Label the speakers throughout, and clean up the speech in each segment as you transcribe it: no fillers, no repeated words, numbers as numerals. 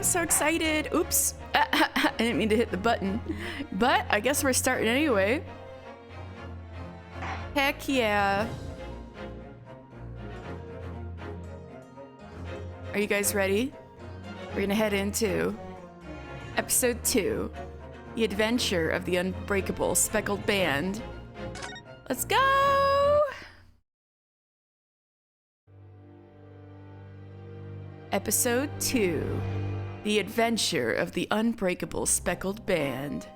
Speaker 1: so excited. Oops. I didn't mean to hit the button. But I guess we're starting anyway. Heck yeah. Are you guys ready? We're gonna head into episode 2, The Adventure of the Unbreakable Speckled Band. Let's go! Episode 2, The Adventure of the Unbreakable Speckled Band.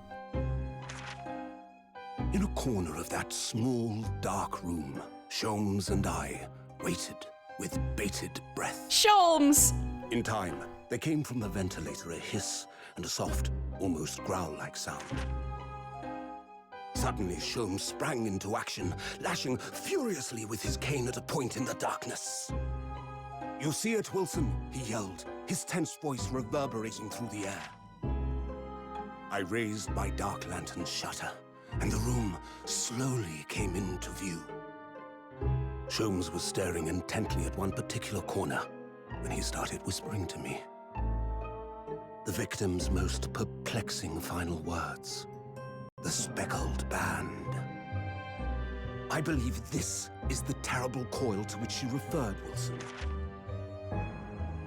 Speaker 2: In a corner of that small, dark room, Sholmes and I waited with bated breath.
Speaker 1: Sholmes!
Speaker 2: In time, there came from the ventilator a hiss and a soft, almost growl-like sound. Suddenly, Sholmes sprang into action, lashing furiously with his cane at a point in the darkness. "You see it, Wilson?" he yelled, his tense voice reverberating through the air. I raised my dark lantern's shutter, and the room slowly came into view. Sholmes was staring intently at one particular corner when he started whispering to me. The victim's most perplexing final words. The speckled band. I believe this is the terrible coil to which you referred, Wilson.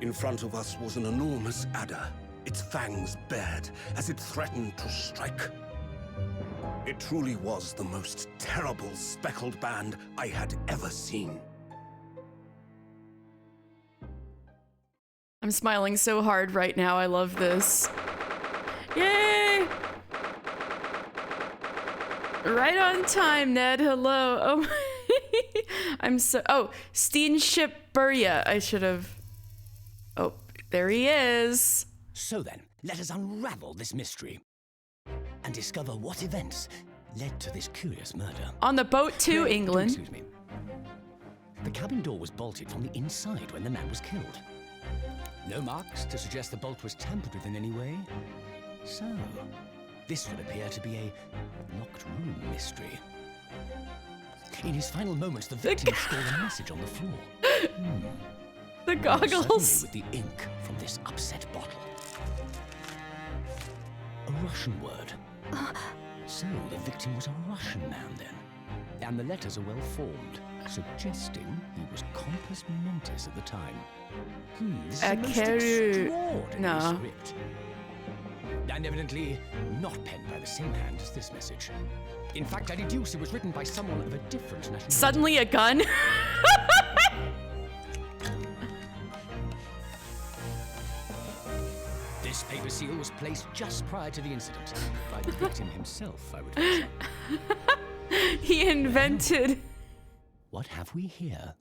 Speaker 2: In front of us was an enormous adder, its fangs bared as it threatened to strike. It truly was the most terrible speckled band I had ever seen.
Speaker 1: I'm smiling so hard right now. I love this. Yay! Right on time, Ned. Hello. Oh, I'm so. Oh, Steenship Burya. I should have. Oh, there he is.
Speaker 3: So then, let us unravel this mystery and discover what events led to this curious murder.
Speaker 1: On the boat to England.
Speaker 3: Excuse me. The cabin door was bolted from the inside when the man was killed. No marks to suggest the bolt was tampered with in any way. So, this would appear to be a locked room mystery. In his final moments, the victim scored a message on the floor.
Speaker 1: The goggles.
Speaker 3: Certainly with the ink from this upset bottle. A Russian word. So the victim was a Russian man then. And the letters are well formed, suggesting he was compos mentis at the time. This is a most extraordinary script. And evidently not penned by the same hand as this message. In fact, I deduce it was written by someone of a different nationality.
Speaker 1: Suddenly a gun?
Speaker 3: This paper seal was placed just prior to the incident by the victim himself, I would venture.
Speaker 1: He invented...
Speaker 3: What have we here?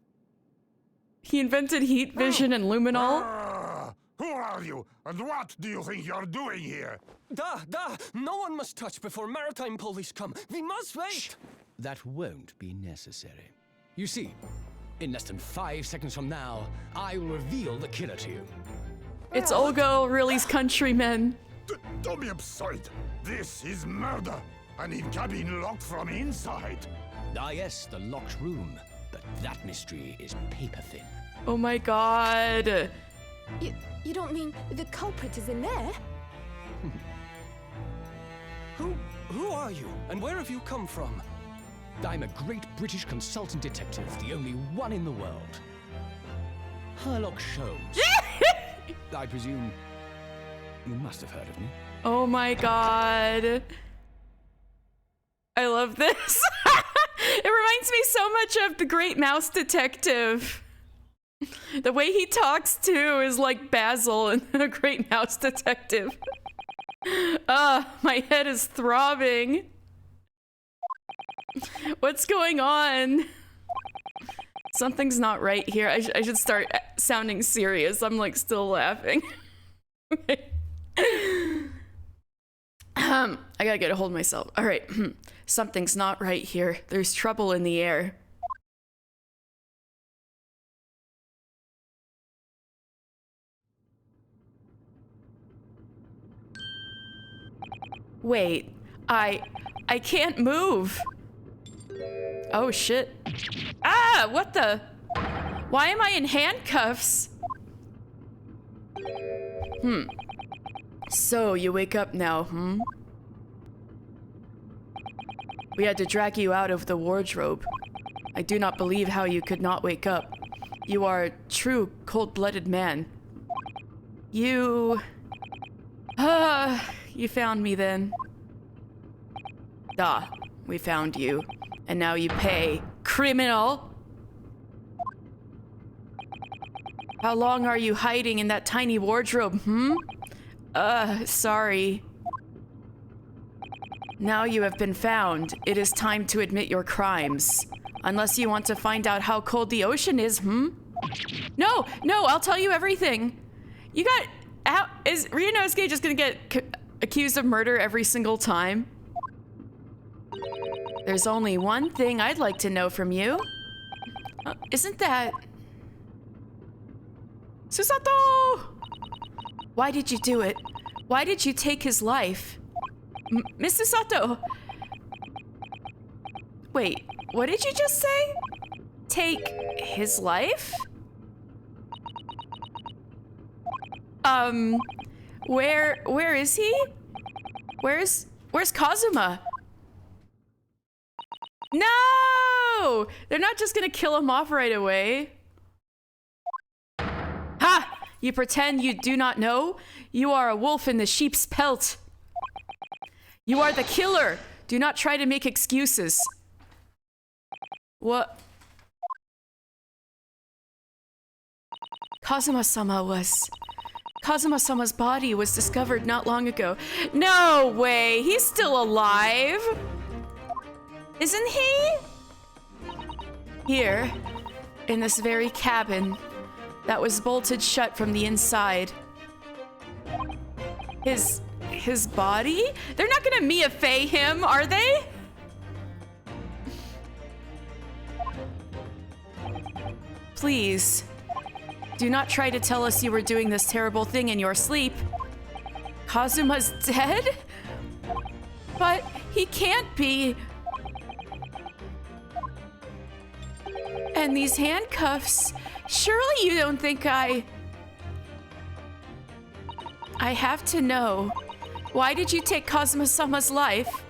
Speaker 1: He invented heat vision and luminol.
Speaker 4: Who are you, and what do you think you're doing here?
Speaker 5: Da! No one must touch before maritime police come. We must wait!
Speaker 3: Shh. That won't be necessary. You see, in less than 5 seconds from now, I will reveal the killer to you.
Speaker 1: It's Olga O'Reilly's countrymen.
Speaker 4: Don't be absurd. This is murder. And in cabin locked from inside.
Speaker 3: Ah yes, the locked room. But that mystery is paper thin.
Speaker 1: Oh my god.
Speaker 6: You don't mean the culprit is in there?
Speaker 5: Who are you, and where have you come from?
Speaker 3: I'm a great British consultant detective, the only one in the world. Sherlock Sholmes. I presume you must have heard of me.
Speaker 1: Oh my god. I love this. It reminds me so much of The Great Mouse Detective. The way he talks too is like Basil in The Great Mouse Detective. My head is throbbing. What's going on? Something's not right here. I should start sounding serious. I'm like still laughing. I gotta get a hold of myself. All right. Something's not right here. There's trouble in the air. Wait, I can't move. Oh shit. Ah, what the? Why am I in handcuffs? So, you wake up now, hmm? We had to drag you out of the wardrobe. I do not believe how you could not wake up. You are a true cold-blooded man. You found me then. We found you. And now you pay. Criminal! How long are you hiding in that tiny wardrobe, hmm? Sorry. Now you have been found. It is time to admit your crimes. Unless you want to find out how cold the ocean is, hmm? No, I'll tell you everything. You got... Is Ryunosuke just gonna get accused of murder every single time? There's only one thing I'd like to know from you. Isn't that... Susato! Why did you do it? Why did you take his life? Miss Susato! Wait, what did you just say? Take his life? Where is he? Where's Kazuma? No! They're not just gonna kill him off right away. Ha! You pretend you do not know? You are a wolf in the sheep's pelt. You are the killer. Do not try to make excuses. What? Kazuma-sama's body was discovered not long ago. No way! He's still alive! Isn't he? Here, in this very cabin that was bolted shut from the inside. His body? They're not gonna Mia Fey him, are they? Please, do not try to tell us you were doing this terrible thing in your sleep. Kazuma's dead? But he can't be. And these handcuffs, surely you don't think I have to know. Why did you take Kazuma-sama's life?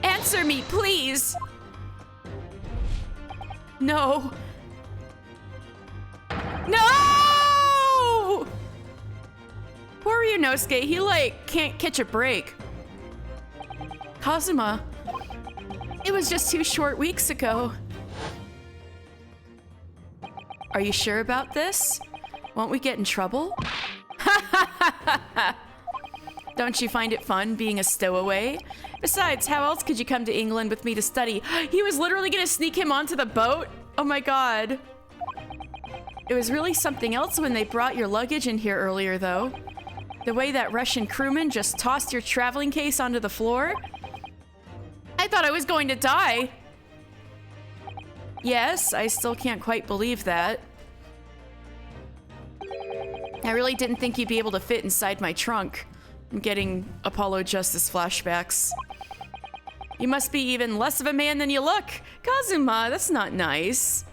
Speaker 1: Answer me, please! No. No! Poor Ryunosuke, he can't catch a break. Kazuma, it was just 2 short weeks ago. Are you sure about this? Won't we get in trouble? Don't you find it fun being a stowaway? Besides, how else could you come to England with me to study? He was literally gonna sneak him onto the boat? Oh my god. It was really something else when they brought your luggage in here earlier, though. The way that Russian crewman just tossed your traveling case onto the floor. I thought I was going to die. Yes, I still can't quite believe that. I really didn't think you'd be able to fit inside my trunk. I'm getting Apollo Justice flashbacks. You must be even less of a man than you look. Kazuma, that's not nice.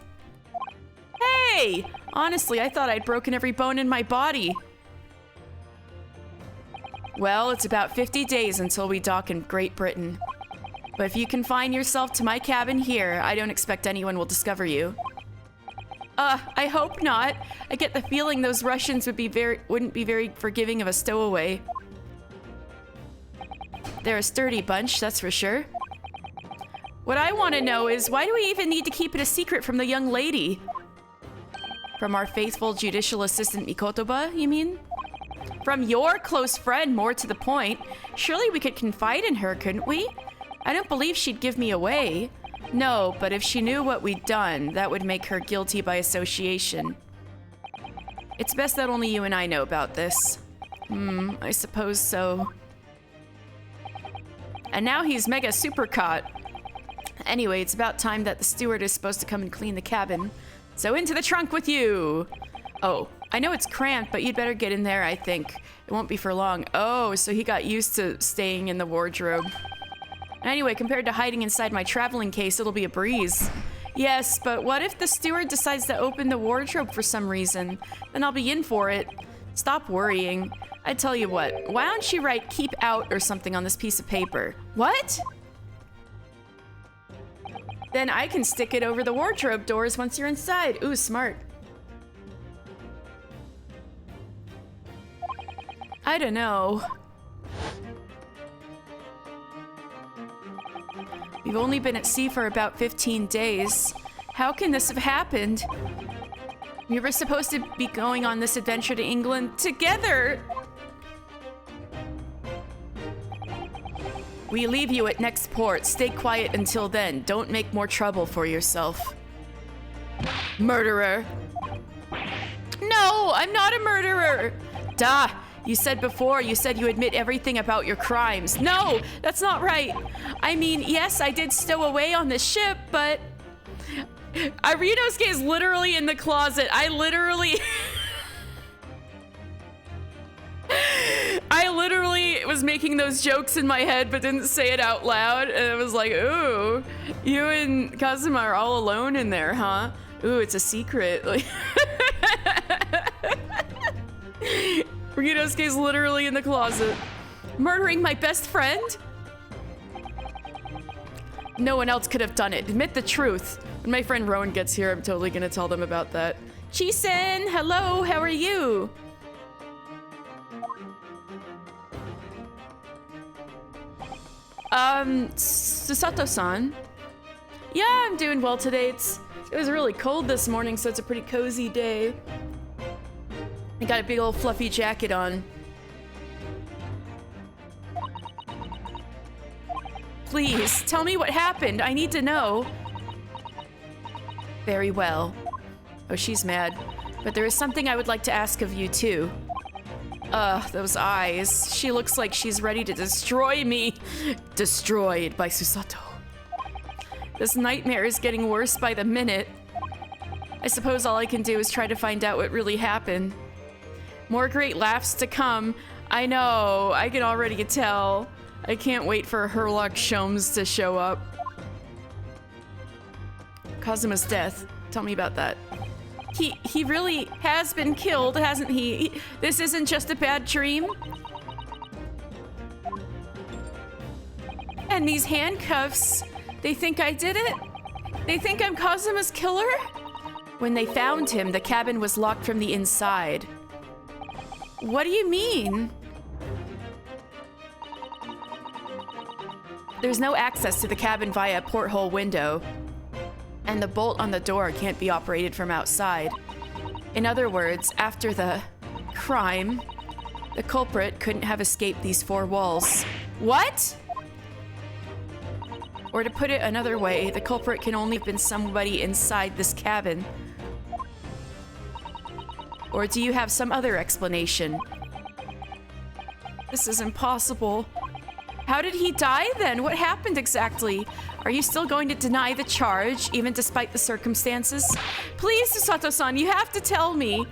Speaker 1: Hey! Honestly, I thought I'd broken every bone in my body. Well, it's about 50 days until we dock in Great Britain. But if you confine yourself to my cabin here, I don't expect anyone will discover you. I hope not. I get the feeling those Russians wouldn't be very forgiving of a stowaway. They're a sturdy bunch, that's for sure. What I want to know is, why do we even need to keep it a secret from the young lady? From our faithful judicial assistant Mikotoba, you mean? From your close friend, more to the point. Surely we could confide in her, couldn't we? I don't believe she'd give me away. No, but if she knew what we'd done, that would make her guilty by association. It's best that only you and I know about this. I suppose so. And now he's mega super caught. Anyway, it's about time that the steward is supposed to come and clean the cabin. So into the trunk with you! Oh, I know it's cramped, but you'd better get in there, I think. It won't be for long. Oh, so he got used to staying in the wardrobe. Anyway, compared to hiding inside my traveling case, it'll be a breeze. Yes, but what if the steward decides to open the wardrobe for some reason? Then I'll be in for it. Stop worrying. I tell you what, why don't you write keep out or something on this piece of paper? What? Then I can stick it over the wardrobe doors once you're inside. Ooh, smart. I don't know. We've only been at sea for about 15 days. How can this have happened? We were supposed to be going on this adventure to England together. We leave you at next port. Stay quiet until then. Don't make more trouble for yourself. Murderer. No, I'm not a murderer. Duh. You said before, you said you admit everything about your crimes. No, that's not right. I mean, yes, I did stow away on the ship, but... Ryunosuke is literally in the closet. I literally was making those jokes in my head, but didn't say it out loud. And it was like, ooh, you and Kazuma are all alone in there, huh? Ooh, it's a secret. Like Ryunosuke is literally in the closet. Murdering my best friend? No one else could have done it. Admit the truth. When my friend Rowan gets here, I'm totally gonna tell them about that. Chisen, hello, how are you? Susato-san? Yeah, I'm doing well today. It was really cold this morning, so it's a pretty cozy day. I got a big old fluffy jacket on. Please, tell me what happened. I need to know. Very well. Oh, she's mad. But there is something I would like to ask of you, too. Those eyes. She looks like she's ready to destroy me. Destroyed by Susato. This nightmare is getting worse by the minute. I suppose all I can do is try to find out what really happened. More great laughs to come. I know, I can already tell. I can't wait for Herlock Sholmes to show up. Kazuma's death. Tell me about that. He really has been killed, hasn't he? This isn't just a bad dream? And these handcuffs, they think I did it? They think I'm Kazuma's killer? When they found him, the cabin was locked from the inside. What do you mean? There's no access to the cabin via a porthole window, and the bolt on the door can't be operated from outside. In other words, after the crime, the culprit couldn't have escaped these four walls. What? Or to put it another way, the culprit can only have been somebody inside this cabin. Or do you have some other explanation? This is impossible. How did he die then? What happened exactly? Are you still going to deny the charge, even despite the circumstances? Please, Susato-san, you have to tell me.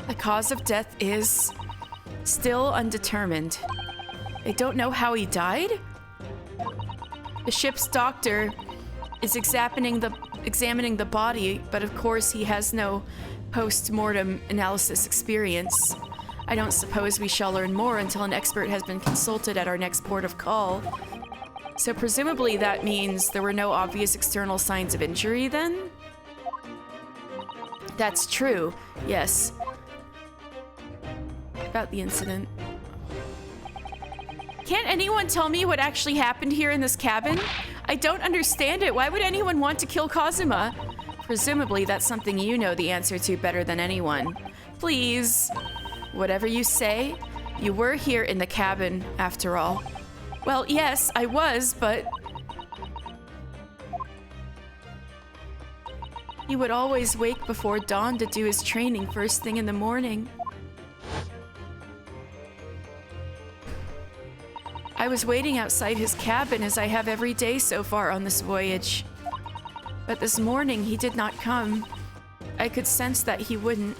Speaker 1: The cause of death is still undetermined. They don't know how he died? The ship's doctor is examining the body, but of course he has no post-mortem analysis experience. I don't suppose we shall learn more until an expert has been consulted at our next port of call. So presumably that means there were no obvious external signs of injury then? That's true, yes. About the incident. Can't anyone tell me what actually happened here in this cabin? I don't understand it. Why would anyone want to kill Kazuma? Presumably that's something you know the answer to better than anyone. Please. Whatever you say, you were here in the cabin, after all. Well, yes, I was, but... He would always wake before dawn to do his training first thing in the morning. I was waiting outside his cabin as I have every day so far on this voyage. But this morning, he did not come. I could sense that he wouldn't.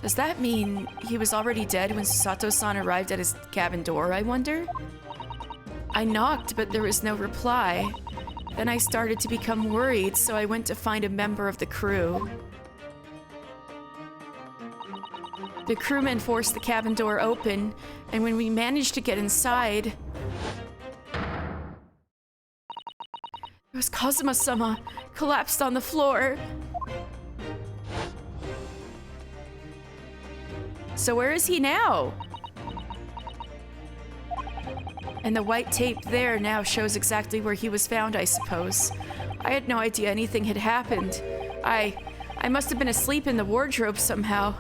Speaker 1: Does that mean he was already dead when Susato-san arrived at his cabin door, I wonder? I knocked, but there was no reply. Then I started to become worried, so I went to find a member of the crew. The crewmen forced the cabin door open, and when we managed to get inside, it was Kazuma-sama, collapsed on the floor. So where is he now? And the white tape there now shows exactly where he was found, I suppose. I had no idea anything had happened. I must have been asleep in the wardrobe somehow.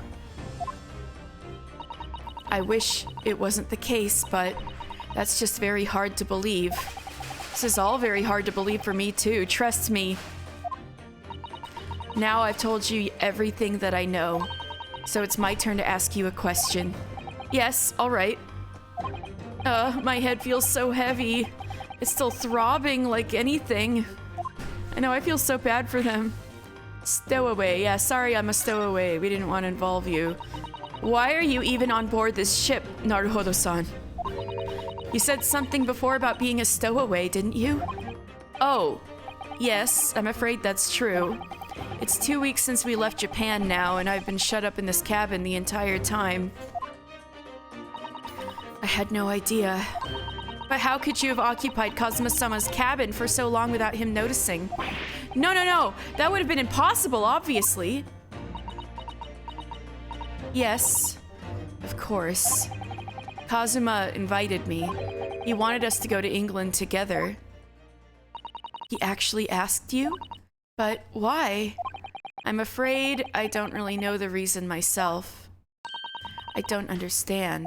Speaker 1: I wish it wasn't the case, but that's just very hard to believe. This is all very hard to believe for me too, trust me. Now I've told you everything that I know, so it's my turn to ask you a question. Yes, all right. My head feels so heavy. It's still throbbing like anything. I know, I feel so bad for them. Stowaway, yeah, sorry I'm a stowaway. We didn't want to involve you. Why are you even on board this ship, Naruhodo-san? You said something before about being a stowaway, didn't you? Oh, yes, I'm afraid that's true. It's 2 weeks since we left Japan now, and I've been shut up in this cabin the entire time. I had no idea. But how could you have occupied Kazuma-sama's cabin for so long without him noticing? No, no, no! That would have been impossible, obviously. Yes, of course. Kazuma invited me. He wanted us to go to England together. He actually asked you? But why? I'm afraid I don't really know the reason myself. I don't understand.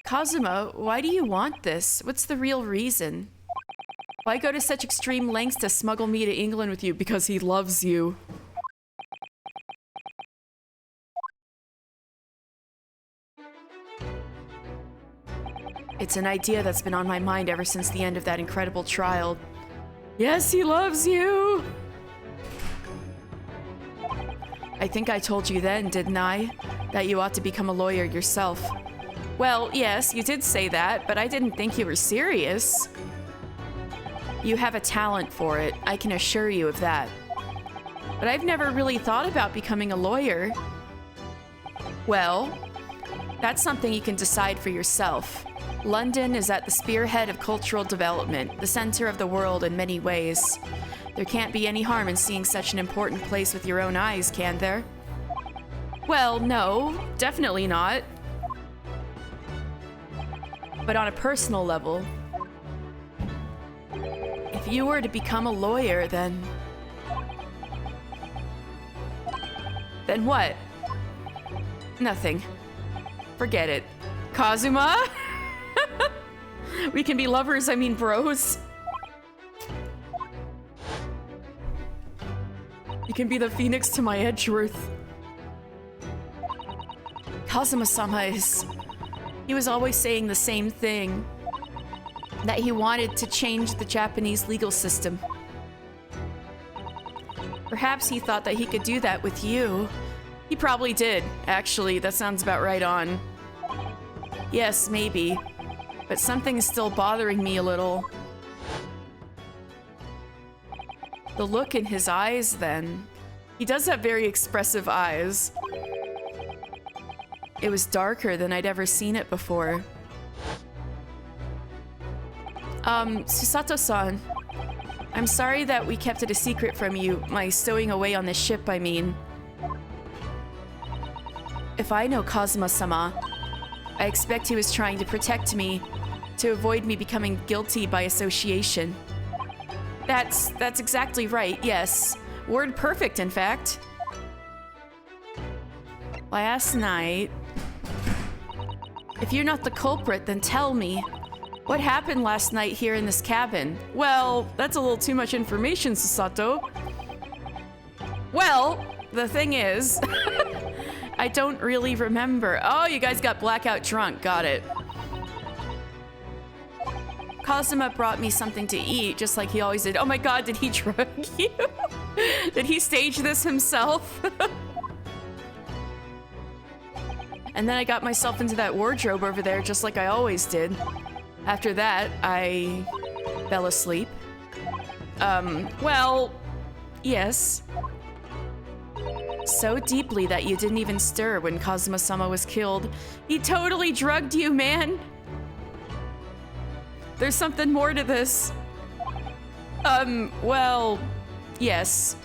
Speaker 1: Kazuma, why do you want this? What's the real reason? Why go to such extreme lengths to smuggle me to England with you? Because he loves you. It's an idea that's been on my mind ever since the end of that incredible trial. Yes, he loves you! I think I told you then, didn't I? That you ought to become a lawyer yourself. Well, yes, you did say that, but I didn't think you were serious. You have a talent for it, I can assure you of that. But I've never really thought about becoming a lawyer. Well, that's something you can decide for yourself. London is at the spearhead of cultural development, the center of the world in many ways. There can't be any harm in seeing such an important place with your own eyes, can there? Well, no, definitely not. But on a personal level, if you were to become a lawyer, then what? Nothing. Forget it. Kazuma? We can be lovers, I mean bros. You can be the phoenix to my Edgeworth. Kazuma-sama is... He was always saying the same thing. That he wanted to change the Japanese legal system. Perhaps he thought that he could do that with you. He probably did, actually. That sounds about right on. Yes, maybe. But something's still bothering me a little. The look in his eyes, then. He does have very expressive eyes. It was darker than I'd ever seen it before. Susato-san. I'm sorry that we kept it a secret from you, my stowing away on this ship, I mean. If I know Kazuma-sama, I expect he was trying to protect me, to avoid me becoming guilty by association. That's exactly right, yes. Word perfect, in fact. Last night... If you're not the culprit, then tell me. What happened last night here in this cabin? Well, that's a little too much information, Susato. Well, the thing is... I don't really remember. Oh, you guys got blackout drunk. Got it. Kazuma brought me something to eat, just like he always did. Oh my god, did he drug you? Did he stage this himself? And then I got myself into that wardrobe over there, just like I always did. After that, I fell asleep. Well, yes. So deeply that you didn't even stir when Kazuma-sama was killed. He totally drugged you, man. There's something more to this. Well, yes.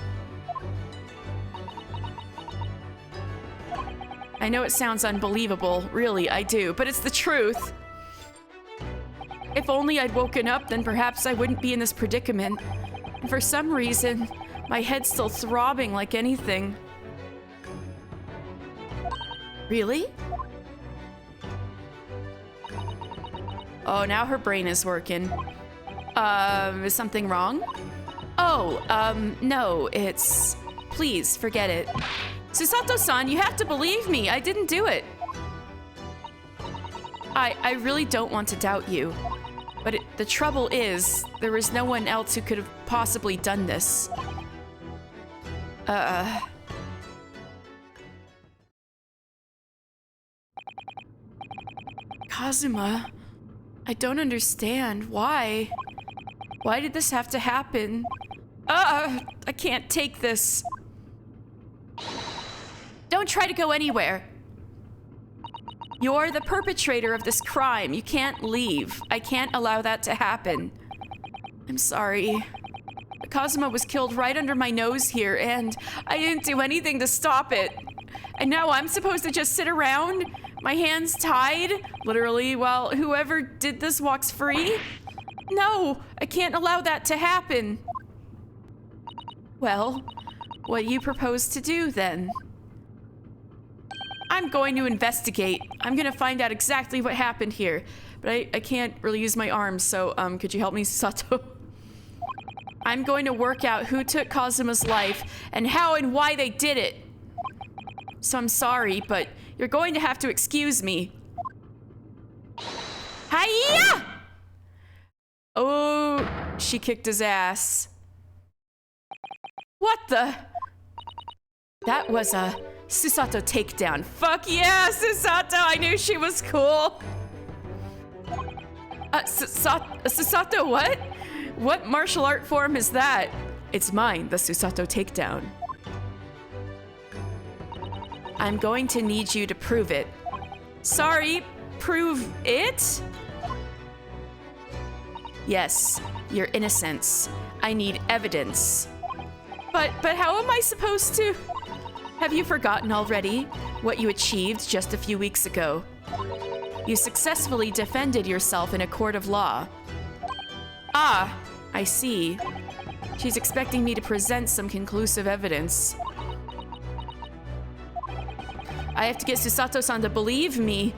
Speaker 1: I know it sounds unbelievable, really, I do, but it's the truth. If only I'd woken up, then perhaps I wouldn't be in this predicament. And for some reason, my head's still throbbing like anything. Really? Oh, now her brain is working. Is something wrong? Oh, no, it's... Please, forget it. Susato-san, you have to believe me. I didn't do it. I really don't want to doubt you. But the trouble is, there was no one else who could have possibly done this. Kazuma, I don't understand. Why? Why did this have to happen? I can't take this. Don't try to go anywhere. You're the perpetrator of this crime. You can't leave. I can't allow that to happen. I'm sorry. Kazuma was killed right under my nose here, and I didn't do anything to stop it. And now I'm supposed to just sit around, my hands tied, literally, while whoever did this walks free? No, I can't allow that to happen. Well, what do you propose to do then? I'm going to investigate. I'm gonna find out exactly what happened here. But I can't really use my arms, so could you help me, Sato? I'm going to work out who took Kazuma's life and how and why they did it. So I'm sorry, but you're going to have to excuse me. Hiya! Oh, she kicked his ass. What the? That was a Susato takedown. Fuck yeah, Susato! I knew she was cool. Susato what? What martial art form is that? It's mine, the Susato takedown. I'm going to need you to prove it. Sorry, prove it? Yes, your innocence. I need evidence. But how am I supposed to? Have you forgotten already what you achieved just a few weeks ago? You successfully defended yourself in a court of law. Ah, I see. She's expecting me to present some conclusive evidence. I have to get Susato-san to believe me.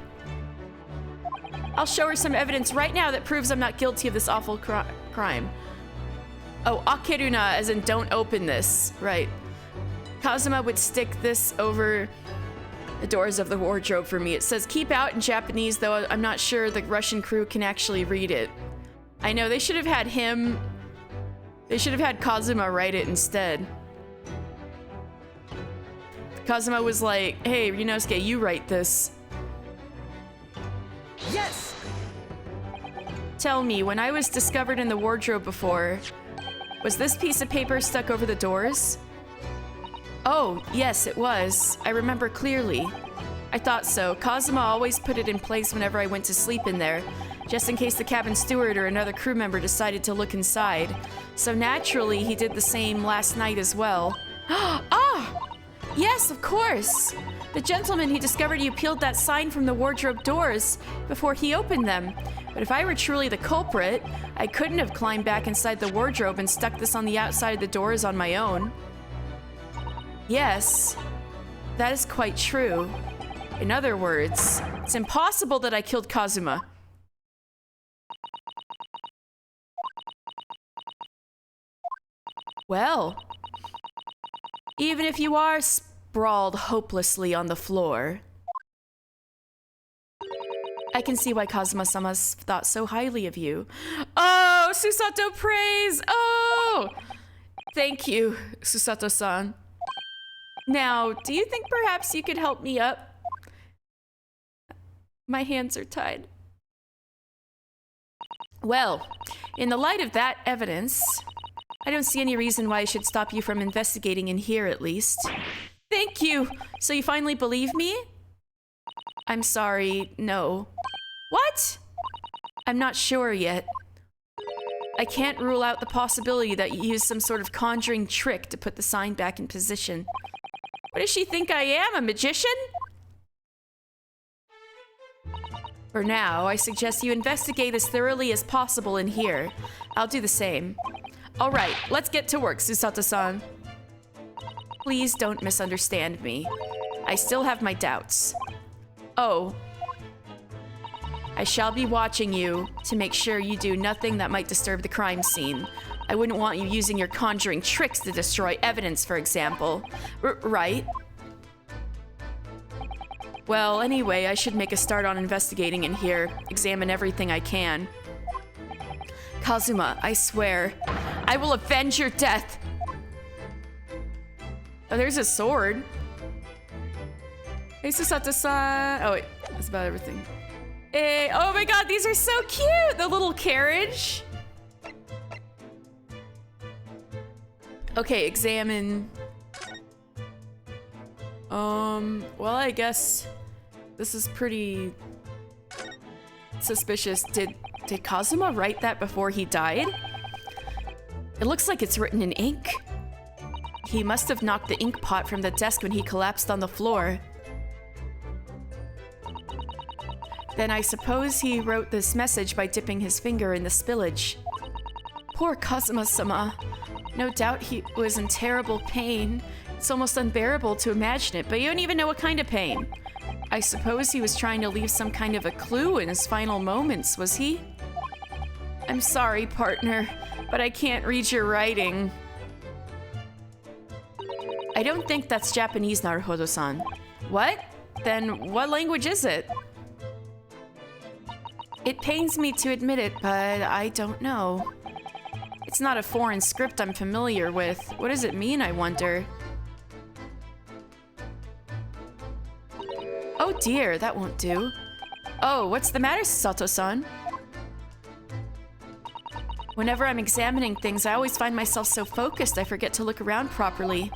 Speaker 1: I'll show her some evidence right now that proves I'm not guilty of this awful crime. Oh, akeruna, as in don't open this. Right. Kazuma would stick this over the doors of the wardrobe for me. It says keep out in Japanese, though I'm not sure the Russian crew can actually read it. I know, they should have had him... They should have had Kazuma write it instead. Kazuma was like, hey, Ryunosuke, you write this.
Speaker 5: Yes!
Speaker 1: Tell me, when I was discovered in the wardrobe before, was this piece of paper stuck over the doors? Oh, yes, it was. I remember clearly. I thought so. Kazuma always put it in place whenever I went to sleep in there, just in case the cabin steward or another crew member decided to look inside. So naturally, he did the same last night as well. Ah! Yes, of course! The gentleman who discovered you peeled that sign from the wardrobe doors before he opened them. But if I were truly the culprit, I couldn't have climbed back inside the wardrobe and stuck this on the outside of the doors on my own. Yes, that is quite true. In other words, it's impossible that I killed Kazuma. Well, even if you are sprawled hopelessly on the floor, I can see why Kazuma-sama's thought so highly of you. Oh, Susato praise! Oh! Thank you, Susato-san. Now, do you think perhaps you could help me up? My hands are tied. Well, in the light of that evidence, I don't see any reason why I should stop you from investigating in here, at least. Thank you! So you finally believe me? I'm sorry, no. What? I'm not sure yet. I can't rule out the possibility that you used some sort of conjuring trick to put the sign back in position. What does she think I am, a magician? For now, I suggest you investigate as thoroughly as possible in here. I'll do the same. All right, let's get to work, Susato-san. Please don't misunderstand me. I still have my doubts. Oh. I shall be watching you to make sure you do nothing that might disturb the crime scene. I wouldn't want you using your conjuring tricks to destroy evidence, for example. Right? Well, anyway, I should make a start on investigating in here. Examine everything I can. Kazuma, I swear, I will avenge your death. Oh, there's a sword. Hey, Susato-san. Oh, wait, that's about everything. Hey, oh my god, these are so cute! The little carriage. Okay, examine. Well, I guess this is pretty suspicious. Did Kazuma write that before he died? It looks like it's written in ink. He must have knocked the ink pot from the desk when he collapsed on the floor. Then I suppose he wrote this message by dipping his finger in the spillage. Poor Kazuma-sama. No doubt he was in terrible pain. It's almost unbearable to imagine it, but you don't even know what kind of pain. I suppose he was trying to leave some kind of a clue in his final moments, was he? I'm sorry, partner, but I can't read your writing. I don't think that's Japanese, Naruhodo-san. What? Then what language is it? It pains me to admit it, but I don't know. It's not a foreign script I'm familiar with. What does it mean, I wonder? Oh dear, that won't do. Oh, what's the matter, Sato-san? Whenever I'm examining things, I always find myself so focused I forget to look around properly.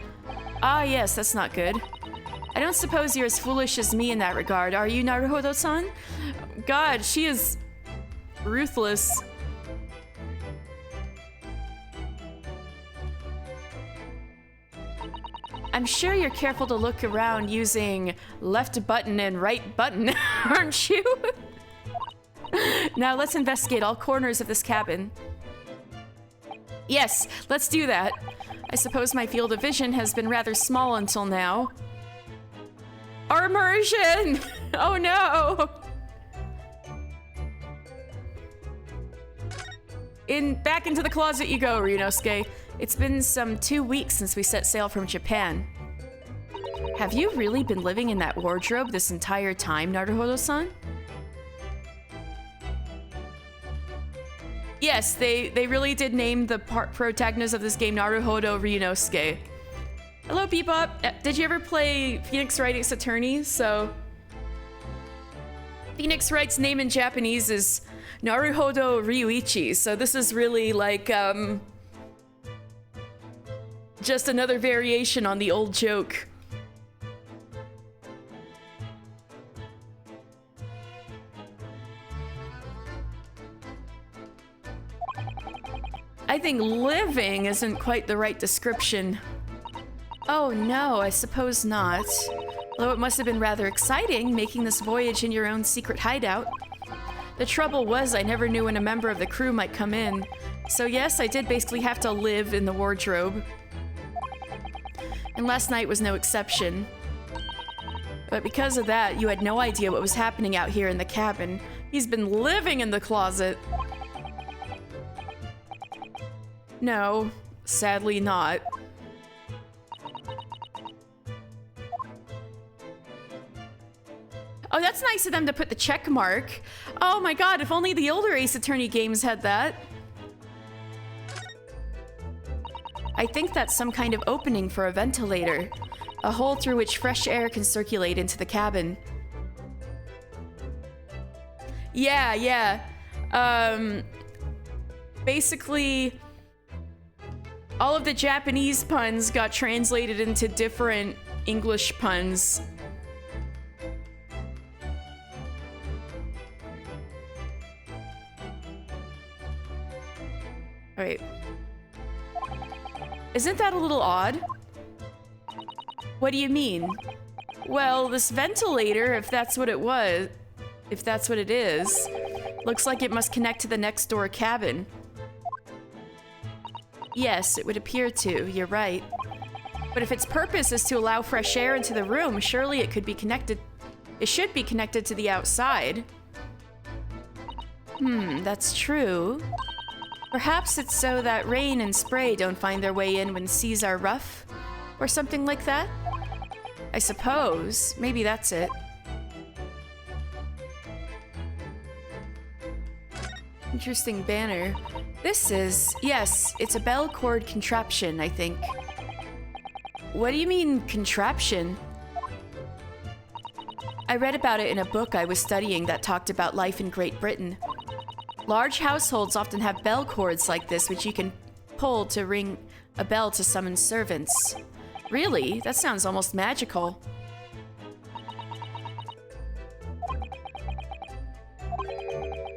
Speaker 1: Ah yes, that's not good. I don't suppose you're as foolish as me in that regard, are you, Naruhodo-san? God, she is ruthless. I'm sure you're careful to look around using left button and right button, aren't you? Now let's investigate all corners of this cabin. Yes, let's do that. I suppose my field of vision has been rather small until now. Our immersion! Oh no! Back into the closet you go, Ryunosuke. It's been some 2 weeks since we set sail from Japan. Have you really been living in that wardrobe this entire time, Naruhodo-san? Yes, they really did name the protagonist of this game Naruhodo Ryunosuke. Hello, Bebop. Did you ever play Phoenix Wright Ace Attorney? So, Phoenix Wright's name in Japanese is Naruhodo Ryuichi. So this is really like, just another variation on the old joke. I think living isn't quite the right description. Oh no, I suppose not. Although it must have been rather exciting, making this voyage in your own secret hideout. The trouble was, I never knew when a member of the crew might come in. So yes, I did basically have to live in the wardrobe. And last night was no exception. But because of that, you had no idea what was happening out here in the cabin. He's been living in the closet. No, sadly not. Oh, that's nice of them to put the check mark. Oh my god, if only the older Ace Attorney games had that. I think that's some kind of opening for a ventilator. A hole through which fresh air can circulate into the cabin. Yeah. basically all of the Japanese puns got translated into different English puns. All right. Isn't that a little odd? What do you mean? Well, this ventilator, if that's what it was, if that's what it is, looks like it must connect to the next door cabin. Yes, it would appear to. You're right. But if its purpose is to allow fresh air into the room, surely it could be connected. It should be connected to the outside. That's true. Perhaps it's so that rain and spray don't find their way in when seas are rough, or something like that? I suppose. Maybe that's it. Interesting banner. This is... Yes, it's a bell cord contraption, I think. What do you mean, contraption? I read about it in a book I was studying that talked about life in Great Britain. Large households often have bell cords like this, which you can pull to ring a bell to summon servants. Really? That sounds almost magical.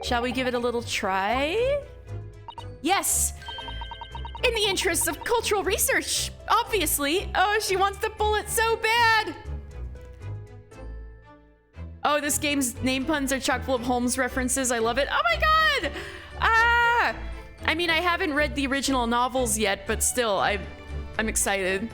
Speaker 1: Shall we give it a little try? Yes! In the interests of cultural research, obviously. Oh, she wants to pull it so bad! Oh, this game's name puns are chock full of Holmes references. I love it. Oh my god! Ah! I mean, I haven't read the original novels yet, but still, I'm excited.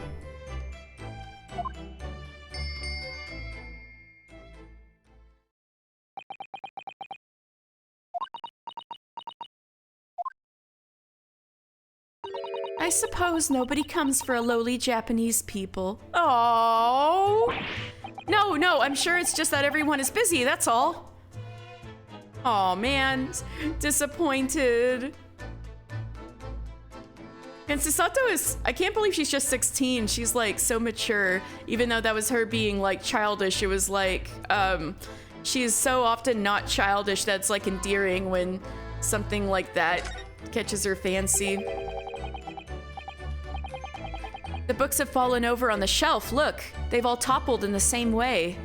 Speaker 1: I suppose nobody comes for a lowly Japanese people. Oh. No, I'm sure it's just that everyone is busy, that's all. Oh man, disappointed. And Susato is, I can't believe she's just 16. She's like so mature, even though that was her being like childish. It was like, she's so often not childish that's like endearing when something like that catches her fancy. The books have fallen over on the shelf. Look, they've all toppled in the same way.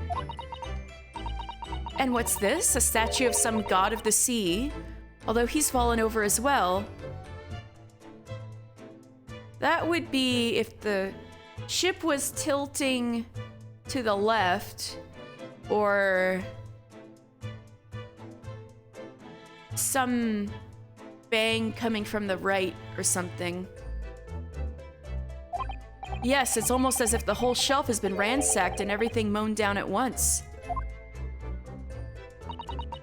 Speaker 1: And what's this? A statue of some god of the sea? Although he's fallen over as well. That would be if the ship was tilting to the left, or some bang coming from the right or something. Yes, it's almost as if the whole shelf has been ransacked and everything mown down at once.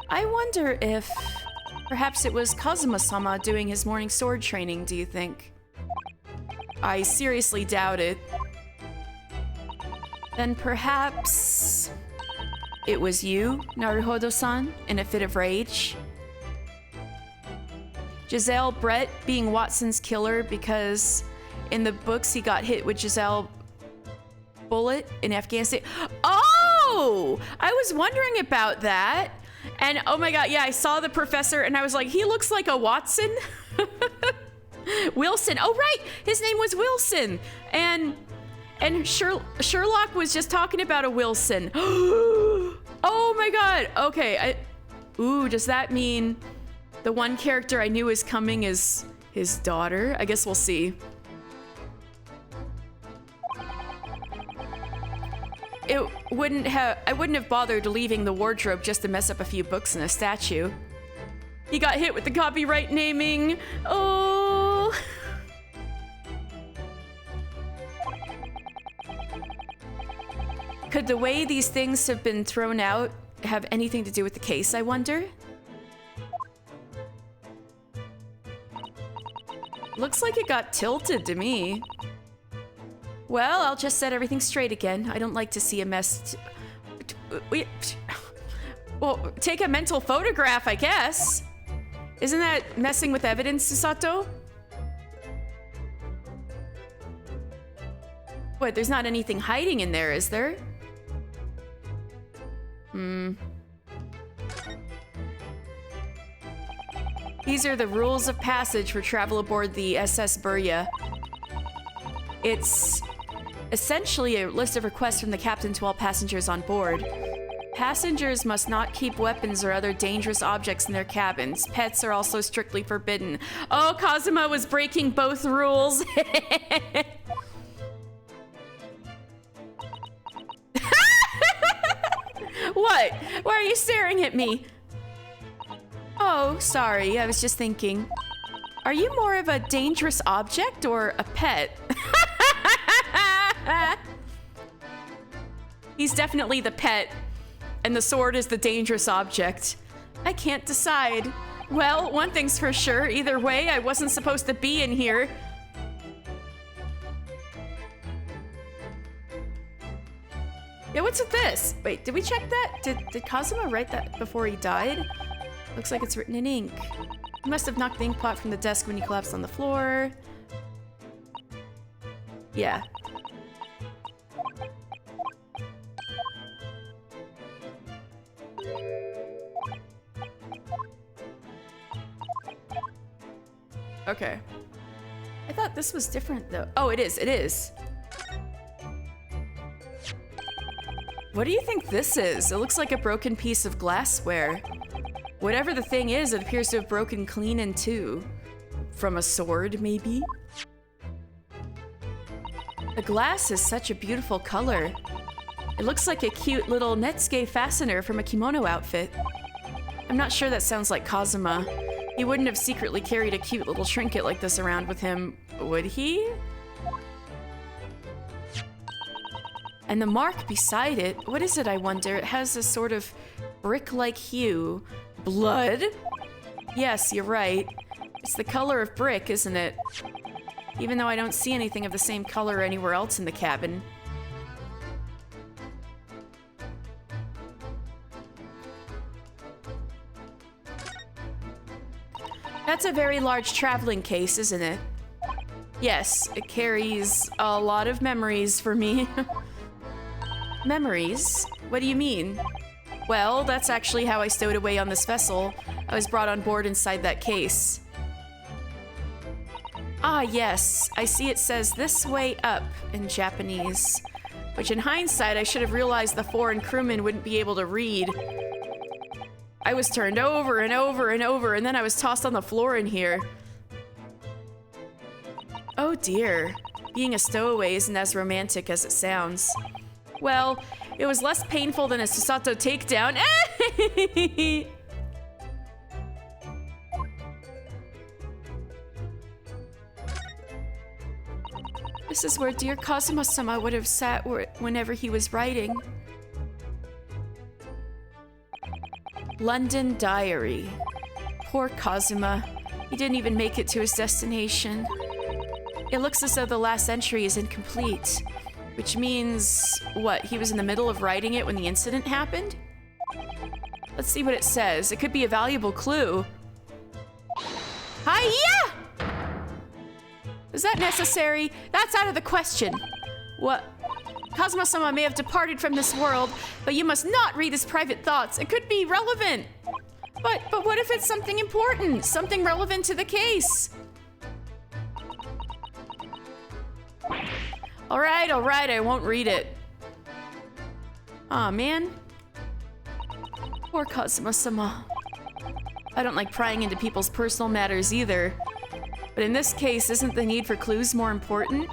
Speaker 1: I wonder if perhaps it was Kazuma-sama doing his morning sword training, do you think? I seriously doubt it. Then perhaps it was you, Naruhodo-san, in a fit of rage? Giselle Brett being Watson's killer because in the books he got hit with Giselle bullet in Afghanistan. Oh! I was wondering about that. And oh my god, yeah, I saw the professor and I was like, he looks like a Watson. Wilson. Oh right, his name was Wilson. And Sherlock was just talking about a Wilson. Oh my god. Okay, ooh, does that mean the one character I knew is coming is his daughter? I guess we'll see. I wouldn't have bothered leaving the wardrobe just to mess up a few books and a statue. He got hit with the copyright naming. Oh. Could the way these things have been thrown out have anything to do with the case, I wonder? Looks like it got tilted to me. Well, I'll just set everything straight again. I don't like to see a mess. Well, take a mental photograph, I guess. Isn't that messing with evidence, Susato? What, there's not anything hiding in there, is there? These are the rules of passage for travel aboard the SS Burya. It's essentially a list of requests from the captain to all passengers on board. Passengers must not keep weapons or other dangerous objects in their cabins. Pets are also strictly forbidden. Oh, Kazuma was breaking both rules. What? Why are you staring at me? Oh, sorry. I was just thinking. Are you more of a dangerous object or a pet? He's definitely the pet, and the sword is the dangerous object. I can't decide. Well, one thing's for sure. Either way, I wasn't supposed to be in here. Yeah, what's with this? Wait, did we check that? Did Kazuma write that before he died? Looks like it's written in ink. He must have knocked the ink pot from the desk when he collapsed on the floor. Yeah. Okay. I thought this was different though. Oh, it is, it is. What do you think this is? It looks like a broken piece of glassware. Whatever the thing is, it appears to have broken clean in two. From a sword, maybe? The glass is such a beautiful color. It looks like a cute little Netsuke fastener from a kimono outfit. I'm not sure that sounds like Kazuma. He wouldn't have secretly carried a cute little trinket like this around with him, would he? And the mark beside it, what is it, I wonder? It has a sort of brick-like hue. Blood? Yes, you're right. It's the color of brick, isn't it? Even though I don't see anything of the same color anywhere else in the cabin. That's a very large traveling case, isn't it? Yes, it carries a lot of memories for me. Memories? What do you mean? Well, that's actually how I stowed away on this vessel. I was brought on board inside that case. Ah, yes. I see it says "this way up" in Japanese. Which in hindsight, I should have realized the foreign crewmen wouldn't be able to read. I was turned over and over and over, and then I was tossed on the floor in here. Oh dear. Being a stowaway isn't as romantic as it sounds. Well, it was less painful than a Susato takedown. This is where dear Kazuma-sama would have sat whenever he was writing. London Diary. Poor Kazuma. He didn't even make it to his destination. It looks as though the last entry is incomplete. Which means, what, he was in the middle of writing it when the incident happened? Let's see what it says. It could be a valuable clue. Hiya! Is that necessary? That's out of the question. What? Kazuma-sama may have departed from this world, but you must not read his private thoughts. It could be relevant. But what if it's something important? Something relevant to the case? All right, I won't read it. Aw, man. Poor Kazuma-sama. I don't like prying into people's personal matters either. But in this case, isn't the need for clues more important?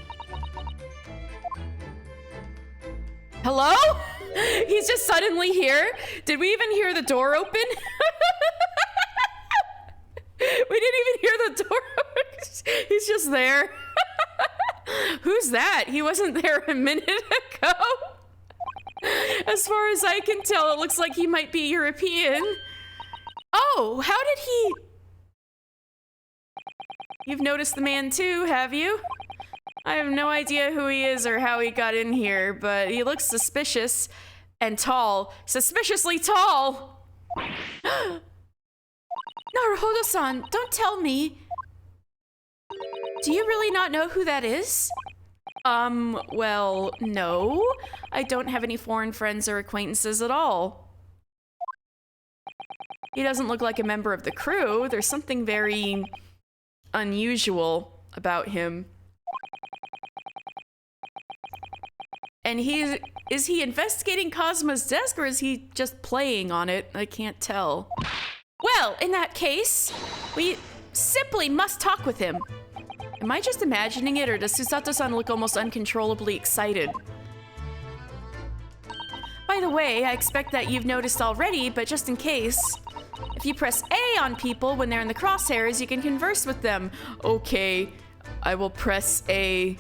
Speaker 1: Hello? He's just suddenly here? Did we even hear the door open? We didn't even hear the door open. He's just there. Who's that? He wasn't there a minute ago. As far as I can tell, it looks like he might be European. Oh, how did he... You've noticed the man too, have you? I have no idea who he is or how he got in here, but he looks suspicious and tall. Suspiciously tall! Naruhodo-san, don't tell me. Do you really not know who that is? Well, no. I don't have any foreign friends or acquaintances at all. He doesn't look like a member of the crew. There's something very unusual about him. And is he investigating Cosmo's desk or is he just playing on it? I can't tell. Well, in that case, we simply must talk with him. Am I just imagining it, or does Susato-san look almost uncontrollably excited? By the way, I expect that you've noticed already, but just in case, if you press A on people when they're in the crosshairs, you can converse with them. Okay, I will press A.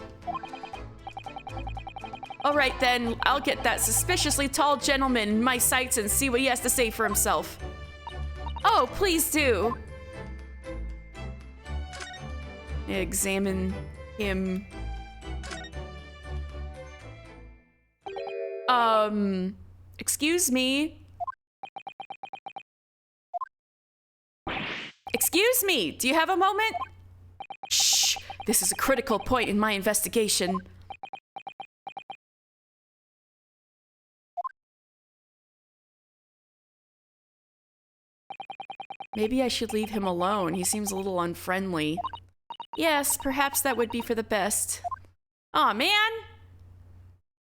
Speaker 1: All right then, I'll get that suspiciously tall gentleman in my sights and see what he has to say for himself. Oh, please do. Examine him. Excuse me. Excuse me, do you have a moment? Shh, this is a critical point in my investigation. Maybe I should leave him alone. He seems a little unfriendly. Yes, perhaps that would be for the best. Aw, man.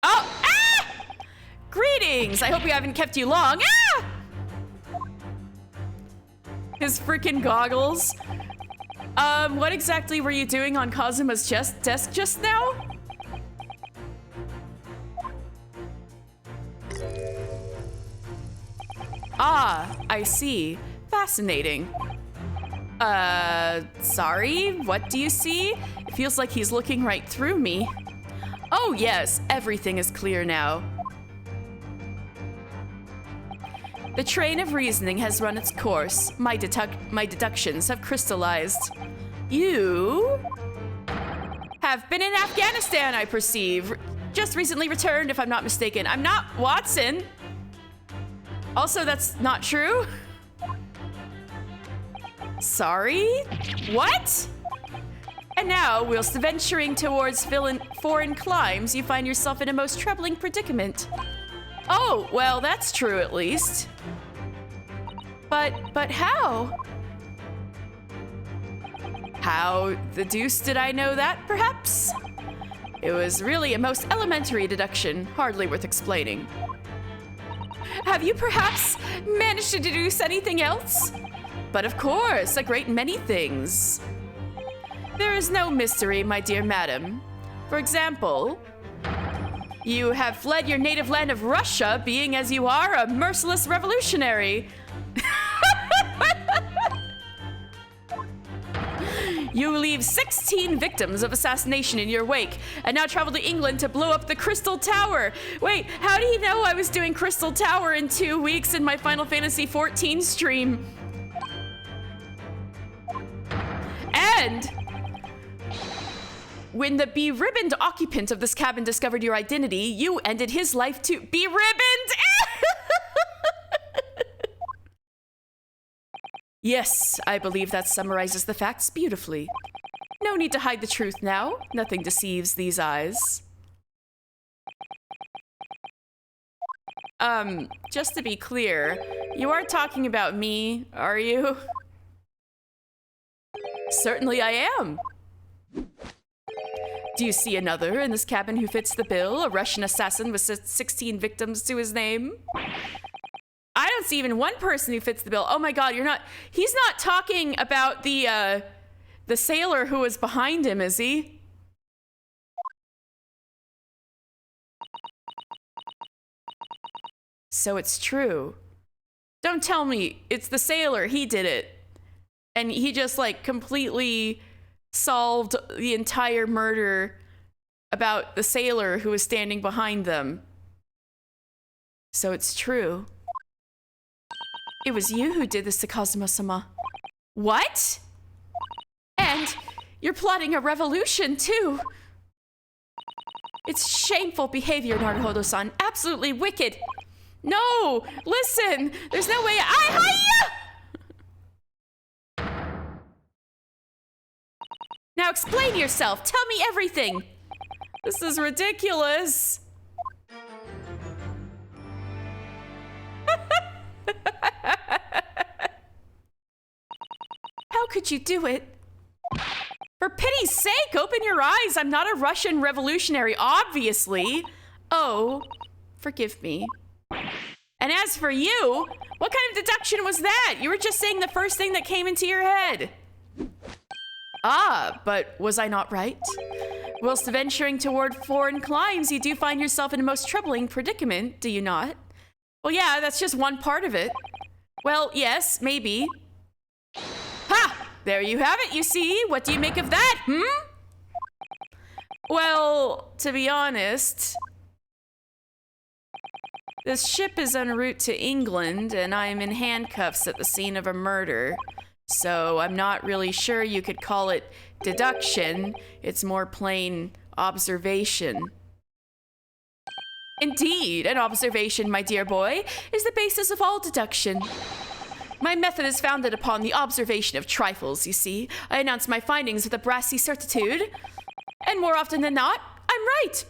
Speaker 1: Oh, ah! Greetings! I hope we haven't kept you long. Ah! His freaking goggles. What exactly were you doing on Kazuma's desk just now? Ah, I see. Fascinating. Sorry? What do you see? It feels like he's looking right through me. Oh yes, everything is clear now. The train of reasoning has run its course. My deductions have crystallized. You have been in Afghanistan, I perceive. Just recently returned, if I'm not mistaken. I'm not Watson. Also, that's not true. Sorry? What? And now, whilst venturing towards foreign climes, you find yourself in a most troubling predicament. Oh, well, that's true at least. But how? How the deuce did I know that, perhaps? It was really a most elementary deduction, hardly worth explaining. Have you perhaps managed to deduce anything else? But of course, a great many things. There is no mystery, my dear madam. For example, you have fled your native land of Russia, being as you are a merciless revolutionary. You leave 16 victims of assassination in your wake, and now travel to England to blow up the Crystal Tower. Wait, how do you know I was doing Crystal Tower in 2 weeks in my Final Fantasy XIV stream? And when the beribboned occupant of this cabin discovered your identity, you ended his life too. Beribboned? Yes, I believe that summarizes the facts beautifully. No need to hide the truth now. Nothing deceives these eyes. Just to be clear, you are talking about me, are you? Certainly I am. Do you see another in this cabin who fits the bill? A Russian assassin with 16 victims to his name? I don't see even one person who fits the bill. Oh my god, he's not talking about the sailor who was behind him, is he? So it's true. Don't tell me it's the sailor, he did it. And he just like completely solved the entire murder about the sailor who was standing behind them. So it's true. It was you who did this to Kazuma-sama. What? And you're plotting a revolution too. It's shameful behavior, Naruhodo-san. Absolutely wicked. No, listen. There's no way Now explain yourself. Tell me everything. This is ridiculous. could you do it? For pity's sake, open your eyes. I'm not a Russian revolutionary, obviously. Oh, forgive me. And as for you, what kind of deduction was that? You were just saying the first thing that came into your head. Ah, but was I not right? Whilst venturing toward foreign climes, you do find yourself in a most troubling predicament, do you not? Well, yeah, that's just one part of it. Well, yes, maybe. Ha! There you have it, you see. What do you make of that, Well, to be honest, this ship is en route to England, and I am in handcuffs at the scene of a murder. So I'm not really sure you could call it deduction. It's more plain observation. Indeed, an observation, my dear boy, is the basis of all deduction. My method is founded upon the observation of trifles, you see. I announce my findings with a brassy certitude. And more often than not, I'm right.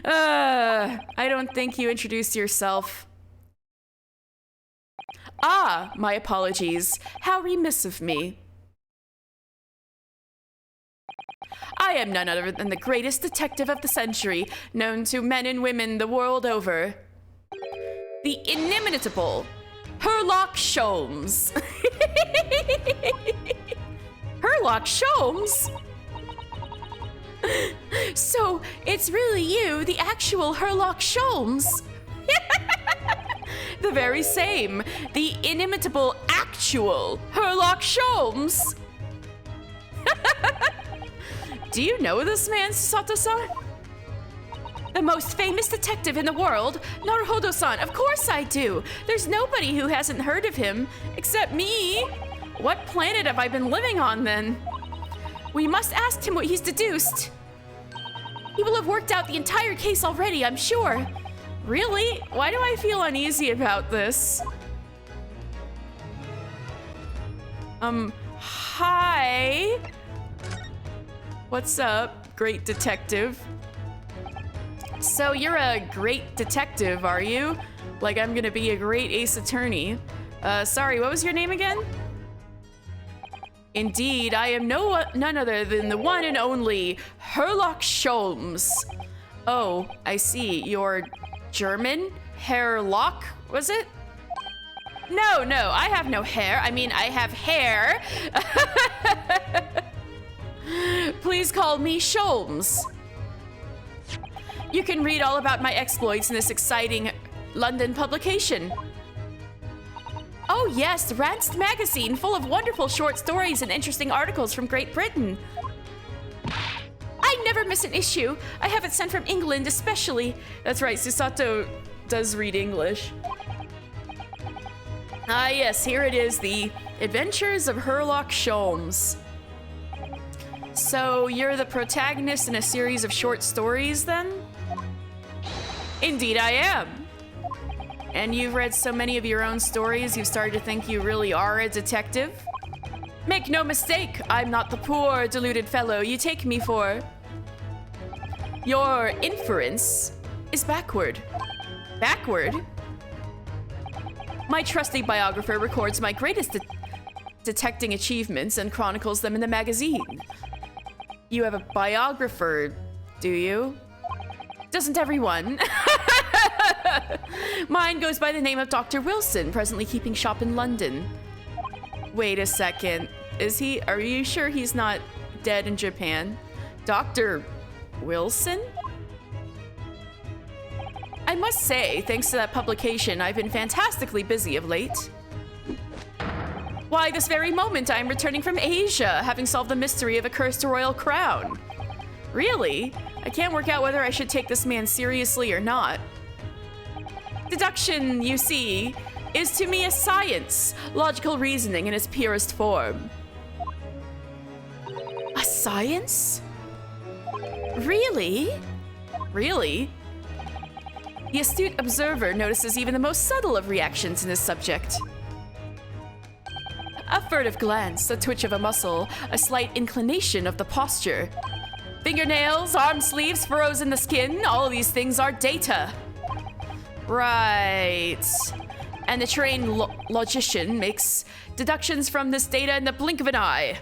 Speaker 1: I don't think you introduced yourself. Ah, my apologies. How remiss of me. I am none other than the greatest detective of the century, known to men and women the world over. The inimitable Sherlock Sholmes. Sherlock Sholmes? So, it's really you, the actual Sherlock Sholmes? The very same. The inimitable actual Sherlock Sholmes. Do you know this man, Sato-san? The most famous detective in the world, Naruhodo-san. Of course I do. There's nobody who hasn't heard of him, except me. What planet have I been living on, then? We must ask him what he's deduced. He will have worked out the entire case already, I'm sure. Really? Why do I feel uneasy about this? Hi. What's up, great detective? So you're a great detective, are you? Like I'm gonna be a great ace attorney. Sorry, what was your name again? Indeed, I am none other than the one and only Sherlock Sholmes. Oh, I see. You're German? Hairlock, was it? No, I have no hair. I mean, I have hair. Please call me Sholmes. You can read all about my exploits in this exciting London publication. Oh yes, Rant's magazine, full of wonderful short stories and interesting articles from Great Britain. I never miss an issue. I have it sent from England especially. That's right, Susato does read English. Ah yes, here it is, The Adventures of Sherlock Sholmes. So you're the protagonist in a series of short stories then? Indeed I am. And you've read so many of your own stories, you've started to think you really are a detective? Make no mistake, I'm not the poor, deluded fellow you take me for. Your inference is backward. Backward? My trusty biographer records my greatest detecting achievements and chronicles them in the magazine. You have a biographer, do you? Doesn't everyone? Mine goes by the name of Dr. Wilson, presently keeping shop in London. Wait a second. Are you sure he's not dead in Japan? Dr. Wilson? I must say, thanks to that publication, I've been fantastically busy of late. Why, this very moment I am returning from Asia, having solved the mystery of a cursed royal crown. Really? I can't work out whether I should take this man seriously or not. Deduction, you see, is to me a science, logical reasoning in its purest form. A science? Really? Really? The astute observer notices even the most subtle of reactions in this subject. A furtive glance, a twitch of a muscle, a slight inclination of the posture. Fingernails, arm sleeves, furrows in the skin, all these things are data. Right. and the trained logician makes deductions from this data in the blink of an eye.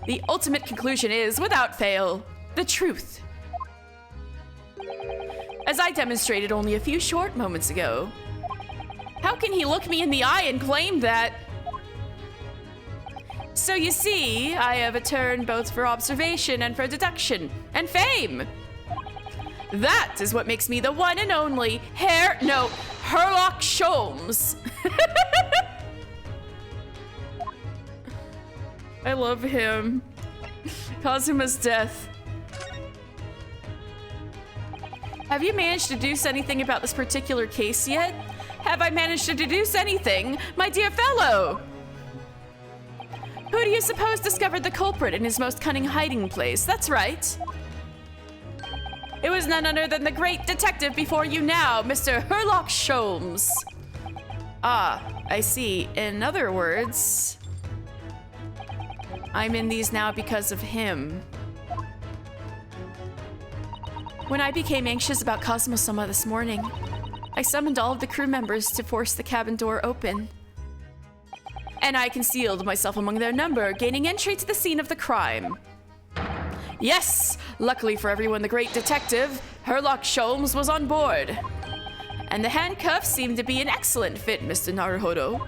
Speaker 1: The ultimate conclusion is, without fail, the truth. As I demonstrated only a few short moments ago. How can he look me in the eye and claim that? So you see, I have a turn both for observation and for deduction and fame. That is what makes me the one and only Herlock Sholmes. I love him. Kazuma's death. Have you managed to deduce anything about this particular case yet? Have I managed to deduce anything, my dear fellow? Who do you suppose discovered the culprit in his most cunning hiding place? That's right. It was none other than the great detective before you now, Mr. Herlock Sholmes. Ah, I see. In other words, I'm in these now because of him. When I became anxious about Cosmo-sama this morning, I summoned all of the crew members to force the cabin door open. And I concealed myself among their number, gaining entry to the scene of the crime. Yes, luckily for everyone, the great detective, Herlock Sholmes, was on board. And the handcuffs seemed to be an excellent fit, Mr. Naruhodo.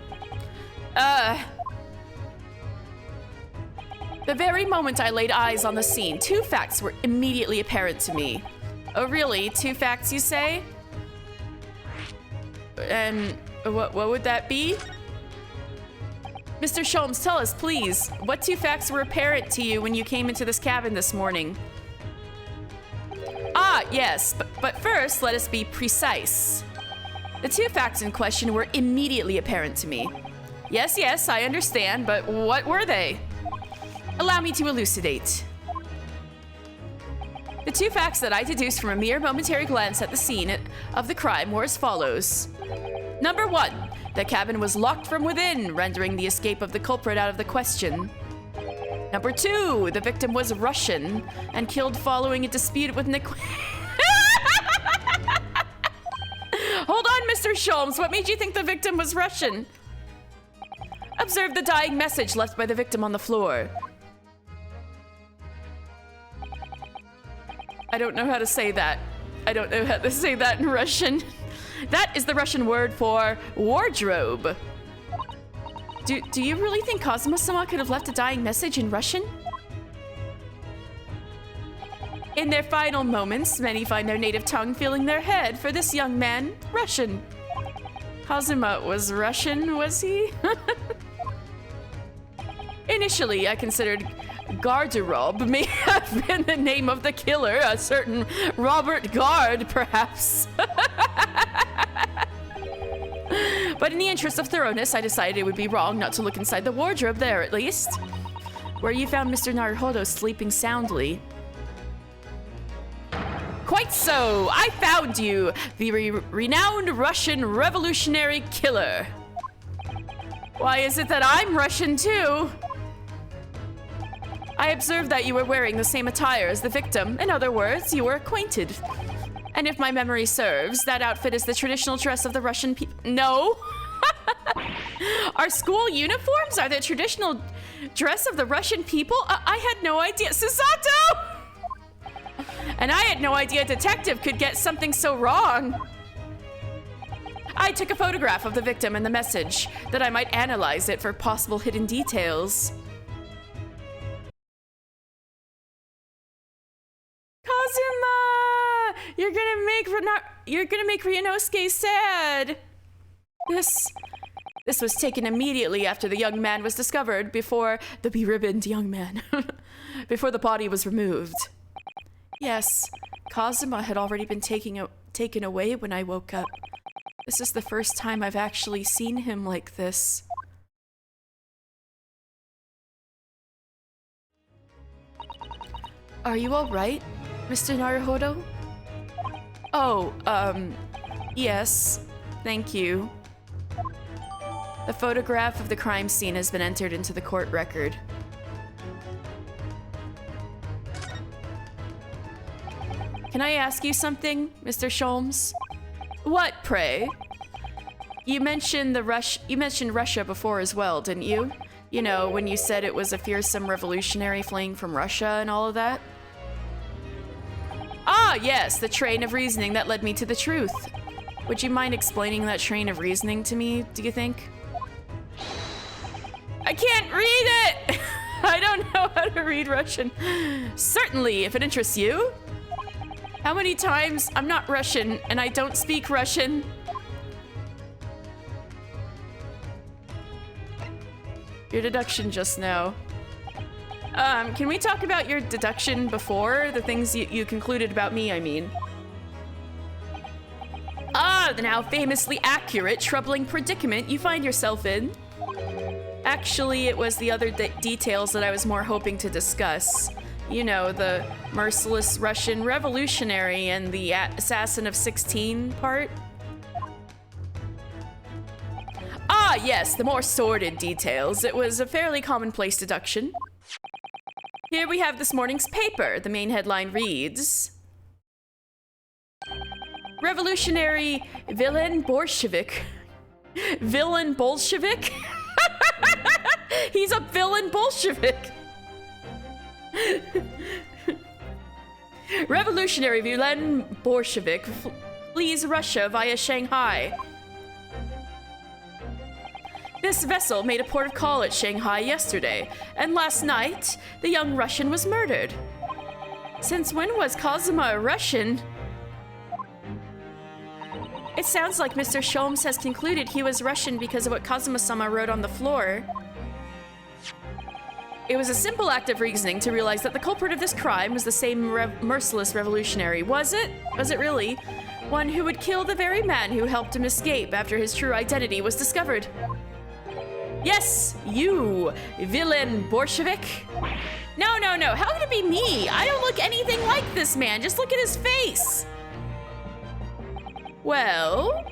Speaker 1: The very moment I laid eyes on the scene, two facts were immediately apparent to me. Oh really? Two facts, you say? And what would that be? Mr. Sholmes, tell us, please, what two facts were apparent to you when you came into this cabin this morning? Ah, yes, but first, let us be precise. The two facts in question were immediately apparent to me. Yes, I understand, but what were they? Allow me to elucidate. The two facts that I deduced from a mere momentary glance at the scene of the crime were as follows. Number one, the cabin was locked from within, rendering the escape of the culprit out of the question. Number two, the victim was Russian and killed following a dispute with Hold on, Mr. Sholmes, what made you think the victim was Russian? Observe the dying message left by the victim on the floor. I don't know how to say that. I don't know how to say that in Russian. That is the Russian word for wardrobe. Do you really think Kazuma-sama could have left a dying message in Russian? In their final moments, many find their native tongue filling their head. For this young man, Russian. Kazuma was Russian, was he? Initially, I considered Garderobe may have been the name of the killer, a certain Robert Gard, perhaps. But in the interest of thoroughness, I decided it would be wrong not to look inside the wardrobe there, at least. Where you found Mr. Naruhodo sleeping soundly. Quite so! I found you, the renowned Russian revolutionary killer. Why is it that I'm Russian too? I observed that you were wearing the same attire as the victim. In other words, you were acquainted. And if my memory serves, that outfit is the traditional dress of the Russian people. No! Our school uniforms are the traditional dress of the Russian people? I had no idea. Susato! And I had no idea a detective could get something so wrong. I took a photograph of the victim and the message, that I might analyze it for possible hidden details. Kazuma! You're gonna make Ryunosuke sad. This was taken immediately after the young man was discovered, before the beribboned young man, before the body was removed. Yes, Kazuma had already been taken away when I woke up. This is the first time I've actually seen him like this. Are you all right, Mr. Naruhodo? Oh, yes. Thank you. The photograph of the crime scene has been entered into the court record. Can I ask you something, Mr. Sholmes? What, pray? You mentioned Russia before as well, didn't you? You know, when you said it was a fearsome revolutionary fleeing from Russia and all of that? Ah, yes, the train of reasoning that led me to the truth. Would you mind explaining that train of reasoning to me, do you think? I can't read it! I don't know how to read Russian. Certainly, if it interests you. How many times? I'm not Russian, and I don't speak Russian. Your deduction just now. Can we talk about your deduction before? The things you concluded about me, I mean. Ah, the now famously accurate, troubling predicament you find yourself in. Actually, it was the other details that I was more hoping to discuss. You know, the merciless Russian revolutionary and the assassin of 16 part. Ah, yes, the more sordid details. It was a fairly commonplace deduction. Here we have this morning's paper. The main headline reads... Revolutionary villain Bolshevik. Villain Bolshevik? He's a villain Bolshevik. Revolutionary villain Bolshevik flees Russia via Shanghai. This vessel made a port of call at Shanghai yesterday, and last night, the young Russian was murdered. Since when was Kazuma a Russian? It sounds like Mr. Sholmes has concluded he was Russian because of what Kazuma-sama wrote on the floor. It was a simple act of reasoning to realize that the culprit of this crime was the same merciless revolutionary. Was it? Was it really? One who would kill the very man who helped him escape after his true identity was discovered. Yes, you, villain Bolshevik. No, no, no, how could it be me? I don't look anything like this man, just look at his face. Well,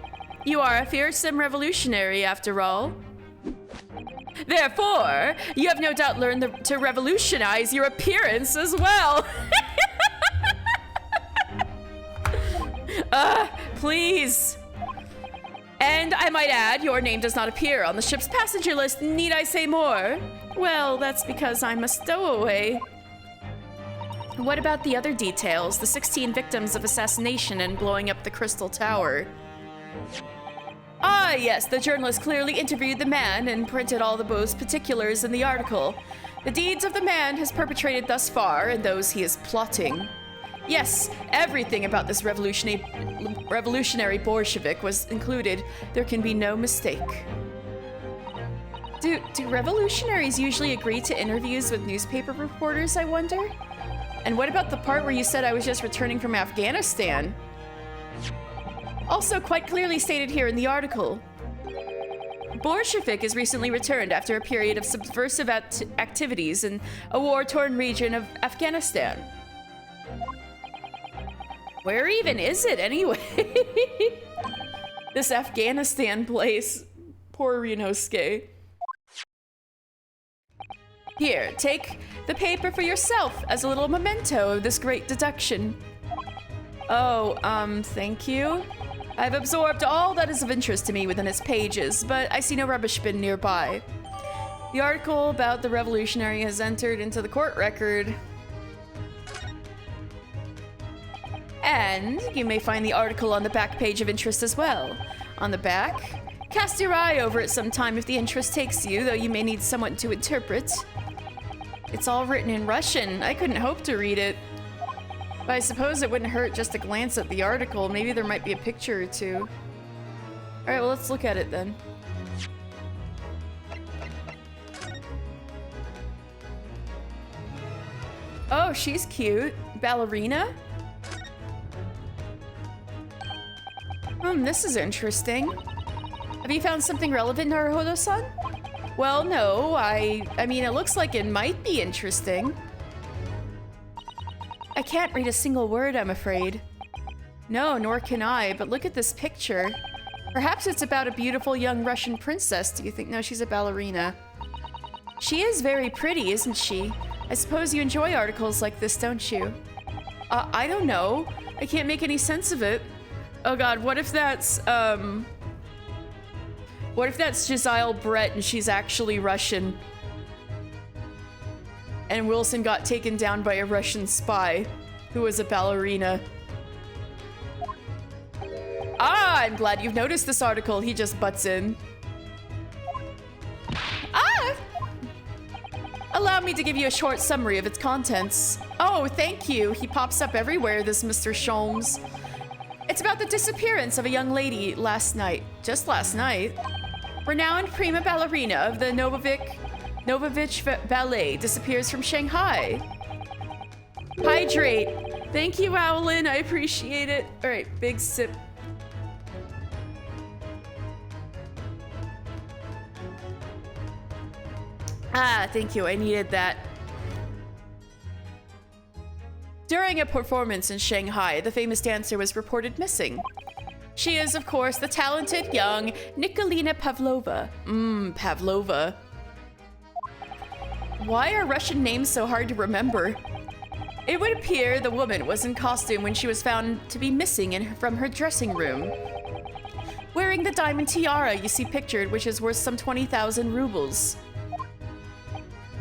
Speaker 1: you are a fearsome revolutionary after all. Therefore, you have no doubt learned to revolutionize your appearance as well. Please. And I might add, your name does not appear on the ship's passenger list. Need I say more? Well, that's because I'm a stowaway. What about the other details? The 16 victims of assassination and blowing up the Crystal Tower. Ah, yes, the journalist clearly interviewed the man and printed all the most particulars in the article. The deeds of the man has perpetrated thus far and those he is plotting. Yes, everything about this revolutionary Bolshevik was included. There can be no mistake. Do revolutionaries usually agree to interviews with newspaper reporters, I wonder? And what about the part where you said I was just returning from Afghanistan? Also quite clearly stated here in the article. Bolshevik is recently returned after a period of subversive activities in a war-torn region of Afghanistan. Where even is it anyway? This Afghanistan place. Poor Rinosuke. Here, take the paper for yourself as a little memento of this great deduction. Oh, thank you. I've absorbed all that is of interest to me within its pages, but I see no rubbish bin nearby. The article about the revolutionary has entered into the court record. And you may find the article on the back page of interest as well. On the back, cast your eye over it sometime if the interest takes you, though you may need someone to interpret. It's all written in Russian. I couldn't hope to read it. But I suppose it wouldn't hurt just to glance at the article. Maybe there might be a picture or two. Alright, well, let's look at it then. Oh, she's cute. Ballerina? This is interesting. Have you found something relevant, Naruhodo-san? Well, no, I mean, it looks like it might be interesting. I can't read a single word, I'm afraid. No, nor can I, but look at this picture. Perhaps it's about a beautiful young Russian princess, do you think? No, she's a ballerina. She is very pretty, isn't she? I suppose you enjoy articles like this, don't you? I don't know. I can't make any sense of it. Oh god, what if that's Giselle Brett and she's actually Russian? And Wilson got taken down by a Russian spy who was a ballerina. Ah, I'm glad you've noticed this article. He just butts in. Ah! Allow me to give you a short summary of its contents. Oh, thank you. He pops up everywhere, this Mr. Sholmes. It's about the disappearance of a young lady last night. Just last night. Renowned prima ballerina of the Novovich Ballet disappears from Shanghai. Hydrate. Thank you, Owlin. I appreciate it. All right, big sip. Ah, thank you. I needed that. During a performance in Shanghai, the famous dancer was reported missing. She is, of course, the talented young Nikolina Pavlova. Pavlova. Why are Russian names so hard to remember? It would appear the woman was in costume when she was found to be missing from her dressing room. Wearing the diamond tiara you see pictured, which is worth some 20,000 rubles.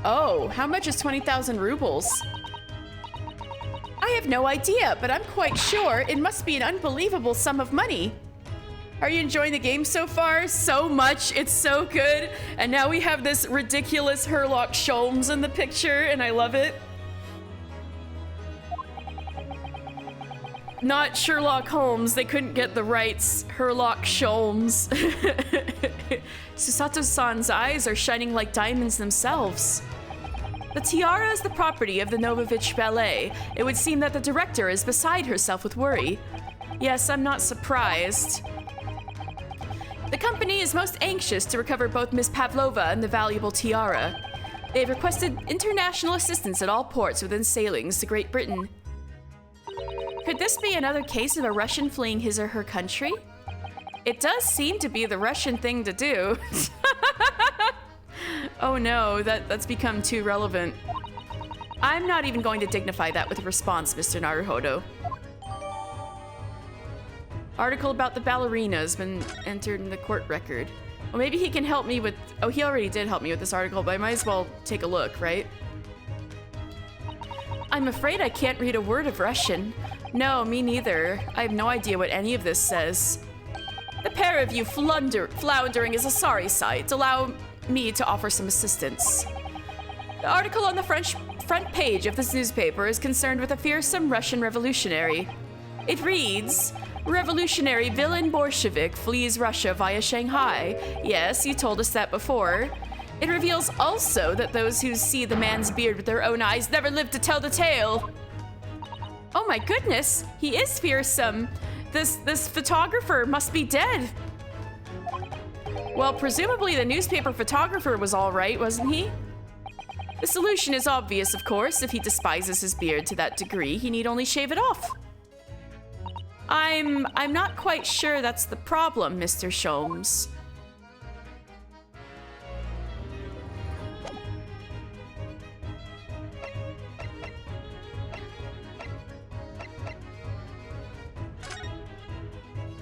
Speaker 1: Oh, how much is 20,000 rubles? I have no idea, but I'm quite sure it must be an unbelievable sum of money. Are you enjoying the game so far? So much. It's so good. And now we have this ridiculous Sherlock Sholmes in the picture, and I love it. Not Sherlock Holmes. They couldn't get the rights. Sherlock Sholmes. Susato-san's eyes are shining like diamonds themselves. The tiara is the property of the Novovich Ballet. It would seem that the director is beside herself with worry. Yes, I'm not surprised. The company is most anxious to recover both Miss Pavlova and the valuable tiara. They have requested international assistance at all ports within sailings to Great Britain. Could this be another case of a Russian fleeing his or her country? It does seem to be the Russian thing to do. Oh no, that's become too relevant. I'm not even going to dignify that with a response, Mr. Naruhodo. Article about the ballerina has been entered in the court record. Well, maybe he can help me with... Oh, he already did help me with this article, but I might as well take a look, right? I'm afraid I can't read a word of Russian. No, me neither. I have no idea what any of this says. The pair of you floundering is a sorry sight. Allow me to offer some assistance. The article on the front page of this newspaper is concerned with a fearsome Russian revolutionary. It reads, "Revolutionary villain Bolshevik flees Russia via Shanghai." Yes, you told us that before. It reveals also that those who see the man's beard with their own eyes never live to tell the tale. Oh my goodness, he is fearsome. This photographer must be dead. Well, presumably the newspaper photographer was all right, wasn't he? The solution is obvious, of course. If he despises his beard to that degree, he need only shave it off. I'm not quite sure that's the problem, Mr. Sholmes.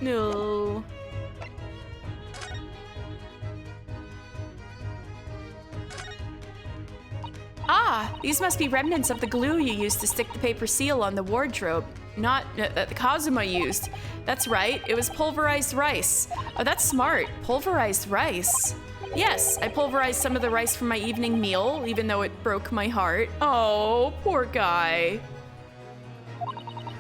Speaker 1: No. Ah, these must be remnants of the glue you used to stick the paper seal on the wardrobe. Not that Kazuma used. That's right, it was pulverized rice. Oh, that's smart. Pulverized rice. Yes, I pulverized some of the rice from my evening meal, even though it broke my heart. Oh, poor guy.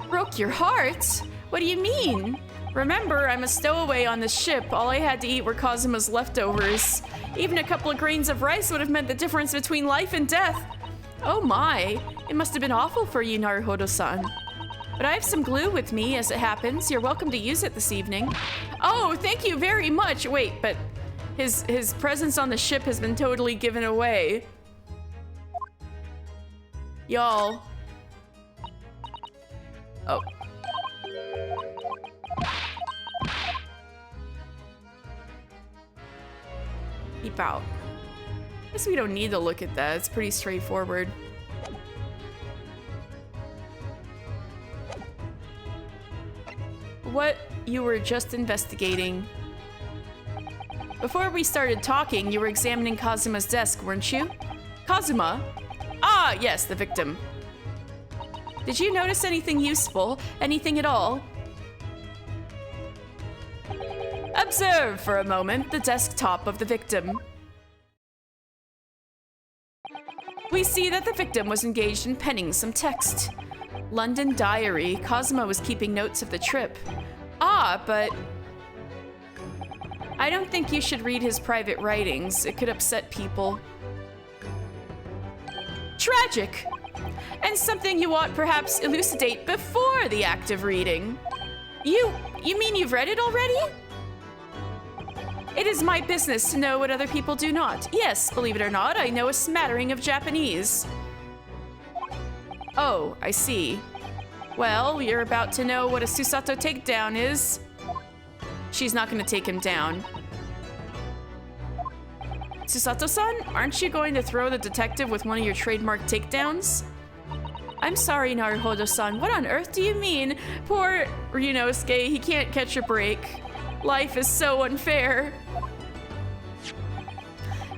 Speaker 1: Broke your heart? What do you mean? Remember, I'm a stowaway on the ship. All I had to eat were Kazuma's leftovers. Even a couple of grains of rice would have meant the difference between life and death. Oh my, it must have been awful for you, Naruhodo-san. But I have some glue with me, as it happens. You're welcome to use it this evening. Oh, thank you very much. Wait, but his presence on the ship has been totally given away. Y'all. Oh. Peep out. Guess we don't need to look at that. It's pretty straightforward. what you were just investigating. Before we started talking, you were examining Kazuma's desk, weren't you? Kazuma? Ah, yes, the victim. Did you notice anything useful? Anything at all? Observe for a moment the desktop of the victim. We see that the victim was engaged in penning some text. London Diary. Kazuma was keeping notes of the trip. Ah, but I don't think you should read his private writings. It could upset people. Tragic! And something you ought perhaps elucidate before the act of reading. You mean you've read it already? It is my business to know what other people do not. Yes, believe it or not, I know a smattering of Japanese. Oh, I see. Well, you're about to know what a Susato takedown is. She's not gonna take him down. Susato-san, aren't you going to throw the detective with one of your trademark takedowns? I'm sorry, Naruhodo-san. What on earth do you mean? Poor Ryunosuke, he can't catch a break. Life is so unfair.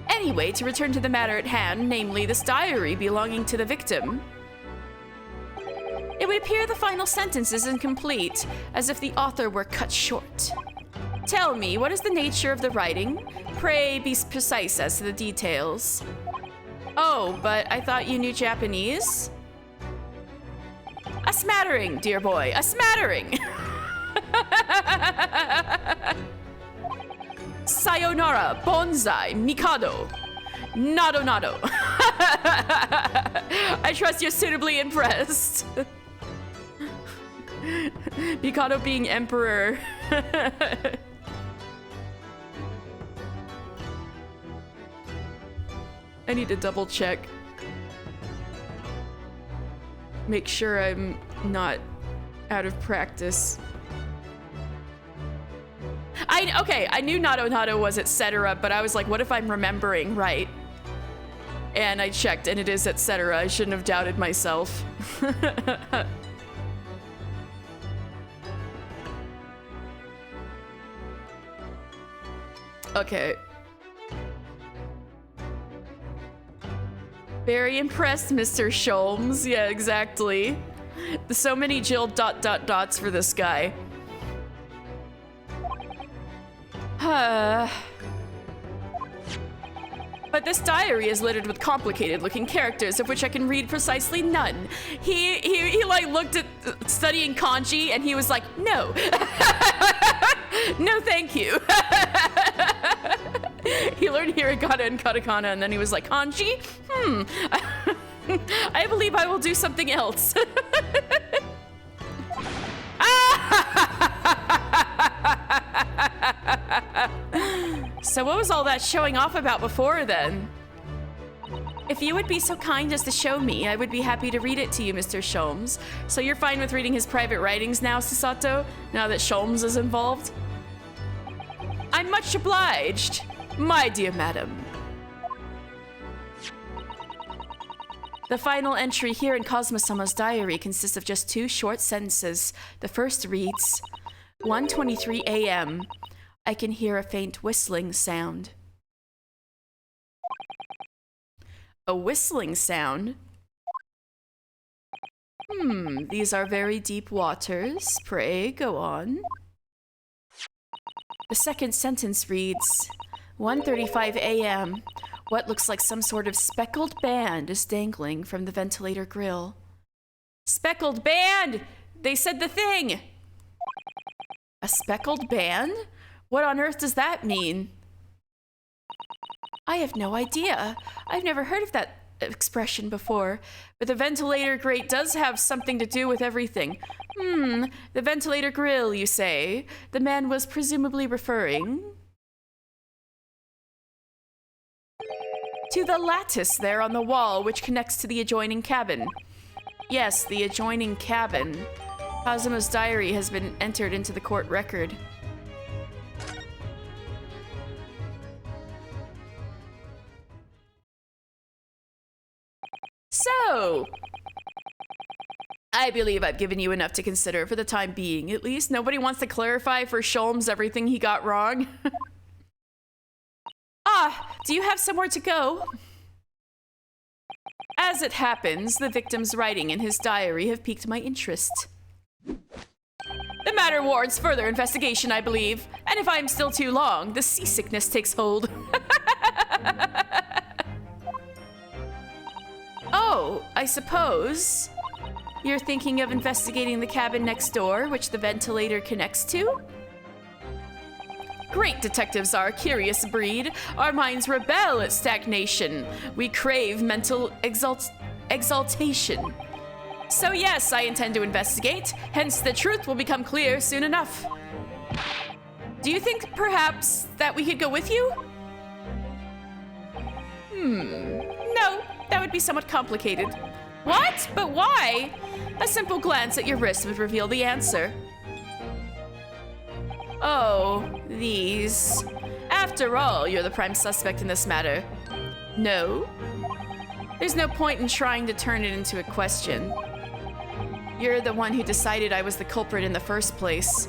Speaker 1: Anyway, to return to the matter at hand, namely this diary belonging to the victim. It would appear the final sentence is incomplete, as if the author were cut short. Tell me, what is the nature of the writing? Pray be precise as to the details. Oh, but I thought you knew Japanese? A smattering, dear boy, a smattering! Sayonara, bonsai, mikado, nado nado. I trust you're suitably impressed. Mikado being emperor. I need to double check. Make sure I'm not out of practice. Okay, I knew Nado Nado was etc., but I was like, what if I'm remembering right? And I checked, and it is etc. I shouldn't have doubted myself. Okay. Very impressed, Mr. Sholmes. Yeah, exactly. So many Jill ... dots for this guy. But this diary is littered with complicated-looking characters, of which I can read precisely none. He like looked at studying kanji, and he was like, no. No, thank you. He learned hiragana and katakana, and then he was like, kanji? I believe I will do something else. So what was all that showing off about before then? If you would be so kind as to show me, I would be happy to read it to you, Mr. Sholmes. So you're fine with reading his private writings now, Susato? Now that Sholmes is involved? I'm much obliged, my dear madam. The final entry here in Kazuma-sama's diary consists of just 2 short sentences. The first reads, 1:23 a.m. I can hear a faint whistling sound. A whistling sound? These are very deep waters. Pray, go on. The second sentence reads, 1:35 a.m. What looks like some sort of speckled band is dangling from the ventilator grill. Speckled band! They said the thing! A speckled band? What on earth does that mean? I have no idea. I've never heard of that expression before, but the ventilator grate does have something to do with everything. The ventilator grill, you say? The man was presumably referring to the lattice there on the wall, which connects to the adjoining cabin. Yes, the adjoining cabin. Kazuma's diary has been entered into the court record. So, I believe I've given you enough to consider for the time being, at least. Nobody wants to clarify for Sholmes everything he got wrong. Do you have somewhere to go? As it happens, the victim's writing in his diary have piqued my interest. The matter warrants further investigation, I believe. And if I'm still too long, the seasickness takes hold. Oh, I suppose you're thinking of investigating the cabin next door, which the ventilator connects to? Great detectives are a curious breed. Our minds rebel at stagnation. We crave mental exaltation. So yes, I intend to investigate, hence the truth will become clear soon enough. Do you think perhaps that we could go with you? No, that would be somewhat complicated. What? But why? A simple glance at your wrist would reveal the answer. Oh, these. After all, you're the prime suspect in this matter. No? There's no point in trying to turn it into a question. You're the one who decided I was the culprit in the first place.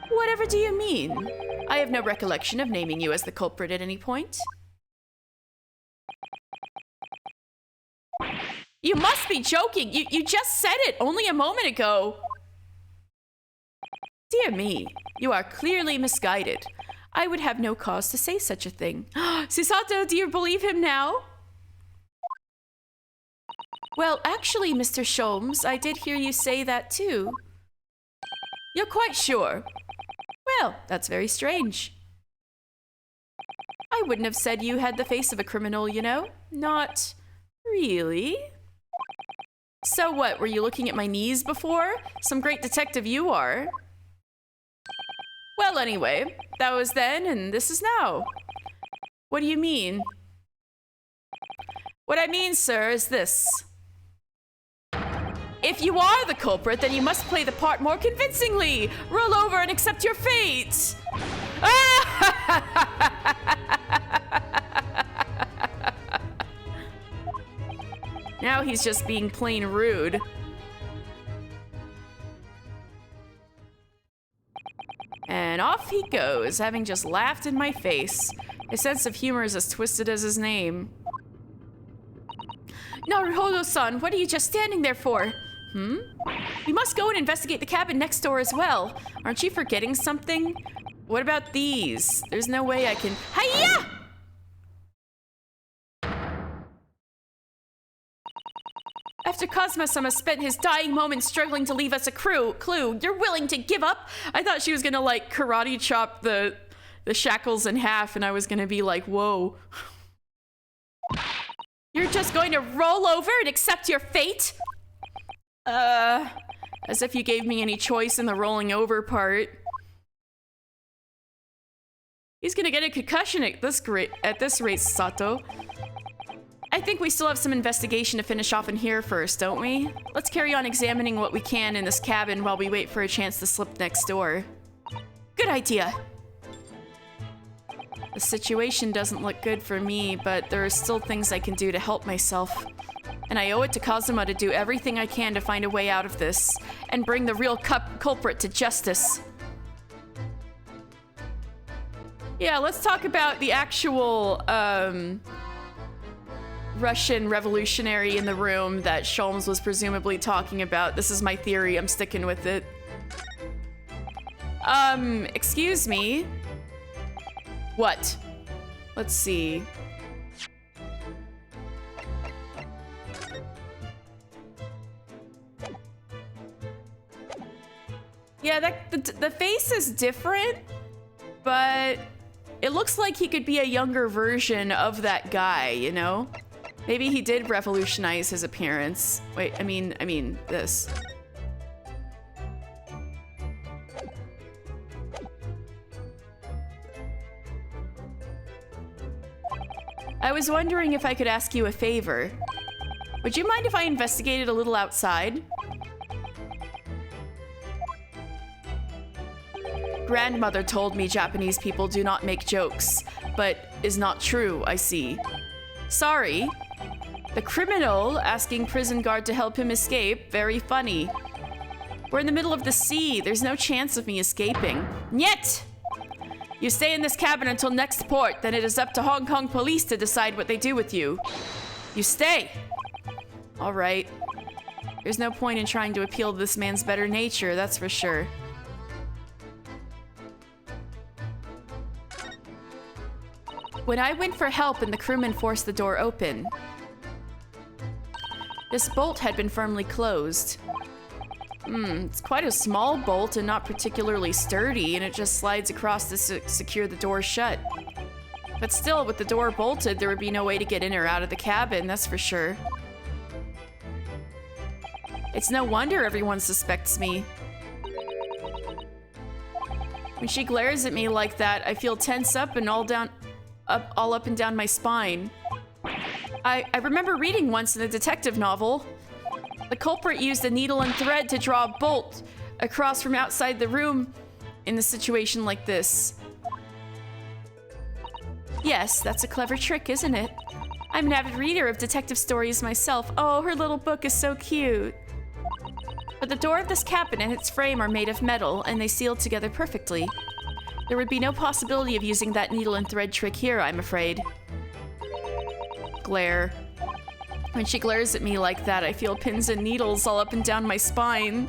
Speaker 1: Whatever do you mean? I have no recollection of naming you as the culprit at any point. You must be joking! You just said it only a moment ago! Dear me, you are clearly misguided. I would have no cause to say such a thing. Susato, do you believe him now? Well, actually, Mr. Sholmes, I did hear you say that too. You're quite sure? Well, that's very strange. I wouldn't have said you had the face of a criminal, you know? Not really. So what, were you looking at my knees before? Some great detective you are. Well, anyway, that was then and this is now. What do you mean? What I mean, sir, is this. If you are the culprit, then you must play the part more convincingly. Roll over and accept your fate. Now he's just being plain rude. And off he goes, having just laughed in my face. His sense of humor is as twisted as his name. Naruhodo-san, what are you just standing there for? We must go and investigate the cabin next door as well. Aren't you forgetting something? What about these? There's no way I can... Hiya! After Kazuma-sama spent his dying moments struggling to leave us a clue, you're willing to give up? I thought she was gonna like karate chop the shackles in half and I was gonna be like, whoa. You're just going to roll over and accept your fate? As if you gave me any choice in the rolling over part. He's gonna get a concussion at this rate, Sato. I think we still have some investigation to finish off in here first, don't we? Let's carry on examining what we can in this cabin while we wait for a chance to slip next door. Good idea. The situation doesn't look good for me, but there are still things I can do to help myself. And I owe it to Kazuma to do everything I can to find a way out of this and bring the real culprit to justice. Yeah, let's talk about the actual, Russian revolutionary in the room that Sholmes was presumably talking about. This is my theory, I'm sticking with it. Excuse me? What? Let's see. Yeah, the face is different, but it looks like he could be a younger version of that guy, you know? Maybe he did revolutionize his appearance. Wait, I mean this. I was wondering if I could ask you a favor. Would you mind if I investigated a little outside? Grandmother told me Japanese people do not make jokes, but is not true, I see. Sorry. The criminal asking prison guard to help him escape. Very funny. We're in the middle of the sea. There's no chance of me escaping. Nyet! You stay in this cabin until next port, then it is up to Hong Kong police to decide what they do with you. You stay. All right. There's no point in trying to appeal to this man's better nature, that's for sure. When I went for help and the crewman forced the door open, this bolt had been firmly closed. It's quite a small bolt and not particularly sturdy, and it just slides across to secure the door shut. But still, with the door bolted, there would be no way to get in or out of the cabin, that's for sure. It's no wonder everyone suspects me. When she glares at me like that, I feel tense up and all up and down my spine. I remember reading once in a detective novel. The culprit used a needle and thread to draw a bolt across from outside the room in a situation like this. Yes, that's a clever trick, isn't it? I'm an avid reader of detective stories myself. Oh, her little book is so cute. But the door of this cabin and its frame are made of metal, and they seal together perfectly. There would be no possibility of using that needle and thread trick here, I'm afraid. Glare. When she glares at me like that, I feel pins and needles all up and down my spine.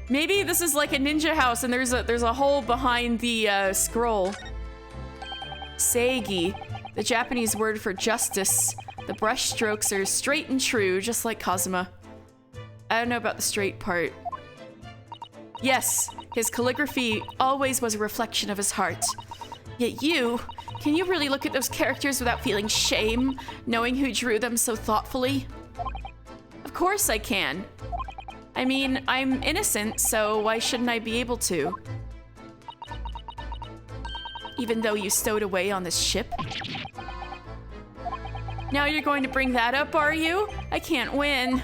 Speaker 1: Maybe this is like a ninja house and there's a hole behind the scroll. Seigi, the Japanese word for justice. The brush strokes are straight and true, just like Kazuma. I don't know about the straight part. Yes, his calligraphy always was a reflection of his heart. Yet you, can you really look at those characters without feeling shame, knowing who drew them so thoughtfully? Of course I can. I mean, I'm innocent, so why shouldn't I be able to? Even though you stowed away on this ship? Now you're going to bring that up, are you? I can't win.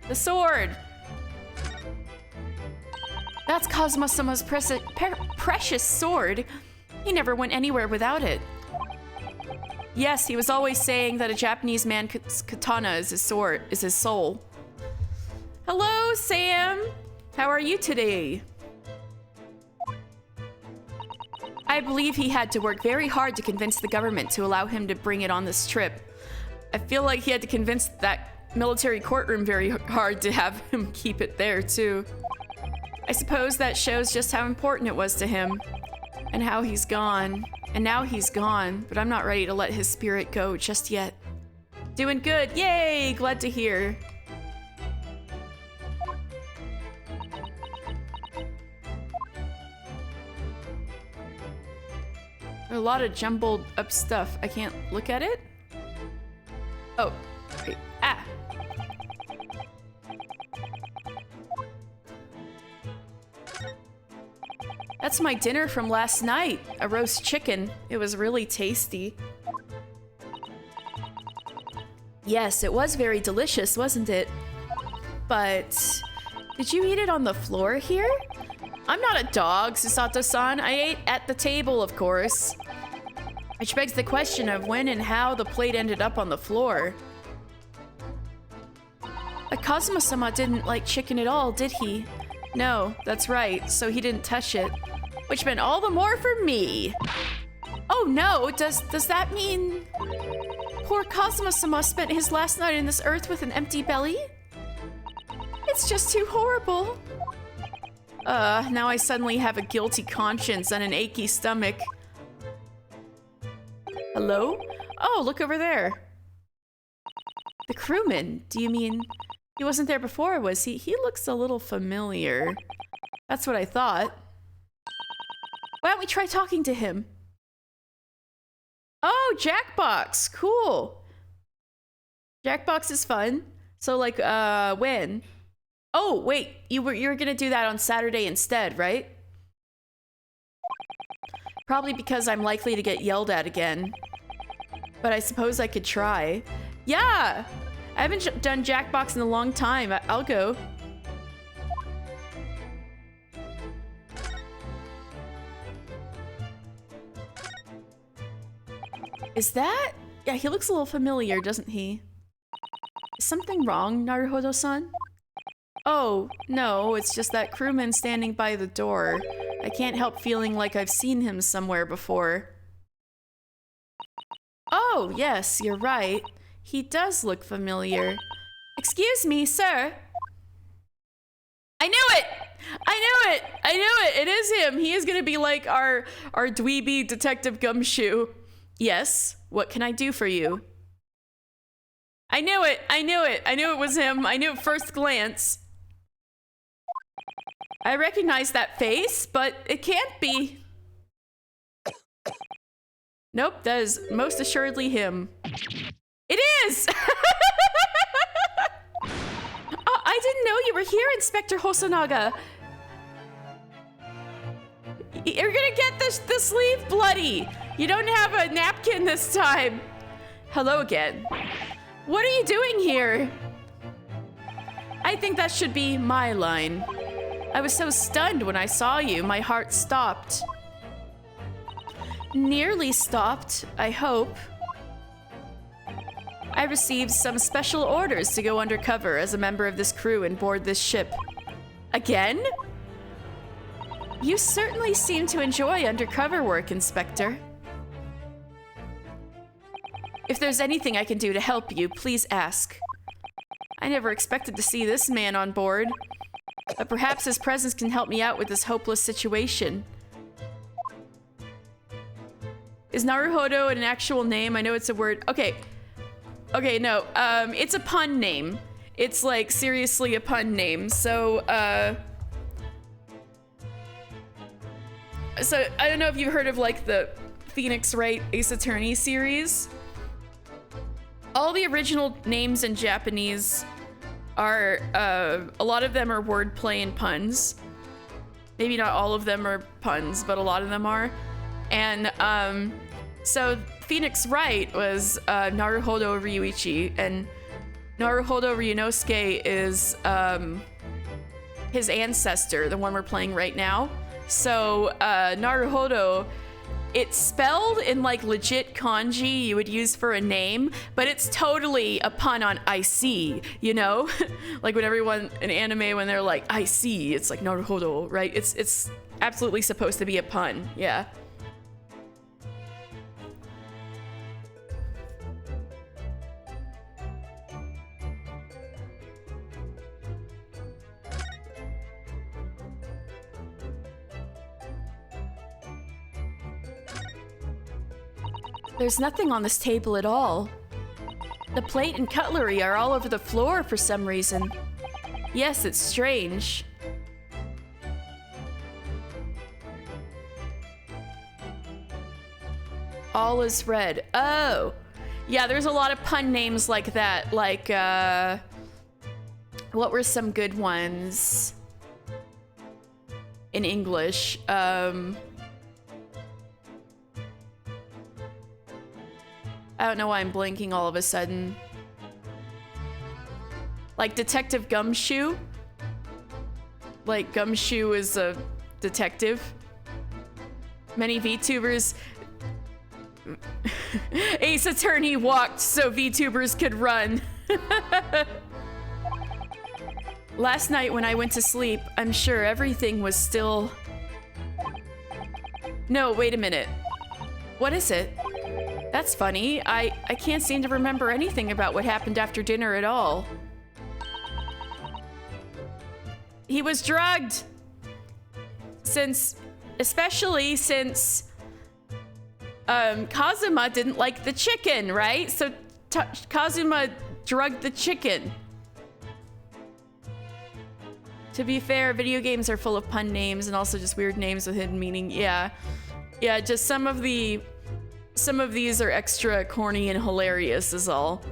Speaker 1: The sword! That's Kazuma-sama's precious sword. He never went anywhere without it. Yes, he was always saying that a Japanese man's katana is his sword, is his soul. Hello, Sam! How are you today? I believe he had to work very hard to convince the government to allow him to bring it on this trip. I feel like he had to convince that military courtroom very hard to have him keep it there, too. I suppose that shows just how important it was to him. And how he's gone. And now he's gone, but I'm not ready to let his spirit go just yet. Doing good, yay! Glad to hear. A lot of jumbled up stuff. I can't look at it? Oh, wait. Ah! That's my dinner from last night. A roast chicken. It was really tasty. Yes, it was very delicious, wasn't it? But did you eat it on the floor here? I'm not a dog, Susato-san. I ate at the table, of course. Which begs the question of when and how the plate ended up on the floor. Kazuma-sama didn't like chicken at all, did he? No, that's right, so he didn't touch it. Which meant all the more for me. Oh no, does that mean... Poor Kazuma-sama spent his last night in this earth with an empty belly? It's just too horrible. Now I suddenly have a guilty conscience and an achy stomach. Hello? Oh, look over there. The crewman, do you mean... He wasn't there before, was he? He looks a little familiar. That's what I thought. Why don't we try talking to him? Oh, Jackbox. Cool. Jackbox is fun. So, like, when? Oh, wait. You're gonna do that on Saturday instead, right? Probably because I'm likely to get yelled at again. But I suppose I could try. Yeah! I haven't done Jackbox in a long time. I'll go. Is that? Yeah, he looks a little familiar, doesn't he? Is something wrong, Naruhodo-san? Oh, no, it's just that crewman standing by the door. I can't help feeling like I've seen him somewhere before. Oh, yes, you're right. He does look familiar. Excuse me, sir. I knew it! I knew it! I knew it! It is him! He is gonna be like our dweeby Detective Gumshoe. Yes, what can I do for you? I knew it! I knew it! I knew it was him. I knew at first glance. I recognize that face, but it can't be. Nope, that is most assuredly him. It is! Oh, I didn't know you were here, Inspector Hosonaga. You're gonna get the sleeve bloody. You don't have a napkin this time. Hello again. What are you doing here? I think that should be my line. I was so stunned when I saw you, my heart stopped. Nearly stopped, I hope. I received some special orders to go undercover as a member of this crew and board this ship. Again? You certainly seem to enjoy undercover work, Inspector. If there's anything I can do to help you, please ask. I never expected to see this man on board, but perhaps his presence can help me out with this hopeless situation. Is Naruhodo an actual name? I know it's a word. Okay. Okay, no. It's a pun name. It's like seriously a pun name. So I don't know if you've heard of like the Phoenix Wright Ace Attorney series. All the original names in Japanese are, a lot of them are wordplay and puns. Maybe not all of them are puns, but a lot of them are. And so Phoenix Wright was Naruhodo Ryuichi, and Naruhodo Ryunosuke is his ancestor, the one we're playing right now. So Naruhodo, it's spelled in like legit kanji you would use for a name, but it's totally a pun on I see, you know? Like when everyone in anime, when they're like, I see, it's like Naruhodo, right? It's absolutely supposed to be a pun, yeah. There's nothing on this table at all. The plate and cutlery are all over the floor for some reason. Yes, it's strange. All is red. Oh. Yeah, there's a lot of pun names like that. Like, what were some good ones in English? I don't know why I'm blinking all of a sudden. Like Detective Gumshoe. Like Gumshoe is a detective. Many VTubers... Ace Attorney walked so VTubers could run. Last night when I went to sleep, I'm sure everything was still... No, wait a minute. What is it? That's funny. I can't seem to remember anything about what happened after dinner at all. He was drugged. Especially since Kazuma didn't like the chicken, right? So Kazuma drugged the chicken. To be fair, video games are full of pun names and also just weird names with hidden meaning. Yeah. Yeah, just some of these are extra corny and hilarious is all.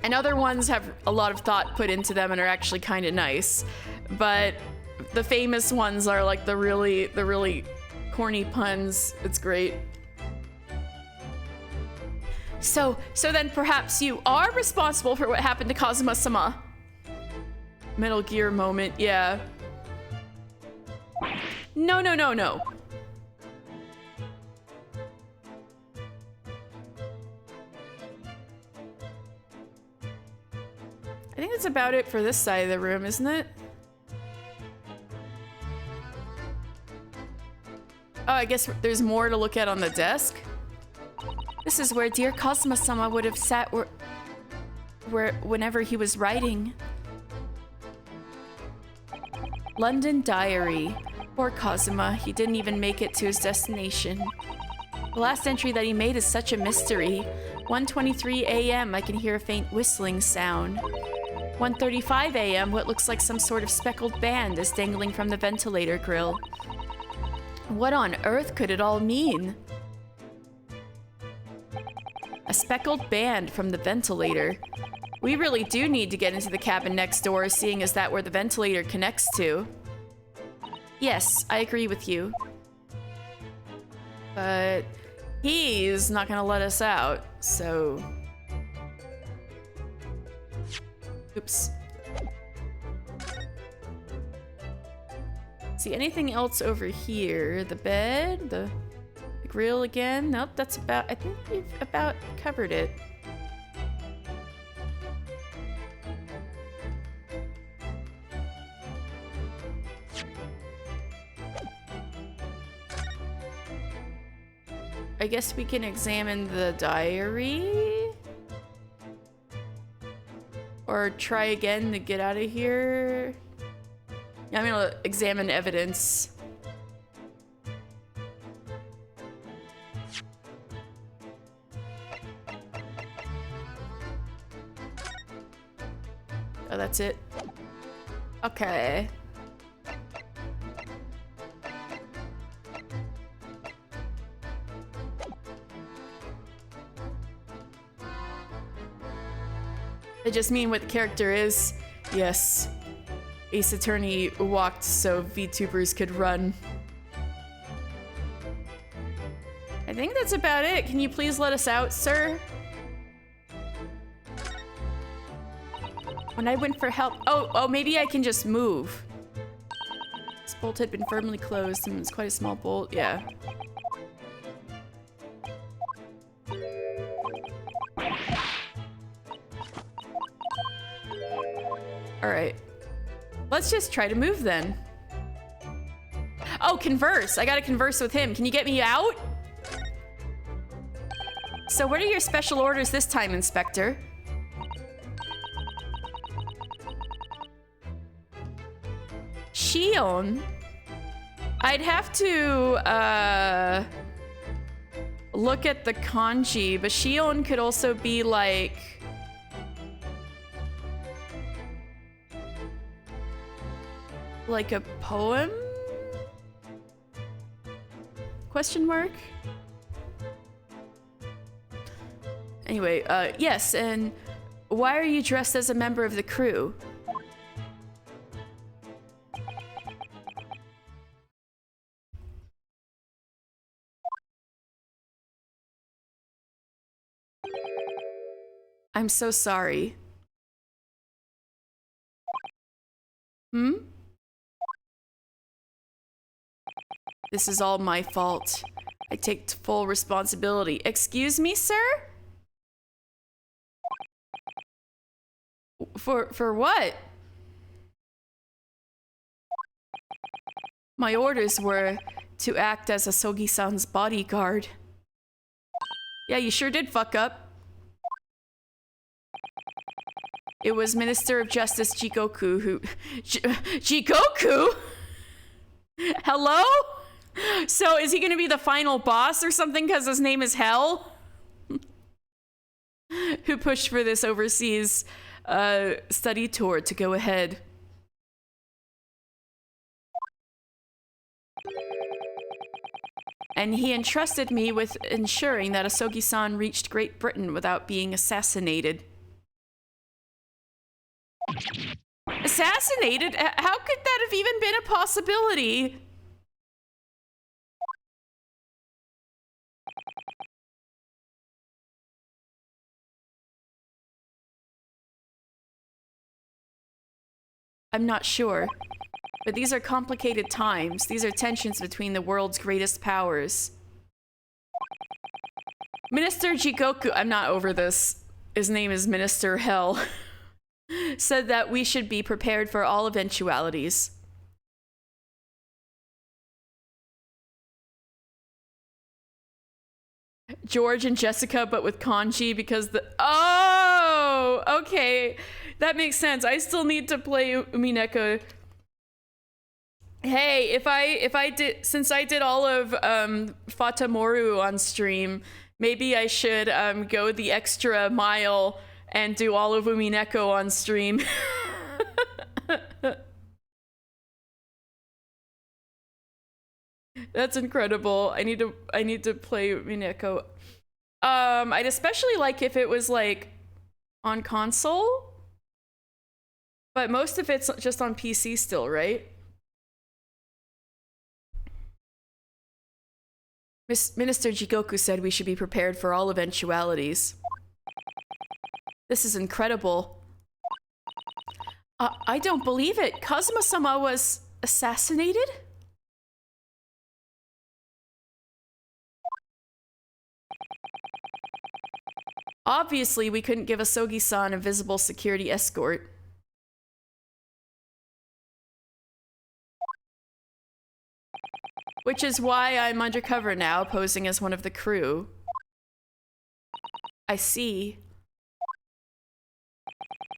Speaker 1: And other ones have a lot of thought put into them and are actually kind of nice. But the famous ones are like the really corny puns. It's great. So then perhaps you are responsible for what happened to Kazuma-sama. Metal Gear moment, yeah. No. I think that's about it for this side of the room, isn't it? Oh, I guess there's more to look at on the desk. This is where dear Kazuma-sama would have sat whenever he was writing. London Diary. Poor Kazuma, he didn't even make it to his destination. The last entry that he made is such a mystery. 1:23 a.m. I can hear a faint whistling sound. 1:35 a.m. what looks like some sort of speckled band is dangling from the ventilator grill. What on earth could it all mean? A speckled band from the ventilator. We really do need to get into the cabin next door, seeing as that where the ventilator connects to. Yes, I agree with you. But he's not gonna let us out, so... Oops. See, anything else over here? The bed? The grill again? Nope, that's about... I think we've about covered it. I guess we can examine the diary? Or try again to get out of here? Yeah, I'm gonna examine evidence. Oh, that's it. Okay. I just mean what the character is. Yes. Ace Attorney walked so VTubers could run. I think that's about it. Can you please let us out, sir? When I went for help... Oh, maybe I can just move. This bolt had been firmly closed and it's quite a small bolt. Yeah. Alright. Let's just try to move then. Oh, converse. I gotta converse with him. Can you get me out? So what are your special orders this time, Inspector? Shion? I'd have to, look at the kanji, but Shion could also be like... like a poem? Question mark? Anyway, yes, and why are you dressed as a member of the crew? I'm so sorry. Hmm? This is all my fault. I take full responsibility. Excuse me, sir? For what? My orders were to act as Asogi-san's bodyguard. Yeah, you sure did fuck up. It was Minister of Justice Jikoku who... Jikoku? Hello? So is he gonna be the final boss or something because his name is Hell? Who pushed for this overseas study tour to go ahead? And he entrusted me with ensuring that Asogi-san reached Great Britain without being assassinated. Assassinated? How could that have even been a possibility? I'm not sure, but these are complicated times. These are tensions between the world's greatest powers. Minister Jikoku, I'm not over this. His name is Minister Hell. said that we should be prepared for all eventualities. George and Jessica, but with kanji because the... Oh! Okay. That makes sense. I still need to play Umineko. Hey, if I did... Since I did all of Fatamoru on stream, maybe I should go the extra mile and do all of Umineko on stream. That's incredible. I need to play Mineko. I'd especially like if it was like on console, but most of it's just on PC still, right? Minister Jigoku said we should be prepared for all eventualities. This is incredible. I don't believe it. Kazuma-sama was assassinated? Obviously, we couldn't give Asogi-san a visible security escort. Which is why I'm undercover now, posing as one of the crew. I see.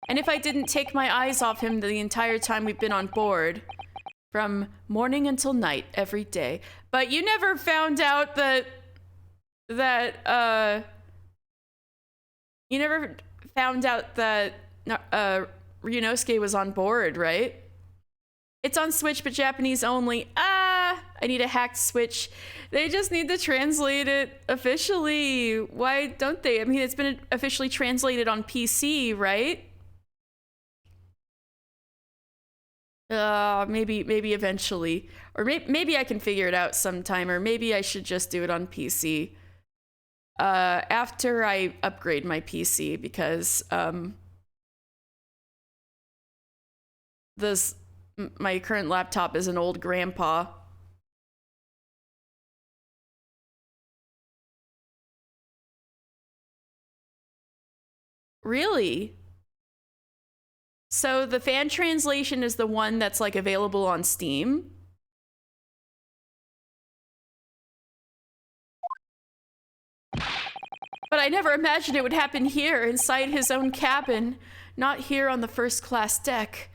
Speaker 1: And if I didn't take my eyes off him the entire time we've been on board, from morning until night, every day. But you never found out that you never found out that Ryunosuke was on board, right? It's on Switch, but Japanese only. I need a hacked Switch. They just need to translate it officially. Why don't they? I mean, it's been officially translated on PC, right? Maybe eventually. Or maybe I can figure it out sometime, or maybe I should just do it on PC. After I upgrade my PC, because my current laptop is an old grandpa. Really? So the fan translation is the one that's like available on Steam? But I never imagined it would happen here, inside his own cabin, not here on the first-class deck.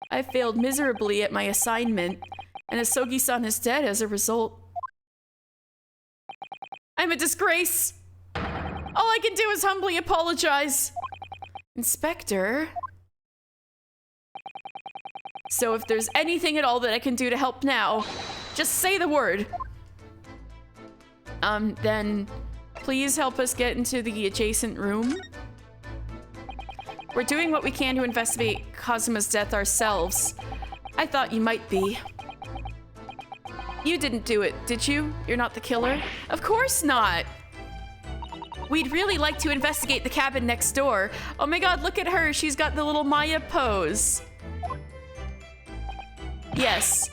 Speaker 1: I failed miserably at my assignment, and Asogi-san is dead as a result. I'm a disgrace! All I can do is humbly apologize. Inspector? So if there's anything at all that I can do to help now, just say the word. Then please help us get into the adjacent room. We're doing what we can to investigate Kazuma's death ourselves. I thought you might be. You didn't do it, did you? You're not the killer? Of course not! We'd really like to investigate the cabin next door. Oh my god, look at her. She's got the little Maya pose. Yes.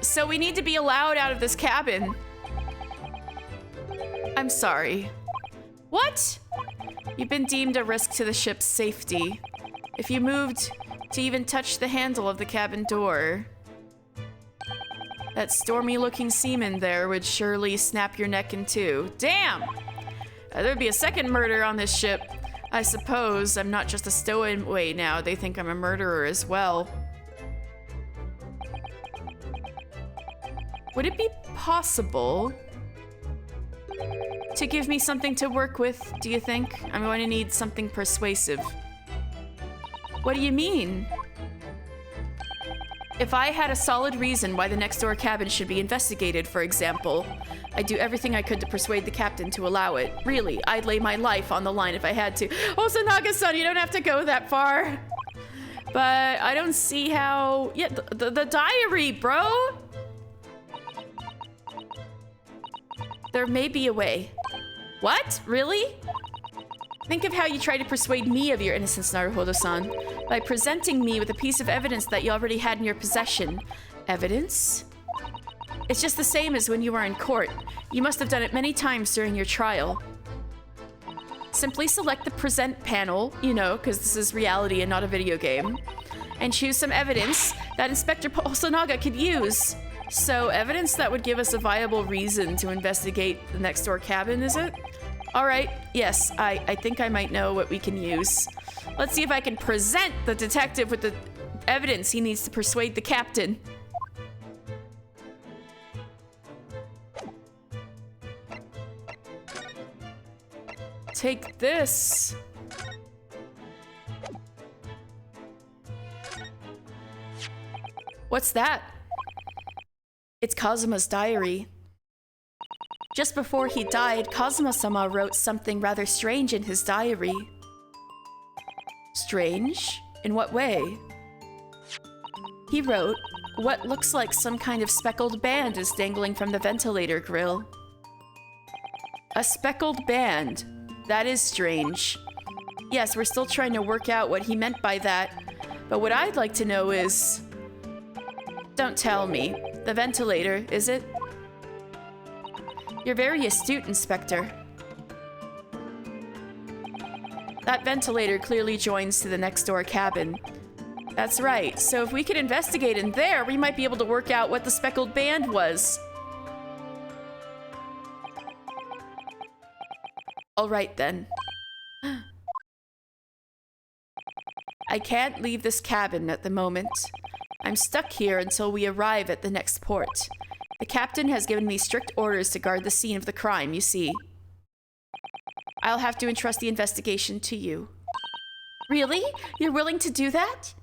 Speaker 1: So we need to be allowed out of this cabin. I'm sorry. What? You've been deemed a risk to the ship's safety. If you moved to even touch the handle of the cabin door, that stormy-looking seaman there would surely snap your neck in two. Damn! There'd be a second murder on this ship. I suppose I'm not just a stowaway now. They think I'm a murderer as well. Would it be possible to give me something to work with, do you think? I'm going to need something persuasive. What do you mean? If I had a solid reason why the next door cabin should be investigated, for example, I'd do everything I could to persuade the captain to allow it. Really, I'd lay my life on the line if I had to. Oh, Sanaga-san, you don't have to go that far. But I don't see how... Yeah, the diary, bro! There may be a way. What? Really? Think of how you tried to persuade me of your innocence, Naruhodo-san, by presenting me with a piece of evidence that you already had in your possession. Evidence? It's just the same as when you were in court. You must have done it many times during your trial. Simply select the present panel, you know, because this is reality and not a video game, and choose some evidence that Inspector Osanaga could use. So, evidence that would give us a viable reason to investigate the next door cabin, is it? Alright, yes, I think I might know what we can use. Let's see if I can present the detective with the evidence he needs to persuade the captain. Take this. What's that? It's Kazuma's diary. Just before he died, Kazuma-sama wrote something rather strange in his diary. Strange? In what way? He wrote, "What looks like some kind of speckled band is dangling from the ventilator grill." A speckled band? That is strange. Yes, we're still trying to work out what he meant by that. But what I'd like to know is... Don't tell me. The ventilator, is it? You're very astute, Inspector. That ventilator clearly joins to the next door cabin. That's right. So if we could investigate in there, we might be able to work out what the speckled band was. All right, then. I can't leave this cabin at the moment. I'm stuck here until we arrive at the next port. The captain has given me strict orders to guard the scene of the crime, you see. I'll have to entrust the investigation to you. Really? You're willing to do that?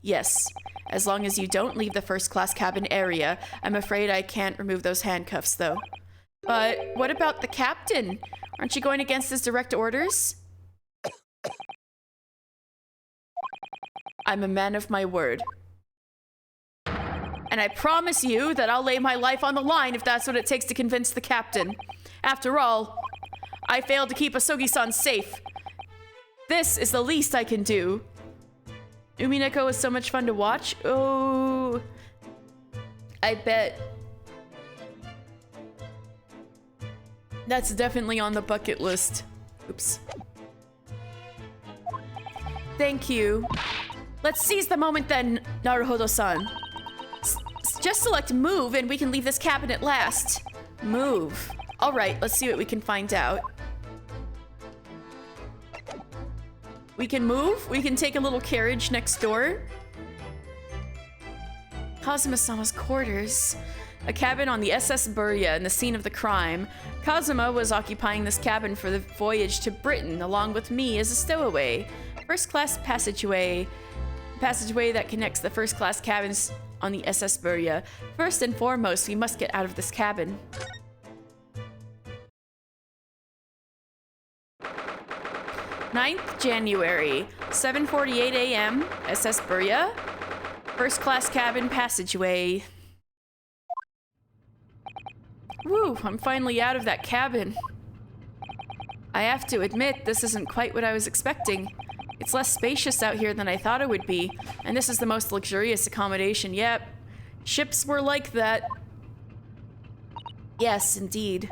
Speaker 1: Yes. As long as you don't leave the first-class cabin area. I'm afraid I can't remove those handcuffs, though. But what about the captain? Aren't you going against his direct orders? I'm a man of my word. And I promise you that I'll lay my life on the line if that's what it takes to convince the captain. After all, I failed to keep Asogi-san safe. This is the least I can do. Umineko is so much fun to watch. Oh, I bet. That's definitely on the bucket list. Oops. Thank you. Let's seize the moment then, Naruhodo-san. Just select move and we can leave this cabin at last. Move. All right, let's see what we can find out. We can move. We can take a little carriage next door. Kazuma-sama's quarters. A cabin on the SS Burya in the scene of the crime. Kazuma was occupying this cabin for the voyage to Britain along with me as a stowaway. First-class passageway. Passageway that connects the first-class cabins on the SS Burya. First and foremost, we must get out of this cabin. January 9th, 7:48 a.m., SS Burya. First-class cabin passageway. Woo, I'm finally out of that cabin. I have to admit, this isn't quite what I was expecting. It's less spacious out here than I thought it would be, and this is the most luxurious accommodation yet. Ships were like that. Yes, indeed.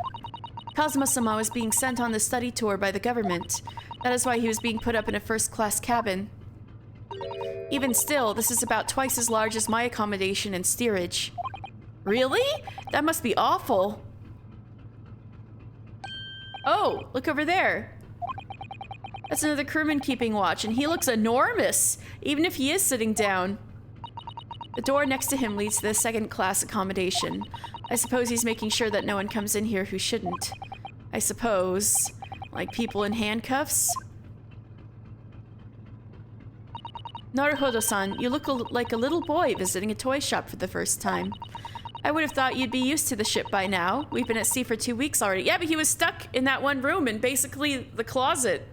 Speaker 1: Kazuma-sama was being sent on the study tour by the government. That is why he was being put up in a first-class cabin. Even still, this is about twice as large as my accommodation and steerage. Really? That must be awful. Oh, look over there. That's another crewman keeping watch, and he looks enormous, even if he is sitting down. The door next to him leads to the second-class accommodation. I suppose he's making sure that no one comes in here who shouldn't. I suppose. Like people in handcuffs? Naruhodo-san, you look like a little boy visiting a toy shop for the first time. I would have thought you'd be used to the ship by now. We've been at sea for 2 weeks already. Yeah, but he was stuck in that one room in basically the closet.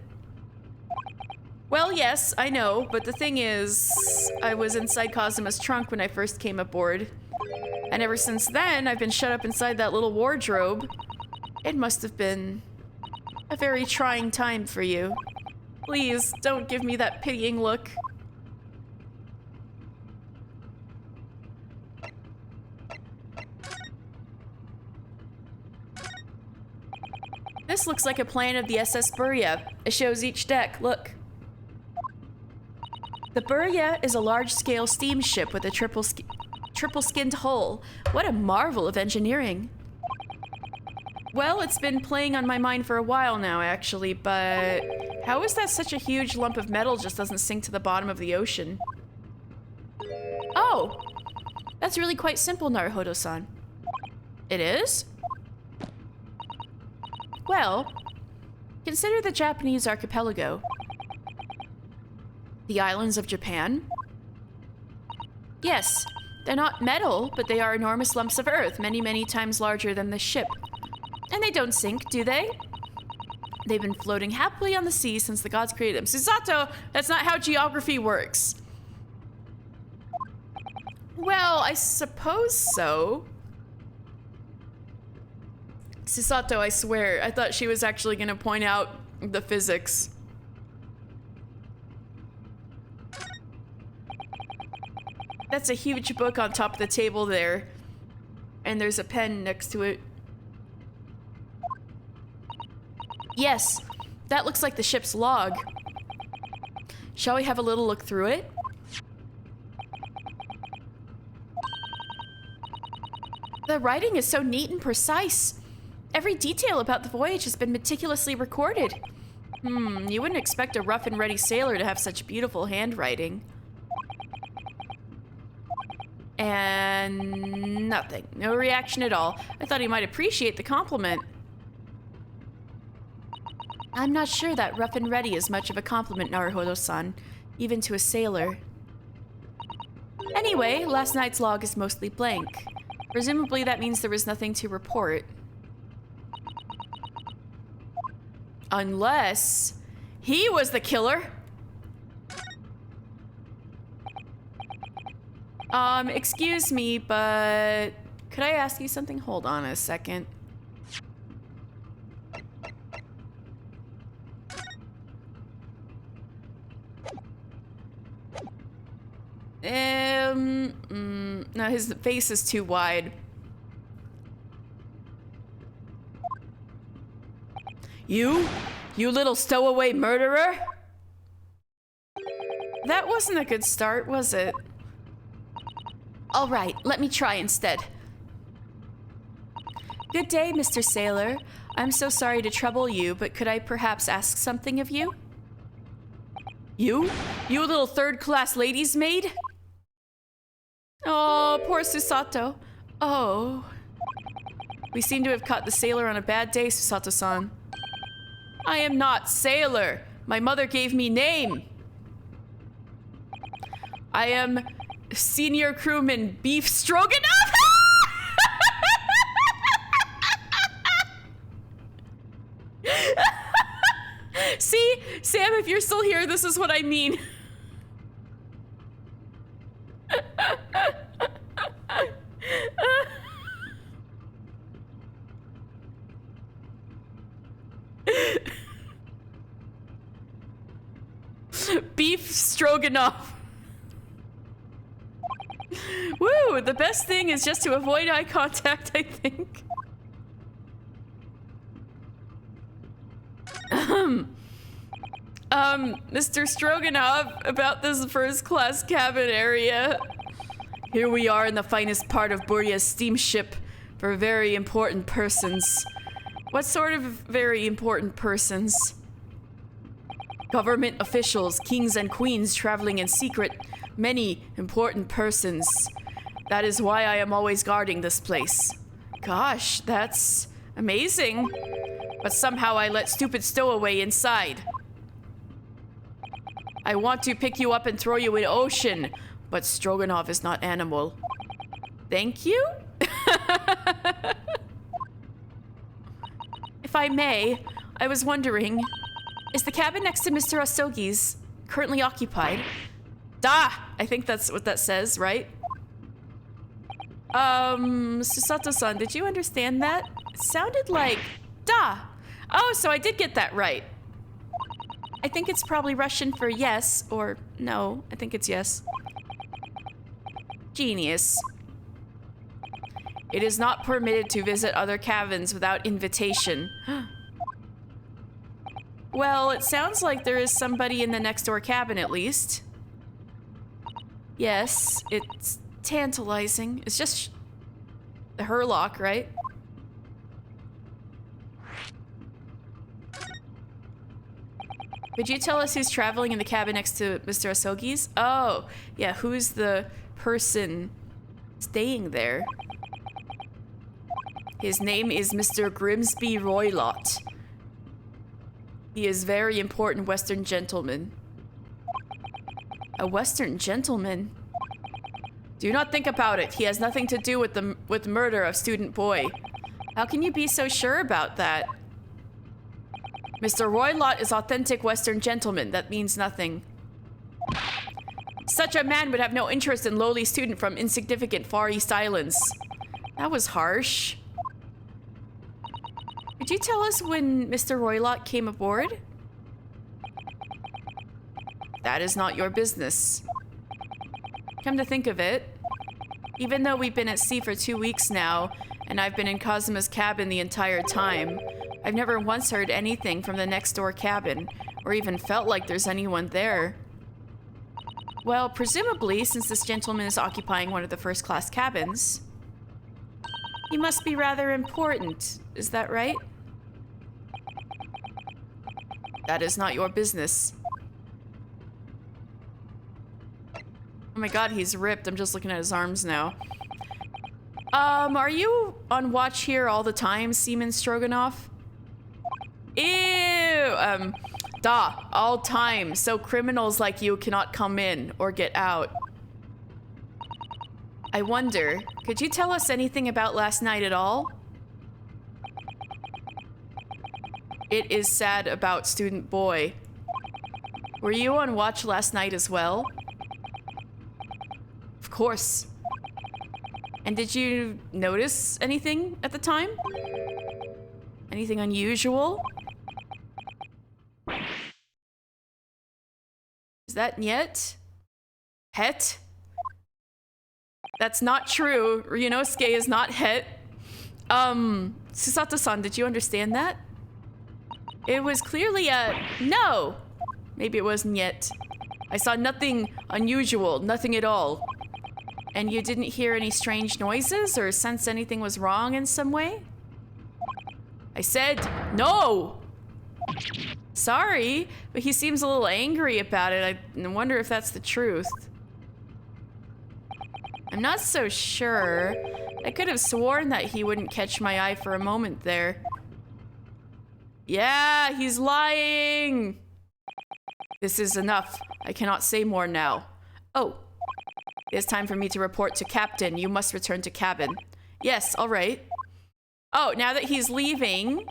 Speaker 1: Well, yes, I know, but the thing is, I was inside Kazuma's trunk when I first came aboard. And ever since then, I've been shut up inside that little wardrobe. It must have been a very trying time for you. Please, don't give me that pitying look. This looks like a plan of the SS Burya. It shows each deck, look. The Burya is a large-scale steamship with a triple-skinned hull. What a marvel of engineering. Well, it's been playing on my mind for a while now, actually, but how is that such a huge lump of metal just doesn't sink to the bottom of the ocean? Oh! That's really quite simple, Naruhodo-san. It is? Well, consider the Japanese archipelago. The islands of Japan? Yes, they're not metal, but they are enormous lumps of earth, many, many times larger than this ship. And they don't sink, do they? They've been floating happily on the sea since the gods created them. Susato, that's not how geography works. Well, I suppose so. Susato, I swear, I thought she was actually gonna point out the physics. That's a huge book on top of the table there. And there's a pen next to it. Yes, that looks like the ship's log. Shall we have a little look through it? The writing is so neat and precise. Every detail about the voyage has been meticulously recorded. You wouldn't expect a rough and ready sailor to have such beautiful handwriting. And nothing. No reaction at all. I thought he might appreciate the compliment. I'm not sure that rough and ready is much of a compliment, Naruhodo-san, even to a sailor. Anyway, last night's log is mostly blank. Presumably that means there was nothing to report. Unless he was the killer. Excuse me, but could I ask you something? Hold on a second. No, his face is too wide. You little stowaway murderer? That wasn't a good start, was it? All right, let me try instead. Good day, Mr. Sailor. I'm so sorry to trouble you, but could I perhaps ask something of you? You little third-class lady's maid? Oh, poor Susato. Oh. We seem to have caught the sailor on a bad day, Susato-san. I am not sailor. My mother gave me name. I am senior crewman Beef Stroganoff. See, Sam, if you're still here, this is what I mean. Beef stroganoff. Woo, the best thing is just to avoid eye contact, I think. Mr. Stroganoff, about this first-class cabin area. Here we are in the finest part of Burya's steamship for very important persons. What sort of very important persons? Government officials, kings and queens traveling in secret. Many important persons. That is why I am always guarding this place. Gosh, that's amazing. But somehow I let stupid stowaway inside. I want to pick you up and throw you in ocean, but Stroganoff is not animal. Thank you? If I may, I was wondering, is the cabin next to Mr. Asogi's currently occupied? Da! I think that's what that says, right? Susato-san, did you understand that? It sounded like da. Oh, so I did get that right. I think it's probably Russian for yes, or no. I think it's yes. Genius. It is not permitted to visit other cabins without invitation. Well, it sounds like there is somebody in the next door cabin at least. Yes, it's tantalizing. It's just the Herlock, right? Could you tell us who's traveling in the cabin next to Mr. Asogi's? Oh, yeah, who's the person staying there? His name is Mr. Grimsby Roylott. He is very important Western gentleman. A Western gentleman? Do not think about it. He has nothing to do with the murder of student boy. How can you be so sure about that? Mr. Roylott is authentic Western gentleman. That means nothing. Such a man would have no interest in lowly student from insignificant Far East Islands. That was harsh. Could you tell us when Mr. Roylott came aboard? That is not your business. Come to think of it, even though we've been at sea for 2 weeks now, and I've been in Kazuma's cabin the entire time, I've never once heard anything from the next door cabin, or even felt like there's anyone there. Well, presumably, since this gentleman is occupying one of the first-class cabins, he must be rather important. Is that right? That is not your business. Oh my god, he's ripped. I'm just looking at his arms now. Are you on watch here all the time, Seaman Stroganoff? Ew! All time, so criminals like you cannot come in or get out. I wonder, could you tell us anything about last night at all? It is sad about student boy. Were you on watch last night as well? Of course. And did you notice anything at the time? Anything unusual? Is that Niet? Het? That's not true. Ryunosuke is not Het. Susato-san, did you understand that? It was clearly a no. Maybe it was Niet. I saw nothing unusual, nothing at all. And you didn't hear any strange noises or sense anything was wrong in some way? I said no! Sorry, but he seems a little angry about it. I wonder if that's the truth. I'm not so sure. I could have sworn that he wouldn't catch my eye for a moment there. Yeah, he's lying! This is enough. I cannot say more now. Oh. It's time for me to report to Captain. You must return to cabin. Yes, all right. Oh, now that he's leaving,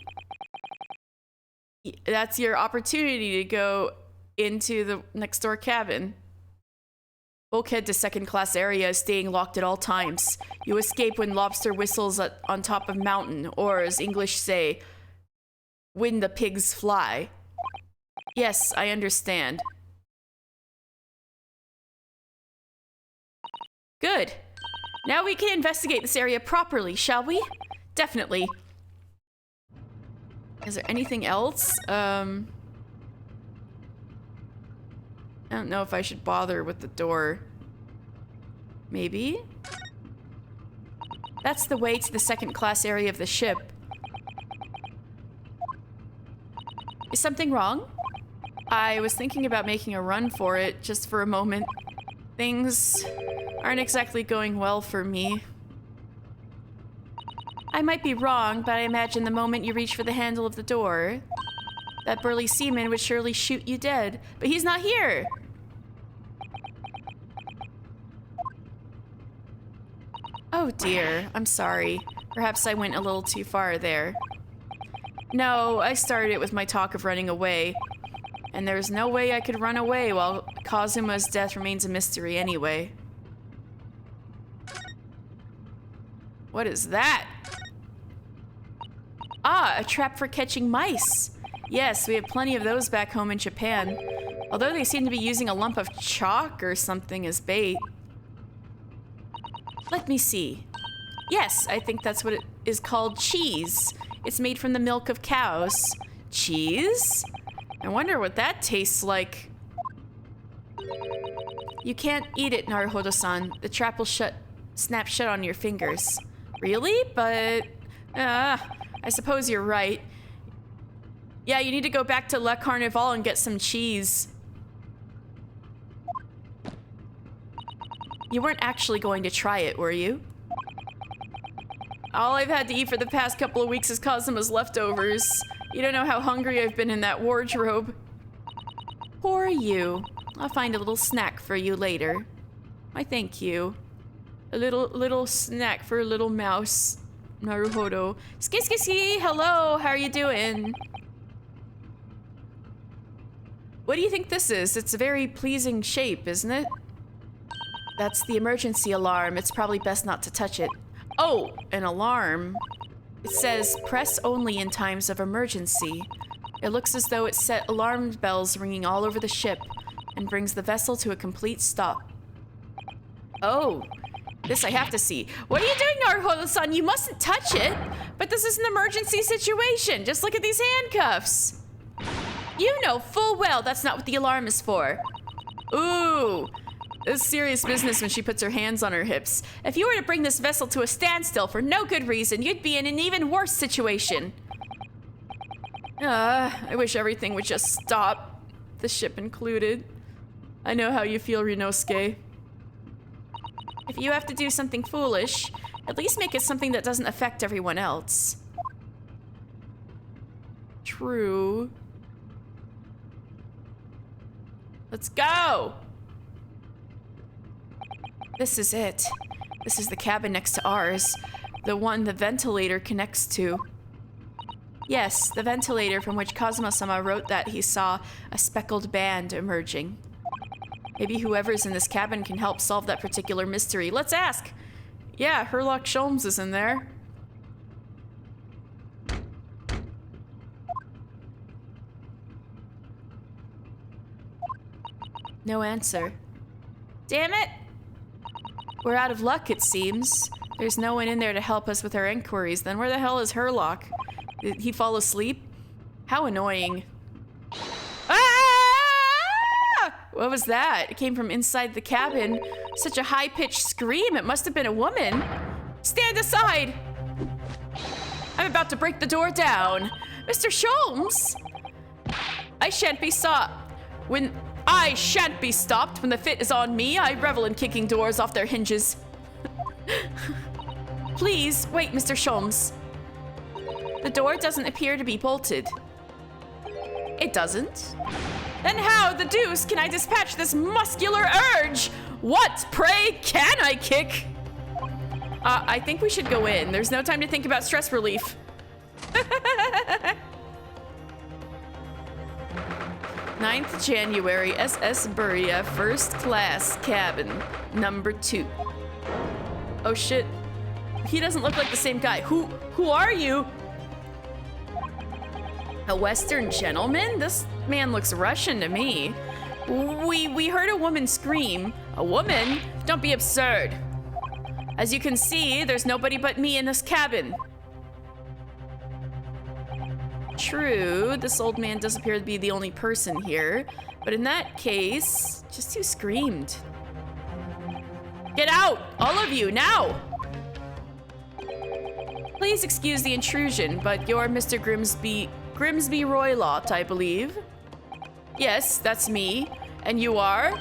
Speaker 1: that's your opportunity to go into the next door cabin. Bulkhead to second class area is staying locked at all times. You escape when lobster whistles on top of mountain, or as English say, when the pigs fly. Yes, I understand. Good. Now we can investigate this area properly, shall we? Definitely. Is there anything else? I don't know if I should bother with the door. Maybe? That's the way to the second class area of the ship. Is something wrong? I was thinking about making a run for it, just for a moment. Things aren't exactly going well for me. I might be wrong, but I imagine the moment you reach for the handle of the door, that burly seaman would surely shoot you dead. But he's not here! Oh dear, I'm sorry. Perhaps I went a little too far there. No, I started it with my talk of running away. And there's no way I could run away while Kazuma's death remains a mystery anyway. What is that? Ah, a trap for catching mice. Yes, we have plenty of those back home in Japan. Although they seem to be using a lump of chalk or something as bait. Let me see. Yes, I think that's what it is called, cheese. It's made from the milk of cows. Cheese? I wonder what that tastes like. You can't eat it, Naruhodo-san. The trap will snap shut on your fingers. Really? But... I suppose you're right. Yeah, you need to go back to Le Carnival and get some cheese. You weren't actually going to try it, were you? All I've had to eat for the past couple of weeks is Kazuma's leftovers. You don't know how hungry I've been in that wardrobe. Poor you. I'll find a little snack for you later. Why, thank you. A little snack for a little mouse. Naruhodo. Ski, hello, how are you doing? What do you think this is? It's a very pleasing shape, isn't it? That's the emergency alarm. It's probably best not to touch it. Oh, an alarm. It says, press only in times of emergency. It looks as though it set alarm bells ringing all over the ship and brings the vessel to a complete stop. Oh, this I have to see. What are you doing, Naruhodo-san? You mustn't touch it. But this is an emergency situation. Just look at these handcuffs. You know full well that's not what the alarm is for. Ooh. It's serious business when she puts her hands on her hips. If you were to bring this vessel to a standstill for no good reason, you'd be in an even worse situation. I wish everything would just stop. The ship included. I know how you feel, Rinosuke. If you have to do something foolish, at least make it something that doesn't affect everyone else. True. Let's go! This is it. This is the cabin next to ours. The one the ventilator connects to. Yes, the ventilator from which Kazuma-sama wrote that he saw a speckled band emerging. Maybe whoever's in this cabin can help solve that particular mystery. Let's ask! Yeah, Herlock Sholmes is in there. No answer. Damn it! We're out of luck, it seems. There's no one in there to help us with our inquiries. Then where the hell is Herlock? Did he fall asleep? How annoying. Ah! What was that? It came from inside the cabin. Such a high-pitched scream. It must have been a woman. Stand aside! I'm about to break the door down. Mr. Sholmes! I shan't be stopped. I shan't be stopped when the fit is on me. I revel in kicking doors off their hinges. Please, wait, Mr. Sholmes. The door doesn't appear to be bolted. It doesn't? Then how the deuce can I dispatch this muscular urge? What, pray, can I kick? I think we should go in. There's no time to think about stress relief. 9th January, SS Buria, first class, cabin, number 2. Oh shit. He doesn't look like the same guy. Who are you? A Western gentleman? This man looks Russian to me. We heard a woman scream. A woman? Don't be absurd. As you can see, there's nobody but me in this cabin. True, this old man does appear to be the only person here, but in that case, just who screamed? Get out! All of you, now! Please excuse the intrusion, but you're Mr. Grimsby Roylott, I believe. Yes, that's me. And you are?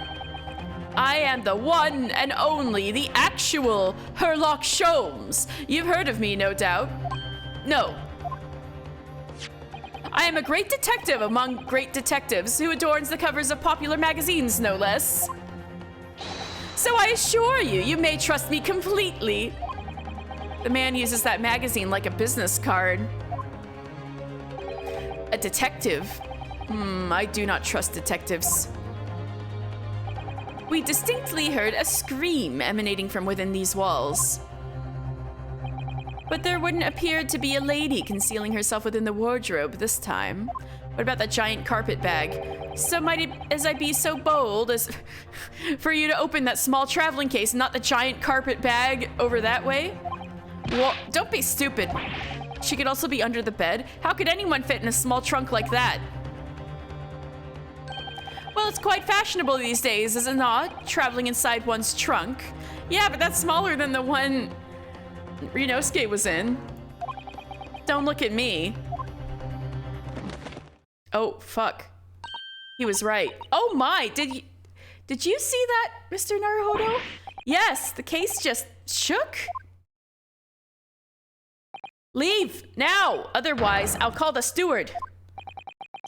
Speaker 1: I am the one and only, the actual Herlock Sholmes. You've heard of me, no doubt. No. I am a great detective among great detectives who adorns the covers of popular magazines, no less. So I assure you, you may trust me completely. The man uses that magazine like a business card. A detective? I do not trust detectives. We distinctly heard a scream emanating from within these walls. But there wouldn't appear to be a lady concealing herself within the wardrobe this time. What about that giant carpet bag? So as I be so bold as for you to open that small traveling case, not the giant carpet bag over that way? Well, don't be stupid. She could also be under the bed. How could anyone fit in a small trunk like that? Well, it's quite fashionable these days, is it not? Traveling inside one's trunk. Yeah, but that's smaller than the one Ryunosuke was in. Don't look at me. Oh, fuck. He was right. Oh my, did you see that, Mr. Naruhodo? Yes, the case just shook. Leave, now! Otherwise, I'll call the steward.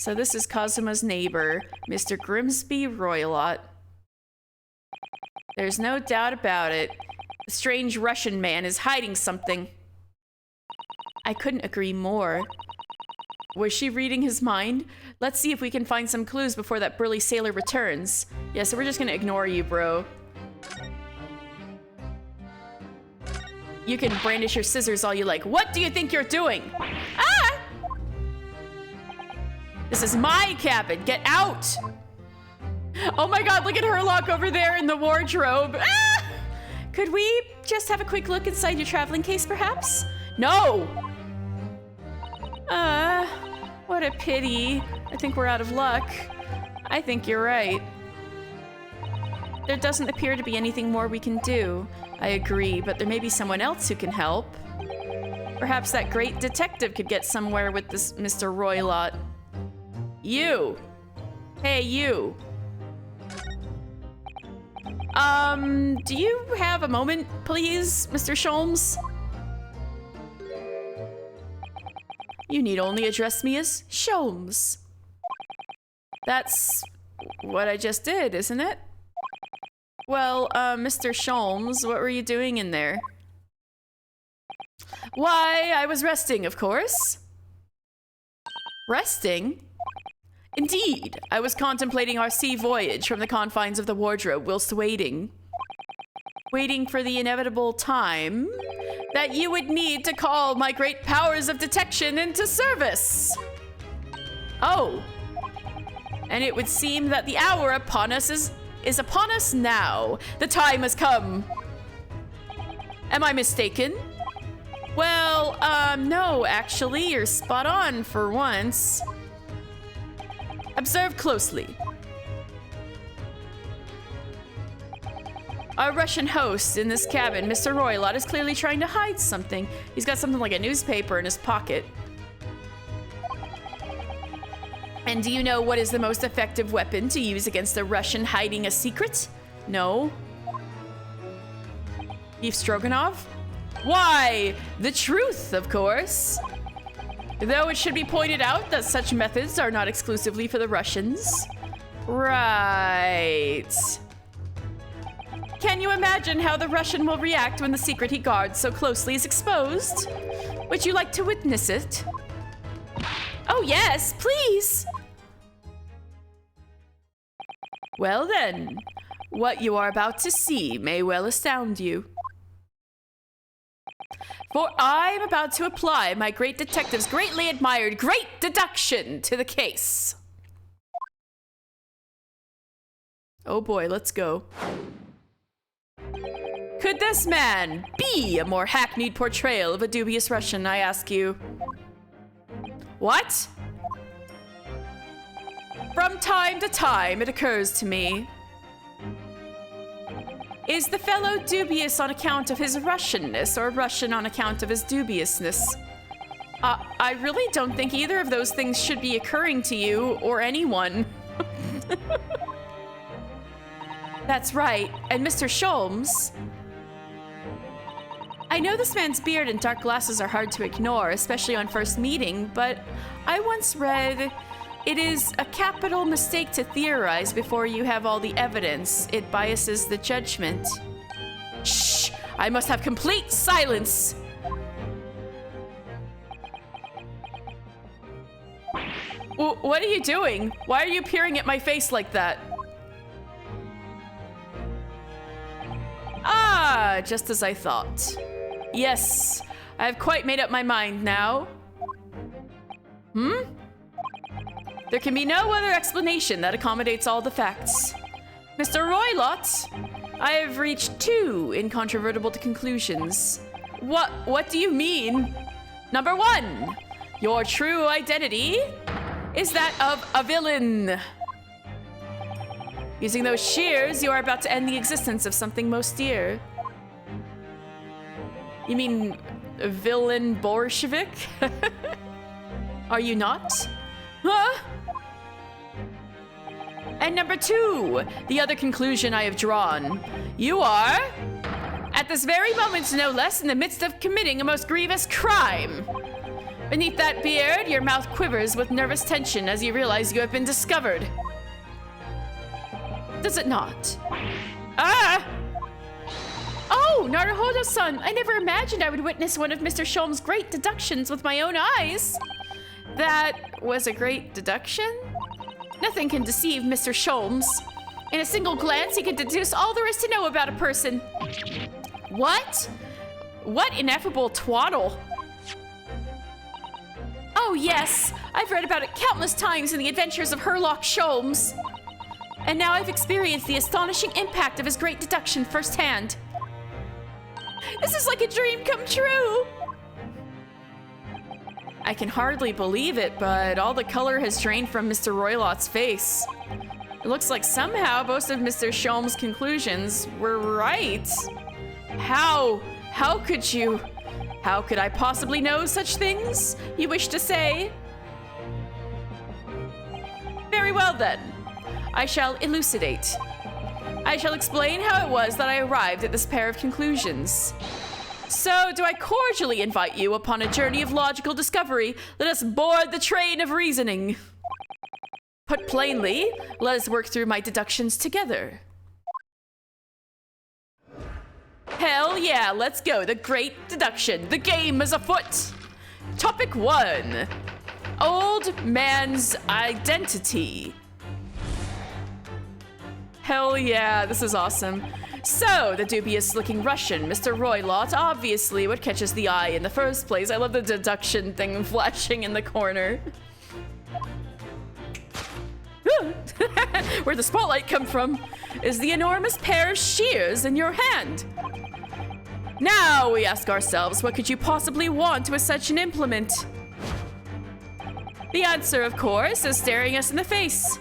Speaker 1: So this is Kazuma's neighbor, Mr. Grimsby Roylott. There's no doubt about it. The strange Russian man is hiding something. I couldn't agree more. Was she reading his mind? Let's see if we can find some clues before that burly sailor returns. Yeah, so we're just gonna ignore you, bro. You can brandish your scissors all you like. What do you think you're doing? Ah! This is my cabin. Get out! Oh my god, look at Herlock over there in the wardrobe. Ah! Could we just have a quick look inside your traveling case, perhaps? No! What a pity. I think we're out of luck. I think you're right. There doesn't appear to be anything more we can do. I agree, but there may be someone else who can help. Perhaps that great detective could get somewhere with this Mr. Roylott. You! Hey, you! Do you have a moment, please, Mr. Sholmes? You need only address me as Sholmes. That's what I just did, isn't it? Well, Mr. Sholmes, what were you doing in there? Why, I was resting, of course. Resting? Indeed, I was contemplating our sea voyage from the confines of the wardrobe whilst waiting. Waiting for the inevitable time that you would need to call my great powers of detection into service. Oh. And it would seem that the hour upon us is upon us now. The time has come. Am I mistaken? Well, no, actually, you're spot on for once. Observe closely. Our Russian host in this cabin, Mr. Roylott, is clearly trying to hide something. He's got something like a newspaper in his pocket. And do you know what is the most effective weapon to use against a Russian hiding a secret? No. Beef Stroganoff? Why, the truth, of course. Though it should be pointed out that such methods are not exclusively for the Russians. Right. Can you imagine how the Russian will react when the secret he guards so closely is exposed? Would you like to witness it? Oh yes, please! Well then, what you are about to see may well astound you. For I'm about to apply my great detective's greatly admired great deduction to the case. Oh boy, let's go. Could this man be a more hackneyed portrayal of a dubious Russian, I ask you? What? From time to time, it occurs to me. Is the fellow dubious on account of his Russianness or Russian on account of his dubiousness? I really don't think either of those things should be occurring to you or anyone. That's right. And Mr. Sholmes, I know this man's beard and dark glasses are hard to ignore, especially on first meeting, but I once read it is a capital mistake to theorize before you have all the evidence. It biases the judgment. Shh! I must have complete silence! What are you doing? Why are you peering at my face like that? Ah, just as I thought. Yes, I have quite made up my mind now. There can be no other explanation that accommodates all the facts. Mr. Roylott, I have reached two incontrovertible conclusions. What do you mean? Number one, your true identity is that of a villain. Using those shears, you are about to end the existence of something most dear. You mean villain Bolshevik? Are you not? Huh? And number 2, the other conclusion I have drawn. You are, at this very moment no less, in the midst of committing a most grievous crime. Beneath that beard, your mouth quivers with nervous tension as you realize you have been discovered. Does it not? Ah! Oh, Naruhodo-san, I never imagined I would witness one of Mr. Sholm's great deductions with my own eyes. That was a great deduction? Nothing can deceive Mr. Sholmes. In a single glance, he can deduce all there is to know about a person. What? What ineffable twaddle. Oh yes, I've read about it countless times in the adventures of Herlock Sholmes. And now I've experienced the astonishing impact of his great deduction firsthand. This is like a dream come true. I can hardly believe it, but all the color has drained from Mr. Roylot's face. It looks like somehow most of Mr. Sholm's conclusions were right. How could you? How could I possibly know such things, you wish to say? Very well then. I shall elucidate. I shall explain how it was that I arrived at this pair of conclusions. So, do I cordially invite you upon a journey of logical discovery? Let us board the train of reasoning. Put plainly, let us work through my deductions together. Hell yeah, let's go. The great deduction. The game is afoot. Topic 1. Old man's identity. Hell yeah, this is awesome. So, the dubious-looking Russian, Mr. Roylott, obviously what catches the eye in the first place. I love the deduction thing flashing in the corner. Where the spotlight come from is the enormous pair of shears in your hand. Now we ask ourselves, what could you possibly want with such an implement? The answer, of course, is staring us in the face.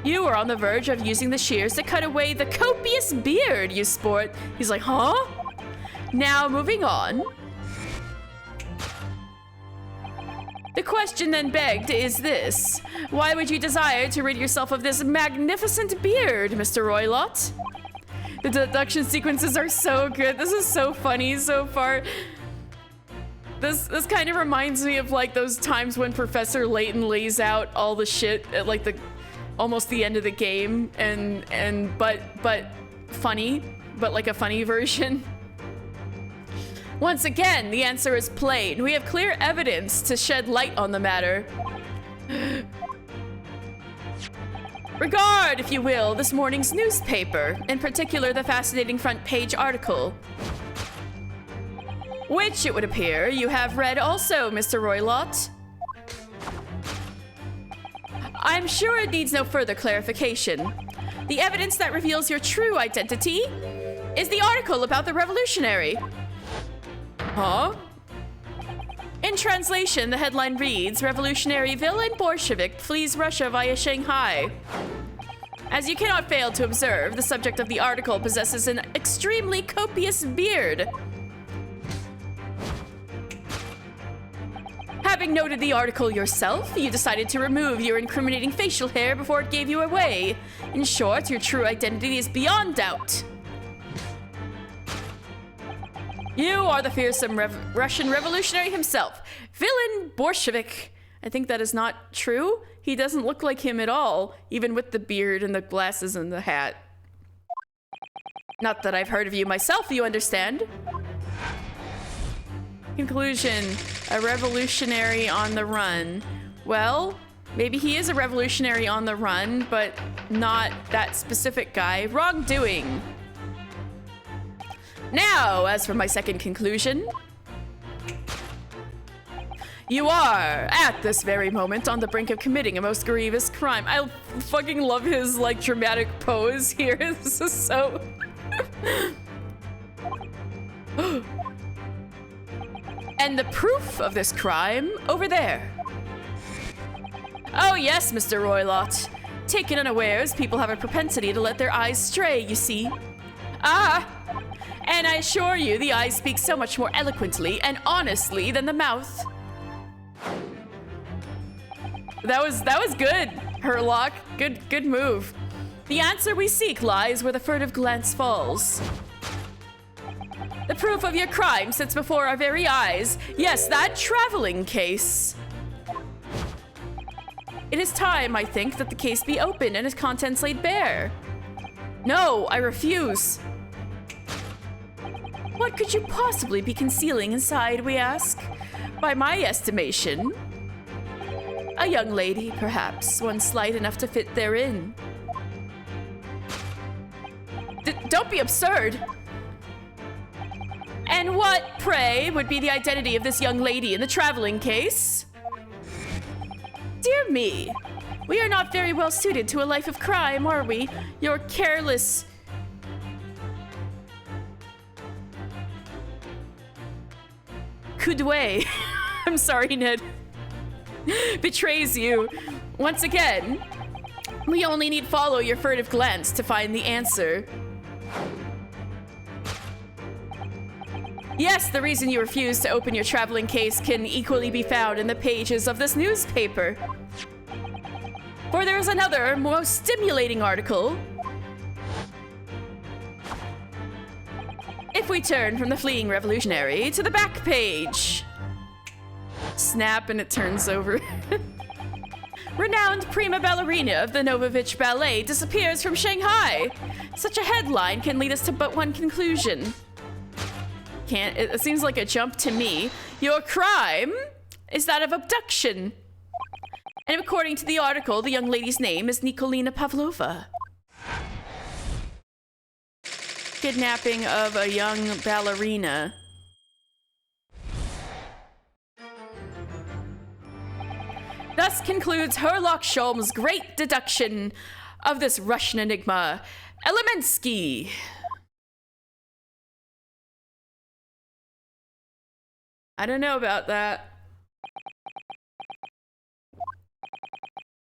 Speaker 1: You are on the verge of using the shears to cut away the copious beard you sport. He's like, huh? Now, moving on. The question then begged is this. Why would you desire to rid yourself of this magnificent beard, Mr. Roylott? The deduction sequences are so good. This is so funny so far. This kind of reminds me of like those times when Professor Layton lays out all the shit at like the almost the end of the game but funny, but like a funny version. Once again, the answer is plain. We have clear evidence to shed light on the matter. Regard, if you will, this morning's newspaper, in particular the fascinating front page article. Which, it would appear, you have read also, Mr. Roylott. I'm sure it needs no further clarification. The evidence that reveals your true identity is the article about the revolutionary. Huh? In translation, the headline reads, Revolutionary Villain Bolshevik flees Russia via Shanghai. As you cannot fail to observe, the subject of the article possesses an extremely copious beard. Having noted the article yourself, you decided to remove your incriminating facial hair before it gave you away. In short, your true identity is beyond doubt. You are the fearsome Russian revolutionary himself, Villain Bolshevik. I think that is not true. He doesn't look like him at all, even with the beard and the glasses and the hat. Not that I've heard of you myself, you understand. Conclusion, a revolutionary on the run. Well, maybe he is a revolutionary on the run, but not that specific guy. Wrongdoing. Now, as for my second conclusion, you are, at this very moment, on the brink of committing a most grievous crime. I fucking love his, like, dramatic pose here. This is so... And the proof of this crime over there. Oh yes, Mr. Roylott. Taken unawares, people have a propensity to let their eyes stray, you see. Ah! And I assure you, the eyes speak so much more eloquently and honestly than the mouth. That was good, Herlock. Good move. The answer we seek lies where the furtive glance falls. The proof of your crime sits before our very eyes. Yes, that traveling case. It is time, I think, that the case be opened and its contents laid bare. No, I refuse. What could you possibly be concealing inside, we ask? By my estimation, a young lady, perhaps, one slight enough to fit therein. Don't be absurd! And what, pray, would be the identity of this young lady in the traveling case? Dear me, we are not very well suited to a life of crime, are we? Your careless... Kudwe. I'm sorry, Ned. Betrays you. Once again, we only need follow your furtive glance to find the answer. Yes, the reason you refuse to open your traveling case can equally be found in the pages of this newspaper. For there is another, more stimulating article. If we turn from the fleeing revolutionary to the back page. Snap and it turns over. Renowned prima ballerina of the Novovich Ballet disappears from Shanghai. Such a headline can lead us to but one conclusion. It seems like a jump to me. Your crime is that of abduction. And according to the article, the young lady's name is Nikolina Pavlova. Kidnapping of a young ballerina. Thus concludes Herlock Sholmes' great deduction of this Russian enigma, Elemensky. I don't know about that.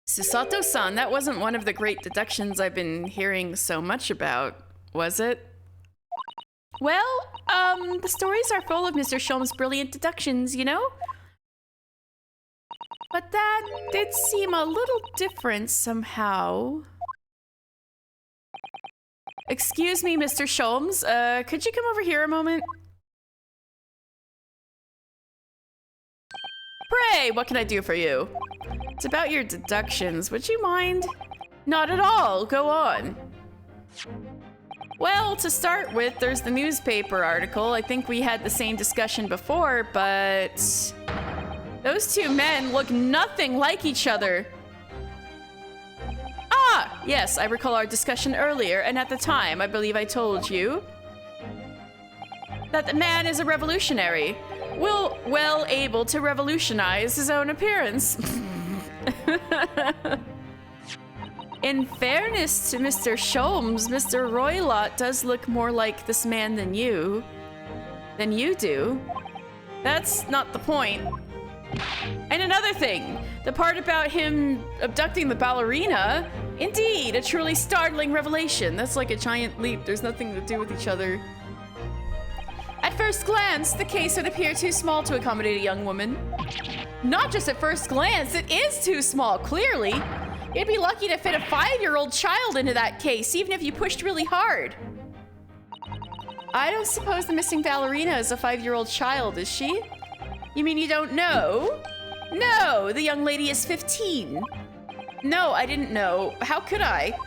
Speaker 1: Susato-san, that wasn't one of the great deductions I've been hearing so much about, was it? Well, the stories are full of Mr. Sholmes' brilliant deductions, you know? But that did seem a little different somehow. Excuse me, Mr. Sholmes, could you come over here a moment? Pray, what can I do for you? It's about your deductions. Would you mind? Not at all. Go on. Well, to start with, there's the newspaper article. I think we had the same discussion before, but those two men look nothing like each other. Ah, yes, I recall our discussion earlier, and at the time, I believe I told you that the man is a revolutionary. Well able to revolutionize his own appearance. In fairness to Mr. Sholmes, Mr. Roylott does look more like this man than you do. That's not the point. And another thing, the part about him abducting the ballerina, indeed, a truly startling revelation. That's like a giant leap. There's nothing to do with each other. At first glance, the case would appear too small to accommodate a young woman. Not just at first glance, it is too small, clearly. You'd be lucky to fit a 5-year-old child into that case, even if you pushed really hard. I don't suppose the missing ballerina is a 5-year-old child, is she? You mean you don't know? No, the young lady is 15. No, I didn't know. How could I?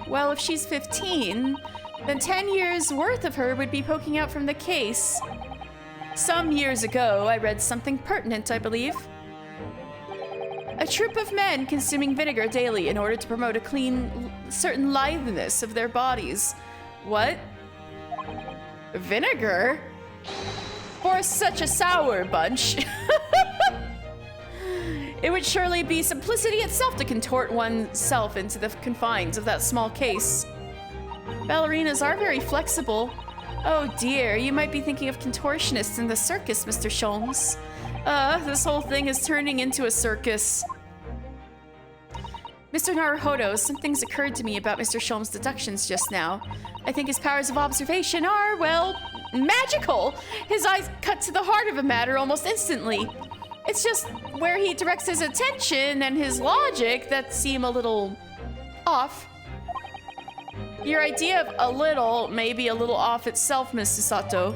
Speaker 1: Well, if she's 15, then 10 years worth of her would be poking out from the case. Some years ago, I read something pertinent, I believe. A troop of men consuming vinegar daily in order to promote a certain litheness of their bodies. What? Vinegar? For such a sour bunch. It would surely be simplicity itself to contort oneself into the confines of that small case. Ballerinas are very flexible. Oh dear, you might be thinking of contortionists in the circus, Mr. Sholmes. This whole thing is turning into a circus. Mr. Naruhodo, something's occurred to me about Mr. Sholmes' deductions just now. I think his powers of observation are, well, magical. His eyes cut to the heart of a matter almost instantly. It's just where he directs his attention and his logic that seem a little off. Your idea of a little may be a little off itself, Mr. Sato.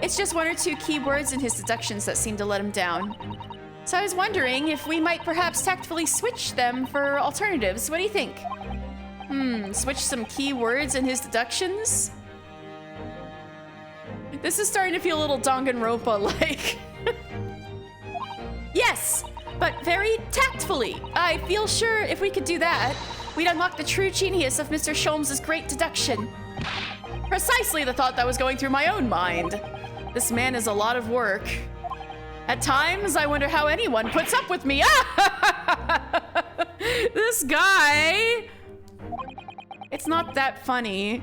Speaker 1: It's just one or two key words in his deductions that seem to let him down. So I was wondering if we might perhaps tactfully switch them for alternatives. What do you think? Switch some key words in his deductions? This is starting to feel a little Danganronpa-like. Yes, but very tactfully. I feel sure if we could do that, we'd unlock the true genius of Mr. Sholmes' great deduction. Precisely the thought that was going through my own mind. This man is a lot of work. At times, I wonder how anyone puts up with me. This guy. It's not that funny.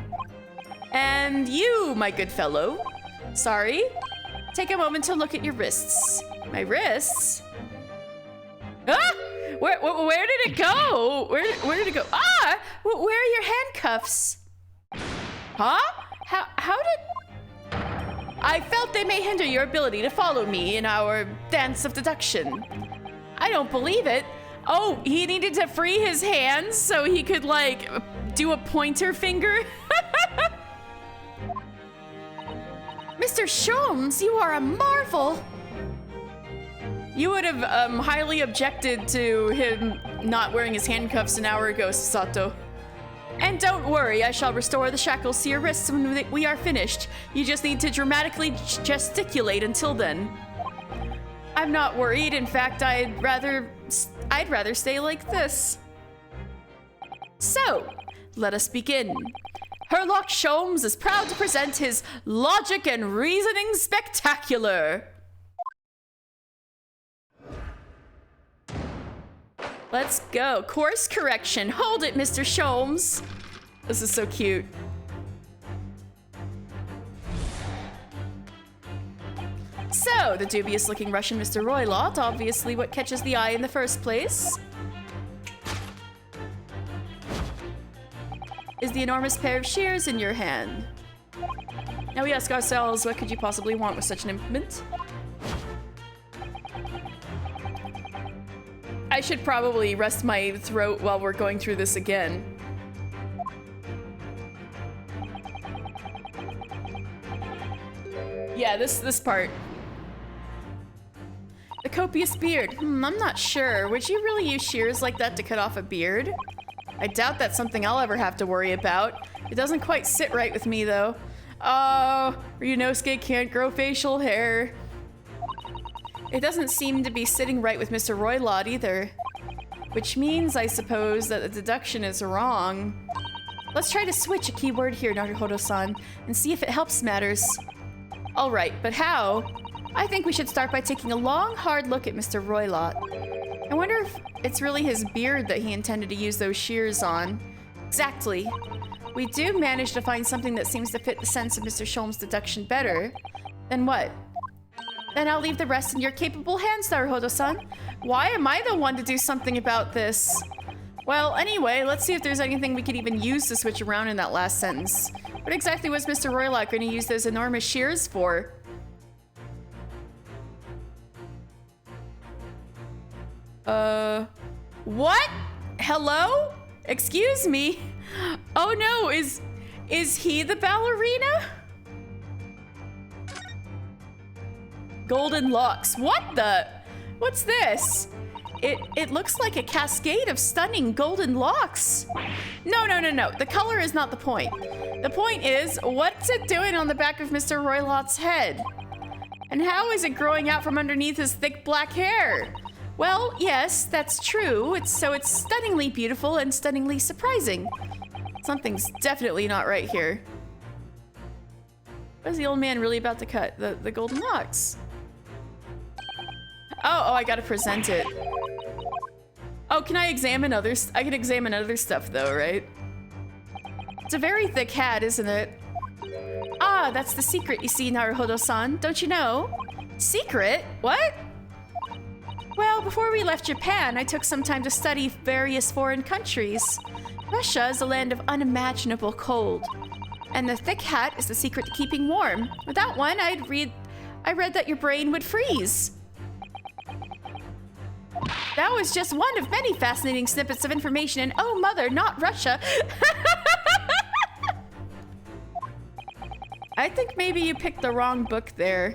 Speaker 1: And you, my good fellow. Sorry. Take a moment to look at your wrists. My wrists? Ah! Where did it go? Where did it go? Ah! Where are your handcuffs? Huh? How did... I felt they may hinder your ability to follow me in our dance of deduction. I don't believe it. Oh, he needed to free his hands so he could, like, do a pointer finger? Mr. Sholmes, you are a marvel. You would have highly objected to him not wearing his handcuffs an hour ago, Sato. And don't worry, I shall restore the shackles to your wrists when we are finished. You just need to dramatically gesticulate until then. I'm not worried. In fact, I'd rather stay like this. So, let us begin. Herlock Sholmes is proud to present his Logic and Reasoning Spectacular. Let's go. Course correction. Hold it, Mr. Sholmes. This is so cute. So, the dubious-looking Russian Mr. Roylott, obviously what catches the eye in the first place, is the enormous pair of shears in your hand. Now we ask ourselves, what could you possibly want with such an implement? I should probably rest my throat while we're going through this again. Yeah, this part. The copious beard. I'm not sure. Would you really use shears like that to cut off a beard? I doubt that's something I'll ever have to worry about. It doesn't quite sit right with me, though. Oh, Ryunosuke can't grow facial hair. It doesn't seem to be sitting right with Mr. Roylott either. Which means, I suppose, that the deduction is wrong. Let's try to switch a keyword here, Naruhodo-san, and see if it helps matters. Alright, but how? I think we should start by taking a long, hard look at Mr. Roylott. I wonder if it's really his beard that he intended to use those shears on. Exactly. We do manage to find something that seems to fit the sense of Mr. Sholmes' deduction better. Then what? Then I'll leave the rest in your capable hands, Naruhodo-san. Why am I the one to do something about this? Well, anyway, let's see if there's anything we could even use to switch around in that last sentence. What exactly was Mr. Roylott going to use those enormous shears for? What? Hello? Excuse me? Oh no, is he the ballerina? Golden locks. What the? What's this? It looks like a cascade of stunning golden locks. No. The color is not the point. The point is, what's it doing on the back of Mr. Roylott's head? And how is it growing out from underneath his thick black hair? Well, yes, that's true. It's stunningly beautiful and stunningly surprising. Something's definitely not right here. What is the old man really about to cut? The golden locks. Oh, I gotta present it. Oh, can I examine others? I can examine other stuff though, right? It's a very thick hat, isn't it? Ah, that's the secret, you see, Naruhodo-san. Don't you know? Secret? What? Well, before we left Japan, I took some time to study various foreign countries. Russia is a land of unimaginable cold. And the thick hat is the secret to keeping warm. Without one, I read that your brain would freeze. That was just one of many fascinating snippets of information, and oh mother, not Russia. I think maybe you picked the wrong book there.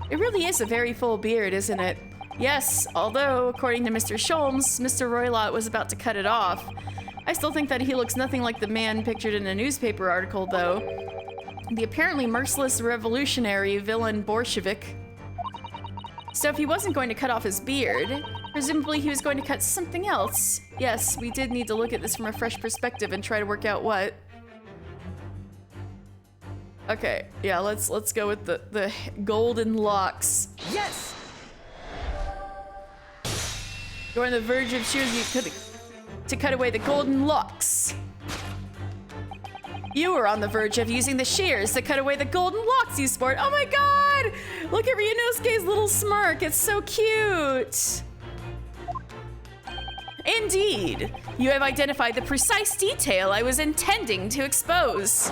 Speaker 1: It really is a very full beard, isn't it? Yes, although, according to Mr. Sholmes, Mr. Roylott was about to cut it off. I still think that he looks nothing like the man pictured in a newspaper article, though. The apparently merciless revolutionary villain Bolshevik. So if he wasn't going to cut off his beard, presumably he was going to cut something else. Yes, we did need to look at this from a fresh perspective and try to work out what. Okay, yeah, let's go with the golden locks.
Speaker 5: Yes!
Speaker 1: You're on the verge of choosing to cut away the golden locks. You were on the verge of using the shears to cut away the golden locks you sport. Oh my god! Look at Ryunosuke's little smirk. It's so cute. Indeed, you have identified the precise detail I was intending to expose.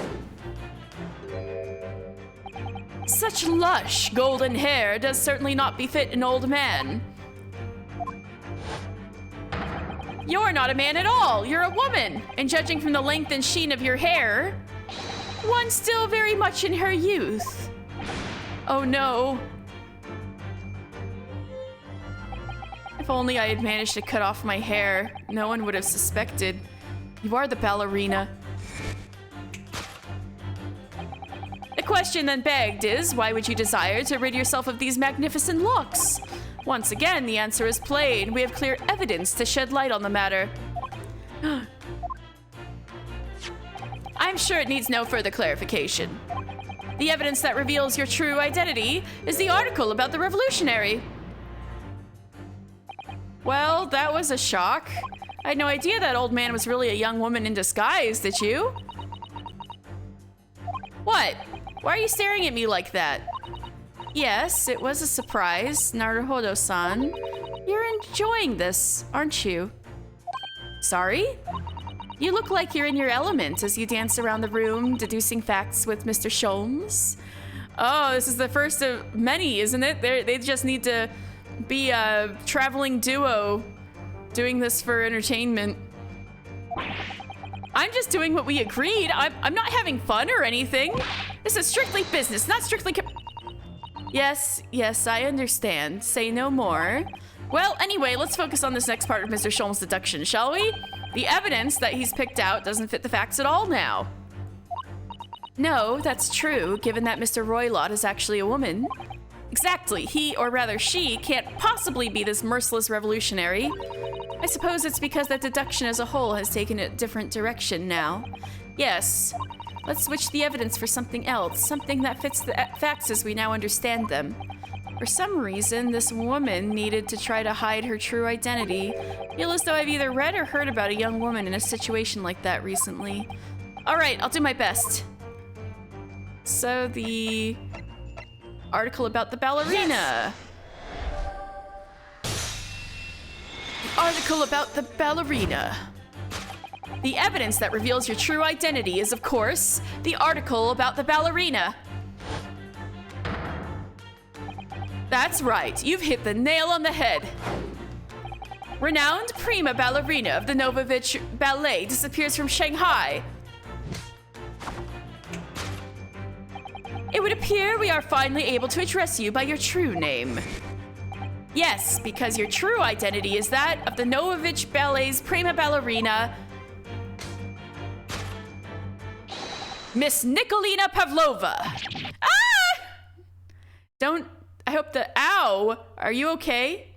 Speaker 1: Such lush golden hair does certainly not befit an old man. You're not a man at all, you're a woman. And judging from the length and sheen of your hair, one still very much in her youth. Oh no. If only I had managed to cut off my hair, no one would have suspected. You are the ballerina. The question then begged is, why would you desire to rid yourself of these magnificent locks? Once again, the answer is plain. We have clear evidence to shed light on the matter. I'm sure it needs no further clarification. The evidence that reveals your true identity is the article about the revolutionary. Well, that was a shock. I had no idea that old man was really a young woman in disguise, did you? What? Why are you staring at me like that? Yes, it was a surprise, Naruhodo-san. You're enjoying this, aren't you? Sorry? You look like you're in your element as you dance around the room, deducing facts with Mr. Sholmes. Oh, this is the first of many, isn't it? They just need to be a traveling duo doing this for entertainment. I'm just doing what we agreed. I'm not having fun or anything. This is strictly business, not strictly Yes, I understand. Say no more. Well, anyway, let's focus on this next part of Mr. Sholmes' deduction, shall we? The evidence that he's picked out doesn't fit the facts at all now. No, that's true, given that Mr. Roylott is actually a woman. Exactly, he, or rather she, can't possibly be this merciless revolutionary. I suppose it's because that deduction as a whole has taken a different direction now. Yes. Let's switch the evidence for something else, something that fits the facts as we now understand them. For some reason, this woman needed to try to hide her true identity. I feel as though I've either read or heard about a young woman in a situation like that recently. All right, I'll do my best. So the article about the ballerina. The article about the ballerina. The evidence that reveals your true identity is, of course, the article about the ballerina. That's right, you've hit the nail on the head. Renowned prima ballerina of the Novovich Ballet disappears from Shanghai. It would appear we are finally able to address you by your true name. Yes, because your true identity is that of the Novovich Ballet's prima ballerina, Miss Nikolina Pavlova. Ah! I hope ow! Are you okay?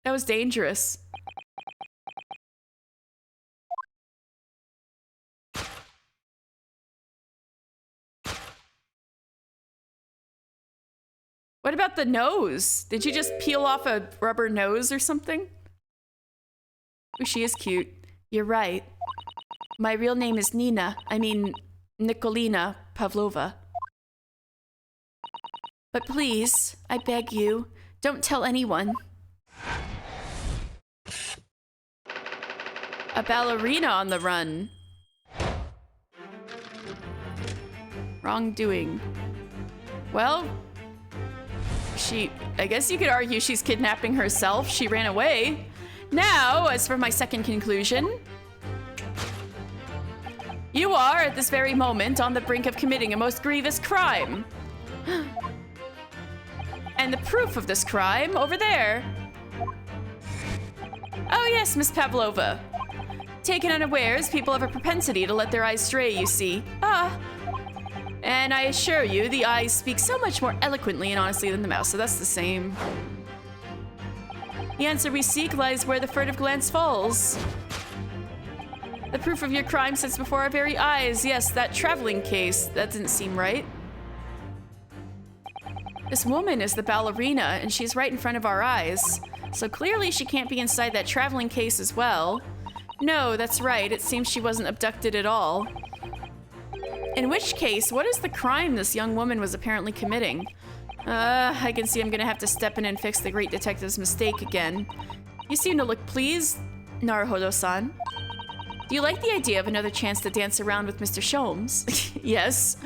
Speaker 1: That was dangerous. What about the nose? Did you just peel off a rubber nose or something? Oh, she is cute. You're right. My real name is Nina. I mean, Nikolina Pavlova. But please, I beg you, don't tell anyone. A ballerina on the run. Wrongdoing. Well, I guess you could argue she's kidnapping herself. She ran away. Now, as for my second conclusion, you are, at this very moment, on the brink of committing a most grievous crime. And the proof of this crime, over there. Oh yes, Miss Pavlova. Taken unawares, people have a propensity to let their eyes stray, you see. And I assure you, the eyes speak so much more eloquently and honestly than the mouth, so that's the same. The answer we seek lies where the furtive glance falls. The proof of your crime sits before our very eyes. Yes, that traveling case. That didn't seem right. This woman is the ballerina, and she's right in front of our eyes. So clearly she can't be inside that traveling case as well. No, that's right. It seems she wasn't abducted at all. In which case, what is the crime this young woman was apparently committing? I can see I'm gonna have to step in and fix the great detective's mistake again. You seem to look pleased, Naruhodo-san. Do you like the idea of another chance to dance around with Mr. Sholmes? Yes.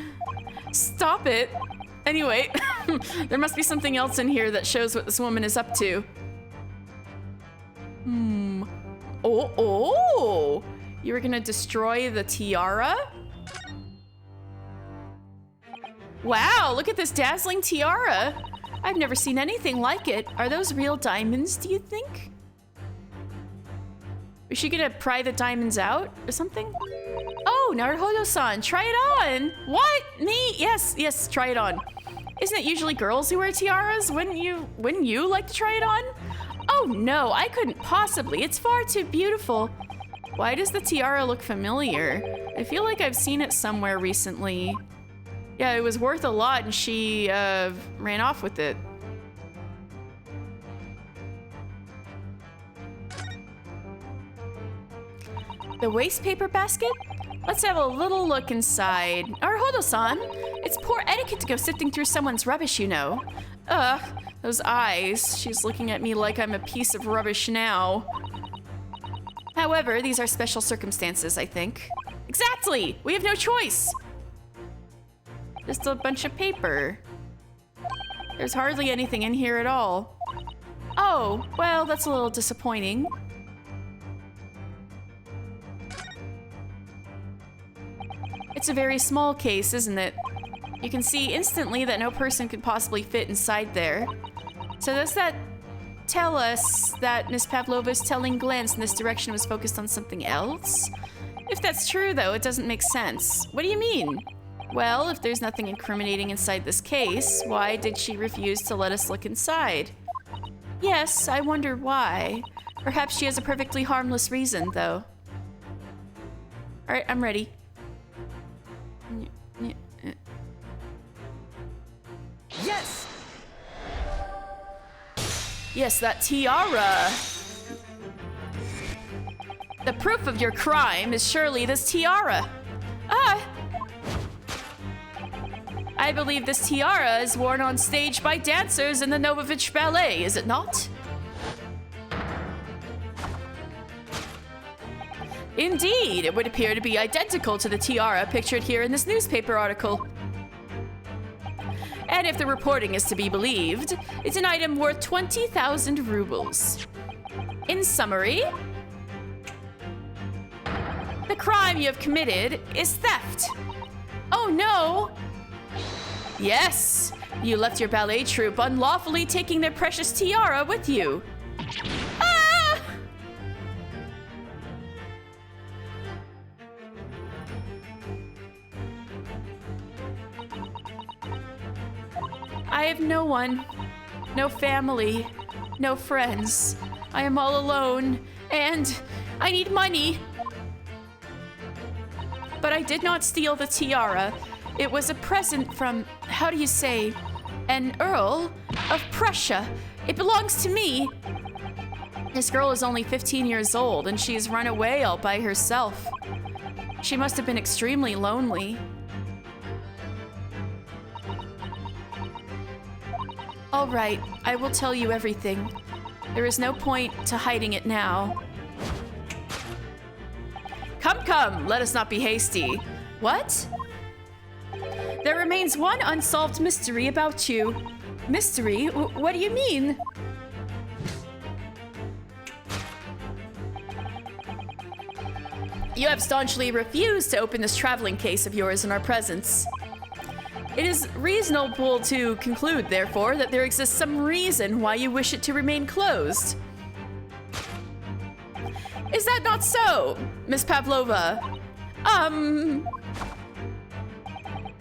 Speaker 1: Stop it. Anyway, there must be something else in here that shows what this woman is up to. Oh! You were gonna destroy the tiara? Wow, look at this dazzling tiara. I've never seen anything like it. Are those real diamonds, do you think? Is she gonna pry the diamonds out or something? Oh, Naruhodo-san, try it on. What? Me? Yes, try it on. Isn't it usually girls who wear tiaras? Wouldn't you like to try it on? Oh no, I couldn't possibly. It's far too beautiful. Why does the tiara look familiar? I feel like I've seen it somewhere recently. Yeah, it was worth a lot and she ran off with it. The waste paper basket? Let's have a little look inside. Naruhodo-san, it's poor etiquette to go sifting through someone's rubbish, you know. Ugh, those eyes. She's looking at me like I'm a piece of rubbish now. However, these are special circumstances, I think. Exactly! We have no choice! Just a bunch of paper. There's hardly anything in here at all. Oh, well, that's a little disappointing. It's a very small case, isn't it? You can see instantly that no person could possibly fit inside there. So does that tell us that Miss Pavlova's telling glance in this direction was focused on something else? If that's true, though, it doesn't make sense. What do you mean? Well, if there's nothing incriminating inside this case, why did she refuse to let us look inside? Yes, I wonder why. Perhaps she has a perfectly harmless reason, though. Alright, I'm ready.
Speaker 5: Yes!
Speaker 1: Yes, that tiara! The proof of your crime is surely this tiara. I believe this tiara is worn on stage by dancers in the Novovich Ballet, is it not? Indeed, it would appear to be identical to the tiara pictured here in this newspaper article. And if the reporting is to be believed, it's an item worth 20,000 rubles. In summary, the crime you have committed is theft. Oh no! Yes, you left your ballet troupe unlawfully taking their precious tiara with you. Ah! I have no one, no family, no friends. I am all alone, and I need money. But I did not steal the tiara. It was a present from, how do you say, an Earl of Prussia. It belongs to me. This girl is only 15 years old, and she's run away all by herself. She must have been extremely lonely. All right, I will tell you everything. There is no point to hiding it now. Come, let us not be hasty. What? There remains one unsolved mystery about you. Mystery? What do you mean? You have staunchly refused to open this traveling case of yours in our presence. It is reasonable to conclude, therefore, that there exists some reason why you wish it to remain closed. Is that not so, Miss Pavlova?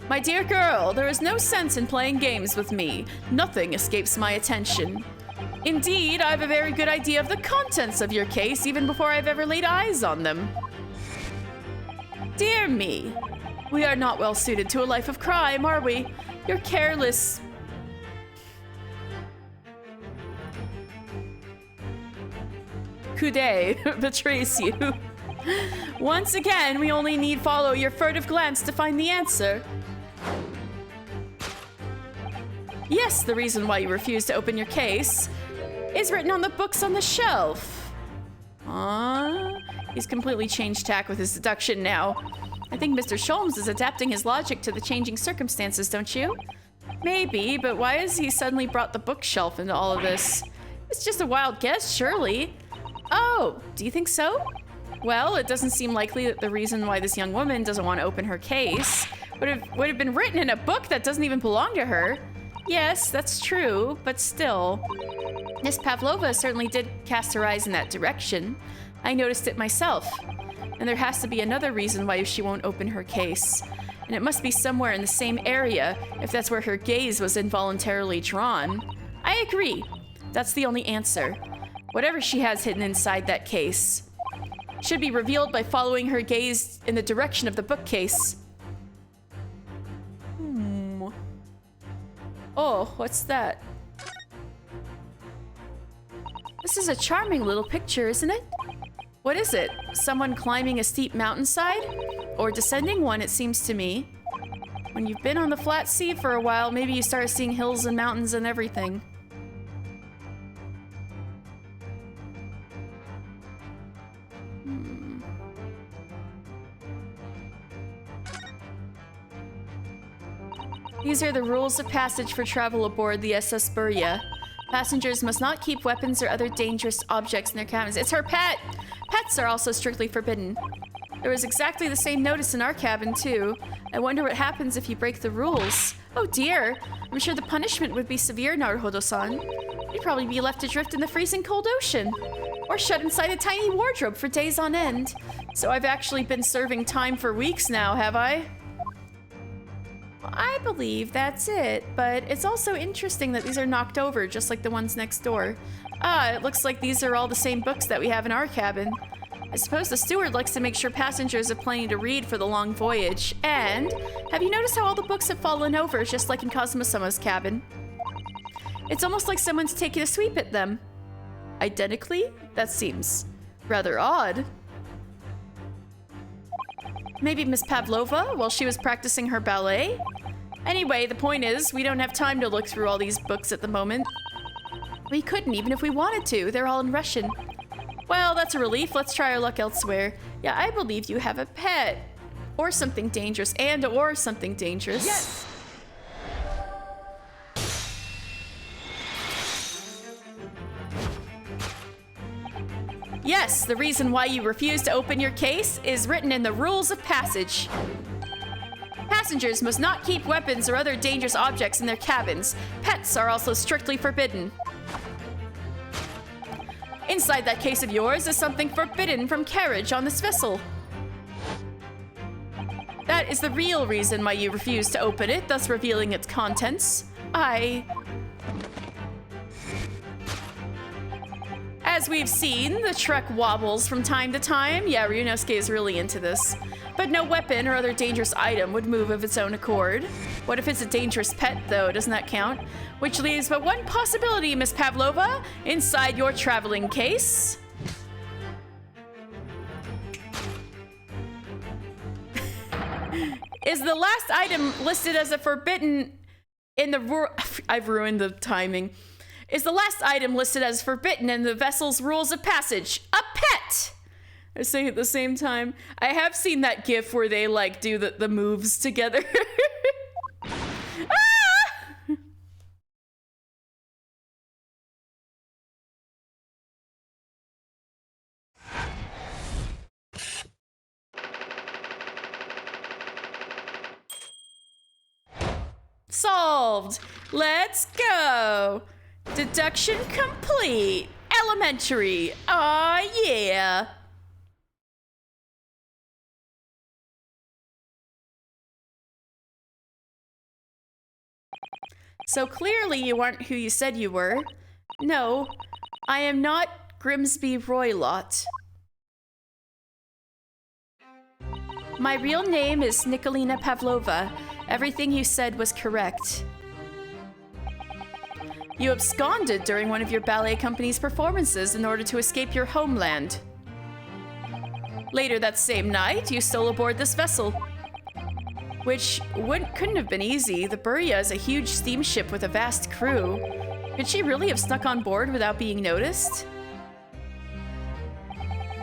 Speaker 1: My dear girl, there is no sense in playing games with me. Nothing escapes my attention. Indeed, I have a very good idea of the contents of your case even before I've ever laid eyes on them. Dear me, we are not well suited to a life of crime, are we? Your careless... Coude betrays you. Once again, we only need follow your furtive glance to find the answer. Yes, the reason why you refuse to open your case is written on the books on the shelf. He's completely changed tack with his deduction now. I think Mr. Sholmes is adapting his logic to the changing circumstances, don't you? Maybe, but why has he suddenly brought the bookshelf into all of this? It's just a wild guess, surely. Oh, do you think so? Well, it doesn't seem likely that the reason why this young woman doesn't want to open her case would have been written in a book that doesn't even belong to her. Yes, that's true, but still. Miss Pavlova certainly did cast her eyes in that direction. I noticed it myself. And there has to be another reason why she won't open her case. And it must be somewhere in the same area if that's where her gaze was involuntarily drawn. I agree. That's the only answer. Whatever she has hidden inside that case should be revealed by following her gaze in the direction of the bookcase. Oh, what's that? This is a charming little picture, isn't it? What is it? Someone climbing a steep mountainside? Or descending one, it seems to me. When you've been on the flat sea for a while, maybe you start seeing hills and mountains and everything. These are the rules of passage for travel aboard the SS Buria. Passengers must not keep weapons or other dangerous objects in their cabins. It's her pet! Pets are also strictly forbidden. There was exactly the same notice in our cabin, too. I wonder what happens if you break the rules. Oh dear, I'm sure the punishment would be severe, Naruhodo-san. You'd probably be left adrift in the freezing cold ocean. Or shut inside a tiny wardrobe for days on end. So I've actually been serving time for weeks now, have I? I believe that's it, but it's also interesting that these are knocked over, just like the ones next door. It looks like these are all the same books that we have in our cabin. I suppose the steward likes to make sure passengers have plenty to read for the long voyage. And, have you noticed how all the books have fallen over, just like in Kazuma-sama's cabin? It's almost like someone's taking a sweep at them. Identically? That seems rather odd. Maybe Miss Pavlova, while she was practicing her ballet? Anyway, the point is, we don't have time to look through all these books at the moment. We couldn't, even if we wanted to. They're all in Russian. Well, that's a relief. Let's try our luck elsewhere. Yeah, I believe you have a pet. Or something dangerous. Or something dangerous.
Speaker 5: Yes!
Speaker 1: Yes, the reason why you refuse to open your case is written in the rules of passage. Passengers must not keep weapons or other dangerous objects in their cabins. Pets are also strictly forbidden. Inside that case of yours is something forbidden from carriage on this vessel. That is the real reason why you refuse to open it, thus revealing its contents. As we've seen, the truck wobbles from time to time. Yeah, Ryunosuke is really into this. But no weapon or other dangerous item would move of its own accord. What if it's a dangerous pet, though? Doesn't that count? Which leaves but one possibility, Miss Pavlova, inside your traveling case. Is the last item listed as a forbidden in the I've ruined the timing. Is the last item listed as forbidden in the vessel's rules of passage. A pet! They're saying at the same time. I have seen that gif where they like do the moves together. Ah! Solved. Let's go. Deduction complete. Elementary. Aw, yeah. So clearly you aren't who you said you were. No, I am not Grimsby Roylott. My real name is Nikolina Pavlova. Everything you said was correct. You absconded during one of your ballet company's performances in order to escape your homeland. Later that same night, you stole aboard this vessel. Which couldn't have been easy. The Burya is a huge steamship with a vast crew. Could she really have snuck on board without being noticed?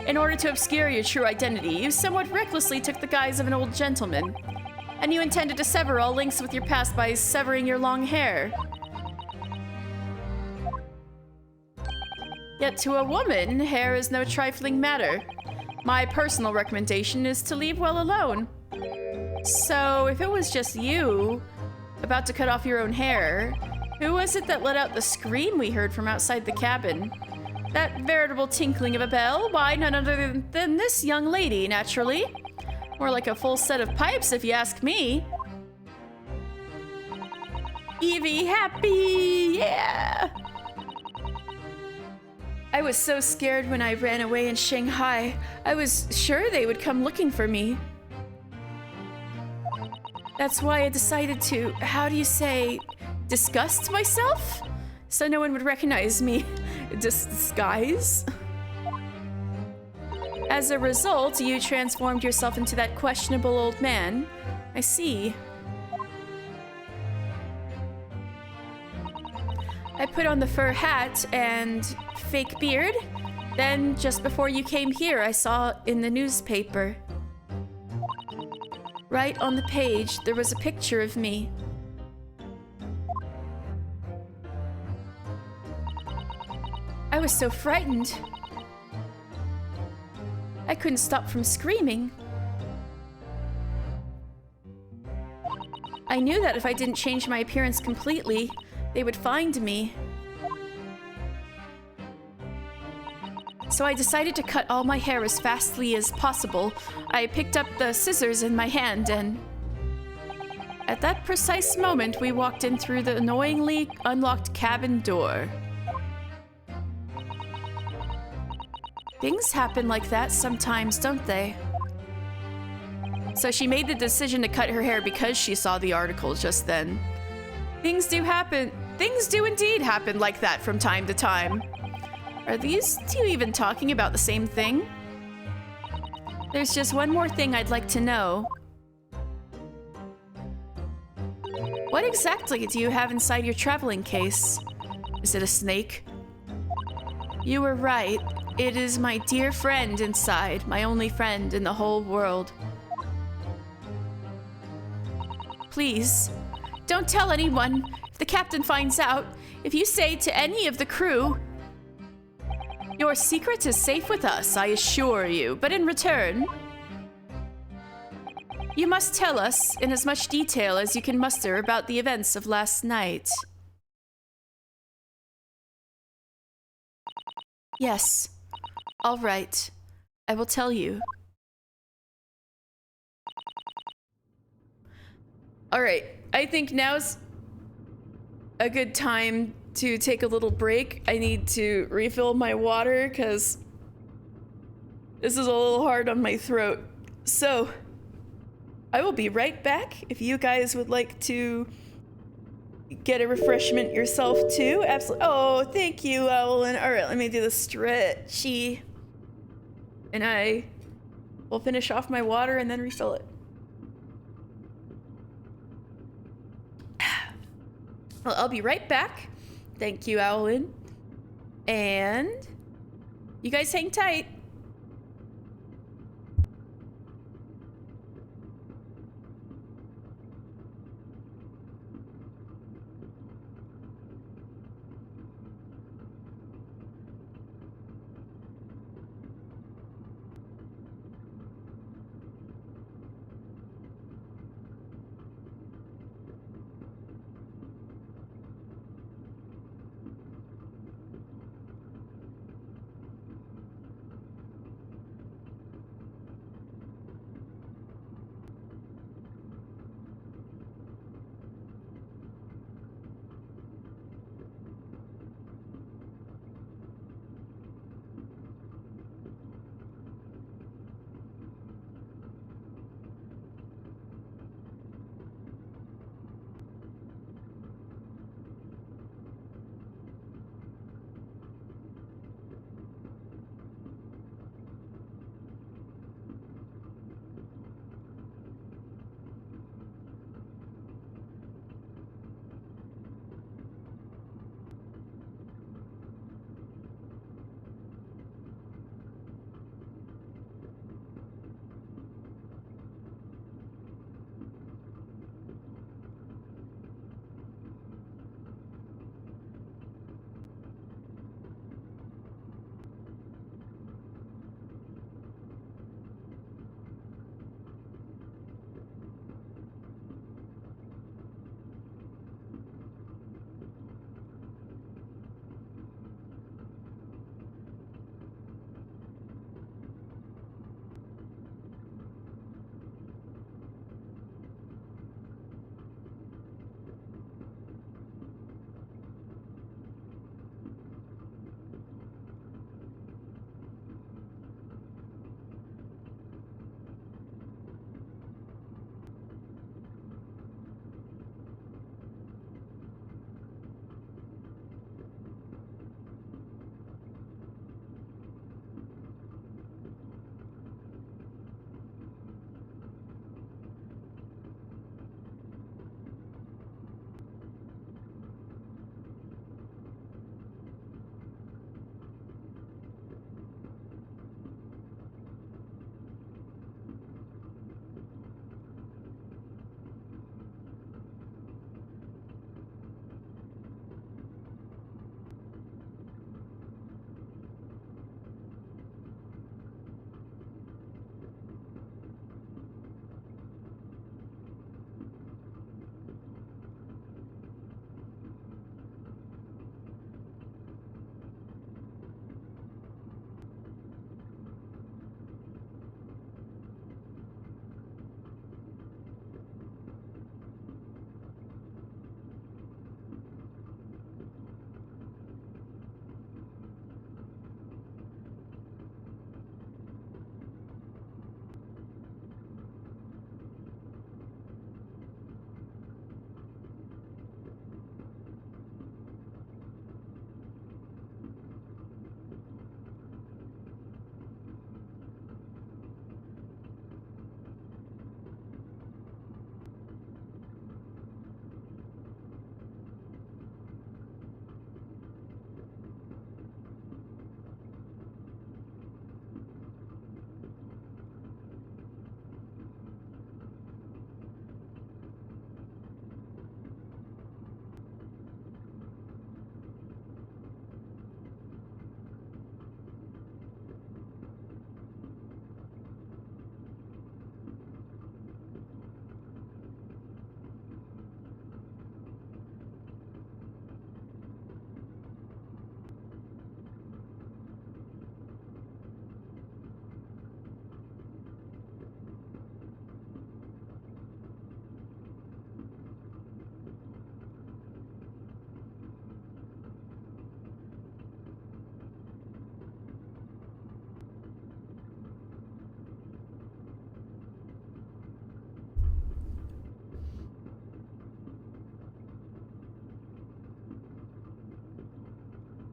Speaker 1: In order to obscure your true identity, you somewhat recklessly took the guise of an old gentleman. And you intended to sever all links with your past by severing your long hair. Yet to a woman, hair is no trifling matter. My personal recommendation is to leave well alone. So, if it was just you, about to cut off your own hair, who was it that let out the scream we heard from outside the cabin? That veritable tinkling of a bell? Why, none other than this young lady, naturally. More like a full set of pipes, if you ask me. Evie happy, yeah! I was so scared when I ran away in Shanghai. I was sure they would come looking for me. That's why I decided to, how do you say, disgust myself? So no one would recognize me. Disguise? As a result, you transformed yourself into that questionable old man. I see. I put on the fur hat and fake beard. Then, just before you came here, I saw in the newspaper. Right on the page, there was a picture of me. I was so frightened. I couldn't stop from screaming. I knew that if I didn't change my appearance completely, they would find me. So I decided to cut all my hair as fastly as possible. I picked up the scissors in my hand and... At that precise moment, we walked in through the annoyingly unlocked cabin door. Things happen like that sometimes, don't they? So she made the decision to cut her hair because she saw the article just then. Things do happen. Things do indeed happen like that from time to time. Are these two even talking about the same thing? There's just one more thing I'd like to know. What exactly do you have inside your traveling case? Is it a snake? You were right. It is my dear friend inside, my only friend in the whole world. Please, don't tell anyone. If the captain finds out, if you say to any of the crew, your secret is safe with us, I assure you, but in return, you must tell us in as much detail as you can muster about the events of last night. Yes. All right. I will tell you. All right. I think now's a good time to take a little break. I need to refill my water because this is a little hard on my throat. So, I will be right back if you guys would like to get a refreshment yourself too. Absolutely. Oh, thank you, Ellen. All right, let me do the stretchy. And I will finish off my water and then refill it. Well, I'll be right back. Thank you, Owlin. And you guys hang tight.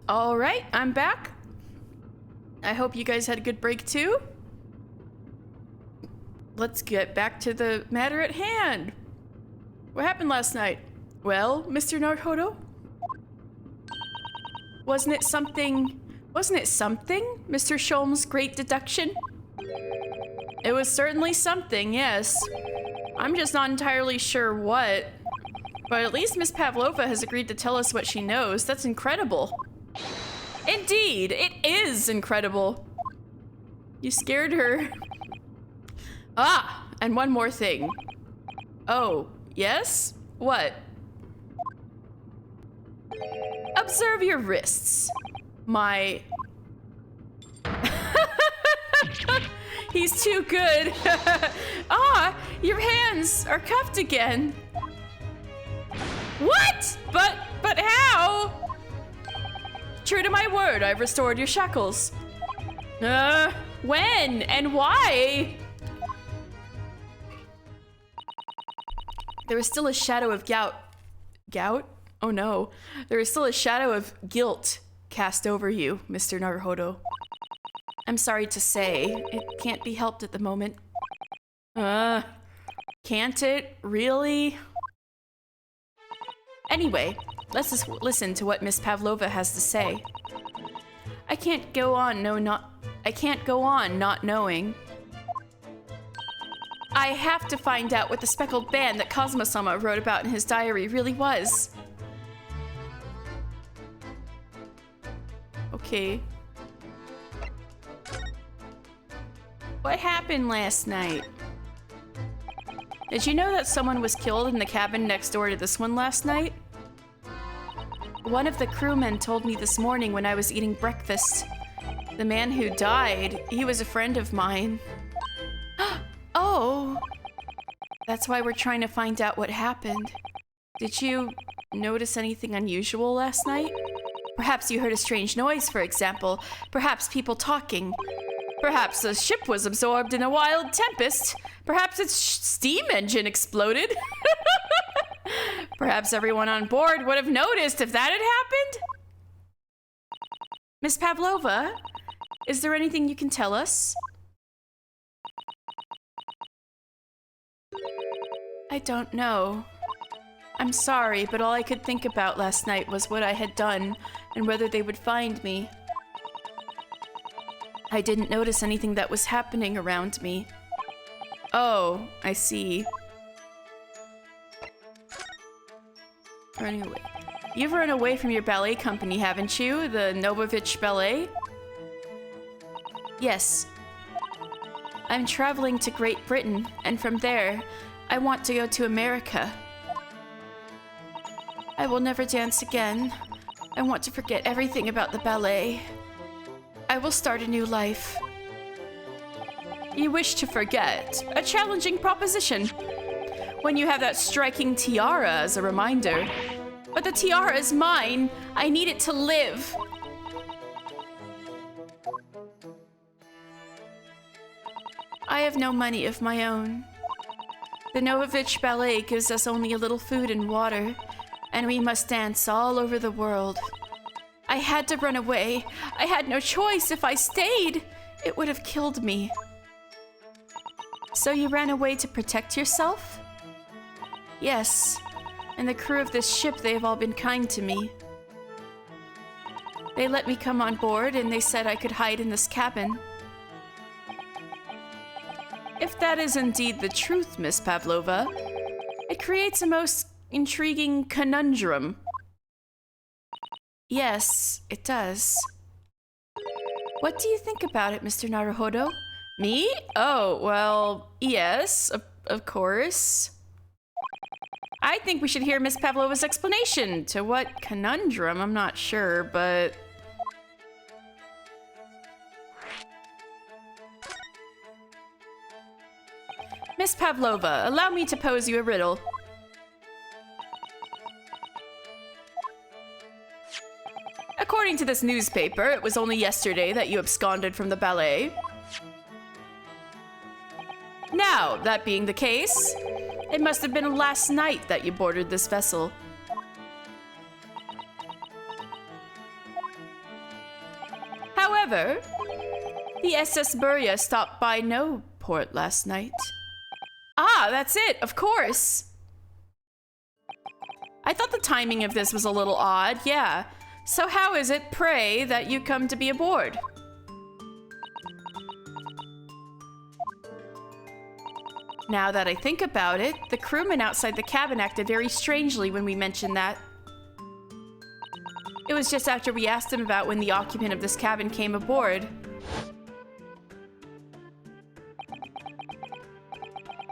Speaker 1: All right, I'm back. I hope you guys had a good break too. Let's get back to the matter at hand. What happened last night? Well, Mr. Naruhodo? Wasn't it something, Mr. Sholm's great deduction? It was certainly something, yes. I'm just not entirely sure what. But at least Miss Pavlova has agreed to tell us what she knows. That's incredible. Indeed, it is incredible. You scared her. Ah, and one more thing. Oh, yes? What? Observe your wrists. My... He's too good. Ah, your hands are cuffed again. What? But how? True to my word, I've restored your shackles. When and why? There is still a shadow of gout? Oh no. There is still a shadow of guilt cast over you, Mr. Naruhodo. I'm sorry to say, it can't be helped at the moment. Can't it? Really? Anyway, let's just listen to what Miss Pavlova has to say. I can't go on not knowing. I have to find out what the speckled band that Cosmo-sama wrote about in his diary really was. Okay. What happened last night? Did you know that someone was killed in the cabin next door to this one last night? One of the crewmen told me this morning when I was eating breakfast. The man who died, he was a friend of mine. Oh! That's why we're trying to find out what happened. Did you notice anything unusual last night? Perhaps you heard a strange noise, for example. Perhaps people talking. Perhaps the ship was absorbed in a wild tempest. Perhaps its steam engine exploded. Perhaps everyone on board would have noticed if that had happened. Miss Pavlova, is there anything you can tell us? I don't know. I'm sorry, but all I could think about last night was what I had done and whether they would find me. I didn't notice anything that was happening around me. Oh, I see. Running away. You've run away from your ballet company, haven't you? The Novovich Ballet? Yes. I'm traveling to Great Britain, and from there, I want to go to America. I will never dance again. I want to forget everything about the ballet. I will start a new life. You wish to forget? A challenging proposition. When you have that striking tiara as a reminder. But the tiara is mine. I need it to live. I have no money of my own. The Novovich Ballet gives us only a little food and water, and we must dance all over the world. I had to run away. I had no choice. If I stayed, it would have killed me. So you ran away to protect yourself? Yes. And the crew of this ship, they have all been kind to me. They let me come on board and they said I could hide in this cabin. If that is indeed the truth, Miss Pavlova, it creates a most intriguing conundrum. Yes, it does. What do you think about it, Mr. Naruhodo? Me? Oh, well, yes, of course. I think we should hear Miss Pavlova's explanation. To what conundrum, I'm not sure, but... Miss Pavlova, allow me to pose you a riddle. According to this newspaper, it was only yesterday that you absconded from the ballet. Now, that being the case, it must have been last night that you boarded this vessel. However, the SS Burya stopped by no port last night. Ah, that's it, of course. I thought the timing of this was a little odd, yeah. So how is it, pray, that you come to be aboard? Now that I think about it, the crewman outside the cabin acted very strangely when we mentioned that. It was just after we asked him about when the occupant of this cabin came aboard.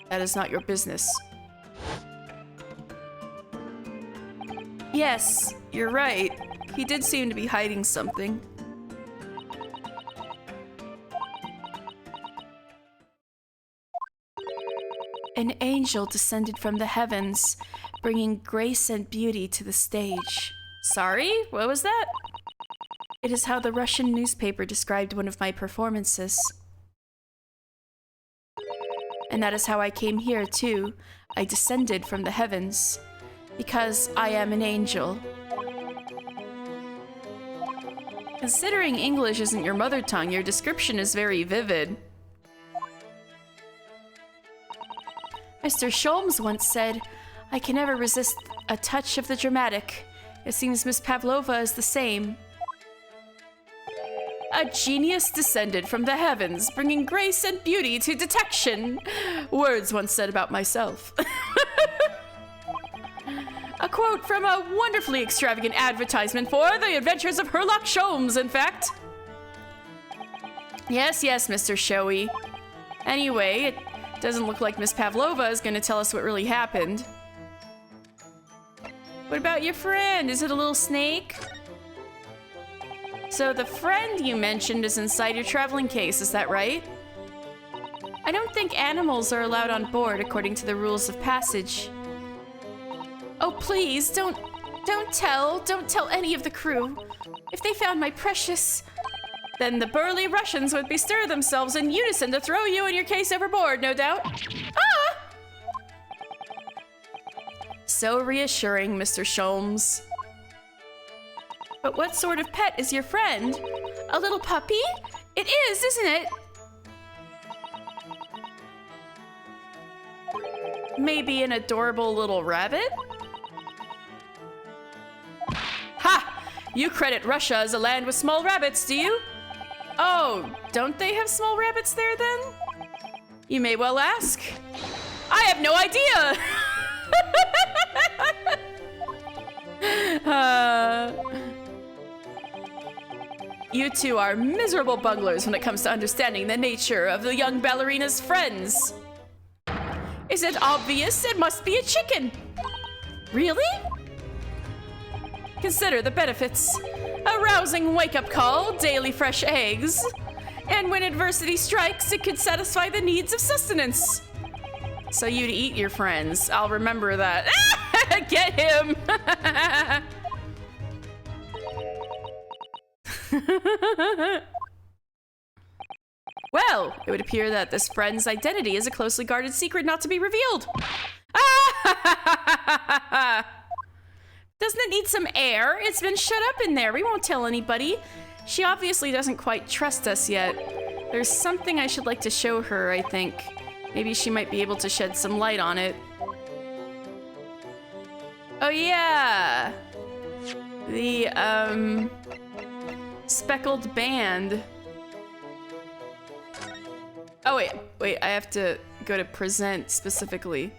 Speaker 1: That is not your business. Yes, you're right. He did seem to be hiding something. An angel descended from the heavens, bringing grace and beauty to the stage. Sorry? What was that? It is how the Russian newspaper described one of my performances. And that is how I came here, too. I descended from the heavens. Because I am an angel. Considering English isn't your mother tongue, your description is very vivid. Mr. Sholmes once said, I can never resist a touch of the dramatic. It seems Miss Pavlova is the same. A genius descended from the heavens, bringing grace and beauty to detection. Words once said about myself. A quote from a wonderfully extravagant advertisement for the adventures of Herlock Sholmes, in fact. Yes, Mr. Showy. Anyway, it doesn't look like Miss Pavlova is going to tell us what really happened. What about your friend? Is it a little snake? So the friend you mentioned is inside your traveling case, is that right? I don't think animals are allowed on board according to the rules of passage. Oh, please, don't tell any of the crew. If they found my precious, then the burly Russians would bestir themselves in unison to throw you and your case overboard, no doubt. Ah! So reassuring, Mr. Sholmes. But what sort of pet is your friend? A little puppy? It is, isn't it? Maybe an adorable little rabbit? Ha! You credit Russia as a land with small rabbits, do you? Oh, don't they have small rabbits there then? You may well ask. I have no idea! You two are miserable bunglers when it comes to understanding the nature of the young ballerina's friends. Is it obvious? It must be a chicken. Really? Consider the benefits. A rousing wake-up call, daily fresh eggs. And when adversity strikes, it could satisfy the needs of sustenance. So you'd eat your friends. I'll remember that. Get him! Well, it would appear that this friend's identity is a closely guarded secret not to be revealed. Doesn't it need some air? It's been shut up in there. We won't tell anybody. She obviously doesn't quite trust us yet. There's something I should like to show her, I think. Maybe she might be able to shed some light on it. Oh yeah! The, speckled band. Oh wait, I have to go to present specifically.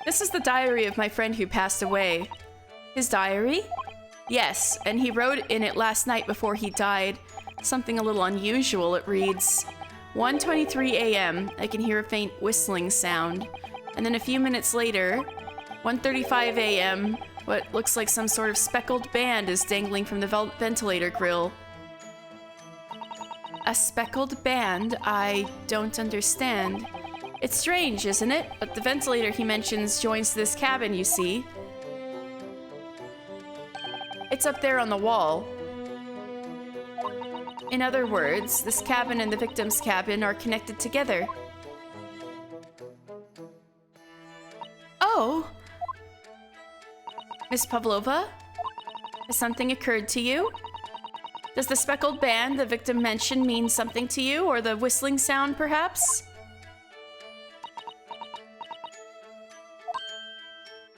Speaker 1: This is the diary of my friend who passed away. His diary? Yes, and he wrote in it last night before he died. Something a little unusual, it reads. 1:23 a.m. I can hear a faint whistling sound. And then a few minutes later, 1:35 a.m., what looks like some sort of speckled band is dangling from the ventilator grill. A speckled band? I don't understand. It's strange, isn't it? But the ventilator he mentions joins this cabin, you see. It's up there on the wall. In other words, this cabin and the victim's cabin are connected together. Oh! Miss Pavlova? Has something occurred to you? Does the speckled band the victim mentioned mean something to you, or the whistling sound, perhaps?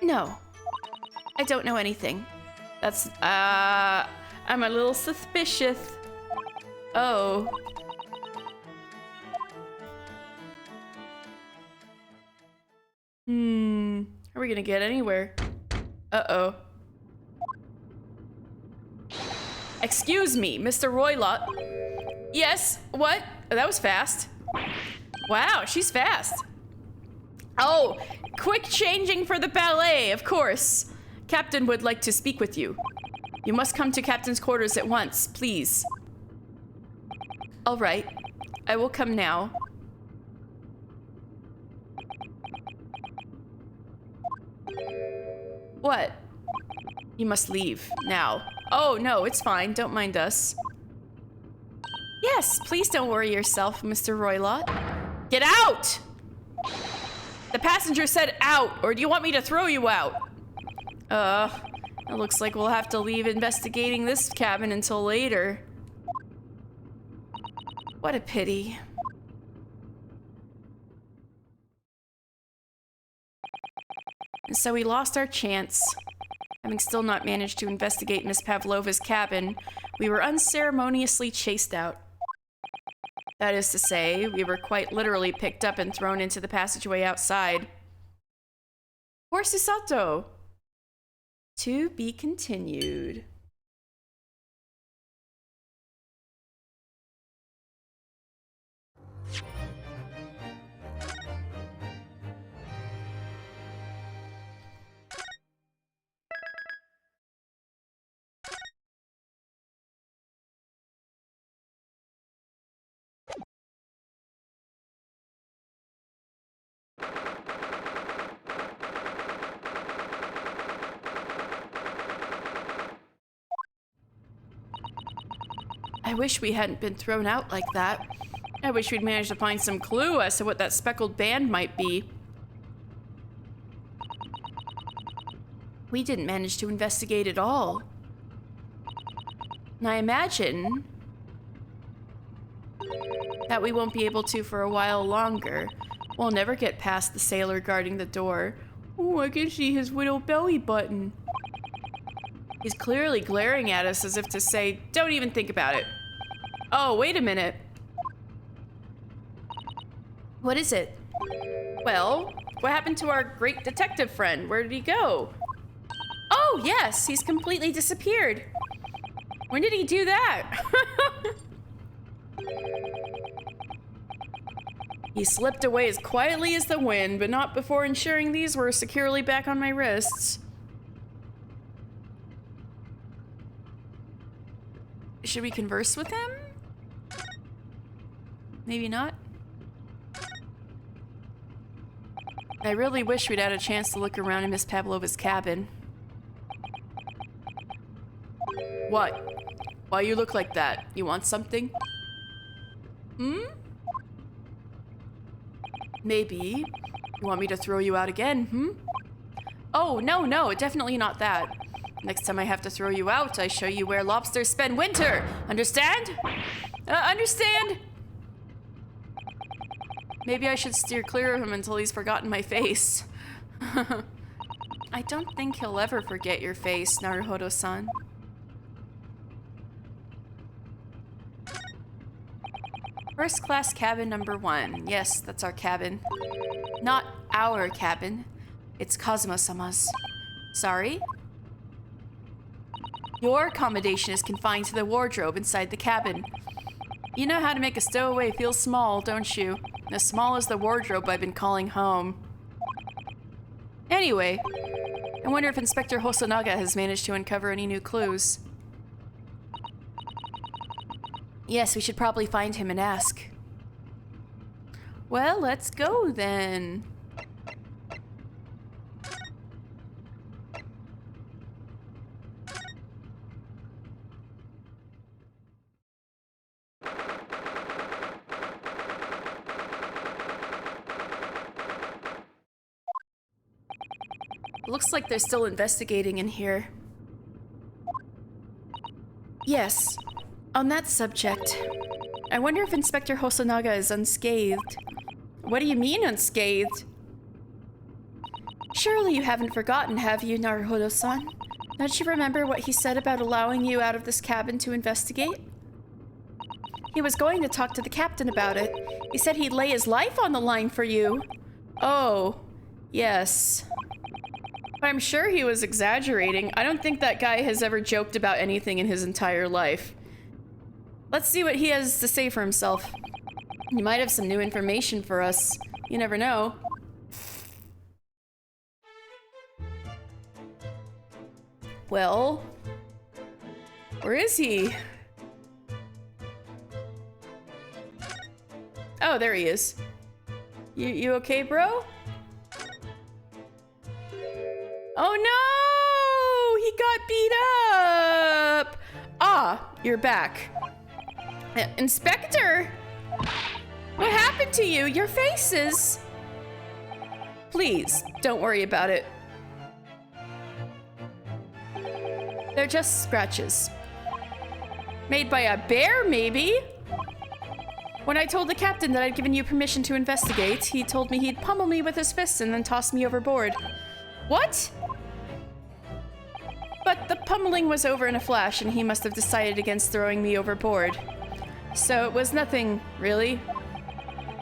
Speaker 1: No. I don't know anything. That's, I'm a little suspicious. Oh. Are we gonna get anywhere? Uh-oh. Excuse me, Mr. Roylott. Yes, what? That was fast. Wow, she's fast. Oh, quick changing for the ballet, of course. Captain would like to speak with you. You must come to Captain's quarters at once, please. All right, I will come now. What? You must leave, now. Oh, no, it's fine. Don't mind us. Yes, please don't worry yourself, Mr. Roylott. Get out! The passenger said out, or do you want me to throw you out? It looks like we'll have to leave investigating this cabin until later. What a pity. And so we lost our chance. Having still not managed to investigate Miss Pavlova's cabin, we were unceremoniously chased out. That is to say, we were quite literally picked up and thrown into the passageway outside. Poor Susato. To be continued. I wish we hadn't been thrown out like that. I wish we'd managed to find some clue as to what that speckled band might be. We didn't manage to investigate at all. And I imagine that we won't be able to for a while longer. We'll never get past the sailor guarding the door. Oh, I can see his little belly button. He's clearly glaring at us as if to say, don't even think about it. Oh, wait a minute. What is it? Well, what happened to our great detective friend? Where did he go? Oh, yes, he's completely disappeared. When did he do that? He slipped away as quietly as the wind, but not before ensuring these were securely back on my wrists. Should we converse with him? Maybe not. I really wish we'd had a chance to look around in Miss Pavlova's cabin. What? Why you look like that? You want something? Maybe. You want me to throw you out again, Oh, no, definitely not that. Next time I have to throw you out, I show you where lobsters spend winter. Understand? Understand? Maybe I should steer clear of him until he's forgotten my face. I don't think he'll ever forget your face, Naruhodo-san. First class cabin number 1. Yes, that's our cabin. Not our cabin. It's Kazuma-sama's. Sorry? Your accommodation is confined to the wardrobe inside the cabin. You know how to make a stowaway feel small, don't you? As small as the wardrobe I've been calling home. Anyway, I wonder if Inspector Hosonaga has managed to uncover any new clues. Yes, we should probably find him and ask. Well, let's go then. Looks like they're still investigating in here. Yes. On that subject, I wonder if Inspector Hosonaga is unscathed. What do you mean, unscathed? Surely you haven't forgotten, have you, Naruhodo-san? Don't you remember what he said about allowing you out of this cabin to investigate? He was going to talk to the captain about it. He said he'd lay his life on the line for you. Oh, yes. I'm sure he was exaggerating. I don't think that guy has ever joked about anything in his entire life. Let's see what he has to say for himself. He might have some new information for us. You never know. Well, where is he? Oh, there he is. You okay, bro? Oh no! He got beat up! Ah, you're back. Inspector! What happened to you? Your faces! Please, don't worry about it. They're just scratches. Made by a bear, maybe? When I told the captain that I'd given you permission to investigate, he told me he'd pummel me with his fists and then toss me overboard. What? But the pummeling was over in a flash, and he must have decided against throwing me overboard. So it was nothing, really.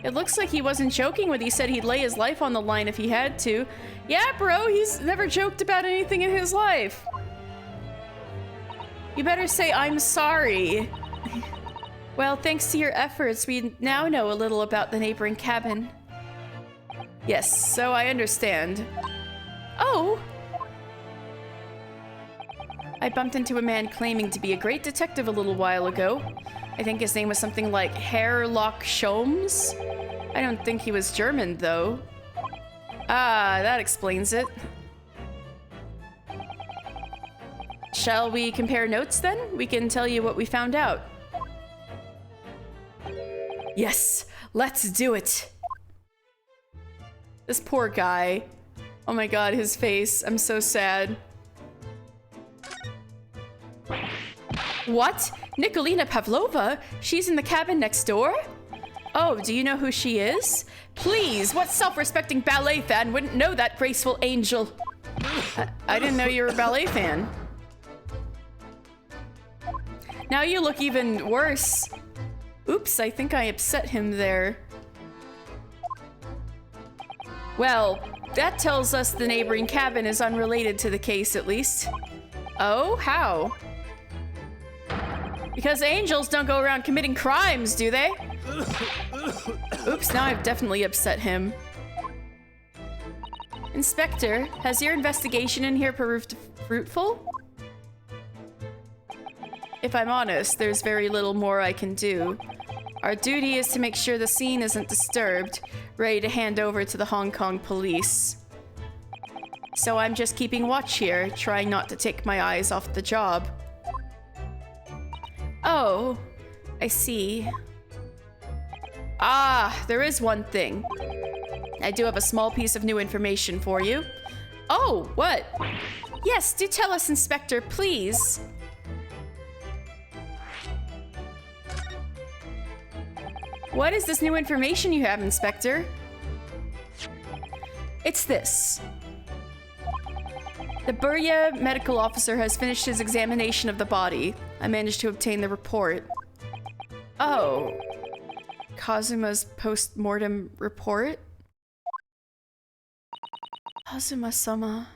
Speaker 1: It looks like he wasn't joking when he said he'd lay his life on the line if he had to. Yeah, bro, he's never joked about anything in his life. You better say, I'm sorry. Well, thanks to your efforts, we now know a little about the neighboring cabin. Yes, so I understand. Oh! I bumped into a man claiming to be a great detective a little while ago. I think his name was something like Herlock Sholmes. I don't think he was German, though. Ah, that explains it. Shall we compare notes, then? We can tell you what we found out. Yes, let's do it. This poor guy. Oh my god, his face. I'm so sad. What? Nikolina Pavlova? She's in the cabin next door? Oh, do you know who she is? Please, what self-respecting ballet fan wouldn't know that graceful angel? I didn't know you were a ballet fan. Now you look even worse. Oops, I think I upset him there. Well, that tells us the neighboring cabin is unrelated to the case, at least. Oh, how? Because angels don't go around committing crimes, do they? Oops, now I've definitely upset him. Inspector, has your investigation in here proved fruitful? If I'm honest, there's very little more I can do. Our duty is to make sure the scene isn't disturbed, ready to hand over to the Hong Kong police. So I'm just keeping watch here, trying not to take my eyes off the job. Oh, I see. Ah, there is one thing. I do have a small piece of new information for you. Oh, what? Yes, do tell us, Inspector, please. What is this new information you have, Inspector? It's this. The Burya medical officer has finished his examination of the body. I managed to obtain the report. Oh. Kazuma's post-mortem report? Kazuma-sama.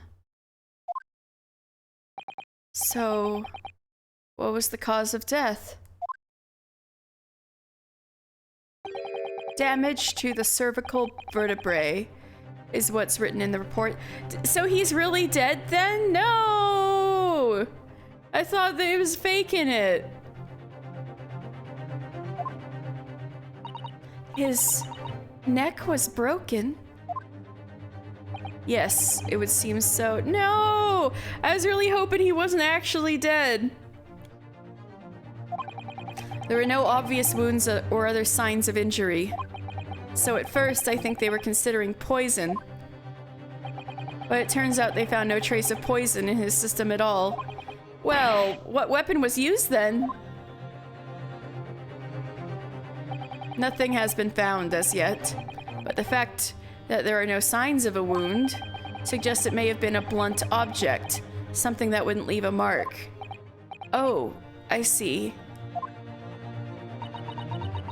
Speaker 1: So, what was the cause of death? Damage to the cervical vertebrae is what's written in the report. So he's really dead then? No! I thought that he was faking it. His neck was broken. Yes, it would seem so. No! I was really hoping he wasn't actually dead. There were no obvious wounds or other signs of injury. So at first, I think they were considering poison. But it turns out they found no trace of poison in his system at all. Well, what weapon was used then? Nothing has been found as yet, but the fact that there are no signs of a wound suggests it may have been a blunt object, something that wouldn't leave a mark. Oh, I see.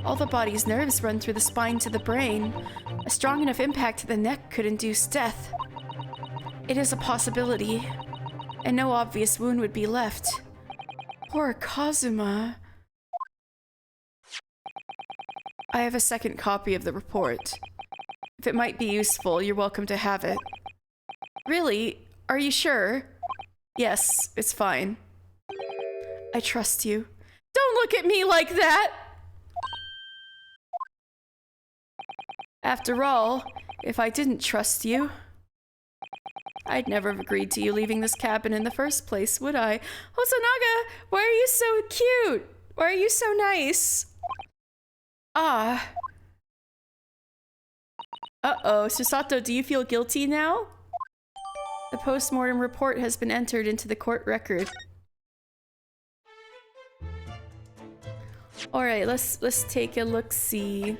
Speaker 1: All the body's nerves run through the spine to the brain. A strong enough impact to the neck could induce death. It is a possibility, and no obvious wound would be left. Poor Kazuma. I have a second copy of the report. If it might be useful, you're welcome to have it. Really? Are you sure? Yes, it's fine. I trust you. Don't look at me like that! After all, if I didn't trust you, I'd never have agreed to you leaving this cabin in the first place, would I? Hosonaga, why are you so cute? Why are you so nice? Ah. Uh-oh, Susato, do you feel guilty now? The post-mortem report has been entered into the court record. Alright, let's take a look-see.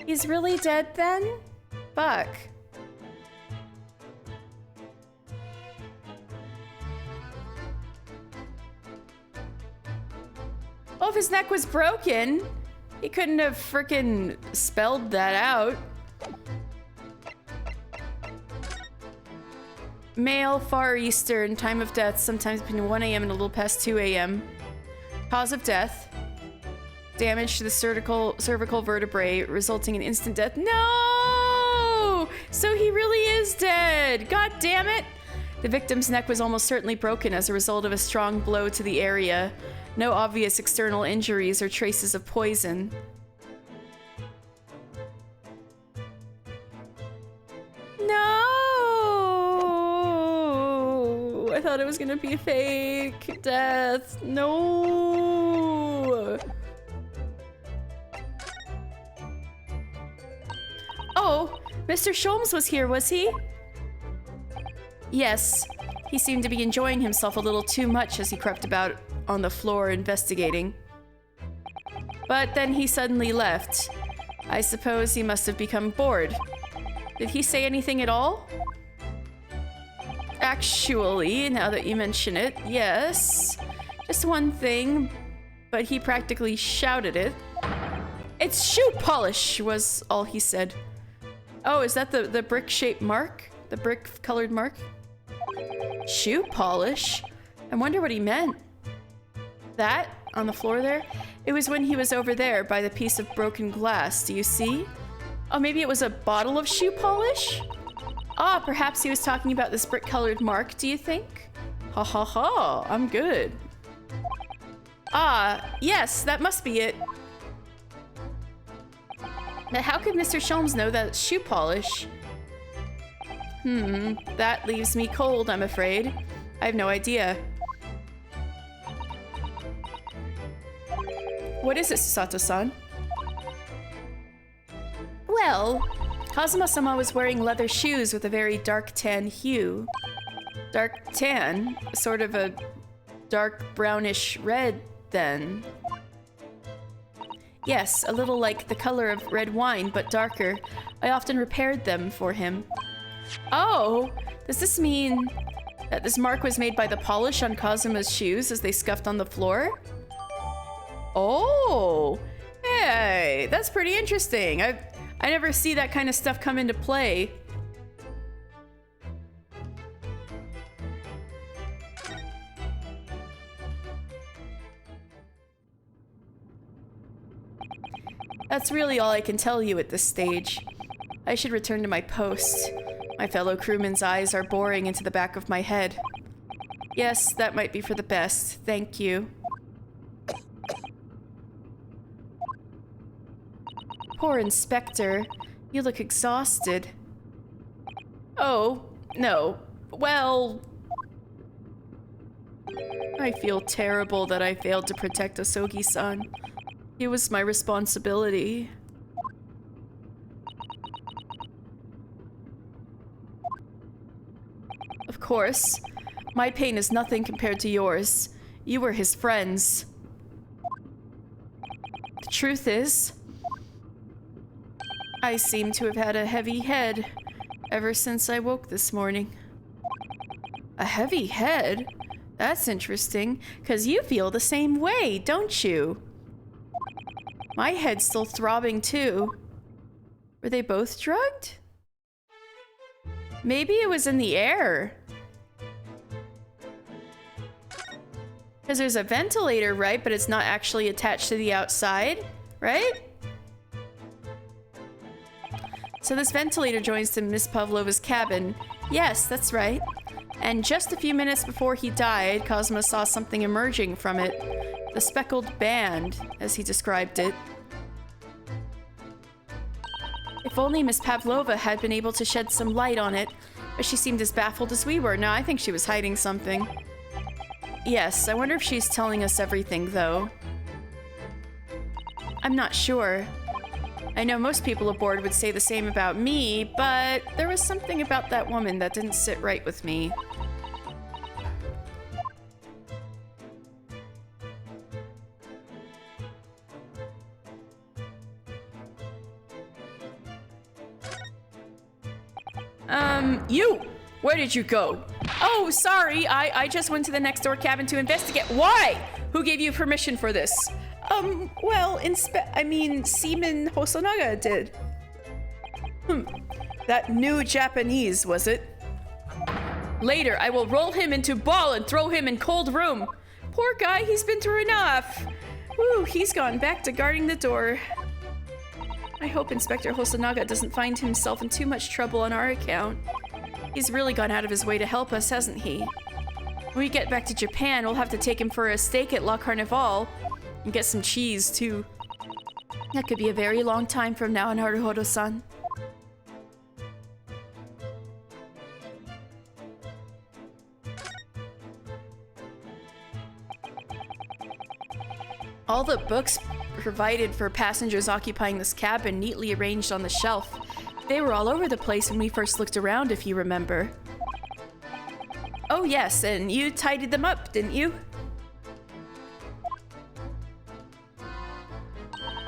Speaker 1: He's really dead then? Fuck. Oh, if his neck was broken, he couldn't have frickin' spelled that out. Male, Far Eastern, time of death, sometimes between 1 a.m. and a little past 2 a.m. Cause of death. Damage to the cervical vertebrae, resulting in instant death. No! So he really is dead! God damn it! The victim's neck was almost certainly broken as a result of a strong blow to the area. No obvious external injuries or traces of poison. No! I thought it was gonna be a fake death. No! Oh, Mr. Sholmes was here, was he? Yes, he seemed to be enjoying himself a little too much as he crept about on the floor investigating. But then he suddenly left. I suppose he must have become bored. Did he say anything at all? Actually, now that you mention it, yes. Just one thing, but he practically shouted it. It's shoe polish, was all he said. Oh, is that the brick-shaped mark? The brick-colored mark? Shoe polish? I wonder what he meant. That? On the floor there? It was when he was over there by the piece of broken glass. Do you see? Oh, maybe it was a bottle of shoe polish? Ah, perhaps he was talking about this brick-colored mark, do you think? Ha ha ha, I'm good. Ah, yes, that must be it. Now, how could Mr. Sholmes know that it's shoe polish? That leaves me cold, I'm afraid. I have no idea. What is it, Susato-san? Well, Kazuma-sama was wearing leather shoes with a very dark tan hue. Dark tan? Sort of a dark brownish red, then. Yes, a little like the color of red wine, but darker. I often repaired them for him. Oh, does this mean that this mark was made by the polish on Kazuma's shoes as they scuffed on the floor? Oh, hey, that's pretty interesting. I never see that kind of stuff come into play. That's really all I can tell you at this stage. I should return to my post. My fellow crewmen's eyes are boring into the back of my head. Yes, that might be for the best. Thank you. Poor Inspector. You look exhausted. Oh, no. Well... I feel terrible that I failed to protect Asogi-san. It was my responsibility. Of course, my pain is nothing compared to yours. You were his friends. The truth is, I seem to have had a heavy head ever since I woke this morning. A heavy head? That's interesting, because you feel the same way, don't you? My head's still throbbing too. Were they both drugged? Maybe it was in the air. Because there's a ventilator, right? But it's not actually attached to the outside, right? So this ventilator joins to Miss Pavlova's cabin. Yes, that's right. And just a few minutes before he died, Cosmo saw something emerging from it. The speckled band, as he described it. If only Miss Pavlova had been able to shed some light on it, but she seemed as baffled as we were. No, I think she was hiding something. Yes, I wonder if she's telling us everything, though. I'm not sure. I know most people aboard would say the same about me, but there was something about that woman that didn't sit right with me. You! Where did you go? Oh, sorry, I just went to the next door cabin to investigate. Why? Who gave you permission for this? Well, Seaman Hosonaga did. That new Japanese, was it? Later, I will roll him into ball and throw him in cold room. Poor guy, he's been through enough. Woo, he's gone back to guarding the door. I hope Inspector Hosonaga doesn't find himself in too much trouble on our account. He's really gone out of his way to help us, hasn't he? When we get back to Japan, we'll have to take him for a steak at La Carnival. And get some cheese, too. That could be a very long time from now, Naruhodo-san. All the books provided for passengers occupying this cabin neatly arranged on the shelf. They were all over the place when we first looked around, if you remember. Oh yes, and you tidied them up, didn't you?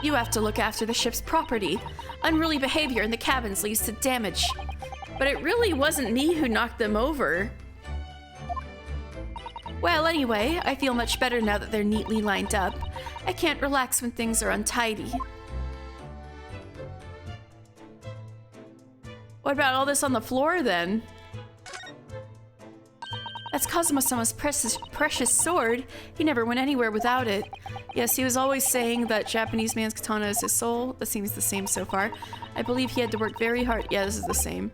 Speaker 1: You have to look after the ship's property. Unruly behavior in the cabins leads to damage. But it really wasn't me who knocked them over. Well, anyway, I feel much better now that they're neatly lined up. I can't relax when things are untidy. What about all this on the floor, then? That's Kazuma-sama's precious sword. He never went anywhere without it. Yes, he was always saying that Japanese man's katana is his soul. That seems the same so far. I believe he had to work very hard. Yeah, this is the same.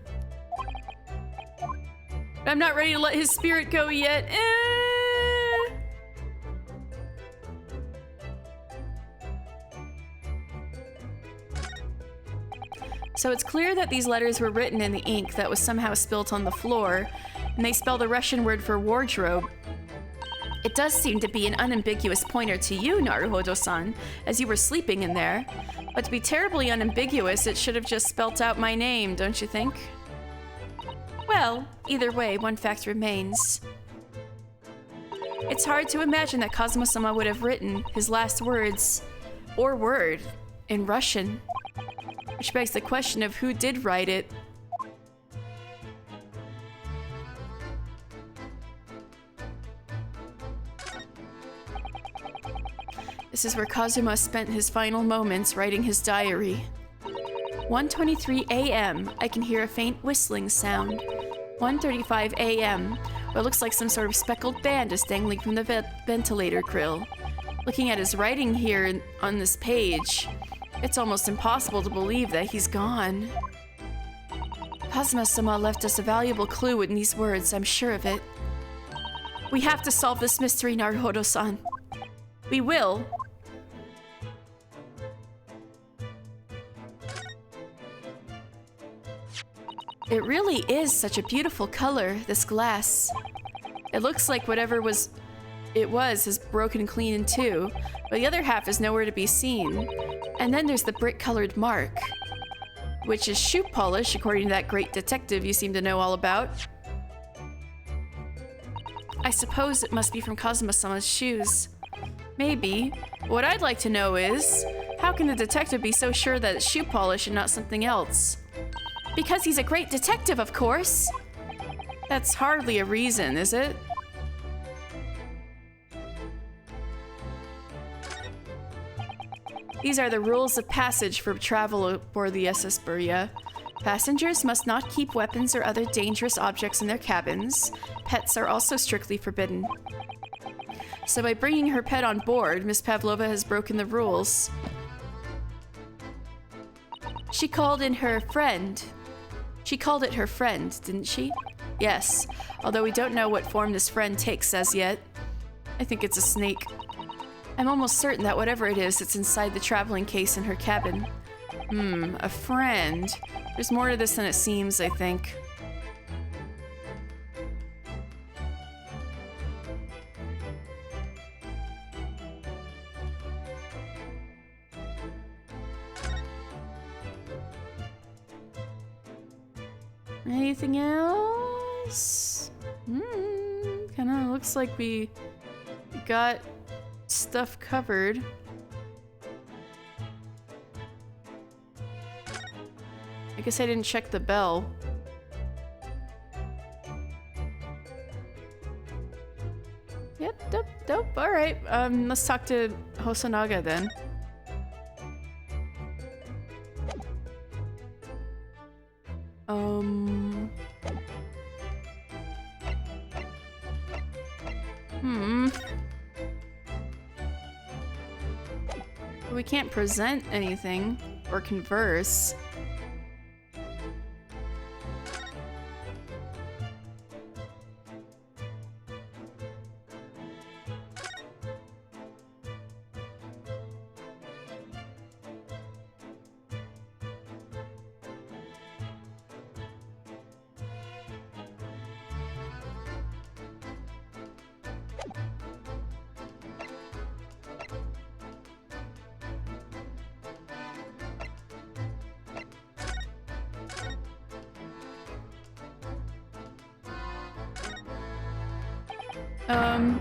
Speaker 1: I'm not ready to let his spirit go yet. So it's clear that these letters were written in the ink that was somehow spilt on the floor, and they spell the Russian word for wardrobe. It does seem to be an unambiguous pointer to you, Naruhodo-san, as you were sleeping in there. But to be terribly unambiguous, it should have just spelt out my name, don't you think? Well, either way, one fact remains. It's hard to imagine that Kazuma-sama would have written his last words, or word, in Russian. Which begs the question of who did write it. This is where Kazuma spent his final moments writing his diary. 1:23 a.m. I can hear a faint whistling sound. 1:35 a.m. What looks like some sort of speckled band is dangling from the ventilator grill. Looking at his writing here on this page, it's almost impossible to believe that he's gone. Kazuma-sama left us a valuable clue in these words, I'm sure of it. We have to solve this mystery, Naruhodo-san. We will. It really is such a beautiful color, this glass. It looks like whatever it was is broken clean in two, but the other half is nowhere to be seen. And then there's the brick-colored mark, which is shoe polish, according to that great detective you seem to know all about. I suppose it must be from Kazuma-sama's shoes. Maybe. What I'd like to know is, how can the detective be so sure that it's shoe polish and not something else? Because he's a great detective, of course. That's hardly a reason, is it? These are the rules of passage for travel aboard the SS Burya. Passengers must not keep weapons or other dangerous objects in their cabins. Pets are also strictly forbidden. So by bringing her pet on board, Miss Pavlova has broken the rules. She called it her friend, didn't she? Yes, although we don't know what form this friend takes as yet. I think it's a snake. I'm almost certain that whatever it is, it's inside the traveling case in her cabin. A friend. There's more to this than it seems, I think. Anything else? Kinda looks like we got stuff covered. I guess I didn't check the bell. Yep, dope. Alright, let's talk to Hosonaga then. We can't present anything or converse.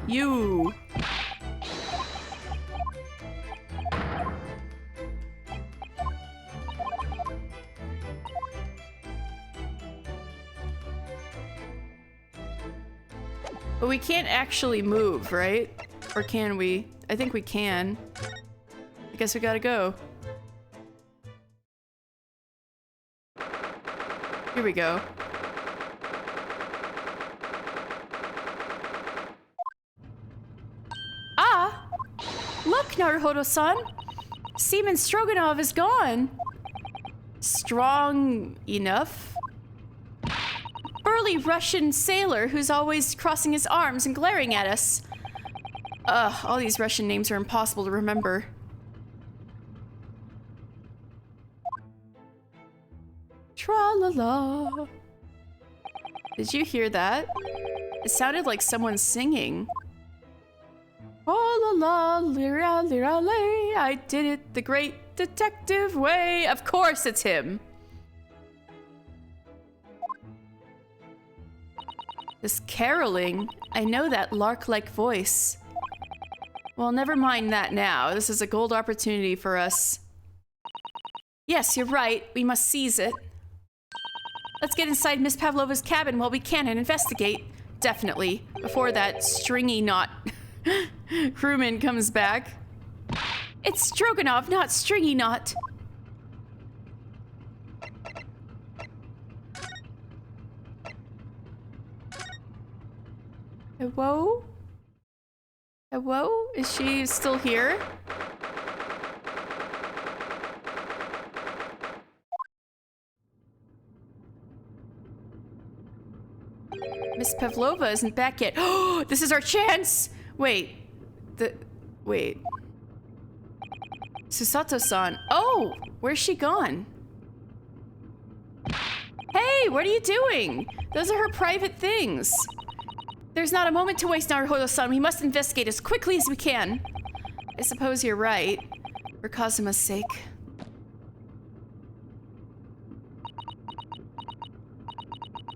Speaker 1: You. But we can't actually move, right? Or can we? I think we can. I guess we gotta go. Here we go. Look, Naruhodo-san! Seaman Stroganov is gone! Strong enough? Burly Russian sailor who's always crossing his arms and glaring at us. All these Russian names are impossible to remember. Tra-la-la. Did you hear that? It sounded like someone singing. Oh la la, lira lira lay, I did it the great detective way. Of course it's him. This caroling, I know that lark-like voice. Well, never mind that now. This is a gold opportunity for us. Yes, you're right. We must seize it. Let's get inside Miss Pavlova's cabin while we can and investigate. Definitely. Before that stringy knot crewman comes back. It's Stroganov, not Stringy Knot. Hello? Hello? Is she still here? Miss Pavlova isn't back yet. Oh, this is our chance! Wait. Wait. Susato-san. Oh! Where's she gone? Hey, what are you doing? Those are her private things. There's not a moment to waste, Naruhodo-san. We must investigate as quickly as we can. I suppose you're right. For Kazuma's sake.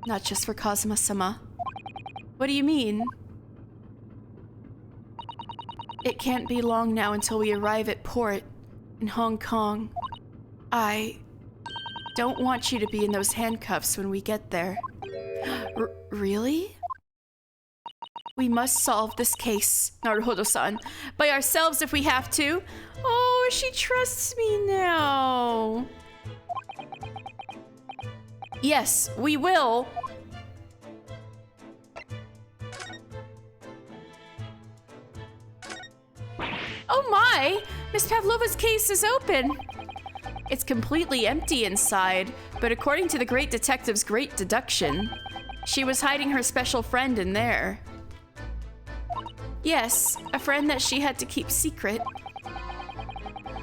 Speaker 1: Not just for Kazuma-sama. What do you mean? It can't be long now until we arrive at port in Hong Kong. I don't want you to be in those handcuffs when we get there. Really? We must solve this case, Naruhodo-san, by ourselves if we have to. Oh, she trusts me now. Yes, we will. Oh my! Miss Pavlova's case is open. It's completely empty inside, but according to the great detective's great deduction, she was hiding her special friend in there. Yes, a friend that she had to keep secret.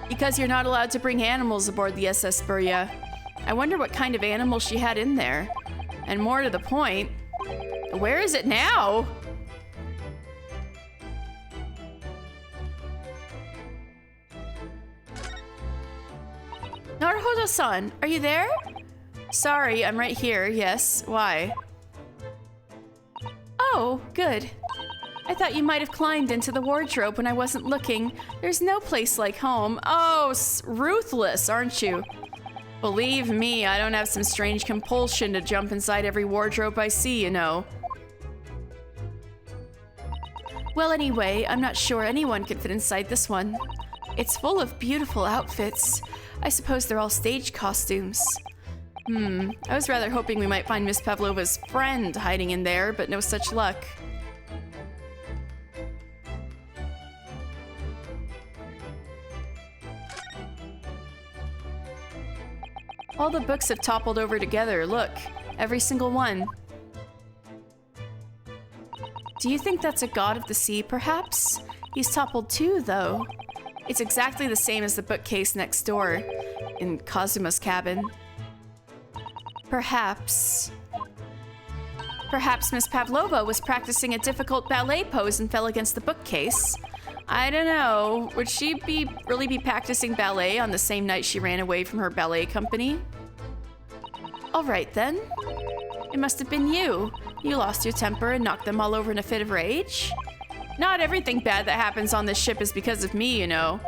Speaker 1: Because you're not allowed to bring animals aboard the SS Burya. I wonder what kind of animal she had in there. And more to the point, where is it now? Naruhodo-san, are you there? Sorry, I'm right here, yes. Why? Oh, good. I thought you might have climbed into the wardrobe when I wasn't looking. There's no place like home. Oh, ruthless, aren't you? Believe me, I don't have some strange compulsion to jump inside every wardrobe I see, you know. Well, anyway, I'm not sure anyone could fit inside this one. It's full of beautiful outfits. I suppose they're all stage costumes. I was rather hoping we might find Miss Pavlova's friend hiding in there, but no such luck. All the books have toppled over together, look. Every single one. Do you think that's a god of the sea, perhaps? He's toppled too, though. It's exactly the same as the bookcase next door, in Kazuma's cabin. Perhaps Miss Pavlova was practicing a difficult ballet pose and fell against the bookcase. I don't know. Would she really be practicing ballet on the same night she ran away from her ballet company? All right then. It must have been you. You lost your temper and knocked them all over in a fit of rage? Not everything bad that happens on this ship is because of me, you know.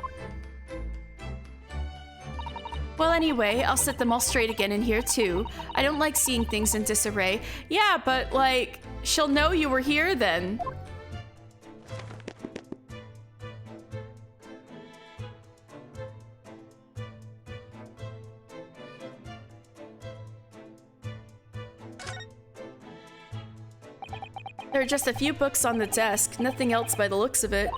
Speaker 1: Well, anyway, I'll set them all straight again in here, too. I don't like seeing things in disarray. Yeah, but, like, she'll know you were here then. There are just a few books on the desk, nothing else by the looks of it.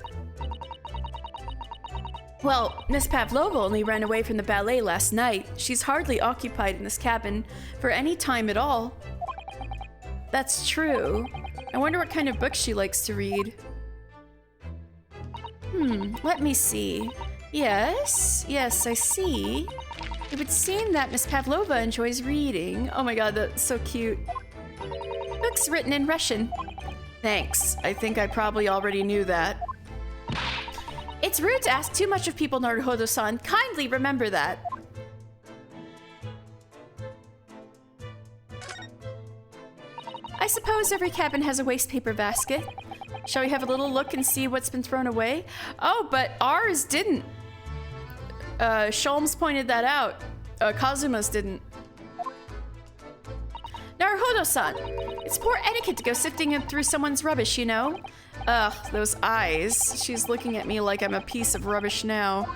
Speaker 1: Well, Miss Pavlova only ran away from the ballet last night. She's hardly occupied in this cabin for any time at all. That's true. I wonder what kind of books she likes to read. Let me see. Yes, I see. It would seem that Miss Pavlova enjoys reading. Oh my god, that's so cute. Books written in Russian. Thanks. I think I probably already knew that. It's rude to ask too much of people, Naruhodo-san. Kindly remember that. I suppose every cabin has a waste paper basket. Shall we have a little look and see what's been thrown away? Oh, but ours didn't. Sholmes pointed that out. Kazuma's didn't. Naruhodo-san, it's poor etiquette to go sifting through someone's rubbish, you know? Ugh, those eyes. She's looking at me like I'm a piece of rubbish now.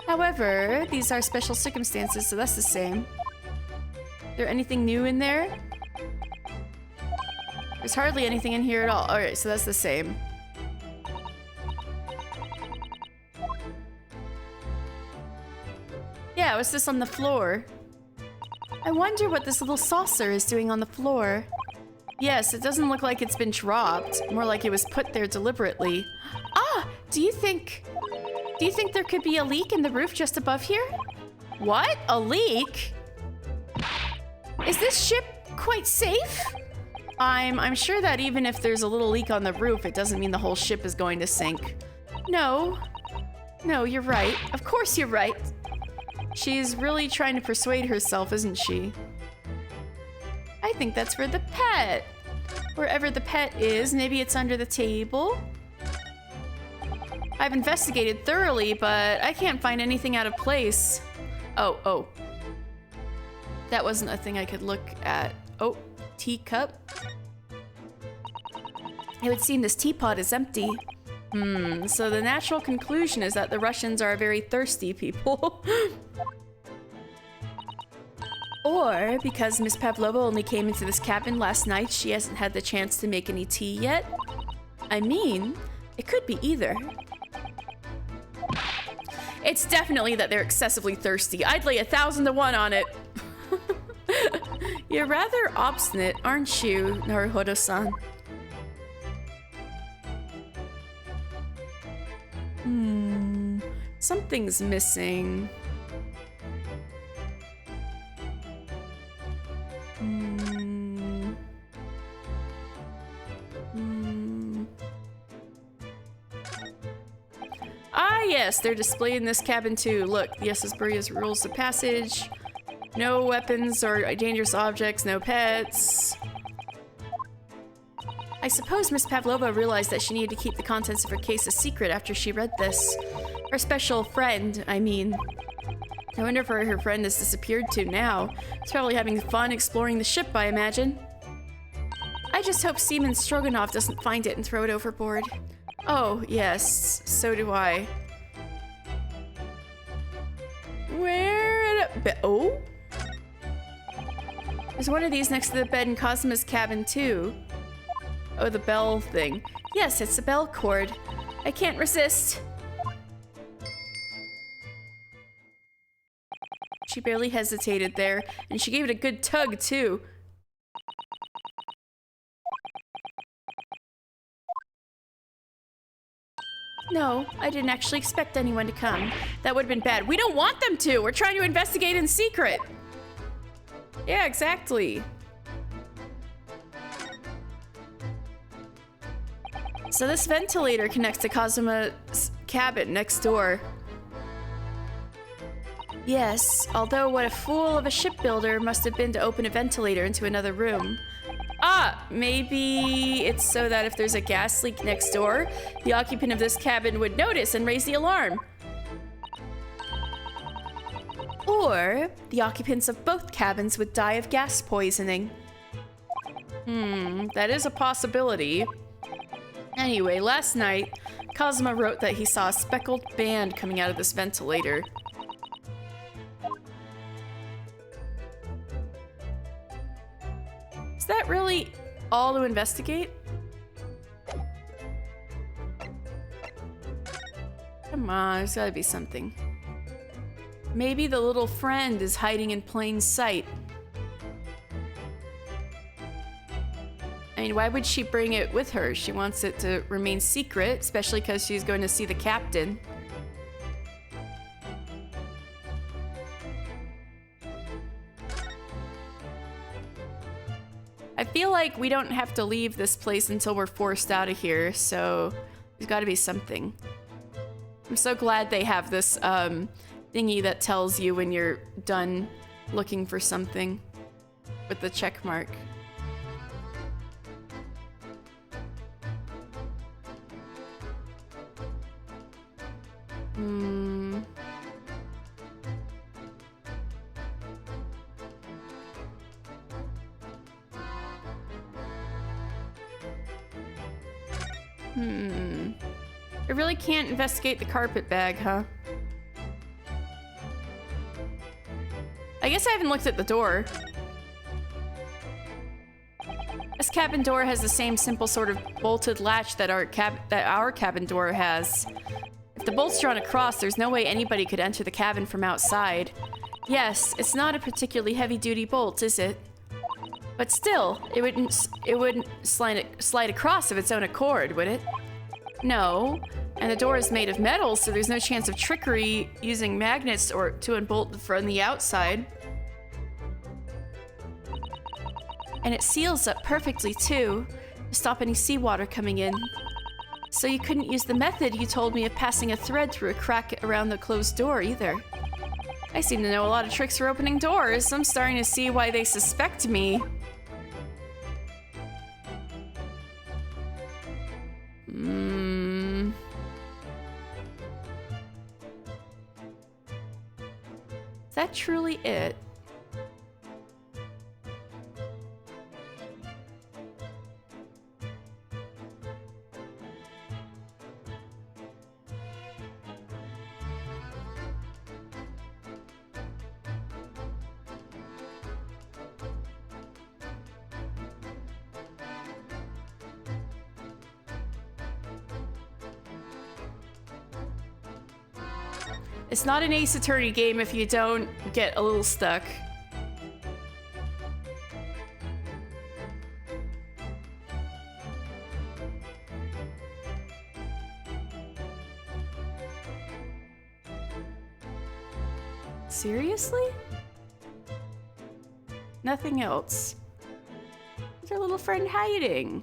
Speaker 1: However, these are special circumstances, so that's the same. Is there anything new in there? There's hardly anything in here at all. Alright, so that's the same. Yeah, what's this on the floor? I wonder what this little saucer is doing on the floor. Yes, it doesn't look like it's been dropped. More like it was put there deliberately. Ah! Do you think there could be a leak in the roof just above here? What? A leak? Is this ship quite safe? I'm sure that even if there's a little leak on the roof, it doesn't mean the whole ship is going to sink. No, you're right. Of course you're right. She's really trying to persuade herself, isn't she? I think that's for the pet. Wherever the pet is, maybe it's under the table. I've investigated thoroughly, but I can't find anything out of place. Oh. That wasn't a thing I could look at. Oh, teacup. It would seem this teapot is empty. So the natural conclusion is that the Russians are a very thirsty people. Or because Miss Pavlova only came into this cabin last night, she hasn't had the chance to make any tea yet. I mean, it could be either. It's definitely that they're excessively thirsty. I'd lay 1,000 to 1 on it. You're rather obstinate, aren't you, Naruhodo-san? Something's missing. Ah, yes, they're displaying this cabin too. Look, the SS Buria's rules of passage. No weapons or dangerous objects, no pets. I suppose Miss Pavlova realized that she needed to keep the contents of her case a secret after she read this. Her special friend, I mean. I wonder where her friend has disappeared to now. She's probably having fun exploring the ship, I imagine. I just hope Seaman Stroganoff doesn't find it and throw it overboard. Oh, yes, so do I. Where? Oh? There's one of these next to the bed in Cosmo's cabin, too. Oh, the bell thing. Yes, it's a bell cord. I can't resist. She barely hesitated there, and she gave it a good tug, too. No, I didn't actually expect anyone to come. That would have been bad. We don't want them to! We're trying to investigate in secret! Yeah, exactly. So this ventilator connects to Kazuma's cabin next door. Yes, although what a fool of a shipbuilder must have been to open a ventilator into another room. Ah, maybe it's so that if there's a gas leak next door, the occupant of this cabin would notice and raise the alarm. Or the occupants of both cabins would die of gas poisoning. That is a possibility. Anyway, last night, Kazuma wrote that he saw a speckled band coming out of this ventilator. Is that really all to investigate? Come on, there's gotta be something. Maybe the little friend is hiding in plain sight. I mean, why would she bring it with her? She wants it to remain secret, especially because she's going to see the captain. I feel like we don't have to leave this place until we're forced out of here, so there's got to be something. I'm so glad they have this thingy that tells you when you're done looking for something with the check mark. I really can't investigate the carpet bag, huh? I guess I haven't looked at the door. This cabin door has the same simple sort of bolted latch that our cabin door has. If the bolt's drawn across, there's no way anybody could enter the cabin from outside. Yes, it's not a particularly heavy-duty bolt, is it? But still, it wouldn't slide across of its own accord, would it? No, and the door is made of metal, so there's no chance of trickery using magnets or to unbolt from the outside. And it seals up perfectly too, to stop any seawater coming in. So you couldn't use the method you told me of passing a thread through a crack around the closed door either. I seem to know a lot of tricks for opening doors. I'm starting to see why they suspect me. that truly it? It's not an Ace Attorney game if you don't get a little stuck. Seriously? Nothing else. Where's our little friend hiding?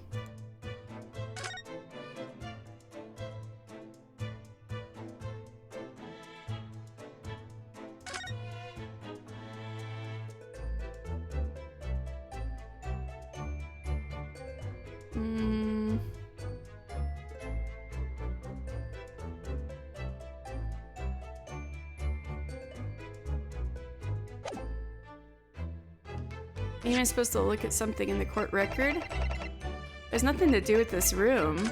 Speaker 1: Maybe I'm supposed to look at something in the court record? There's nothing to do with this room.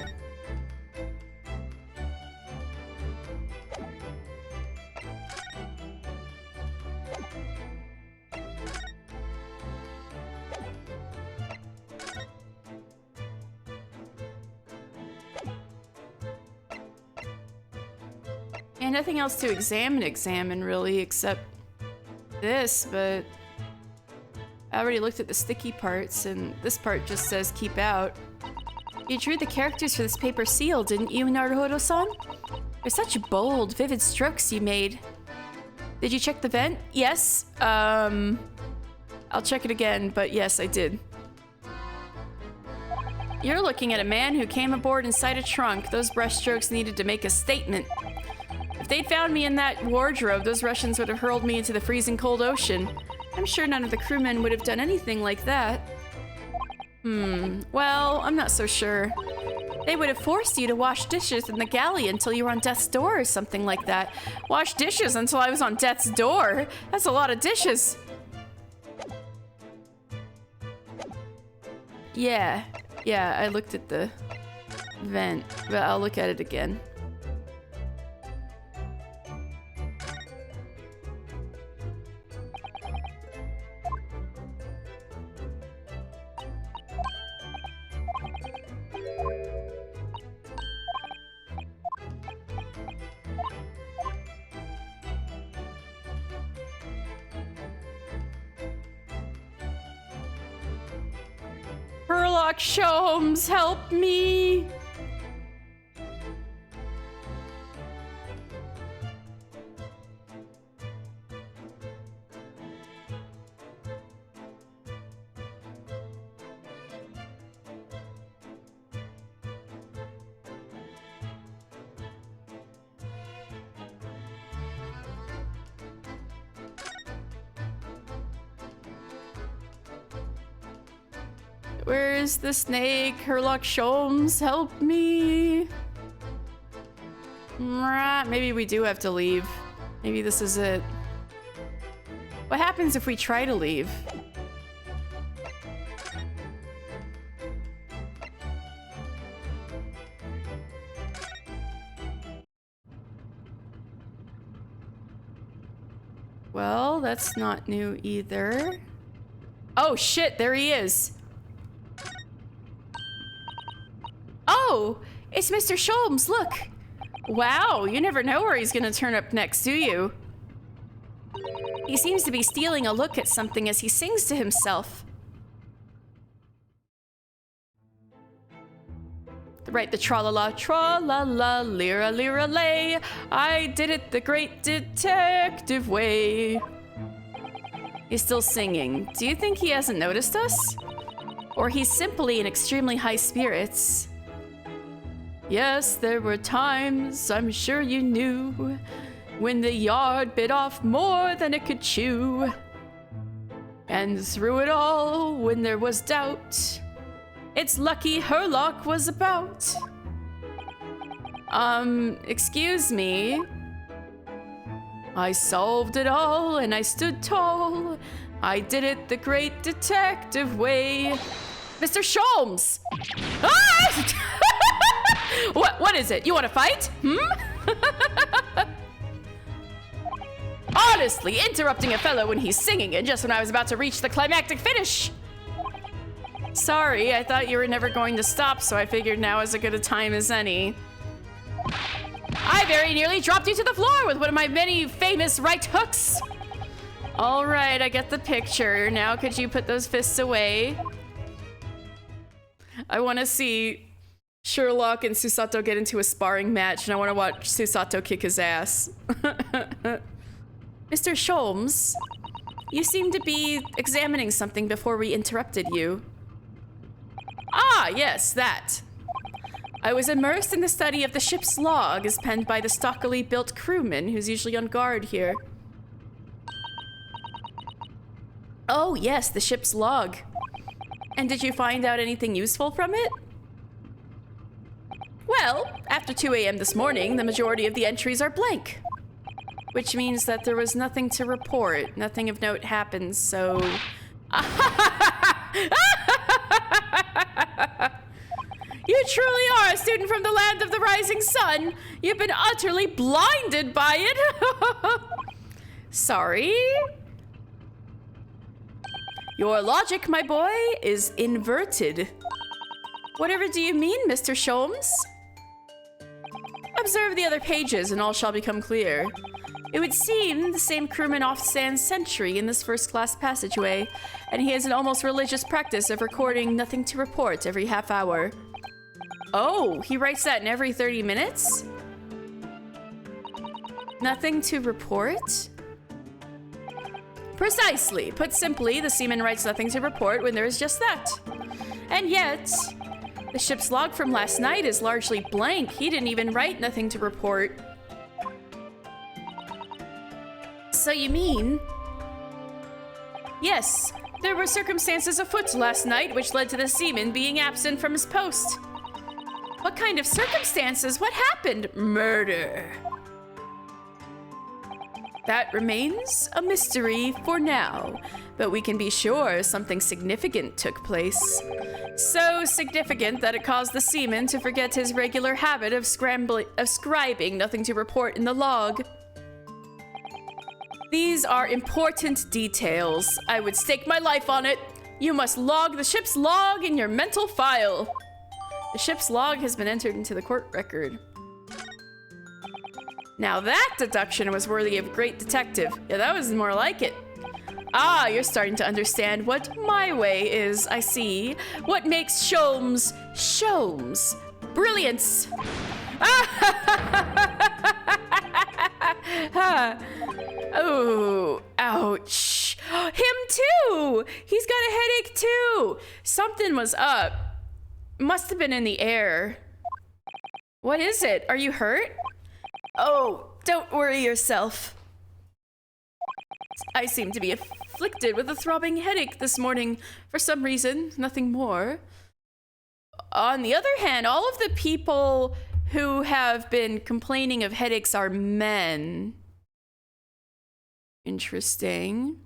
Speaker 1: And nothing else to examine really, except this, but I already looked at the sticky parts, and this part just says keep out. You drew the characters for this paper seal, didn't you, Naruhodo-san? They're such bold, vivid strokes you made. Did you check the vent? Yes. I'll check it again, but yes, I did. You're looking at a man who came aboard inside a trunk. Those brushstrokes needed to make a statement. If they'd found me in that wardrobe, those Russians would have hurled me into the freezing cold ocean. I'm sure none of the crewmen would have done anything like that. Well, I'm not so sure. They would have forced you to wash dishes in the galley until you were on death's door or something like that. Wash dishes until I was on death's door? That's a lot of dishes. Yeah, I looked at the vent, but I'll look at it again. Sherlock Sholmes, help me! Where's the snake? Sherlock Sholmes, help me! Maybe we do have to leave. Maybe this is it. What happens if we try to leave? Well, that's not new either. Oh shit, there he is. Oh, it's Mr. Sholmes, look. Wow, you never know where he's gonna turn up next, do you? He seems to be stealing a look at something as he sings to himself. Right, the tra-la-la, tra-la-la, lira-lira-lay. I did it the great detective way. He's still singing. Do you think he hasn't noticed us? Or he's simply in extremely high spirits? Yes, there were times, I'm sure you knew, when the yard bit off more than it could chew. And through it all, when there was doubt, it's lucky Herlock was about. Excuse me. I solved it all and I stood tall. I did it the great detective way. Mr. Sholmes! Ah! What is it? You want to fight? Honestly, interrupting a fellow when he's singing and just when I was about to reach the climactic finish. Sorry, I thought you were never going to stop, so I figured now is as good a time as any. I very nearly dropped you to the floor with one of my many famous right hooks. All right, I get the picture. Now could you put those fists away? I want to see Sherlock and Susato get into a sparring match, and I want to watch Susato kick his ass. Mr. Sholmes, you seem to be examining something before we interrupted you. Ah, yes, that. I was immersed in the study of the ship's log as penned by the stockily built crewman who's usually on guard here. Oh, yes, the ship's log. And did you find out anything useful from it? Well, after 2 a.m. this morning, the majority of the entries are blank. Which means that there was nothing to report. Nothing of note happened, so... You truly are a student from the land of the rising sun. You've been utterly blinded by it. Sorry? Your logic, my boy, is inverted. Whatever do you mean, Mr. Sholmes? Observe the other pages and all shall become clear. It would seem the same crewman oft stands sentry in this first-class passageway, and he has an almost religious practice of recording nothing to report every half hour. Oh, he writes that in every 30 minutes? Nothing to report? Precisely. Put simply, the seaman writes nothing to report when there is just that. And yet, the ship's log from last night is largely blank. He didn't even write nothing to report. So you mean... Yes, there were circumstances afoot last night which led to the seaman being absent from his post. What kind of circumstances? What happened? Murder. That remains a mystery for now, but we can be sure something significant took place. So significant that it caused the seaman to forget his regular habit of scribing nothing to report in the log. These are important details. I would stake my life on it. You must log the ship's log in your mental file. The ship's log has been entered into the court record. Now that deduction was worthy of great detective. Yeah, that was more like it. Ah, you're starting to understand what my way is, I see. What makes Sholmes Sholmes. Brilliance. Oh, ouch. Him too! He's got a headache too! Something was up. Must have been in the air. What is it? Are you hurt? Oh, don't worry yourself. I seem to be afflicted with a throbbing headache this morning for some reason, nothing more. On the other hand, all of the people who have been complaining of headaches are men. Interesting.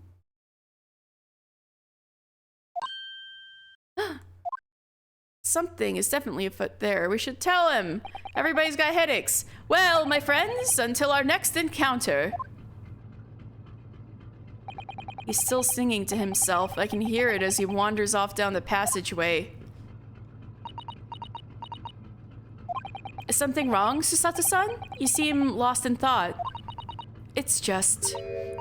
Speaker 1: Something is definitely afoot there. We should tell him. Everybody's got headaches. Well, my friends, until our next encounter. He's still singing to himself. I can hear it as he wanders off down the passageway. Is something wrong, Susato-san? You seem lost in thought. It's just...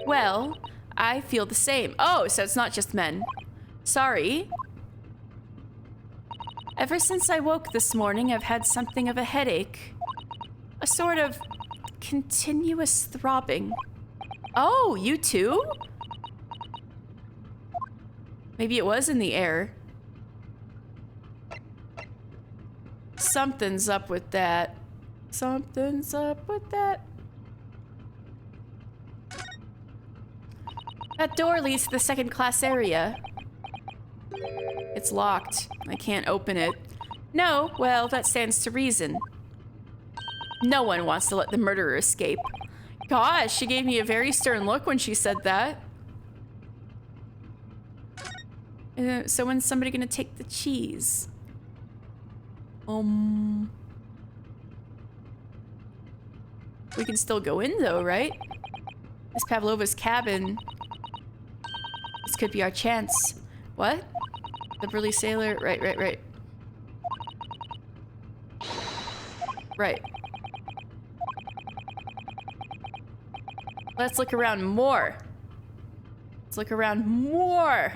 Speaker 1: Well, I feel the same. Oh, so it's not just men. Sorry. Ever since I woke this morning, I've had something of a headache. A sort of continuous throbbing. Oh, you too? Maybe it was in the air. Something's up with that. Something's up with that. That door leads to the second class area. It's locked. I can't open it. No, well, that stands to reason. No one wants to let the murderer escape. Gosh, she gave me a very stern look when she said that. So when's somebody gonna take the cheese? We can still go in though, right? Miss Pavlova's cabin. This could be our chance. What? The burly sailor? Right. Right. Let's look around more. Let's look around more.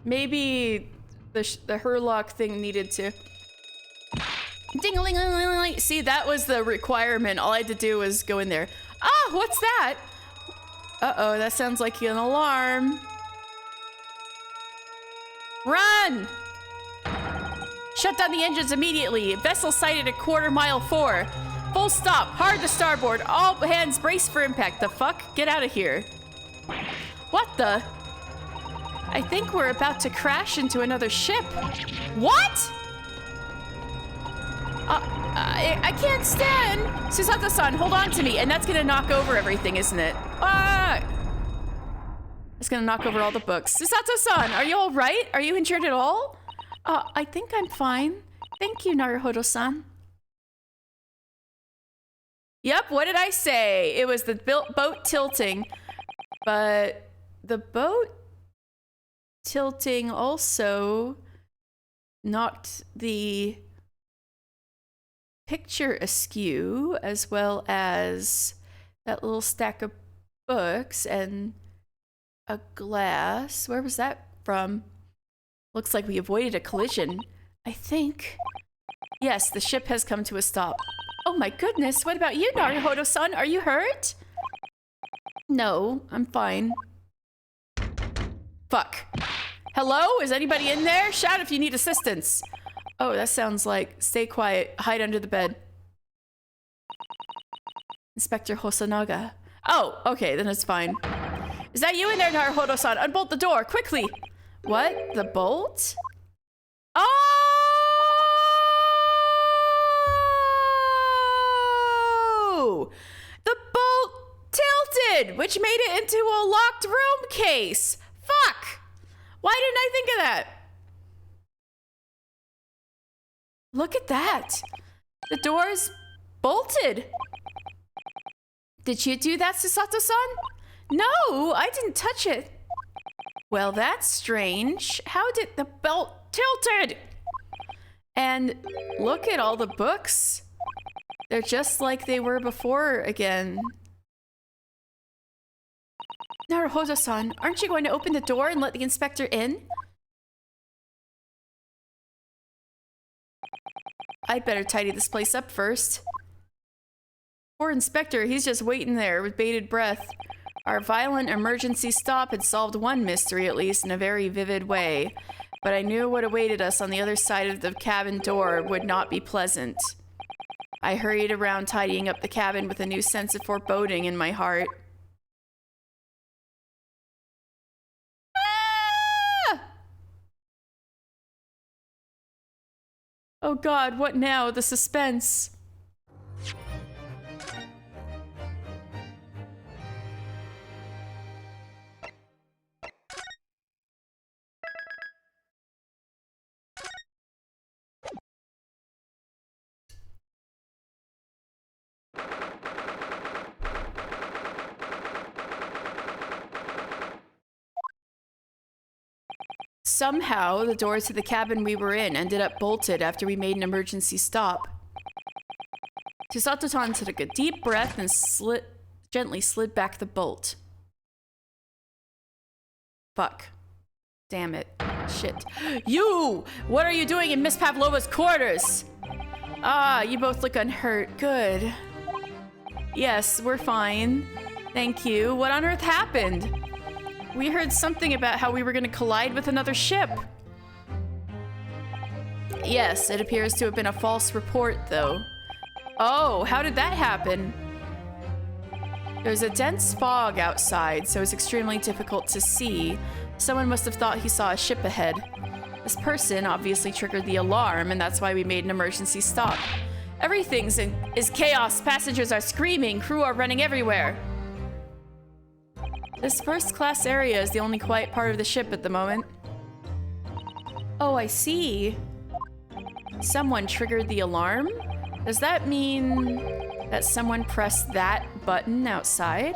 Speaker 1: Maybe the Herlock thing needed to... Ding-a-ling-a-ling-a-ling. See, that was the requirement. All I had to do was go in there. Ah, what's that? Uh-oh, that sounds like an alarm. Run! Shut down the engines immediately. Vessel sighted at quarter-mile 4. Full stop. Hard to starboard. All hands brace for impact. The fuck? Get out of here. What the? I think we're about to crash into another ship. What? I can't stand. Susato-san, hold on to me. And that's gonna knock over everything, isn't it? Ah! It's gonna knock over all the books. Susato-san, are you all right? Are you injured at all? I think I'm fine. Thank you, Naruhodo-san. Yep, what did I say? It was the boat tilting. But the boat tilting also knocked the picture askew, as well as that little stack of books and a glass. Where was that from? Looks like we avoided a collision, I think. Yes, the ship has come to a stop. Oh my goodness, what about you, Naruhodo-san? Are you hurt? No, I'm fine. Fuck. Hello? Is anybody in there? Shout if you need assistance. Oh, that sounds like stay quiet, hide under the bed. Inspector Hosonaga. Oh, okay, then it's fine. Is that you in there, Naruhodo-san? Unbolt the door, quickly! What? The bolt? Oh! The bolt tilted, which made it into a locked room case. Fuck! Why didn't I think of that? Look at that. The door's bolted. Did you do that, Susato-san? No, I didn't touch it. Well, that's strange. How did the belt tilted? And look at all the books. They're just like they were before again. Naruhodo-san, aren't you going to open the door and let the inspector in? I'd better tidy this place up first. Poor inspector, he's just waiting there with bated breath. Our violent emergency stop had solved one mystery, at least in a very vivid way. But I knew what awaited us on the other side of the cabin door would not be pleasant. I hurried around tidying up the cabin with a new sense of foreboding in my heart. Ah! Oh God, what now? The suspense. Somehow, the door to the cabin we were in ended up bolted after we made an emergency stop. Susato-san took a deep breath and gently slid back the bolt. Fuck. Damn it. Shit. You! What are you doing in Miss Pavlova's quarters? Ah, you both look unhurt. Good. Yes, we're fine. Thank you. What on earth happened? We heard something about how we were going to collide with another ship. Yes, it appears to have been a false report, though. Oh, how did that happen? There's a dense fog outside, so it's extremely difficult to see. Someone must have thought he saw a ship ahead. The This person obviously triggered the alarm, and that's why we made an emergency stop. Is chaos. Passengers are screaming. Crew are running everywhere. This first-class area is the only quiet part of the ship at the moment. Oh, I see. Someone triggered the alarm? Does that mean that someone pressed that button outside?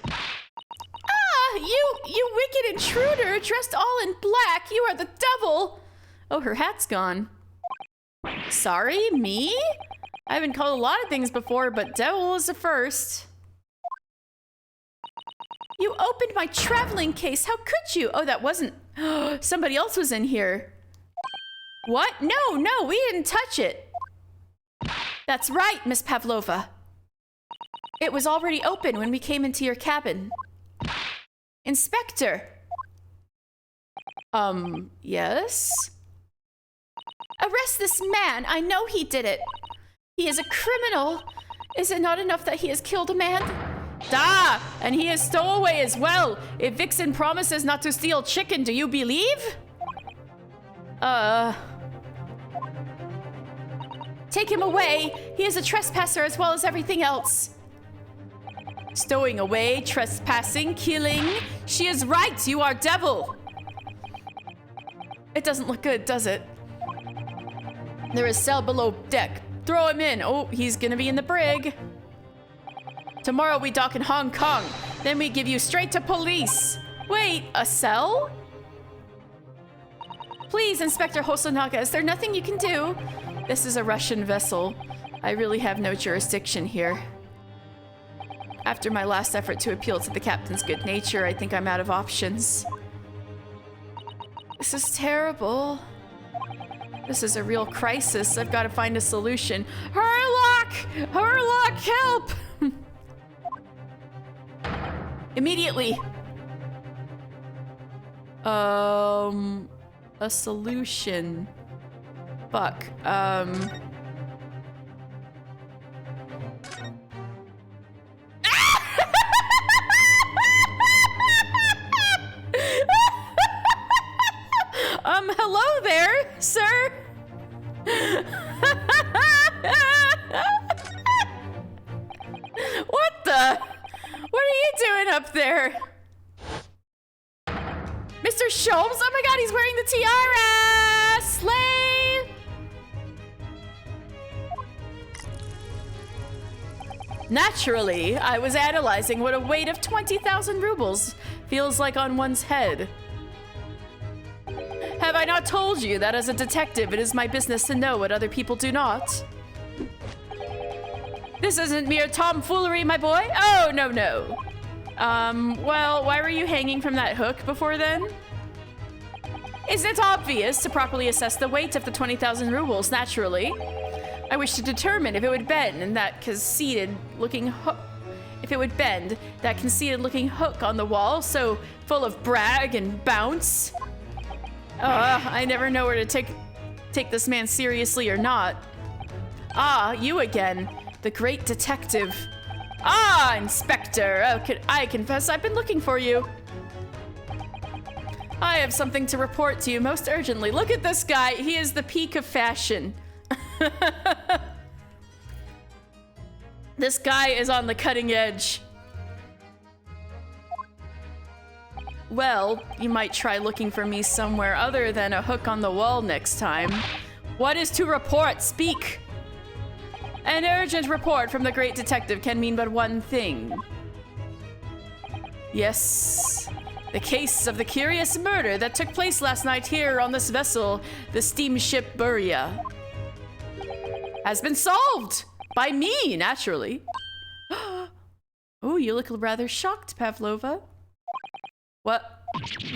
Speaker 1: Ah, you wicked intruder, dressed all in black. You are the devil. Oh, her hat's gone. Sorry, me? I haven't called a lot of things before, but devil is the first. You opened my traveling case. How could you? Oh, that wasn't... Somebody else was in here. What? No, we didn't touch it. That's right, Miss Pavlova. It was already open when we came into your cabin. Inspector. Yes? Arrest this man. I know he did it. He is a criminal. Is it not enough that he has killed a man? Da! And he is stowaway as well. If Vixen promises not to steal chicken, do you believe? Take him away. He is a trespasser as well as everything else. Stowing away, trespassing, killing. She is right. You are devil. It doesn't look good, does it? There is cell below deck. Throw him in. Oh, he's gonna be in the brig. Tomorrow we dock in Hong Kong. Then we give you straight to police. Wait, a cell? Please, Inspector Hosonaga, is there nothing you can do? This is a Russian vessel. I really have no jurisdiction here. After my last effort to appeal to the captain's good nature, I think I'm out of options. This is terrible. This is a real crisis. I've got to find a solution. Herlock! Herlock, help! Immediately. A solution. Fuck. Hello there, sir. What the? What are you doing up there? Mr. Sholmes? Oh my god, he's wearing the tiara! Slay! Naturally, I was analyzing what a weight of 20,000 rubles feels like on one's head. Have I not told you that as a detective, it is my business to know what other people do not? This isn't mere tomfoolery, my boy. Oh, no. Well, why were you hanging from that hook before then? Isn't it obvious to properly assess the weight of the 20,000 rubles, naturally? I wish to determine if it would bend and that conceited looking hook. If it would bend, that conceited looking hook on the wall, so full of brag and bounce. I never know where to take this man seriously or not. Ah, you again. The great detective. Ah, Inspector. I confess I've been looking for you. I have something to report to you most urgently. Look at this guy. He is the peak of fashion. This guy is on the cutting edge. Well, you might try looking for me somewhere other than a hook on the wall next time. What is to report? Speak! An urgent report from the great detective can mean but one thing. Yes, the case of the curious murder that took place last night here on this vessel, the steamship Buria, has been solved! By me, naturally. Oh, you look rather shocked, Pavlova. What?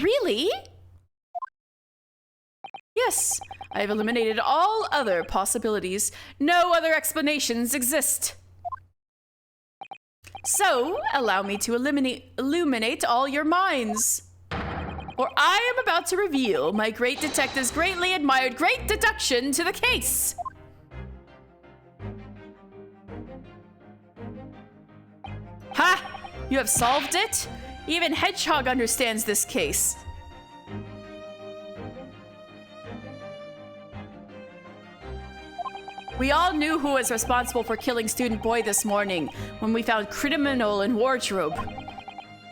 Speaker 1: Really? Yes, I have eliminated all other possibilities. No other explanations exist. So, allow me to illuminate all your minds. For I am about to reveal my great detective's greatly admired great deduction to the case. Ha! You have solved it? Even Hedgehog understands this case. We all knew who was responsible for killing student boy this morning when we found criminal in wardrobe.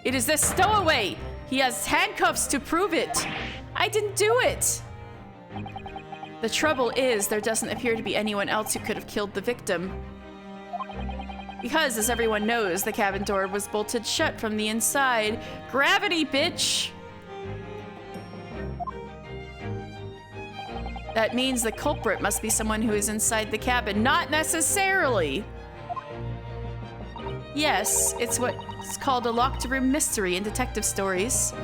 Speaker 1: It is this stowaway. He has handcuffs to prove it. I didn't do it. The trouble is, there doesn't appear to be anyone else who could have killed the victim. Because, as everyone knows, the cabin door was bolted shut from the inside. Gravity, bitch! That means the culprit must be someone who is inside the cabin. Not necessarily! Yes, it's what's called a locked room mystery in detective stories.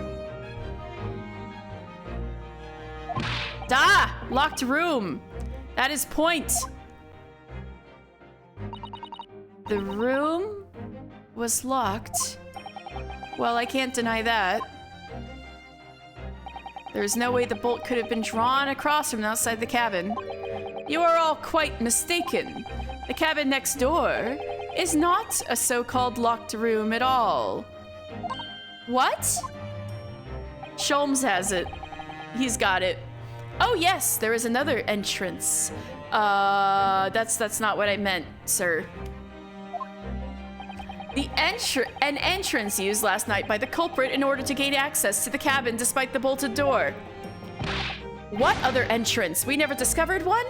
Speaker 1: Da! Locked room! That is point! The room was locked. Well, I can't deny that. There's no way the bolt could have been drawn across from outside the cabin. You are all quite mistaken. The cabin next door is not a so-called locked room at all. What? Sholmes has it. He's got it. Oh yes, there is another entrance. That's not what I meant, sir. An entrance used last night by the culprit in order to gain access to the cabin despite the bolted door. What other entrance? We never discovered one?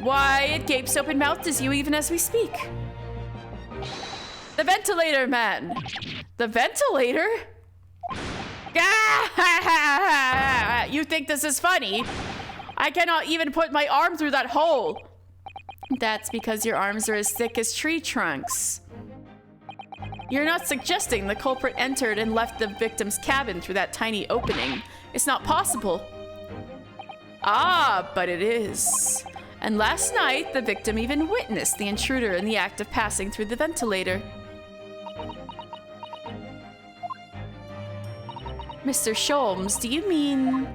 Speaker 1: Why, it gapes open-mouthed as you even as we speak. The ventilator man. The ventilator? You think this is funny? I cannot even put my arm through that hole. That's because your arms are as thick as tree trunks. You're not suggesting the culprit entered and left the victim's cabin through that tiny opening. It's not possible. Ah, but it is. And last night, the victim even witnessed the intruder in the act of passing through the ventilator. Mr. Sholmes, do you mean...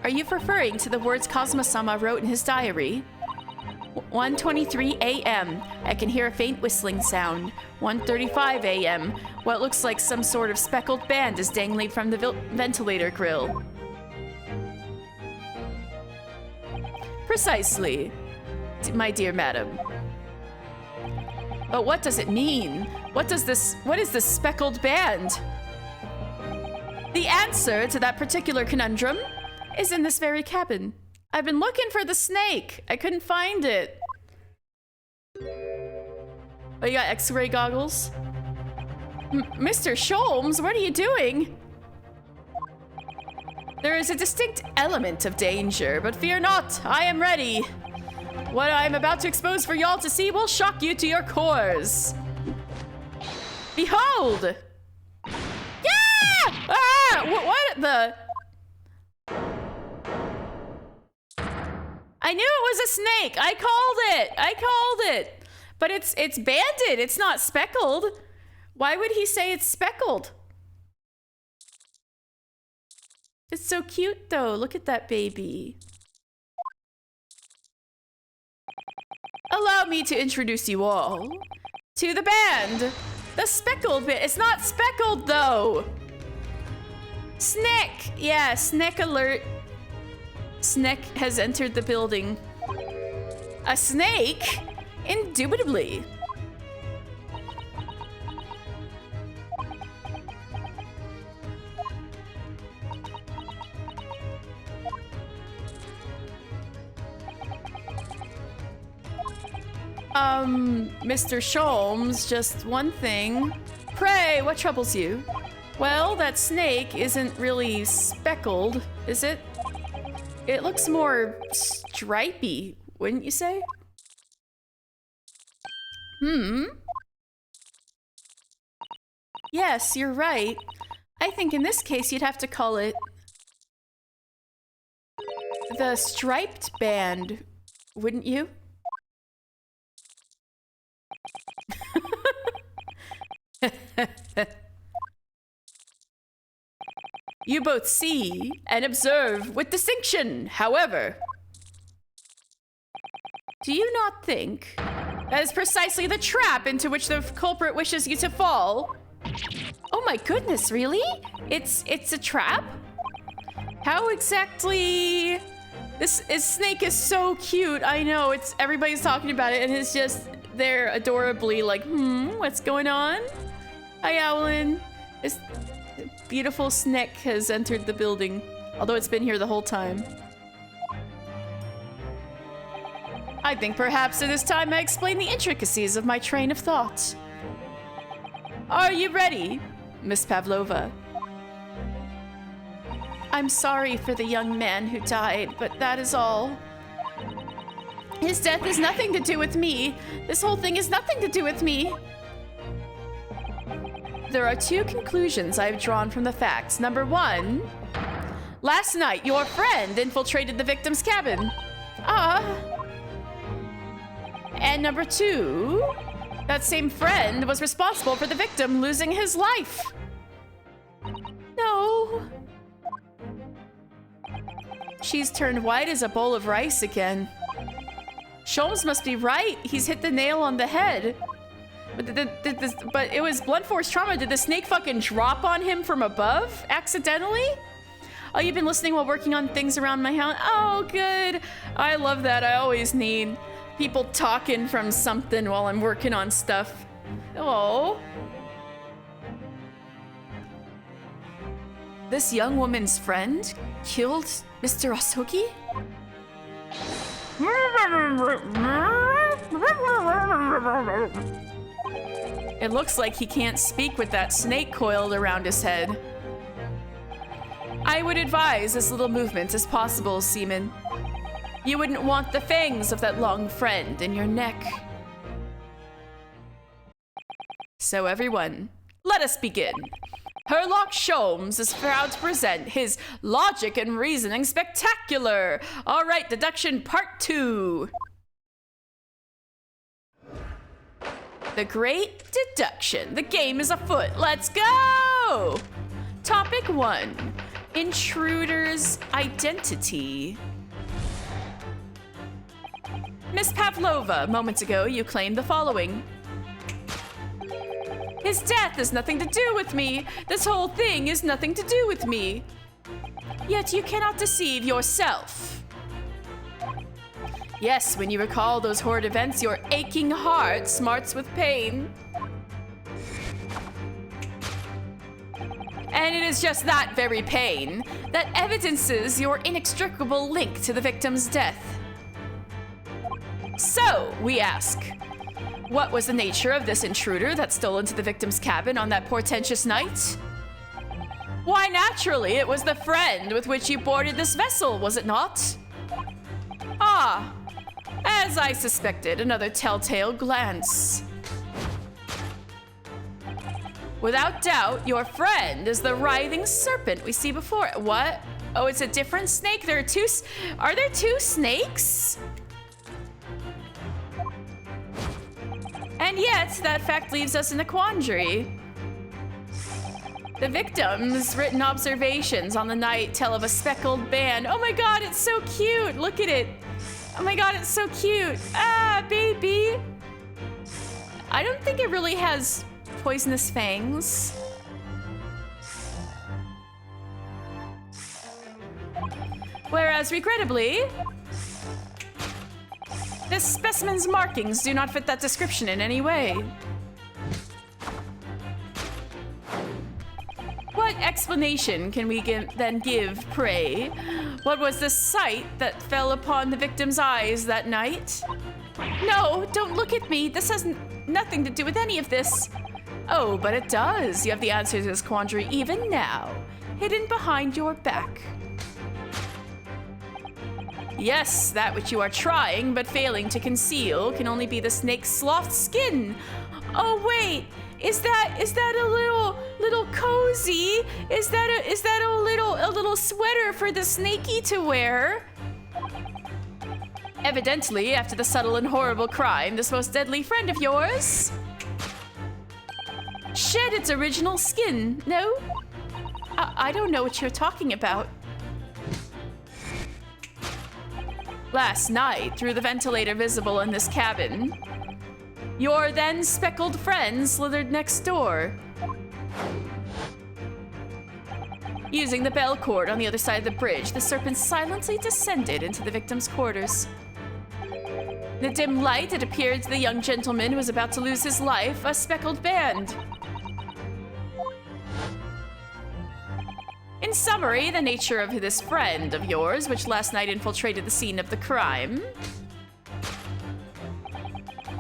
Speaker 1: Are you referring to the words Kazuma-sama wrote in his diary? 1:23 a.m. I can hear a faint whistling sound. 1:35 a.m. What looks like some sort of speckled band is dangling from the ventilator grill. Precisely, my dear madam. But what does it mean? What is this speckled band? The answer to that particular conundrum is in this very cabin. I've been looking for the snake. I couldn't find it. Oh, you got X-ray goggles? Mr. Sholmes, what are you doing? There is a distinct element of danger, but fear not, I am ready. What I am about to expose for y'all to see will shock you to your cores. Behold! Yeah! Ah! What the... I knew it was a snake. I called it. But it's banded. It's not speckled. Why would he say it's speckled? It's so cute though. Look at that baby. Allow me to introduce you all to the band. The speckled bit. It's not speckled though. Snick. Yeah, Snick alert. Snick has entered the building. A snake? Indubitably. Mr. Sholmes, just one thing. Pray, what troubles you? Well, that snake isn't really speckled, is it? It looks more stripy, wouldn't you say? Yes, you're right. I think in this case you'd have to call it the striped band, wouldn't you? You both see and observe with distinction, however. Do you not think that is precisely the trap into which the culprit wishes you to fall? Oh my goodness, really? It's a trap? How exactly This snake is so cute. I know, everybody's talking about it, and it's just there adorably like, what's going on? Hi, Owlin. This beautiful snake has entered the building, although it's been here the whole time. I think perhaps it is time I explain the intricacies of my train of thought. Are you ready, Miss Pavlova? I'm sorry for the young man who died, but that is all. His death has nothing to do with me. This whole thing has nothing to do with me. There are two conclusions I've drawn from the facts. Number one, last night your friend infiltrated the victim's cabin. And number two, that same friend was responsible for the victim losing his life. No. She's turned white as a bowl of rice again. Sholmes must be right. He's hit the nail on the head. But it was blunt force trauma. Did the snake fucking drop on him from above accidentally? Oh, you've been listening while working on things around my house? Oh, good. I love that. I always need people talking from something while I'm working on stuff. Oh. This young woman's friend killed Mr. Asogi? It looks like he can't speak with that snake coiled around his head. I would advise as little movement as possible, Seaman. You wouldn't want the fangs of that long friend in your neck. So everyone, let us begin. Herlock Sholmes is proud to present his Logic and Reasoning Spectacular. All right, deduction part 2. The Great Deduction. The game is afoot. Let's go! Topic 1. Intruder's identity. Miss Pavlova, moments ago you claimed the following. His death has nothing to do with me. This whole thing is nothing to do with me. Yet you cannot deceive yourself. Yes, when you recall those horrid events, your aching heart smarts with pain. And it is just that very pain that evidences your inextricable link to the victim's death. So, we ask, what was the nature of this intruder that stole into the victim's cabin on that portentous night? Why, naturally, it was the friend with which you boarded this vessel, was it not? Ah, as I suspected, another telltale glance. Without doubt, your friend is the writhing serpent we see before it. What? Oh, it's a different snake? There are two. Are there two snakes? And yet, that fact leaves us in a quandary. The victim's written observations on the night tell of a speckled band. Oh my god, it's so cute! Look at it! Oh my god, it's so cute! Ah, baby! I don't think it really has poisonous fangs. Whereas, regrettably, this specimen's markings do not fit that description in any way. What explanation can we then give, pray? What was the sight that fell upon the victim's eyes that night? No, don't look at me. This has nothing to do with any of this. Oh, but it does. You have the answer to this quandary even now, hidden behind your back. Yes, that which you are trying but failing to conceal can only be the snake's sloth skin. Oh wait, is that a little cozy? Is that a little sweater for the snakey to wear? Evidently, after the subtle and horrible crime, this most deadly friend of yours shed its original skin. No? I don't know what you're talking about. Last night, through the ventilator visible in this cabin, your then speckled friend slithered next door. Using the bell cord on the other side of the bridge, the serpent silently descended into the victim's quarters. In the dim light, it appeared to the young gentleman who was about to lose his life, a speckled band. In summary, the nature of this friend of yours, which last night infiltrated the scene of the crime,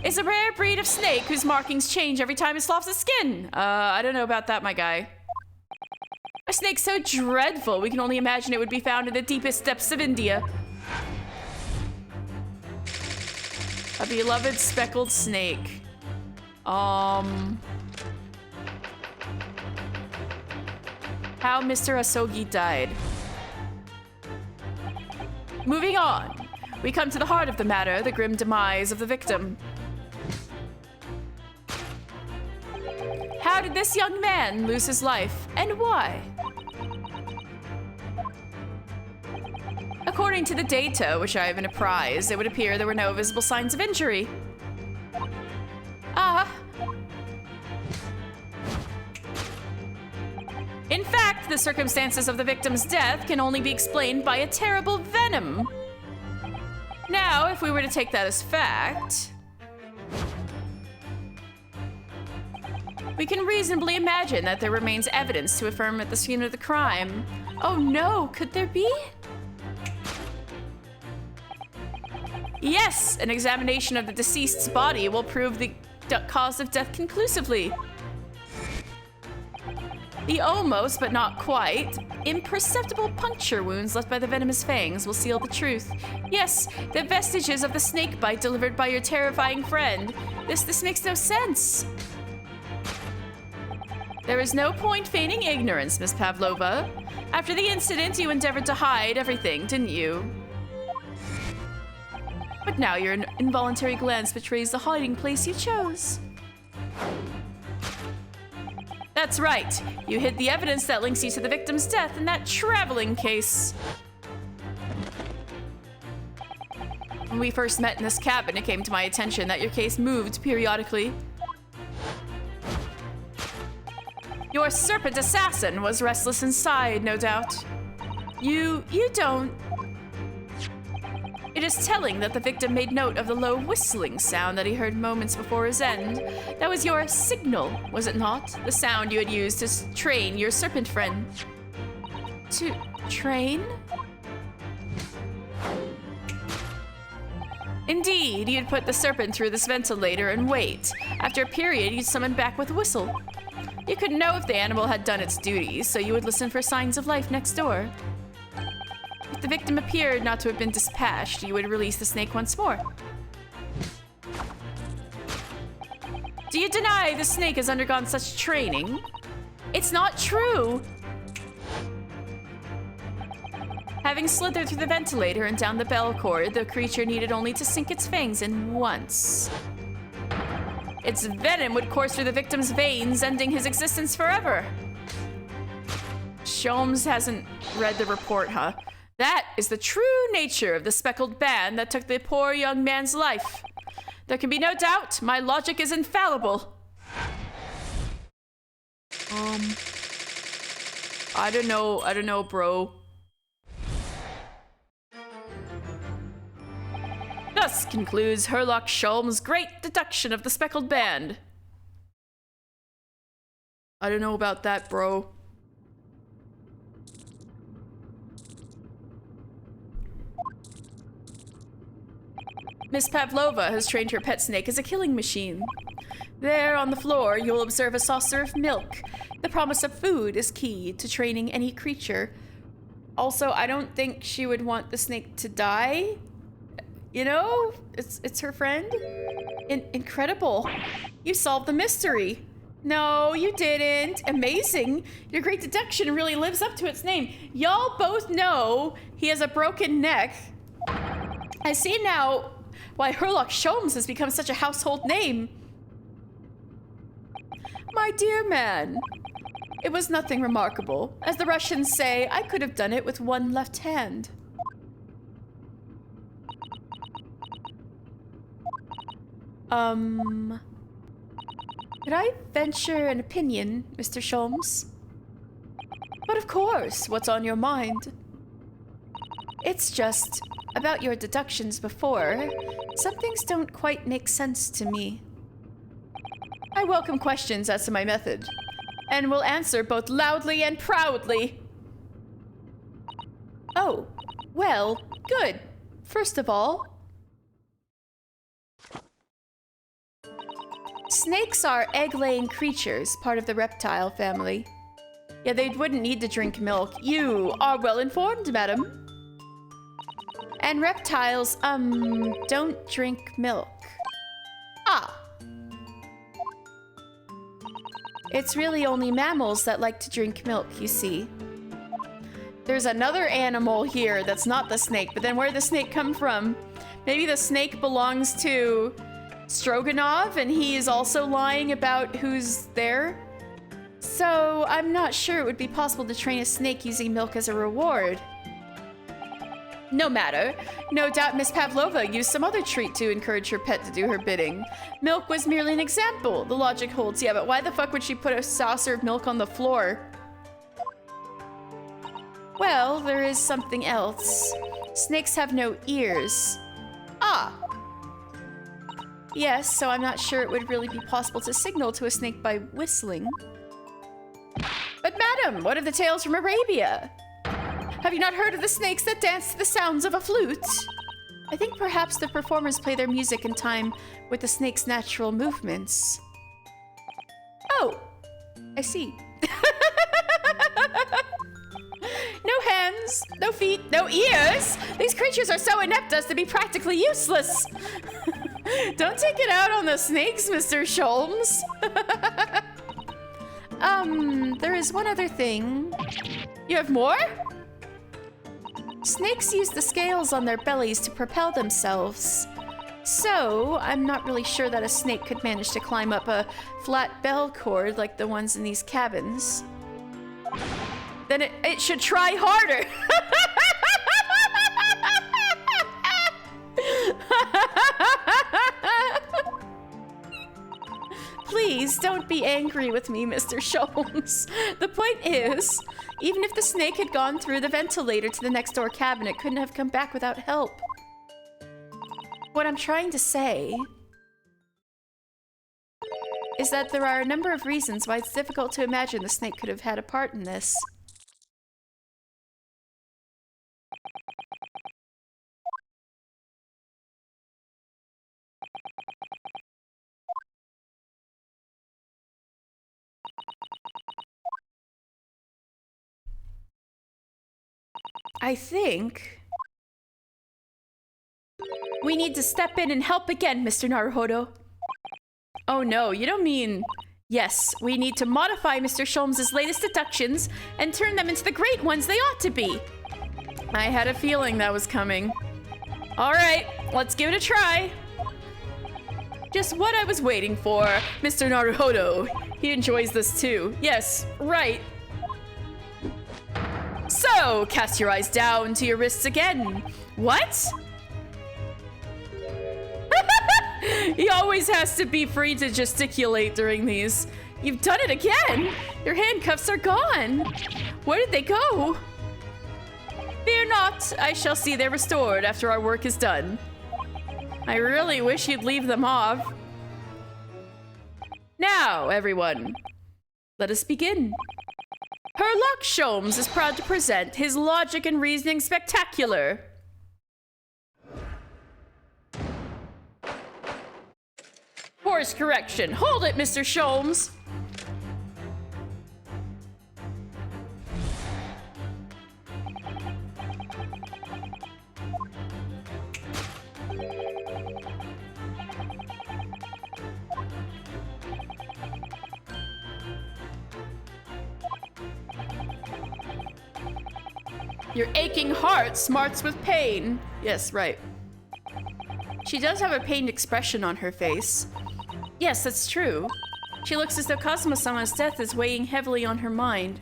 Speaker 1: is a rare breed of snake whose markings change every time it sloughs its skin. I don't know about that, my guy. A snake so dreadful, we can only imagine it would be found in the deepest depths of India. A beloved speckled snake. How Mr. Asogi died. Moving on, we come to the heart of the matter, the grim demise of the victim. How did this young man lose his life, and why? According to the data, which I have been apprised, it would appear there were no visible signs of injury. In fact, the circumstances of the victim's death can only be explained by a terrible venom. Now, if we were to take that as fact, we can reasonably imagine that there remains evidence to affirm at the scene of the crime. Oh no, could there be? Yes, an examination of the deceased's body will prove the cause of death conclusively. The almost, but not quite, imperceptible puncture wounds left by the venomous fangs will seal the truth. Yes, the vestiges of the snake bite delivered by your terrifying friend. This makes no sense. There is no point feigning ignorance, Miss Pavlova. After the incident, you endeavored to hide everything, didn't you? But now your involuntary glance betrays the hiding place you chose. That's right. You hid the evidence that links you to the victim's death in that traveling case. When we first met in this cabin, it came to my attention that your case moved periodically. Your serpent assassin was restless inside, no doubt. You don't... It is telling that the victim made note of the low whistling sound that he heard moments before his end. That was your signal, was it not? The sound you had used to train your serpent friend. To train? Indeed, you'd put the serpent through this ventilator and wait. After a period, you'd summon back with a whistle. You couldn't know if the animal had done its duties, so you would listen for signs of life next door. If the victim appeared not to have been dispatched, you would release the snake once more. Do you deny the snake has undergone such training? It's not true! Having slithered through the ventilator and down the bell cord, the creature needed only to sink its fangs in once. Its venom would course through the victim's veins, ending his existence forever. Sholmes hasn't read the report, huh? That is the true nature of the speckled band that took the poor young man's life. There can be no doubt, my logic is infallible. I don't know, bro. Thus concludes Herlock Sholmes' great deduction of the speckled band. I don't know about that, bro. Miss Pavlova has trained her pet snake as a killing machine. There on the floor, you'll observe a saucer of milk. The promise of food is key to training any creature. Also, I don't think she would want the snake to die. You know, it's her friend. Incredible. You solved the mystery. No, you didn't. Amazing. Your great deduction really lives up to its name. Y'all both know he has a broken neck. I see now why Herlock Sholmes has become such a household name. My dear man, it was nothing remarkable. As the Russians say, I could have done it with one left hand. Could I venture an opinion, Mr. Sholmes? But But of course, what's on your mind? It's just about your deductions before. Some things don't quite make sense to me. I welcome questions as to my method, and will answer both loudly and proudly. Oh, well, good. First of all, snakes are egg-laying creatures, part of the reptile family. Yeah, they wouldn't need to drink milk. You are well informed, madam. And reptiles, don't drink milk. Ah. It's really only mammals that like to drink milk, you see. There's another animal here that's not the snake, but then where'd the snake come from? Maybe the snake belongs to Stroganov and he is also lying about who's there? So I'm not sure it would be possible to train a snake using milk as a reward. No matter. No doubt Miss Pavlova used some other treat to encourage her pet to do her bidding. Milk was merely an example. The logic holds, yeah, but why the fuck would she put a saucer of milk on the floor? Well, there is something else. Snakes have no ears. Ah. Yes, so I'm not sure it would really be possible to signal to a snake by whistling. But madam, what of the tales from Arabia? Have you not heard of the snakes that dance to the sounds of a flute? I think perhaps the performers play their music in time with the snake's natural movements. Oh, I see. No hands, no feet, no ears! These creatures are so inept as to be practically useless! Don't take it out on the snakes, Mr. Sholmes. There is one other thing. You have more? Snakes use the scales on their bellies to propel themselves. So, I'm not really sure that a snake could manage to climb up a flat bell cord like the ones in these cabins. Then it should try harder. Please, don't be angry with me, Mr. Sholmes. The point is, even if the snake had gone through the ventilator to the next door cabin, it couldn't have come back without help. What I'm trying to say is that there are a number of reasons why it's difficult to imagine the snake could have had a part in this. I think we need to step in and help again, Mr. Naruhodo. Oh no, you don't mean... Yes, we need to modify Mr. Sholmes' latest deductions and turn them into the great ones they ought to be. I had a feeling that was coming. All right, let's give it a try. Just what I was waiting for, Mr. Naruhodo. He enjoys this too. Yes, right. So, cast your eyes down to your wrists again. What? He always has to be free to gesticulate during these. You've done it again! Your handcuffs are gone! Where did they go? Fear not, I shall see they're restored after our work is done. I really wish you'd leave them off. Now, everyone, let us begin. Herlock Sholmes is proud to present his Logic and Reasoning Spectacular. Course correction. Hold it, Mr. Sholmes. Your aching heart smarts with pain. Yes, right. She does have a pained expression on her face. Yes, that's true. She looks as though Kazuma-sama's death is weighing heavily on her mind.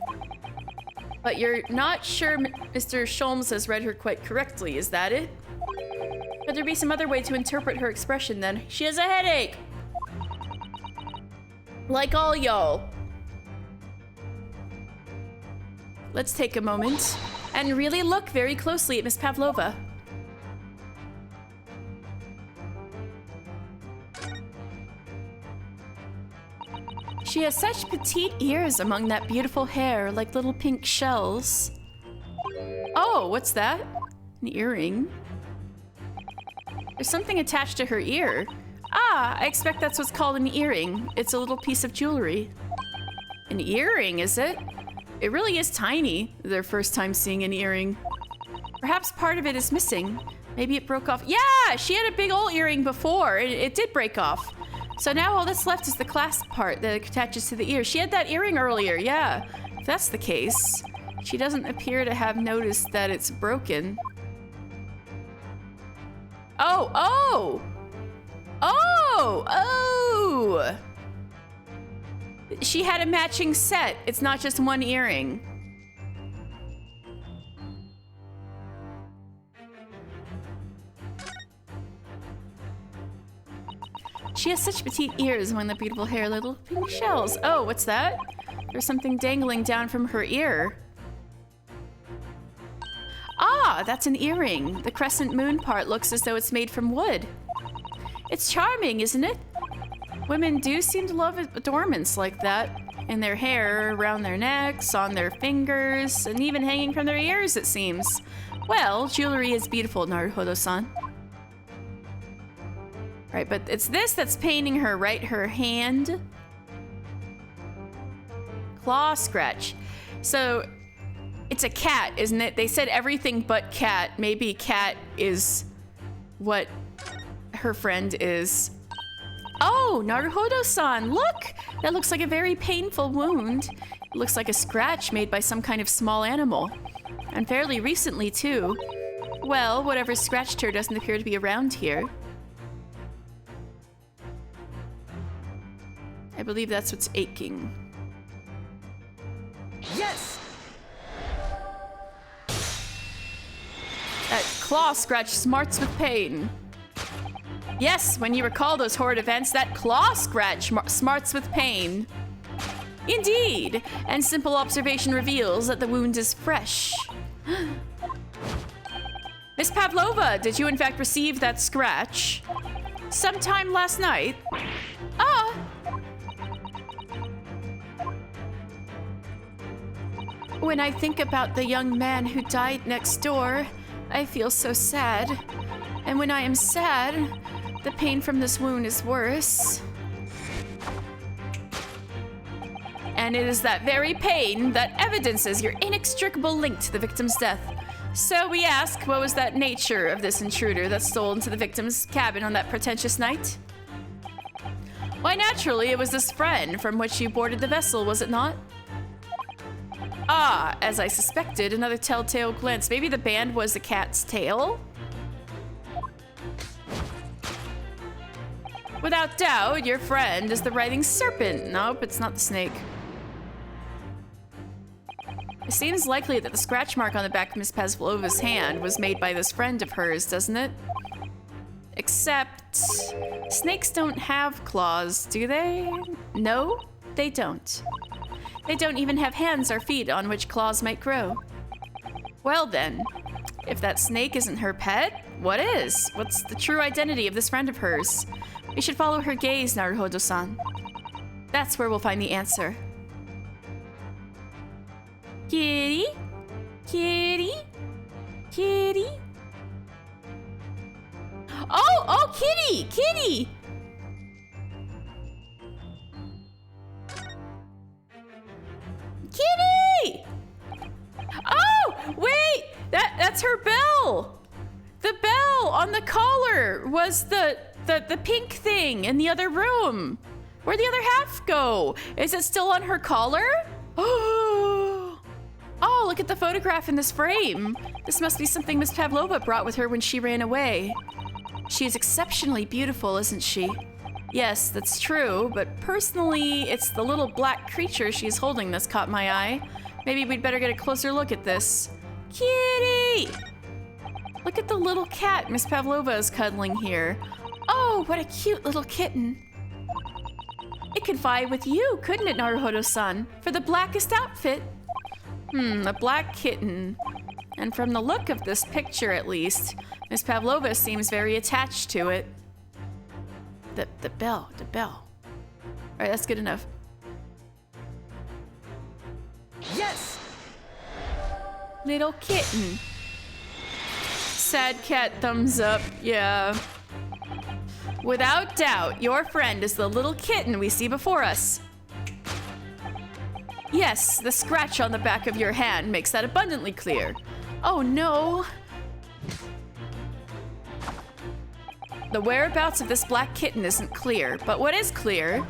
Speaker 1: But you're not sure Mr. Sholmes has read her quite correctly, is that it? Could there be some other way to interpret her expression then? She has a headache! Like all y'all. let's take a moment and really look very closely at Miss Pavlova. She has such petite ears among that beautiful hair, like little pink shells. Oh, what's that? An earring. There's something attached to her ear. Ah, I expect that's what's called an earring. It's a little piece of jewelry. An earring, is it? It really is tiny. Their first time seeing an earring. Perhaps part of it is missing. Maybe it broke off. Yeah, she had a big old earring before. It did break off. So now all that's left is the clasp part that attaches to the ear. She had that earring earlier, yeah. If that's the case, she doesn't appear to have noticed that it's broken. Oh, oh! Oh, oh! She had a matching set. It's not just one earring. She has such petite ears among the beautiful hair, little pink shells. Oh, what's that? There's something dangling down from her ear. Ah, that's an earring. The crescent moon part looks as though it's made from wood. It's charming, isn't it? Women do seem to love adornments like that. In their hair, around their necks, on their fingers, and even hanging from their ears, it seems. Well, jewelry is beautiful, Naruhodo-san. Right, but it's this that's paining her, right? Her hand. Claw scratch. So, it's a cat, isn't it? They said everything but cat. Maybe cat is what her friend is. Oh, Naruhodo-san, look! That looks like a very painful wound. It looks like a scratch made by some kind of small animal. And fairly recently, too. Well, whatever scratched her doesn't appear to be around here. I believe that's what's aching.
Speaker 5: Yes!
Speaker 1: That claw scratch smarts with pain. Yes, when you recall those horrid events, that claw scratch smarts with pain. Indeed, and simple observation reveals that the wound is fresh. Miss Pavlova, did you in fact receive that scratch? Sometime last night? Ah! When I think about the young man who died next door, I feel so sad. And when I am sad, the pain from this wound is worse. And it is that very pain that evidences your inextricable link to the victim's death. So we ask, what was that nature of this intruder that stole into the victim's cabin on that pretentious night? Why, naturally, it was this friend from which you boarded the vessel, was it not? Ah, as I suspected, another telltale glance. Maybe the band was the cat's tail? Without doubt, your friend is the writhing serpent. Nope, it's not the snake. It seems likely that the scratch mark on the back of Miss Pavlova's hand was made by this friend of hers, doesn't it? Except, snakes don't have claws, do they? No, they don't. They don't even have hands or feet on which claws might grow. Well then, if that snake isn't her pet, what is? What's the true identity of this friend of hers? We should follow her gaze, Naruhodo-san. That's where we'll find the answer. Kitty? Kitty? Kitty? Oh, kitty! Kitty! Kitty! Oh, wait! That's her bell! The bell on the collar was the pink thing in the other room. Where'd the other half go? Is it still on her collar? Oh, look at the photograph in this frame. This must be something Miss Pavlova brought with her when she ran away. She is exceptionally beautiful, isn't she? Yes, that's true, but personally, it's the little black creature she's holding that's caught my eye. Maybe we'd better get a closer look at this. Kitty! Look at the little cat Miss Pavlova is cuddling here. Oh, what a cute little kitten. It could vie with you, couldn't it, Naruhodo-san? For the blackest outfit. A black kitten. And from the look of this picture, at least, Miss Pavlova seems very attached to it. The bell. All right, that's good enough.
Speaker 5: Yes!
Speaker 1: Little kitten. Sad cat thumbs up, yeah. Without doubt, your friend is the little kitten we see before us. Yes, the scratch on the back of your hand makes that abundantly clear. Oh no. The whereabouts of this black kitten isn't clear, but what is clear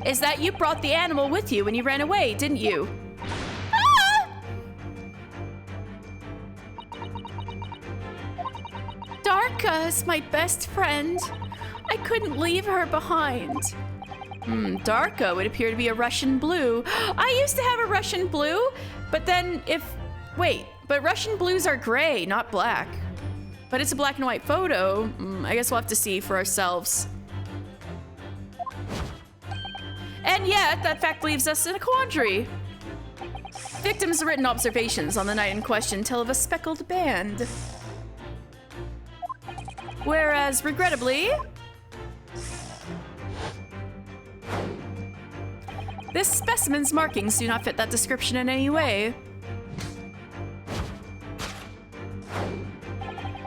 Speaker 1: is that you brought the animal with you when you ran away, didn't you? Ah! Darka is my best friend. I couldn't leave her behind. Darka would appear to be a Russian blue. I used to have a Russian blue, but then but Russian blues are gray, not black. But it's a black and white photo. I guess we'll have to see for ourselves. And yet, that fact leaves us in a quandary. Victims' written observations on the night in question tell of a speckled band. Whereas, regrettably, this specimen's markings do not fit that description in any way.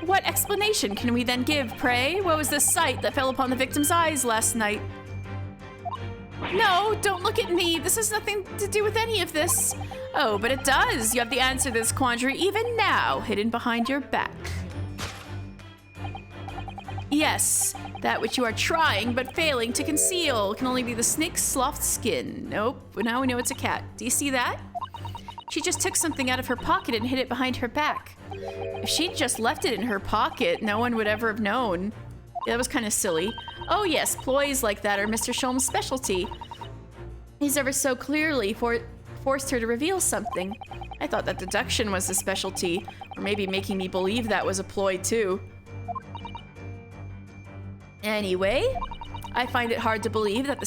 Speaker 1: What explanation can we then give, pray? What was the sight that fell upon the victim's eyes last night? No, don't look at me. This has nothing to do with any of this. Oh, but it does. You have the answer to this quandary even now, hidden behind your back. Yes, that which you are trying but failing to conceal can only be the snake's soft skin. Nope, but now we know it's a cat. Do you see that? She just took something out of her pocket and hid it behind her back. If she'd just left it in her pocket, no one would ever have known. Yeah, that was kind of silly. Oh yes, ploys like that are Mr. Sholm's specialty. He's ever so clearly forced her to reveal something. I thought that deduction was his specialty, or maybe making me believe that was a ploy too. Anyway, I find it hard to believe that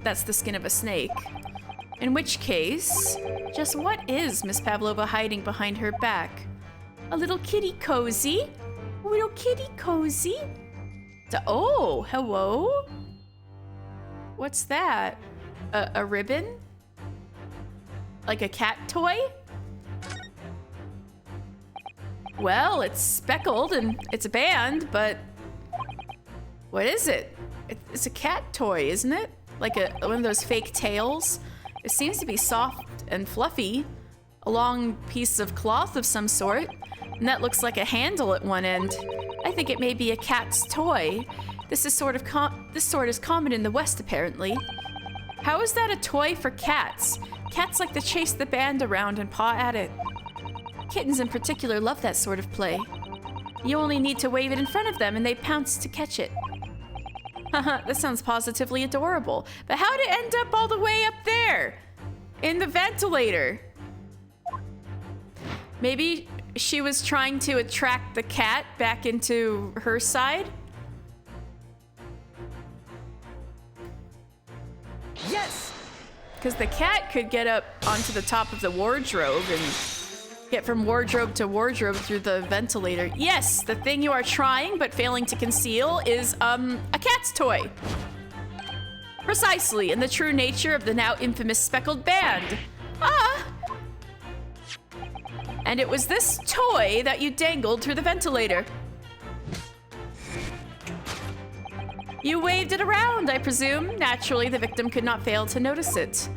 Speaker 1: that's the skin of a snake. In which case, just what is Miss Pavlova hiding behind her back? A little kitty cozy? A little kitty cozy? Oh, hello? What's that? A ribbon? Like a cat toy? Well, it's speckled and it's a band, but what is it? It's a cat toy, isn't it? Like one of those fake tails? It seems to be soft and fluffy. A long piece of cloth of some sort. And that looks like a handle at one end. I think it may be a cat's toy. This sort is common in the West, apparently. How is that a toy for cats? Cats like to chase the band around and paw at it. Kittens in particular love that sort of play. You only need to wave it in front of them and they pounce to catch it. Haha, this sounds positively adorable. But how did it end up all the way up there? In the ventilator? Maybe she was trying to attract the cat back into her side?
Speaker 5: Yes!
Speaker 1: Because the cat could get up onto the top of the wardrobe and get from wardrobe to wardrobe through the ventilator. Yes, the thing you are trying but failing to conceal is, a cat's toy. Precisely, in the true nature of the now infamous speckled band. Ah! And it was this toy that you dangled through the ventilator. You waved it around, I presume. Naturally, the victim could not fail to notice it.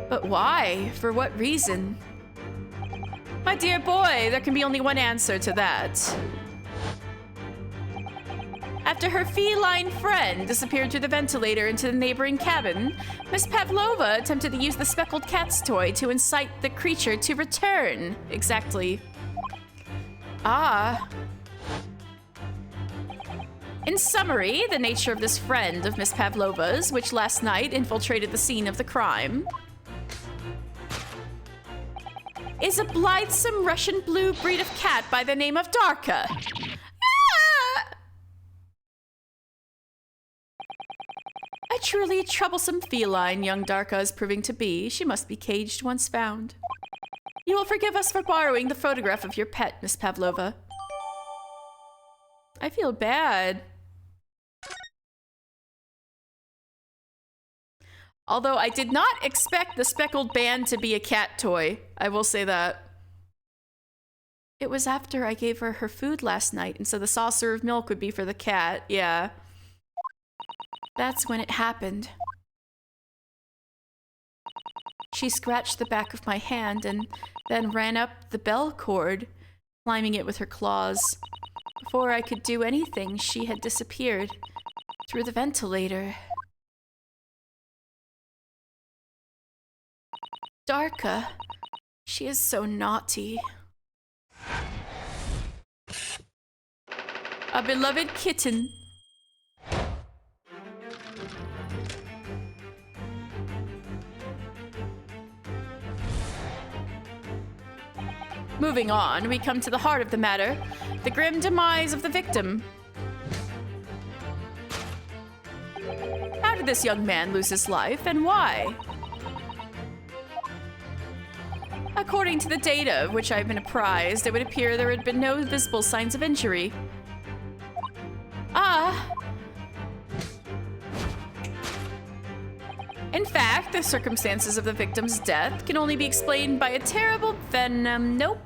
Speaker 1: But why? For what reason? My dear boy, there can be only one answer to that. After her feline friend disappeared through the ventilator into the neighboring cabin, Miss Pavlova attempted to use the speckled cat's toy to incite the creature to return. Exactly. Ah. In summary, the nature of this friend of Miss Pavlova's, which last night infiltrated the scene of the crime, is a blithesome Russian blue breed of cat by the name of Darka. Ah! A truly troublesome feline young Darka is proving to be. She must be caged once found. You will forgive us for borrowing the photograph of your pet, Miss Pavlova. I feel bad. Although I did not expect the speckled band to be a cat toy. I will say that. It was after I gave her her food last night, and so the saucer of milk would be for the cat. Yeah. That's when it happened. She scratched the back of my hand and then ran up the bell cord, climbing it with her claws. Before I could do anything, she had disappeared through the ventilator. Darka, she is so naughty. A beloved kitten. Moving on, we come to the heart of the matter, the grim demise of the victim. How did this young man lose his life, and why? According to the data of which I've been apprised, it would appear there had been no visible signs of injury. In fact, the circumstances of the victim's death can only be explained by a terrible venom. Nope.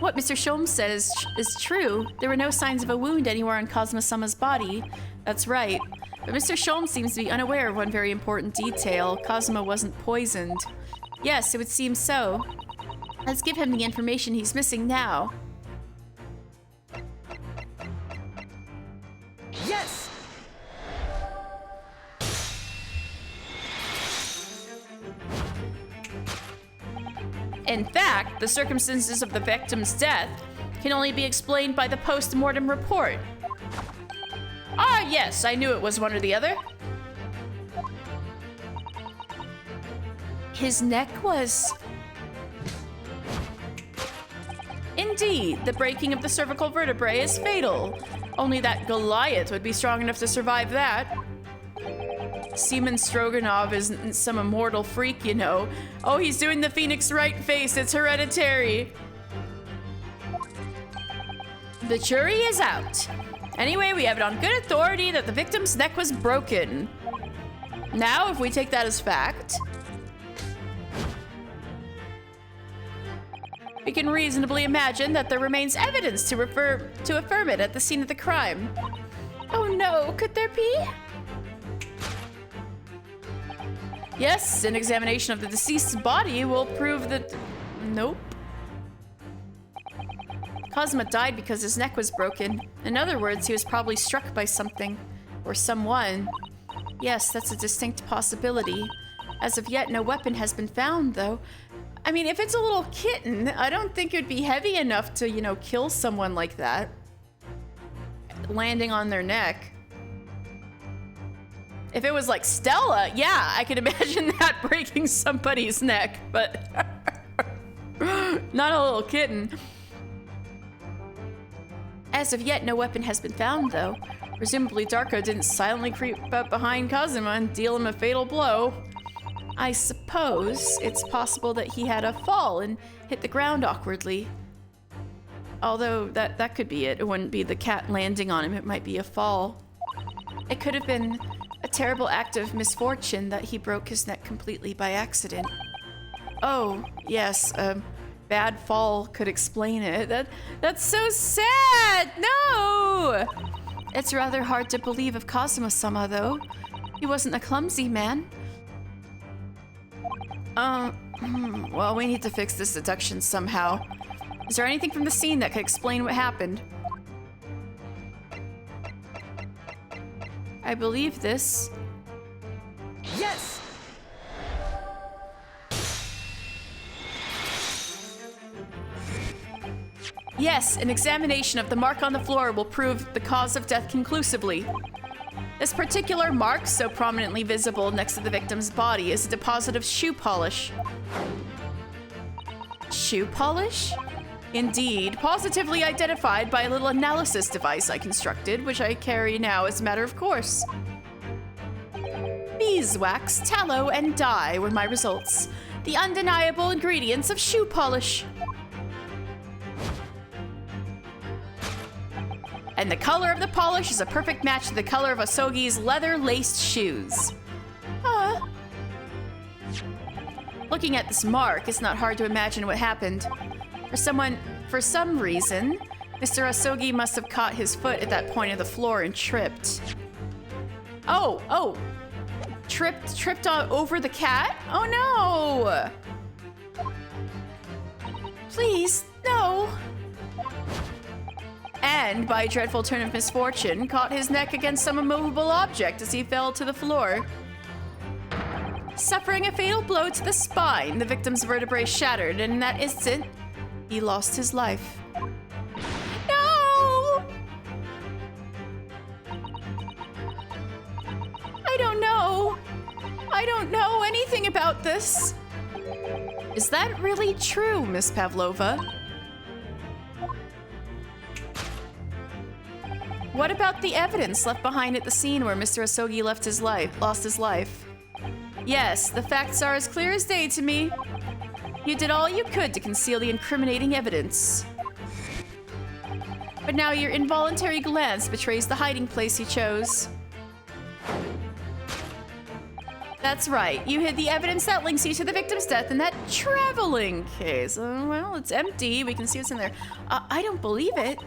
Speaker 1: What Mr. Sholmes says is true. There were no signs of a wound anywhere on Kazuma-sama's body. That's right. But Mr. Sholmes seems to be unaware of one very important detail. Kazuma wasn't poisoned. Yes, it would seem so. Let's give him the information he's missing now.
Speaker 5: Yes!
Speaker 1: In fact, the circumstances of the victim's death can only be explained by the post-mortem report. Ah, yes, I knew it was one or the other. His neck was... Indeed, the breaking of the cervical vertebrae is fatal. Only that Goliath would be strong enough to survive that. Seaman Stroganov isn't some immortal freak, you know. Oh, he's doing the Phoenix Wright face. It's hereditary. The jury is out. Anyway, we have it on good authority that the victim's neck was broken. Now, if we take that as fact, we can reasonably imagine that there remains evidence to affirm it at the scene of the crime. Oh no, could there be? Yes, an examination of the deceased's body will prove that... Nope. Kazuma died because his neck was broken. In other words, he was probably struck by something. Or someone. Yes, that's a distinct possibility. As of yet, no weapon has been found, though. I mean, if it's a little kitten, I don't think it would be heavy enough to, you know, kill someone like that. Landing on their neck. If it was like Stella, yeah, I could imagine that breaking somebody's neck, but not a little kitten. As of yet, no weapon has been found, though. Presumably, Darko didn't silently creep up behind Kazuma and deal him a fatal blow. I suppose it's possible that he had a fall and hit the ground awkwardly. Although, that could be it. It wouldn't be the cat landing on him. It might be a fall. It could have been a terrible act of misfortune that he broke his neck completely by accident. Oh, yes, a bad fall could explain it. That's so sad! No! It's rather hard to believe of Kazuma-sama, though. He wasn't a clumsy man. Well, we need to fix this deduction somehow. Is there anything from the scene that could explain what happened? I believe this.
Speaker 5: Yes!
Speaker 1: Yes, an examination of the mark on the floor will prove the cause of death conclusively. This particular mark, so prominently visible next to the victim's body, is a deposit of shoe polish. Shoe polish? Indeed, positively identified by a little analysis device I constructed, which I carry now as a matter of course. beeswax, tallow, and dye were my results. The undeniable ingredients of shoe polish. And the color of the polish is a perfect match to the color of Asogi's leather-laced shoes. Looking at this mark, it's not hard to imagine what happened. For some reason, Mr. Asogi must have caught his foot at that point of the floor and tripped. Oh! Tripped over the cat? Oh no! Please, no! And, by a dreadful turn of misfortune, caught his neck against some immovable object as he fell to the floor. Suffering a fatal blow to the spine, the victim's vertebrae shattered, and in that instant, he lost his life. No! I don't know anything about this. Is that really true, Miss Pavlova? What about the evidence left behind at the scene where Mr. Asogi lost his life? Yes, the facts are as clear as day to me. You did all you could to conceal the incriminating evidence. But now your involuntary glance betrays the hiding place you chose. That's right, you hid the evidence that links you to the victim's death in that traveling case. Well, it's empty, we can see what's in there. I don't believe it.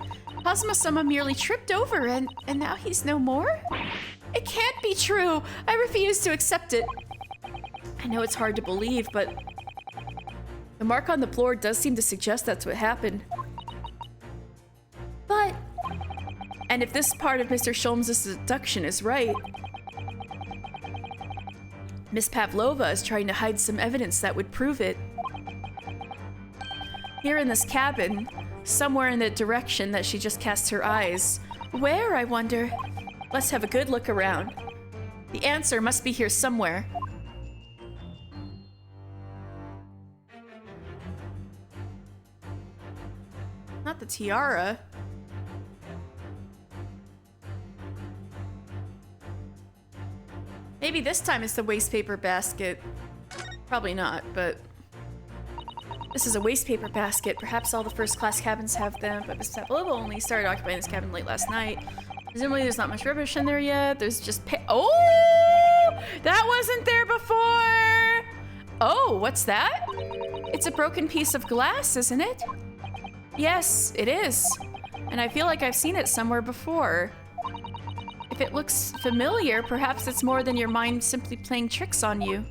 Speaker 1: Kazuma-sama merely tripped over and now he's no more? It can't be true! I refuse to accept it. I know it's hard to believe, but the mark on the floor does seem to suggest that's what happened. But, and if this part of Mr. Sholmes' deduction is right, Miss Pavlova is trying to hide some evidence that would prove it. Here in this cabin, somewhere in the direction that she just cast her eyes. Where, I wonder? Let's have a good look around. The answer must be here somewhere. Not the tiara. Maybe this time it's the waste paper basket. Probably not, but this is a waste paper basket. Perhaps all the first-class cabins have them, but Miss Pavlova only started occupying this cabin late last night. Presumably there's not much rubbish in there yet. There's just oh! That wasn't there before! Oh, what's that? It's a broken piece of glass, isn't it? Yes, it is. And I feel like I've seen it somewhere before. If it looks familiar, perhaps it's more than your mind simply playing tricks on you.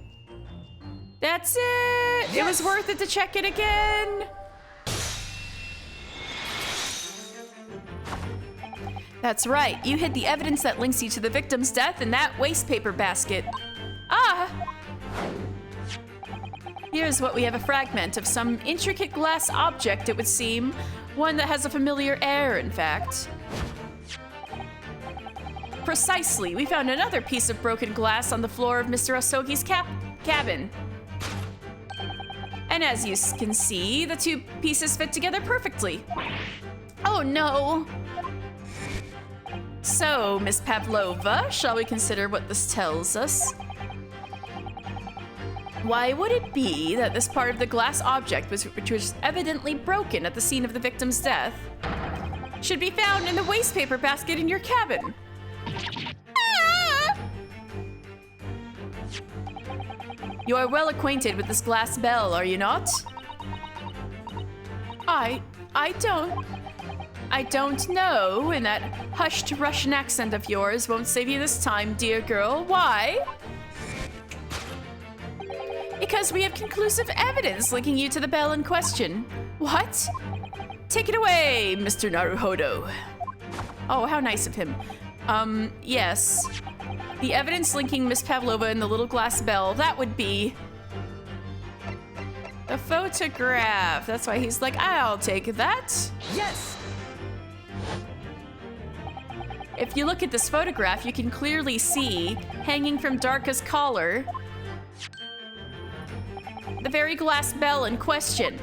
Speaker 1: That's it! Yes! It was worth it to check it again! That's right, you hid the evidence that links you to the victim's death in that waste paper basket. Ah! Here's what we have: a fragment of some intricate glass object, it would seem. One that has a familiar air, in fact. Precisely, we found another piece of broken glass on the floor of Mr. Asogi's cabin. And as you can see, the two pieces fit together perfectly. Oh no! So, Miss Pavlova, shall we consider what this tells us? Why would it be that this part of the glass object, which was evidently broken at the scene of the victim's death, should be found in the waste paper basket in your cabin? Ah! You are well acquainted with this glass bell, are you not? I don't know, and that hushed Russian accent of yours won't save you this time, dear girl. Why? Because we have conclusive evidence linking you to the bell in question. What? Take it away, Mr. Naruhodo. Oh, how nice of him. Yes. The evidence linking Miss Pavlova and the little glass bell, that would be a photograph. That's why he's like, I'll take that.
Speaker 5: Yes!
Speaker 1: If you look at this photograph, you can clearly see, hanging from Darka's collar, the very glass bell in question.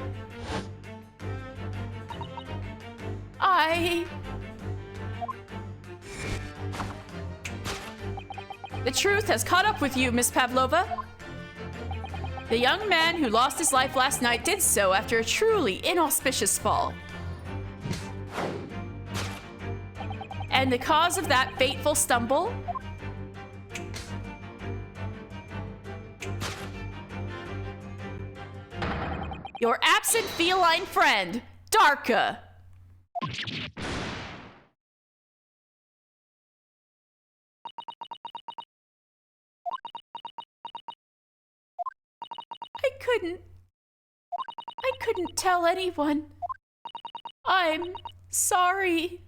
Speaker 1: The truth has caught up with you, Miss Pavlova. The young man who lost his life last night did so after a truly inauspicious fall. And the cause of that fateful stumble? Your absent feline friend, Darka. I couldn't tell anyone. I'm sorry.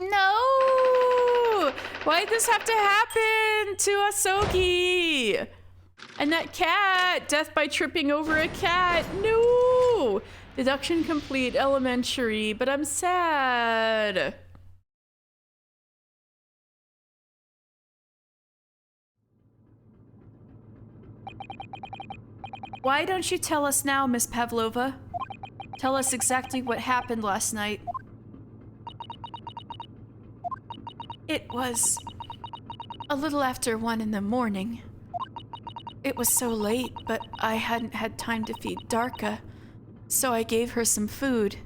Speaker 1: No! Why'd this have to happen to Asogi? And that cat! Death by tripping over a cat! No! Deduction complete, elementary, but I'm sad. Why don't you tell us now, Miss Pavlova? Tell us exactly what happened last night. It was a little after 1 in the morning. It was so late, but I hadn't had time to feed Darka, so I gave her some food.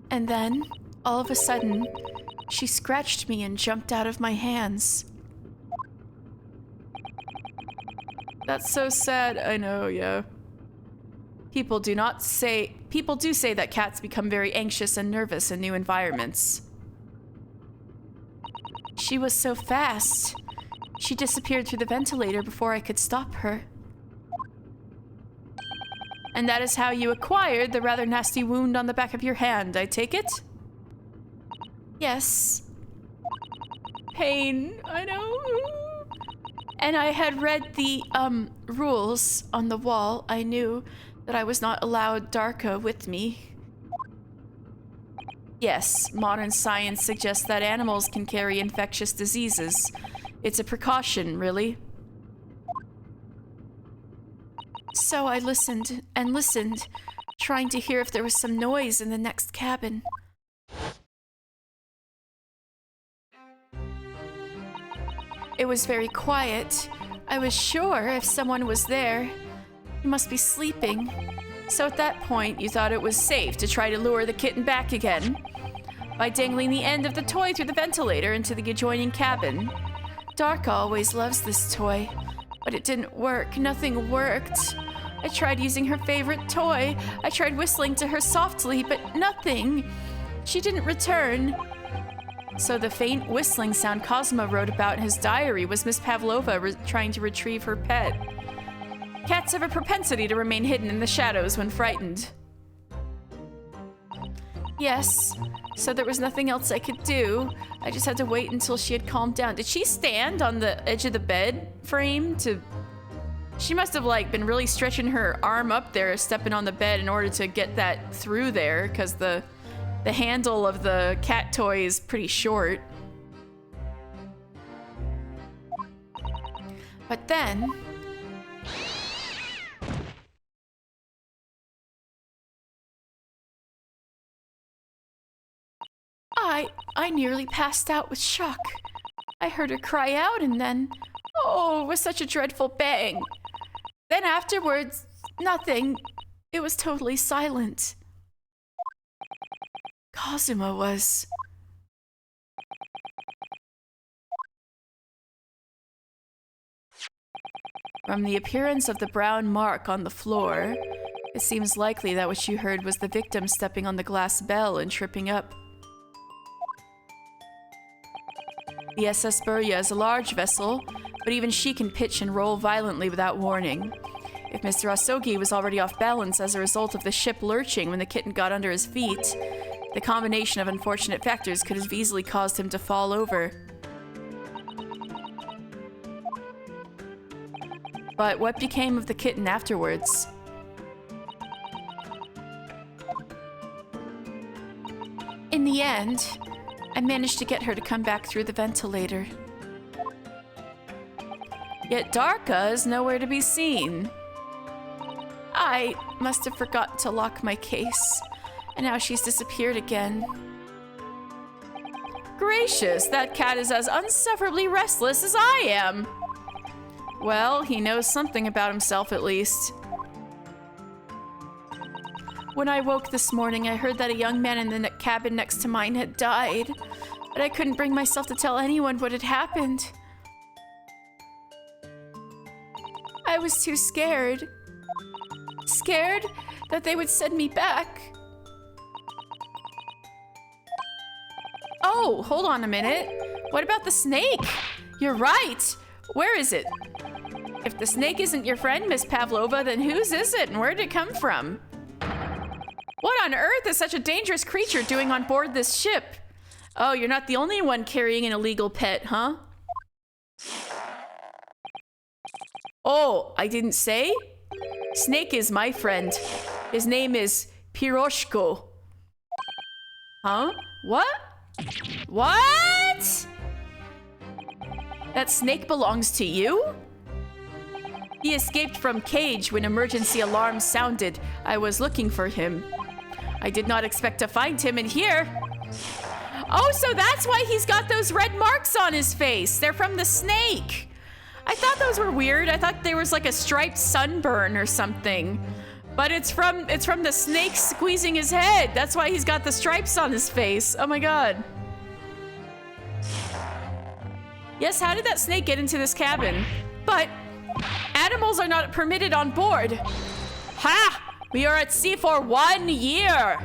Speaker 1: And then, all of a sudden, she scratched me and jumped out of my hands. That's so sad. I know, yeah. People do say that cats become very anxious and nervous in new environments. She was so fast. She disappeared through the ventilator before I could stop her. And that is how you acquired the rather nasty wound on the back of your hand, I take it? Yes. Pain, I know. And I had read the, rules on the wall. I knew that I was not allowed Darka with me. Yes, modern science suggests that animals can carry infectious diseases. It's a precaution, really. So I listened and listened, trying to hear if there was some noise in the next cabin. It was very quiet. I was sure if someone was there, you must be sleeping. So at that point, you thought it was safe to try to lure the kitten back again by dangling the end of the toy through the ventilator into the adjoining cabin. Darka always loves this toy, but it didn't work. Nothing worked. I tried using her favorite toy. I tried whistling to her softly, but nothing. She didn't return. So the faint whistling sound Cosmo wrote about in his diary was Miss Pavlova trying to retrieve her pet. Cats have a propensity to remain hidden in the shadows when frightened. Yes, so there was nothing else I could do. I just had to wait until she had calmed down. Did she stand on the edge of the bed frame to... She must have, like, been really stretching her arm up there, stepping on the bed in order to get that through there, because the handle of the cat toy is pretty short. But then... I nearly passed out with shock. I heard her cry out and then... Oh, it was such a dreadful bang. Then afterwards, nothing. It was totally silent. Kazuma was... From the appearance of the brown mark on the floor, it seems likely that what you heard was the victim stepping on the glass bell and tripping up. The SS Burya is a large vessel, but even she can pitch and roll violently without warning. If Mr. Asogi was already off balance as a result of the ship lurching when the kitten got under his feet, the combination of unfortunate factors could have easily caused him to fall over. But what became of the kitten afterwards? In the end, I managed to get her to come back through the ventilator. Yet Darka is nowhere to be seen. I must have forgotten to lock my case, and now she's disappeared again. gracious, that cat is as unsufferably restless as I am. Well, he knows something about himself at least. When I woke this morning, I heard that a young man in the cabin next to mine had died, but I couldn't bring myself to tell anyone what had happened. I was too scared. Scared that they would send me back. Oh, hold on a minute. What about the snake? You're right. Where is it? If the snake isn't your friend, Miss Pavlova, then whose is it and where did it come from? What on earth is such a dangerous creature doing on board this ship? Oh, you're not the only one carrying an illegal pet, huh? Oh, I didn't say? Snake is my friend. His name is Piroshko. Huh? What? What? That snake belongs to you? He escaped from cage when emergency alarms sounded. I was looking for him. I did not expect to find him in here. Oh, so that's why he's got those red marks on his face. They're from the snake. I thought those were weird. I thought there was like a striped sunburn or something. But it's from the snake squeezing his head. That's why he's got the stripes on his face. Oh my god. Yes, how did that snake get into this cabin? But animals are not permitted on board. Ha! We are at sea for 1 year.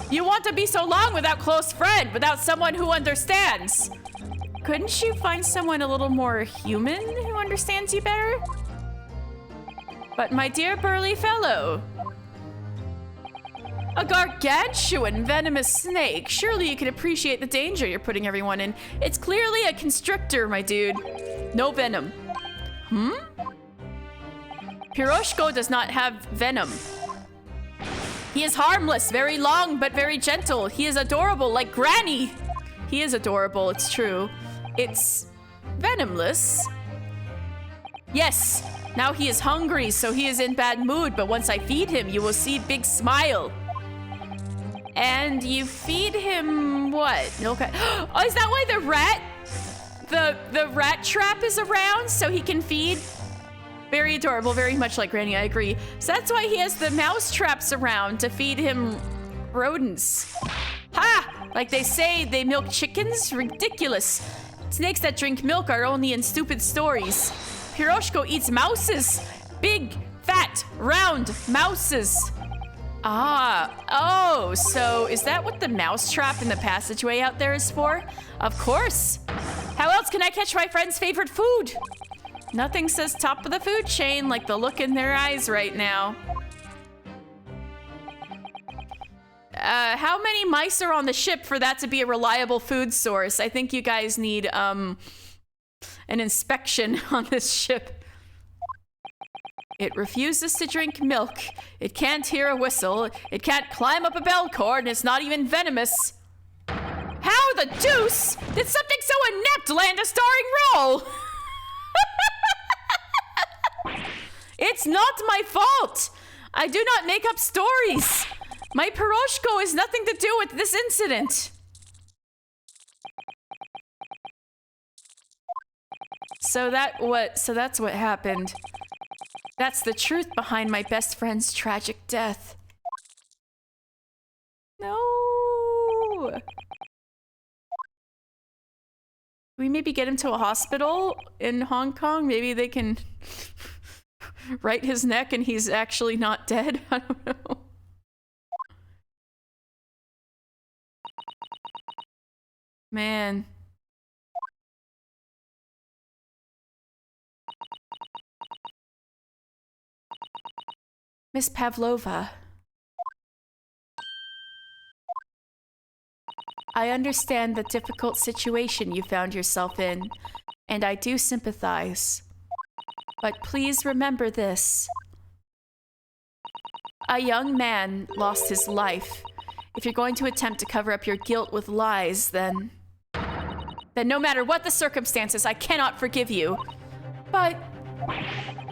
Speaker 1: You want to be so long without close friend, without someone who understands. Couldn't you find someone a little more human who understands you better? But my dear burly fellow, a gargantuan venomous snake. Surely you can appreciate the danger you're putting everyone in. It's clearly a constrictor, my dude. No venom. Piroshko does not have venom. He is harmless, very long, but very gentle. He is adorable, like Granny. He is adorable, it's true. It's venomless. Yes, now he is hungry, so he is in bad mood, but once I feed him, you will see big smile. And you feed him what? Okay. Oh, is that why the rat trap is around? So he can feed? Very adorable, very much like Granny, I agree. So that's why he has the mouse traps around to feed him rodents. Ha! Like they say they milk chickens? Ridiculous. Snakes that drink milk are only in stupid stories. Piroshko eats mouses. Big, fat, round mouses. Ah, oh, so is that what the mouse trap in the passageway out there is for? Of course. How else can I catch my friend's favorite food? Nothing says top of the food chain like the look in their eyes right now. How many mice are on the ship for that to be a reliable food source? I think you guys need, an inspection on this ship. It refuses to drink milk. It can't hear a whistle. It can't climb up a bell cord, and it's not even venomous. How the deuce did something so inept land a starring role? It's not my fault. I do not make up stories. My Piroshko has nothing to do with this incident. So that's what happened. That's the truth behind my best friend's tragic death. No. We maybe get him to a hospital in Hong Kong. Maybe they can write his neck and he's actually not dead. I don't know. Man. Miss Pavlova. I understand the difficult situation you found yourself in, and I do sympathize. But please remember this. A young man lost his life. If you're going to attempt to cover up your guilt with lies, then no matter what the circumstances, I cannot forgive you. But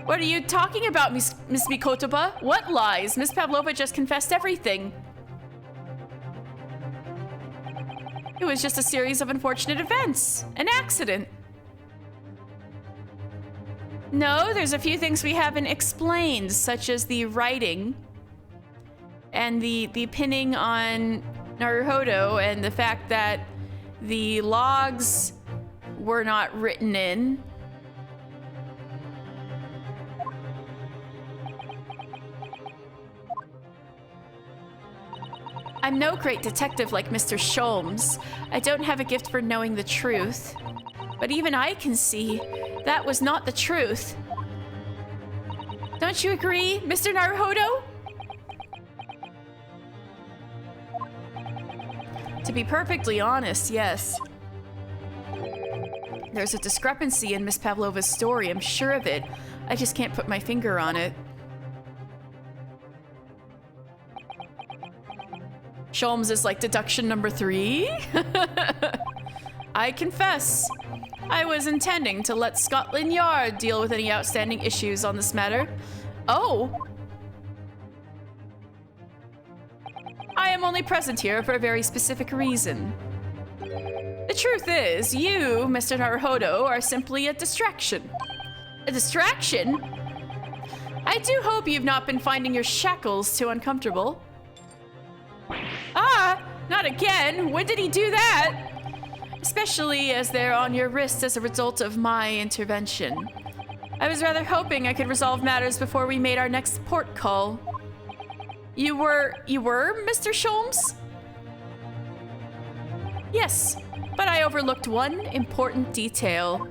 Speaker 1: what are you talking about, Miss Mikotoba? What lies? Miss Pavlova just confessed everything. It was just a series of unfortunate events. An accident. No, there's a few things we haven't explained, such as the writing and the pinning on Naruhodo and the fact that the logs were not written in. I'm no great detective like Mr. Sholmes. I don't have a gift for knowing the truth. But even I can see that was not the truth. Don't you agree, Mr. Naruhodo? To be perfectly honest, yes. There's a discrepancy in Miss Pavlova's story, I'm sure of it. I just can't put my finger on it. Sholmes is like deduction number 3? I confess, I was intending to let Scotland Yard deal with any outstanding issues on this matter. Oh! I am only present here for a very specific reason. The truth is, you, Mr. Naruhodo, are simply a distraction. A distraction? I do hope you've not been finding your shackles too uncomfortable. Ah, not again! When did he do that? Especially as they're on your wrists as a result of my intervention. I was rather hoping I could resolve matters before we made our next port call. You were, Mr. Sholmes? Yes, but I overlooked one important detail.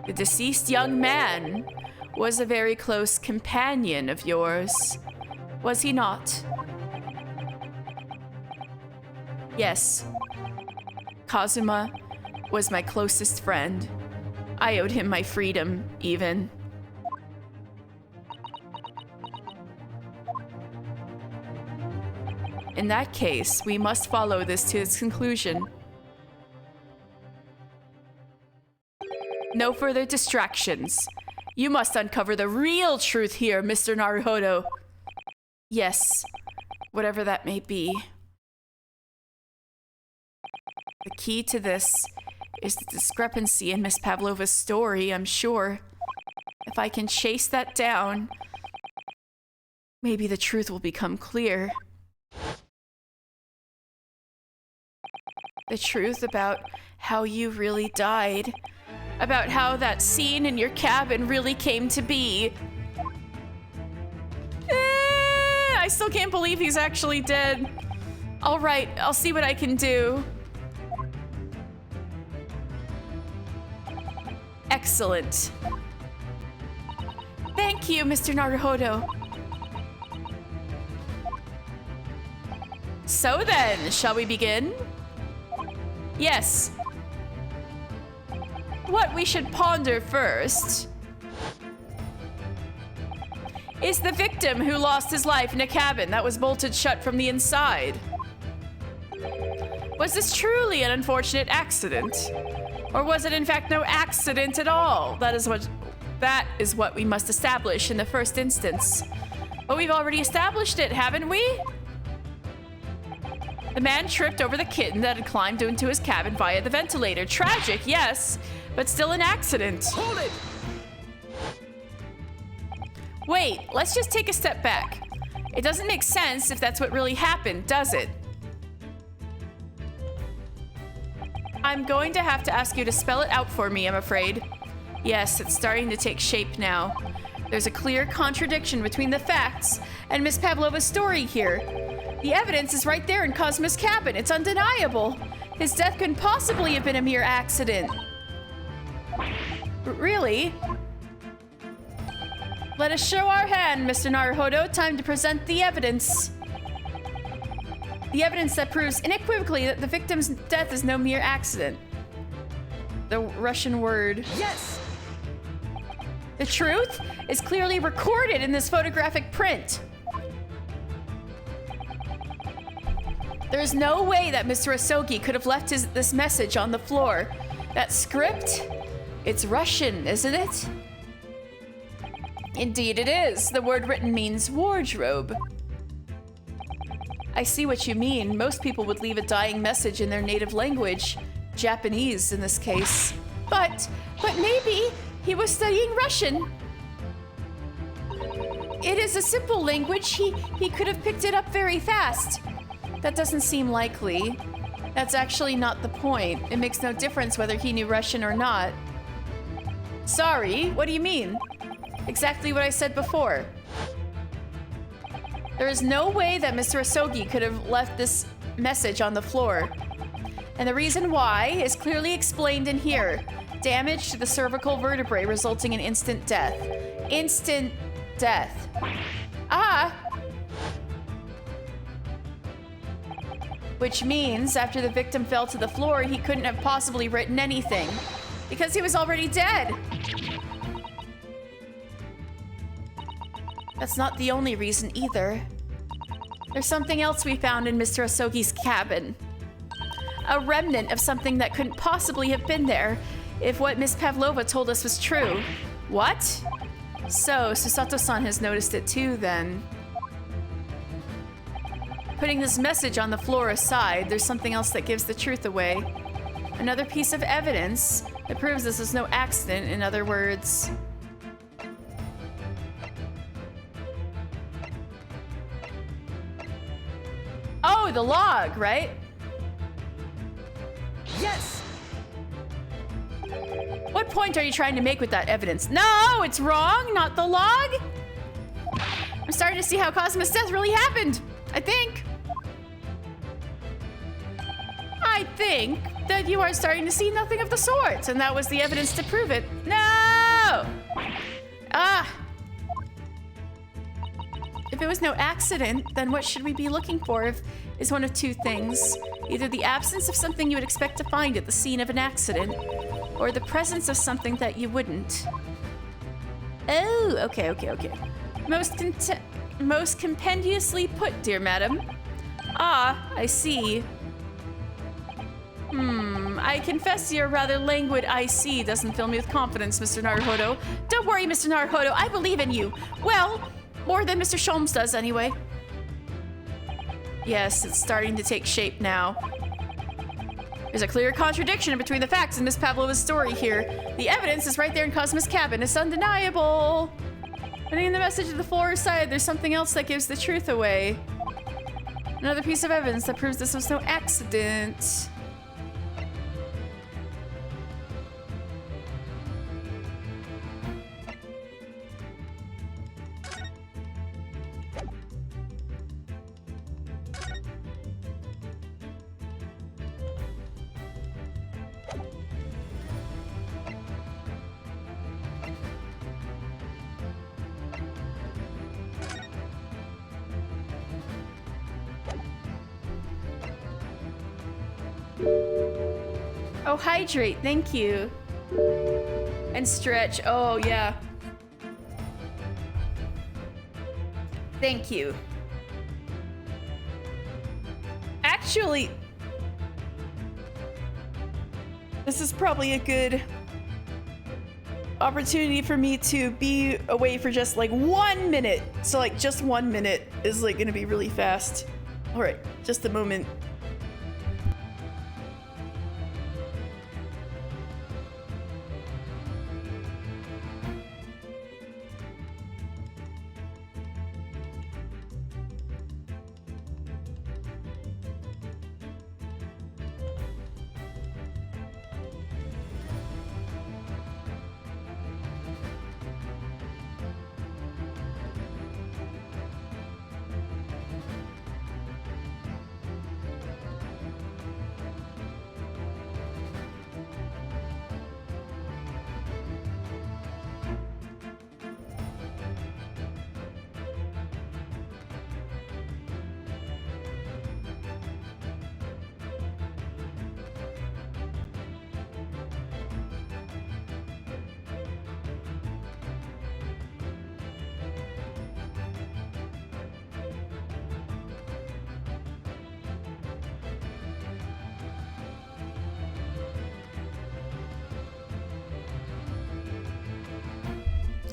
Speaker 1: The deceased young man was a very close companion of yours, was he not? Yes. Kazuma was my closest friend. I owed him my freedom, even. In that case, we must follow this to its conclusion. No further distractions. You must uncover the real truth here, Mr. Naruhodo. Yes, whatever that may be. The key to this is the discrepancy in Miss Pavlova's story, I'm sure. If I can chase that down, maybe the truth will become clear. The truth about how you really died. About how that scene in your cabin really came to be. I still can't believe he's actually dead. All right, I'll see what I can do. Excellent. Thank you, Mr. Naruhodo. So then, shall we begin? Yes. What we should ponder first is the victim who lost his life in a cabin that was bolted shut from the inside. Was this truly an unfortunate accident? Or was it in fact no accident at all? That is what we must establish in the first instance. But we've already established it, haven't we? The man tripped over the kitten that had climbed into his cabin via the ventilator. Tragic, yes, but still an accident.
Speaker 5: Hold it!
Speaker 1: Wait, let's just take a step back. It doesn't make sense if that's what really happened, does it? I'm going to have to ask you to spell it out for me, I'm afraid. Yes, it's starting to take shape now. There's a clear contradiction between the facts and Miss Pavlova's story here. The evidence is right there in Cosmo's cabin. It's undeniable. His death couldn't possibly have been a mere accident. Really? Let us show our hand, Mr. Naruhodo. Time to present the evidence. The evidence that proves unequivocally that the victim's death is no mere accident. The Russian word.
Speaker 5: Yes!
Speaker 1: The truth is clearly recorded in this photographic print. There is no way that Mr. Asogi could have left this message on the floor. That script? It's Russian, isn't it? Indeed it is. The word written means wardrobe. I see what you mean. Most people would leave a dying message in their native language. Japanese, in this case. But maybe he was studying Russian. It is a simple language. He could have picked it up very fast. That doesn't seem likely. That's actually not the point. It makes no difference whether he knew Russian or not. Sorry, what do you mean? Exactly what I said before. There is no way that Mr. Asogi could have left this message on the floor. And the reason why is clearly explained in here. Damage to the cervical vertebrae resulting in instant death. Instant death. Ah! Which means after the victim fell to the floor, he couldn't have possibly written anything. Because he was already dead. That's not the only reason either. There's something else we found in Mr. Asogi's cabin. A remnant of something that couldn't possibly have been there if what Miss Pavlova told us was true. What? So, Susato-san has noticed it too, then. Putting this message on the floor aside, there's something else that gives the truth away. Another piece of evidence that proves this is no accident, in other words. Oh, the log, right?
Speaker 5: Yes!
Speaker 1: What point are you trying to make with that evidence? No, it's wrong, not the log. I'm starting to see how Cosmo's death really happened. I think that you are starting to see nothing of the sort, and that was the evidence to prove it. No! Ah! If it was no accident, then what should we be looking for is one of two things. Either the absence of something you would expect to find at the scene of an accident, or the presence of something that you wouldn't. Oh, okay. Most compendiously put, dear madam. Ah, I see. I confess your rather languid I see doesn't fill me with confidence, Mr. Naruhodo. Don't worry, Mr. Naruhodo, I believe in you. Well, more than Mr. Sholmes does, anyway. Yes, it's starting to take shape now. There's a clear contradiction between the facts in Miss Pavlova's story here. The evidence is right there in Cosmo's cabin. It's undeniable. I think in the message of the floor aside, there's something else that gives the truth away. Another piece of evidence that proves this was no accident. Oh, hydrate, thank you. And stretch, oh yeah. Thank you. Actually, this is probably a good opportunity for me to be away for just like 1 minute. So like just 1 minute is like gonna be really fast. All right, just a moment.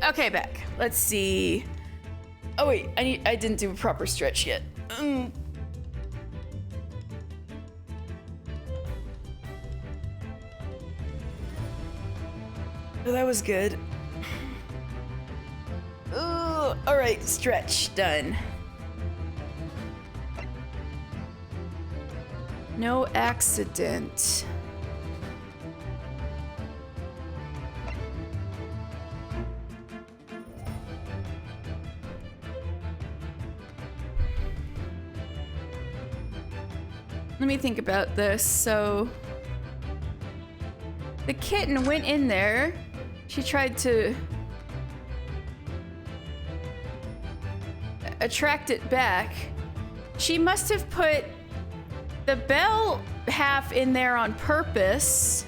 Speaker 1: Okay, back. Let's see. Oh wait, I didn't do a proper stretch yet. That was good. Ooh, all right, stretch, done. No accident. Let me think about this. So the kitten went in there. She tried to attract it back. She must have put the bell half in there on purpose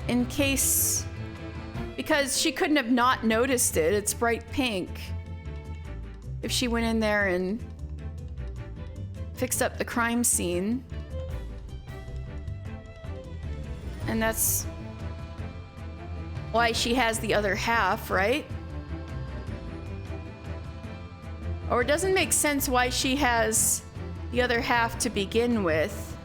Speaker 1: in case, because she couldn't have not noticed it. It's bright pink. If she went in there and fixed up the crime scene. And that's why she has the other half, right? Or it doesn't make sense why she has the other half to begin with.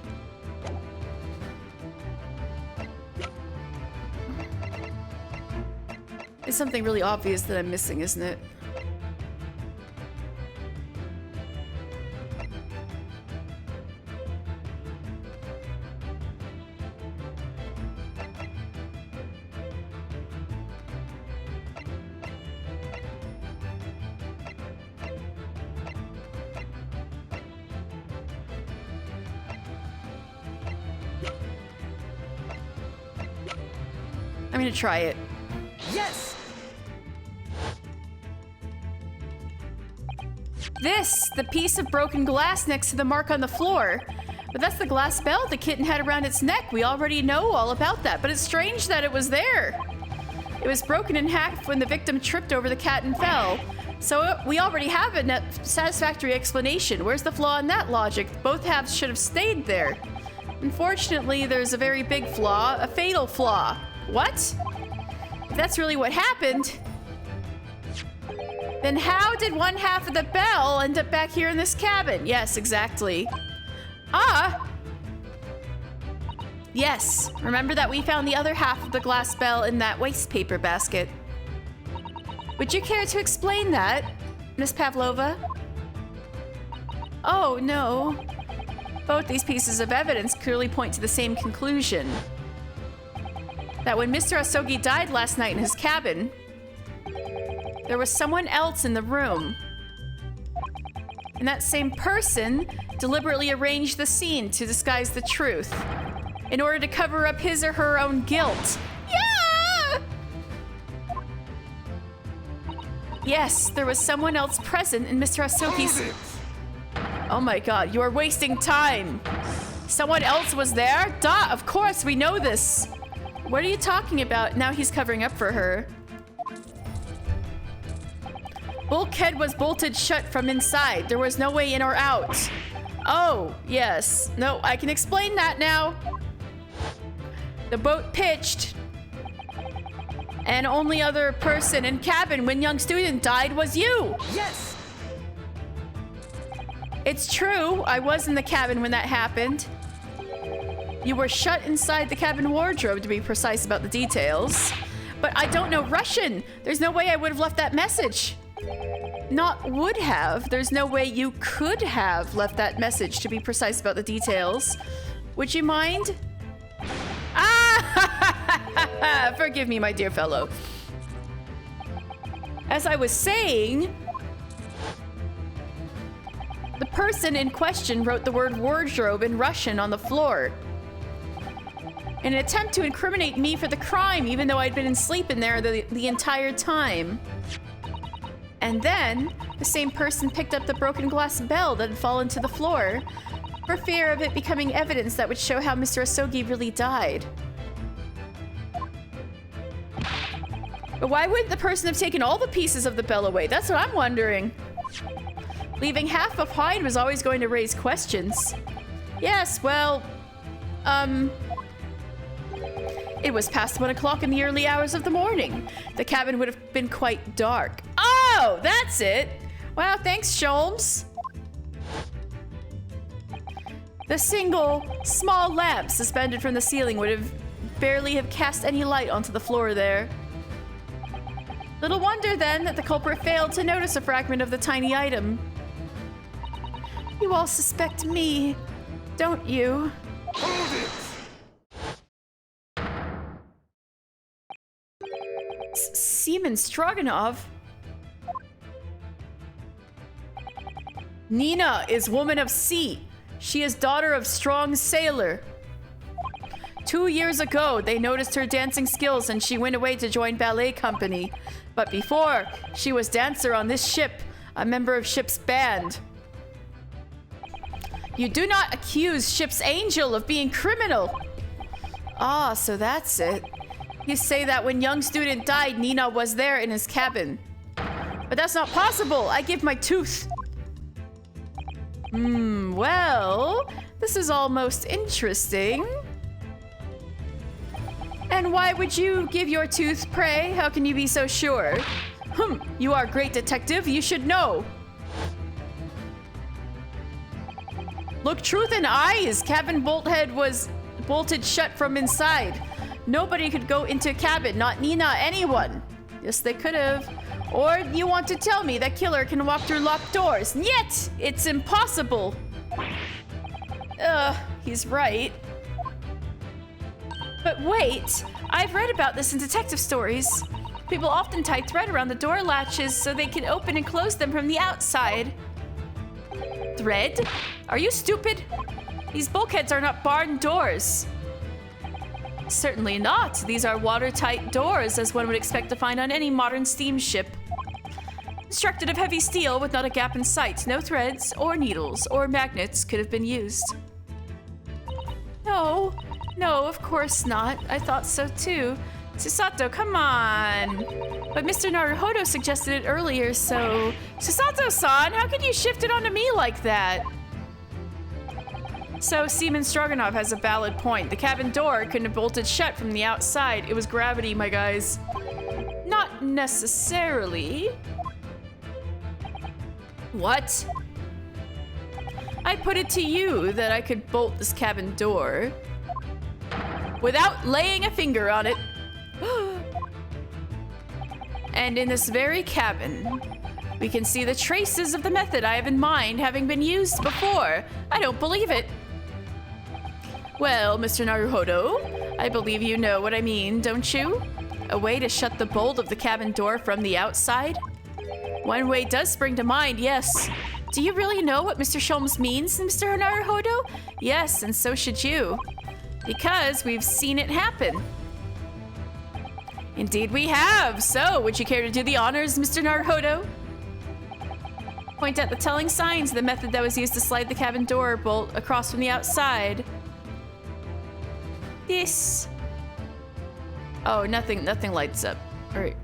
Speaker 1: It's something really obvious that I'm missing, isn't it? I'm gonna try it.
Speaker 5: Yes!
Speaker 1: This, the piece of broken glass next to the mark on the floor. But that's the glass bell the kitten had around its neck. We already know all about that, but it's strange that it was there. It was broken in half when the victim tripped over the cat and fell. So we already have a satisfactory explanation. Where's the flaw in that logic? Both halves should have stayed there. Unfortunately, there's a very big flaw, a fatal flaw. What? If that's really what happened, then how did one half of the bell end up back here in this cabin? Yes, exactly. Yes, remember that we found the other half of the glass bell in that waste paper basket. Would you care to explain that, Miss Pavlova? Oh, no. Both these pieces of evidence clearly point to the same conclusion. That when Mr. Asogi died last night in his cabin, there was someone else in the room. And that same person deliberately arranged the scene to disguise the truth in order to cover up his or her own guilt. Yeah! Yes, there was someone else present in Mr. Asogi's... Oh my god, you are wasting time. Someone else was there? Duh, of course, we know this. What are you talking about? Now he's covering up for her. Bulkhead was bolted shut from inside. There was no way in or out. Oh, yes. No, I can explain that now. The boat pitched. And only other person in cabin when young student died was you.
Speaker 5: Yes!
Speaker 1: It's true. I was in the cabin when that happened. You were shut inside the cabin wardrobe, to be precise about the details. But I don't know Russian. There's no way I would have left that message. Not would have. There's no way you could have left that message, to be precise about the details. Would you mind? Ah! Forgive me, my dear fellow. As I was saying, the person in question wrote the word wardrobe in Russian on the floor. In an attempt to incriminate me for the crime, even though I'd been asleep in there the entire time. And then, the same person picked up the broken glass bell that had fallen to the floor, for fear of it becoming evidence that would show how Mr. Asogi really died. But why wouldn't the person have taken all the pieces of the bell away? That's what I'm wondering. Leaving half behind was always going to raise questions. Yes, well, it was past 1 o'clock in the early hours of the morning. The cabin would have been quite dark. Oh, that's it. Wow, thanks, Sholmes. The single small lamp suspended from the ceiling would have barely have cast any light onto the floor there. Little wonder then that the culprit failed to notice a fragment of the tiny item. You all suspect me, don't you?
Speaker 4: Hold it!
Speaker 1: Seaman Stroganoff? Nina is woman of sea. She is daughter of strong sailor. 2 years ago, they noticed her dancing skills and she went away to join ballet company. But before, she was dancer on this ship, a member of ship's band. You do not accuse ship's angel of being criminal. Ah, so that's it. You say that when young student died, Nina was there in his cabin. But that's not possible. I give my tooth. Well, this is almost interesting. And why would you give your tooth, pray? How can you be so sure? You are a great detective. You should know. Look truth in eyes. Cabin bolthead was bolted shut from inside. Nobody could go into a cabin, not Nina, anyone. Yes, they could have. Or you want to tell me that killer can walk through locked doors? Yet, it's impossible. He's right. But wait, I've read about this in detective stories. People often tie thread around the door latches so they can open and close them from the outside. Thread? Are you stupid? These bulkheads are not barred doors. Certainly not. These are watertight doors, as one would expect to find on any modern steamship. Constructed of heavy steel with not a gap in sight, no threads or needles or magnets could have been used. No, of course not. I thought so too. Susato, come on. But Mr. Naruhodo suggested it earlier, so... Susato-san, how could you shift it onto me like that? So, Seaman Stroganoff has a valid point. The cabin door couldn't have bolted shut from the outside. It was gravity, my guys. Not necessarily. What? I put it to you that I could bolt this cabin door without laying a finger on it. And in this very cabin, we can see the traces of the method I have in mind having been used before. I don't believe it. Well, Mr. Naruhodo, I believe you know what I mean, don't you? A way to shut the bolt of the cabin door from the outside? One way does spring to mind, yes. Do you really know what Mr. Sholmes means, Mr. Naruhodo? Yes, and so should you. Because we've seen it happen. Indeed we have. So, would you care to do the honors, Mr. Naruhodo? Point out the telling signs, the method that was used to slide the cabin door bolt across from the outside. This. Oh, nothing lights up. All right.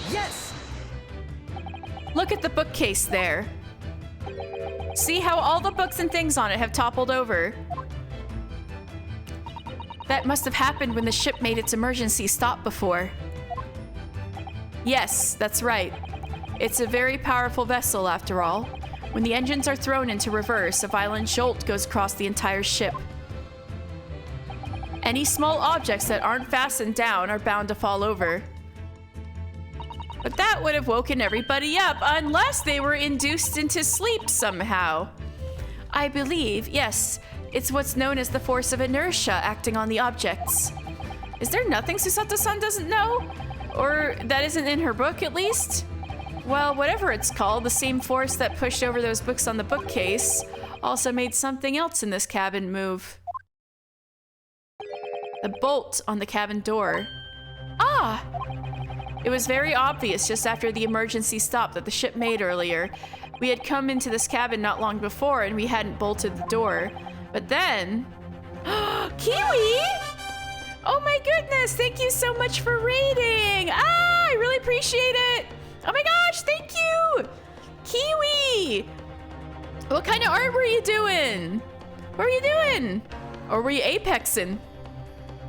Speaker 5: Yes!
Speaker 1: Look at the bookcase there. See how all the books and things on it have toppled over? That must have happened when the ship made its emergency stop before. Yes, that's right. It's a very powerful vessel, after all. When the engines are thrown into reverse, a violent jolt goes across the entire ship. Any small objects that aren't fastened down are bound to fall over. But that would have woken everybody up unless they were induced into sleep somehow. I believe, yes, it's what's known as the force of inertia acting on the objects. Is there nothing Susato-san doesn't know? Or that isn't in her book, at least? Well, whatever it's called, the same force that pushed over those books on the bookcase also made something else in this cabin move. The bolt on the cabin door. Ah! It was very obvious just after the emergency stop that the ship made earlier. We had come into this cabin not long before and we hadn't bolted the door. But then... Kiwi! Oh my goodness, thank you so much for reading! Ah, I really appreciate it! Oh my gosh, thank you! Kiwi! What kind of art were you doing? What were you doing? Or were you apexing?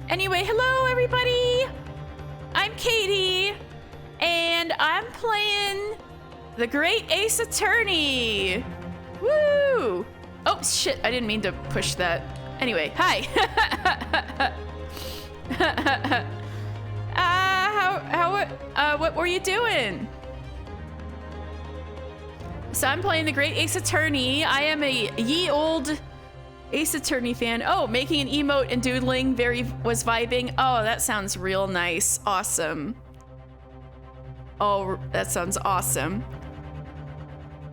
Speaker 1: Anyway, hello everybody! I'm Katie, and I'm playing the Great Ace Attorney. Woo! Oh shit, I didn't mean to push that. Anyway, hi. What were you doing? So I'm playing the Great Ace Attorney. I am a ye old Ace Attorney fan. Oh, making an emote and doodling was vibing. Oh, that sounds real nice. Awesome. Oh, that sounds awesome.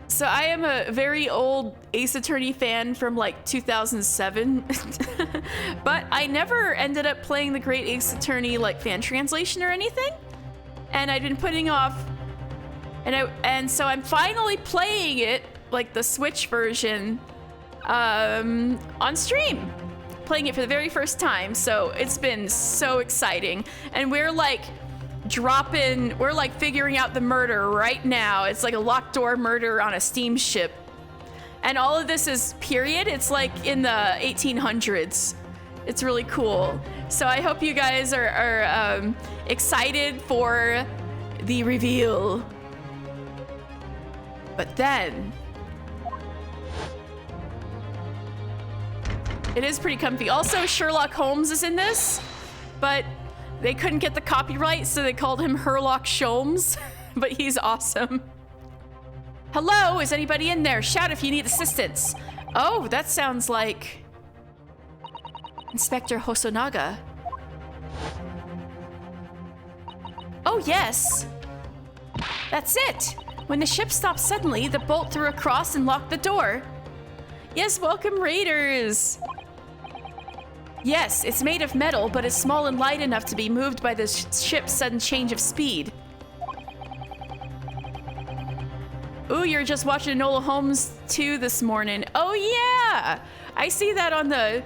Speaker 1: So I am a very old Ace Attorney fan from like 2007, but I never ended up playing the Great Ace Attorney like fan translation or anything, and I've been putting off, and so I'm finally playing it like the Switch version on stream, playing it for the very first time. So it's been so exciting, and we're like figuring out the murder right now. It's like a locked door murder on a steamship. And all of this is period. It's like in the 1800s. It's really cool. So I hope you guys are excited for the reveal. But then, it is pretty comfy. Also, Sherlock Holmes is in this, but they couldn't get the copyright, so they called him Herlock Sholmes, but he's awesome. Hello, is anybody in there? Shout if you need assistance. Oh, that sounds like Inspector Hosonaga. Oh, yes. That's it. When the ship stopped suddenly, the bolt threw across and locked the door. Yes, welcome, raiders. Yes, it's made of metal, but it's small and light enough to be moved by the ship's sudden change of speed. Ooh, you're just watching Enola Holmes 2 this morning. Oh yeah! I see that on the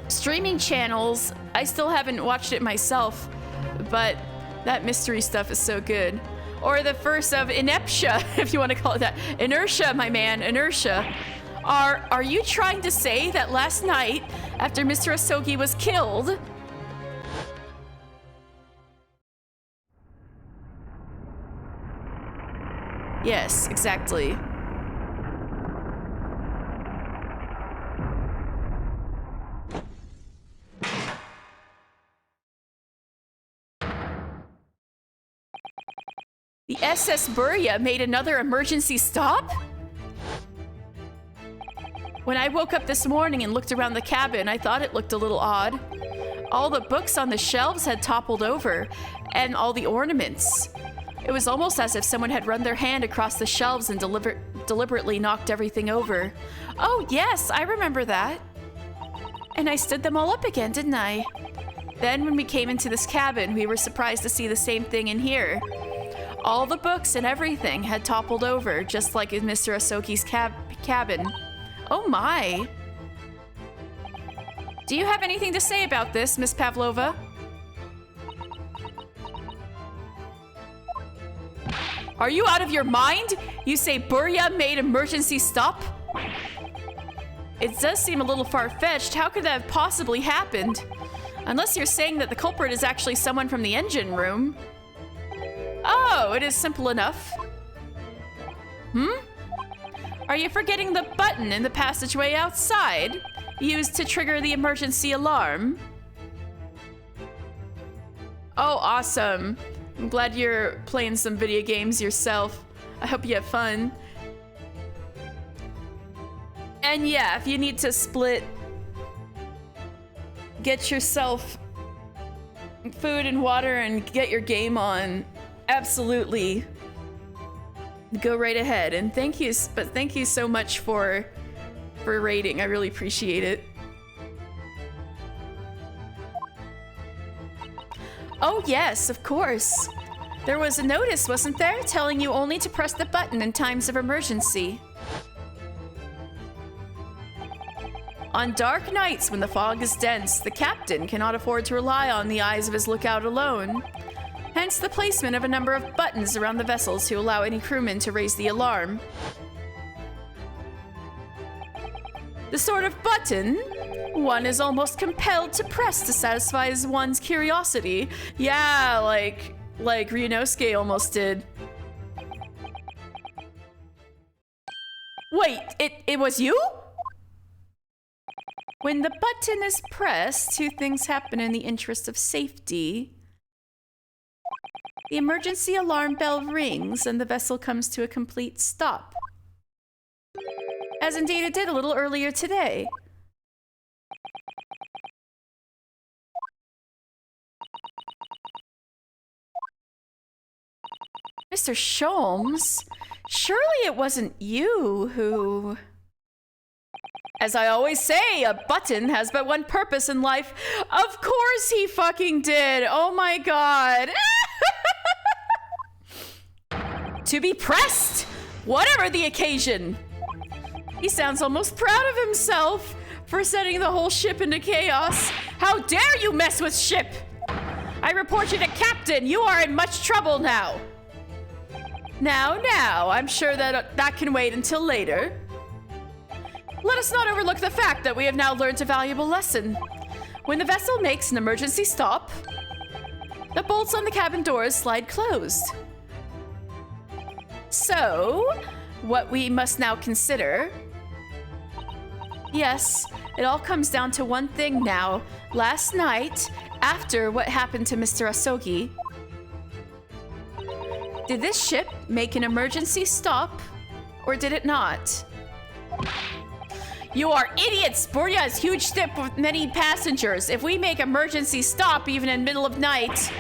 Speaker 1: streaming channels. I still haven't watched it myself, but that mystery stuff is so good. Or the first of Ineptia, if you want to call it that. Inertia, my man, inertia. Are you trying to say that last night, after Mr. Asogi was killed, yes, exactly. The SS Burya made another emergency stop? When I woke up this morning and looked around the cabin, I thought it looked a little odd. All the books on the shelves had toppled over, and all the ornaments. It was almost as if someone had run their hand across the shelves and deliberately knocked everything over. Oh yes, I remember that. And I stood them all up again, didn't I? Then when we came into this cabin, we were surprised to see the same thing in here. All the books and everything had toppled over, just like in Mr. Asoki's cabin. Oh my. Do you have anything to say about this, Miss Pavlova? Are you out of your mind? You say Burya made emergency stop? It does seem a little far-fetched. How could that have possibly happened? Unless you're saying that the culprit is actually someone from the engine room. Oh, it is simple enough. Are you forgetting the button in the passageway outside, used to trigger the emergency alarm? Oh, awesome. I'm glad you're playing some video games yourself. I hope you have fun. And yeah, if you need to split, get yourself food and water and get your game on, absolutely. Go right ahead, and thank you so much for raiding. I really appreciate it. Oh yes, of course. There was a notice, wasn't there, telling you only to press the button in times of emergency. On dark nights when the fog is dense, the captain cannot afford to rely on the eyes of his lookout alone. Hence the placement of a number of buttons around the vessels to allow any crewman to raise the alarm. The sort of button one is almost compelled to press to satisfy one's curiosity. Yeah, like Ryunosuke almost did. Wait, it was you? When the button is pressed, two things happen in the interest of safety. The emergency alarm bell rings and the vessel comes to a complete stop. As indeed it did a little earlier today. Mr. Sholmes, surely it wasn't you who... As I always say, a button has but one purpose in life. Of course he fucking did. Oh my god. To be pressed, whatever the occasion. He sounds almost proud of himself for setting the whole ship into chaos. How dare you mess with ship? I report you to Captain. You are in much trouble now. Now, I'm sure that can wait until later. Let us not overlook the fact that we have now learned a valuable lesson. When the vessel makes an emergency stop, the bolts on the cabin doors slide closed. So, what we must now consider... Yes, it all comes down to one thing now. Last night, after what happened to Mr. Asogi, did this ship make an emergency stop, or did it not? You are idiots! Bordia is huge ship with many passengers. If we make emergency stop even in middle of night,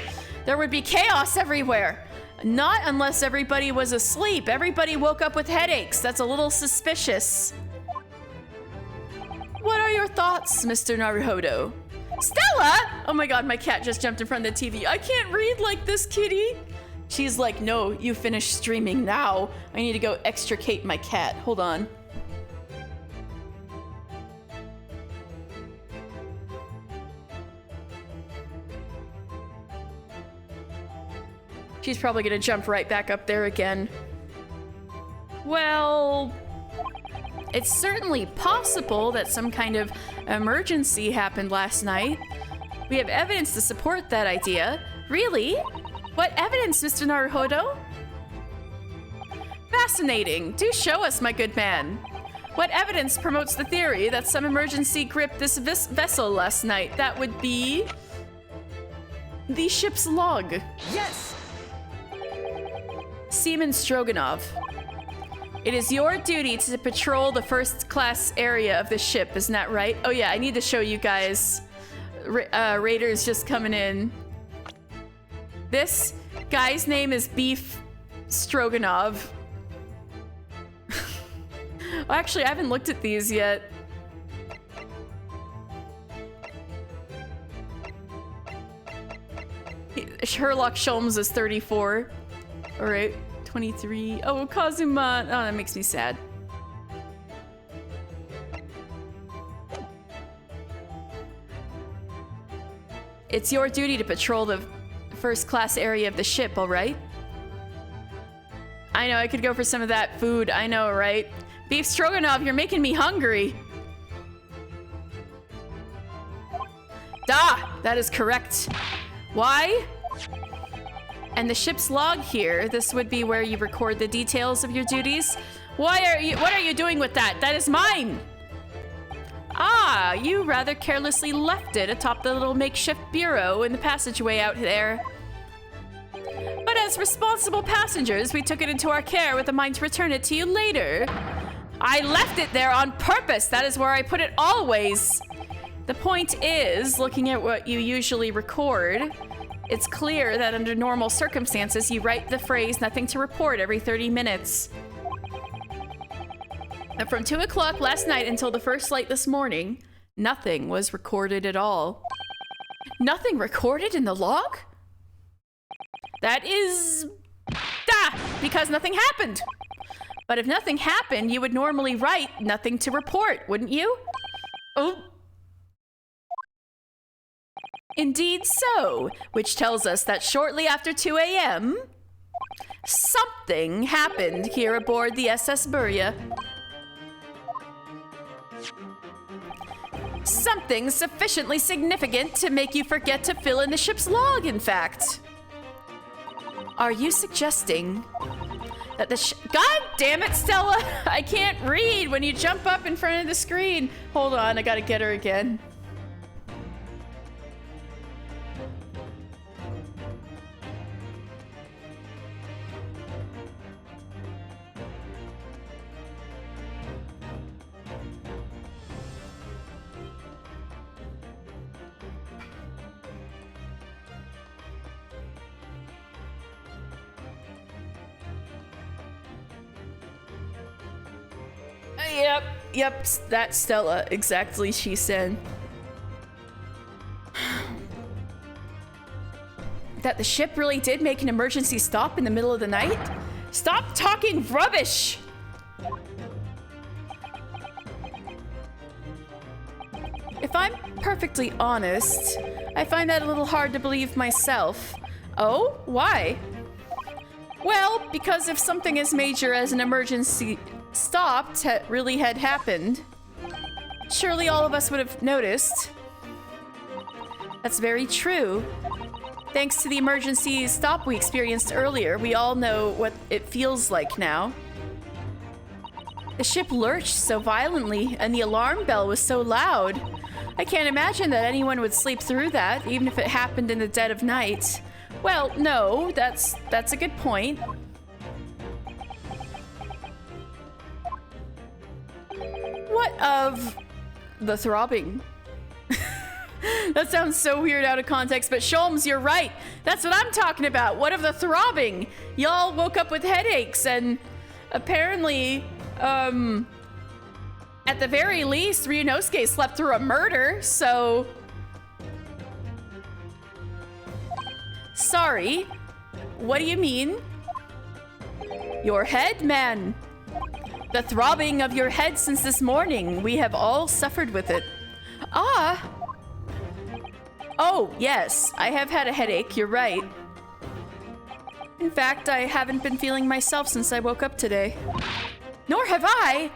Speaker 1: there would be chaos everywhere. Not unless everybody was asleep. Everybody woke up with headaches. That's a little suspicious. What are your thoughts, Mr. Naruhodo? Stella! Oh my god, my cat just jumped in front of the TV. I can't read like this, kitty. She's like, no, you finish streaming now. I need to go extricate my cat. Hold on. She's probably gonna jump right back up there again. Well, it's certainly possible that some kind of emergency happened last night. We have evidence to support that idea. Really? What evidence, Mr. Naruhodo? Fascinating. Do show us, my good man. What evidence promotes the theory that some emergency gripped this vessel last night? That would be... the ship's log.
Speaker 5: Yes!
Speaker 1: Seaman Stroganov. It is your duty to patrol the first class area of the ship, isn't that right? Oh yeah, I need to show you guys. Raiders just coming in. This guy's name is Beef Stroganov. Well, actually, I haven't looked at these yet. Sherlock Sholmes is 34. All right, 23. Oh, Kazuma. Oh, that makes me sad. It's your duty to patrol the first class area of the ship, all right? I know, I could go for some of that food. I know, right? Beef Stroganoff, you're making me hungry. Da! That is correct. Why? And the ship's log here, this would be where you record the details of your duties. What are you doing with that? That is mine! Ah, you rather carelessly left it atop the little makeshift bureau in the passageway out there. But as responsible passengers, we took it into our care with a mind to return it to you later. I left it there on purpose. That is where I put it always. The point is, looking at what you usually record, it's clear that under normal circumstances, you write the phrase "nothing to report" every 30 minutes. And from 2 o'clock last night until the first light this morning, nothing was recorded at all. Nothing recorded in the log? That is... because nothing happened. But if nothing happened, you would normally write "nothing to report," wouldn't you? Oh. Indeed so, which tells us that shortly after 2 a.m., something happened here aboard the SS Burya. Something sufficiently significant to make you forget to fill in the ship's log, in fact. Are you suggesting God damn it, Stella! I can't read when you jump up in front of the screen. Hold on, I gotta get her again. Yep, that's Stella. Exactly, she said. That the ship really did make an emergency stop in the middle of the night? Stop talking rubbish! If I'm perfectly honest, I find that a little hard to believe myself. Oh? Why? Well, because if something as major as an emergency stopped really had happened, surely all of us would have noticed. That's very true. Thanks to the emergency stop we experienced earlier, we all know what it feels like now. The ship lurched so violently, and the alarm bell was so loud. I can't imagine that anyone would sleep through that, even if it happened in the dead of night. Well, no, that's a good point. What of the throbbing? That sounds so weird out of context, but Sholmes, you're right. That's what I'm talking about. What of the throbbing? Y'all woke up with headaches, and apparently, at the very least, Ryunosuke slept through a murder, so... Sorry. What do you mean? Your head, man. The throbbing of your head since this morning. We have all suffered with it. Ah! Oh, yes. I have had a headache. You're right. In fact, I haven't been feeling myself since I woke up today. Nor have I!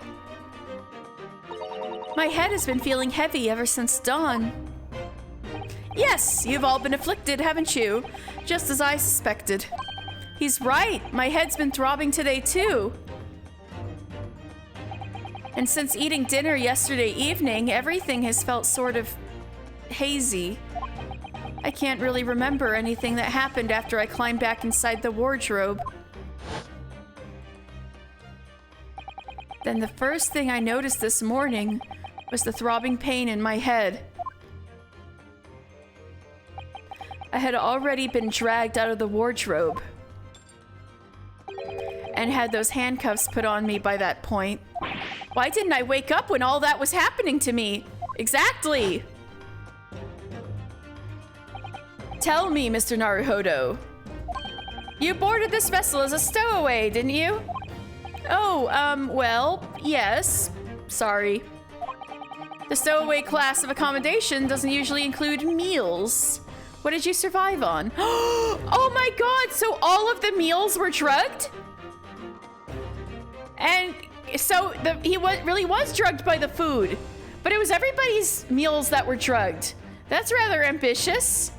Speaker 1: My head has been feeling heavy ever since dawn. Yes, you've all been afflicted, haven't you? Just as I suspected. He's right. My head's been throbbing today, too. And since eating dinner yesterday evening, everything has felt sort of hazy. I can't really remember anything that happened after I climbed back inside the wardrobe. Then the first thing I noticed this morning was the throbbing pain in my head. I had already been dragged out of the wardrobe and had those handcuffs put on me by that point. Why didn't I wake up when all that was happening to me? Exactly! Tell me, Mr. Naruhodo. You boarded this vessel as a stowaway, didn't you? Oh, well, yes. Sorry. The stowaway class of accommodation doesn't usually include meals. What did you survive on? Oh my god, so all of the meals were drugged? And so he really was drugged by the food, but it was everybody's meals that were drugged. That's rather ambitious.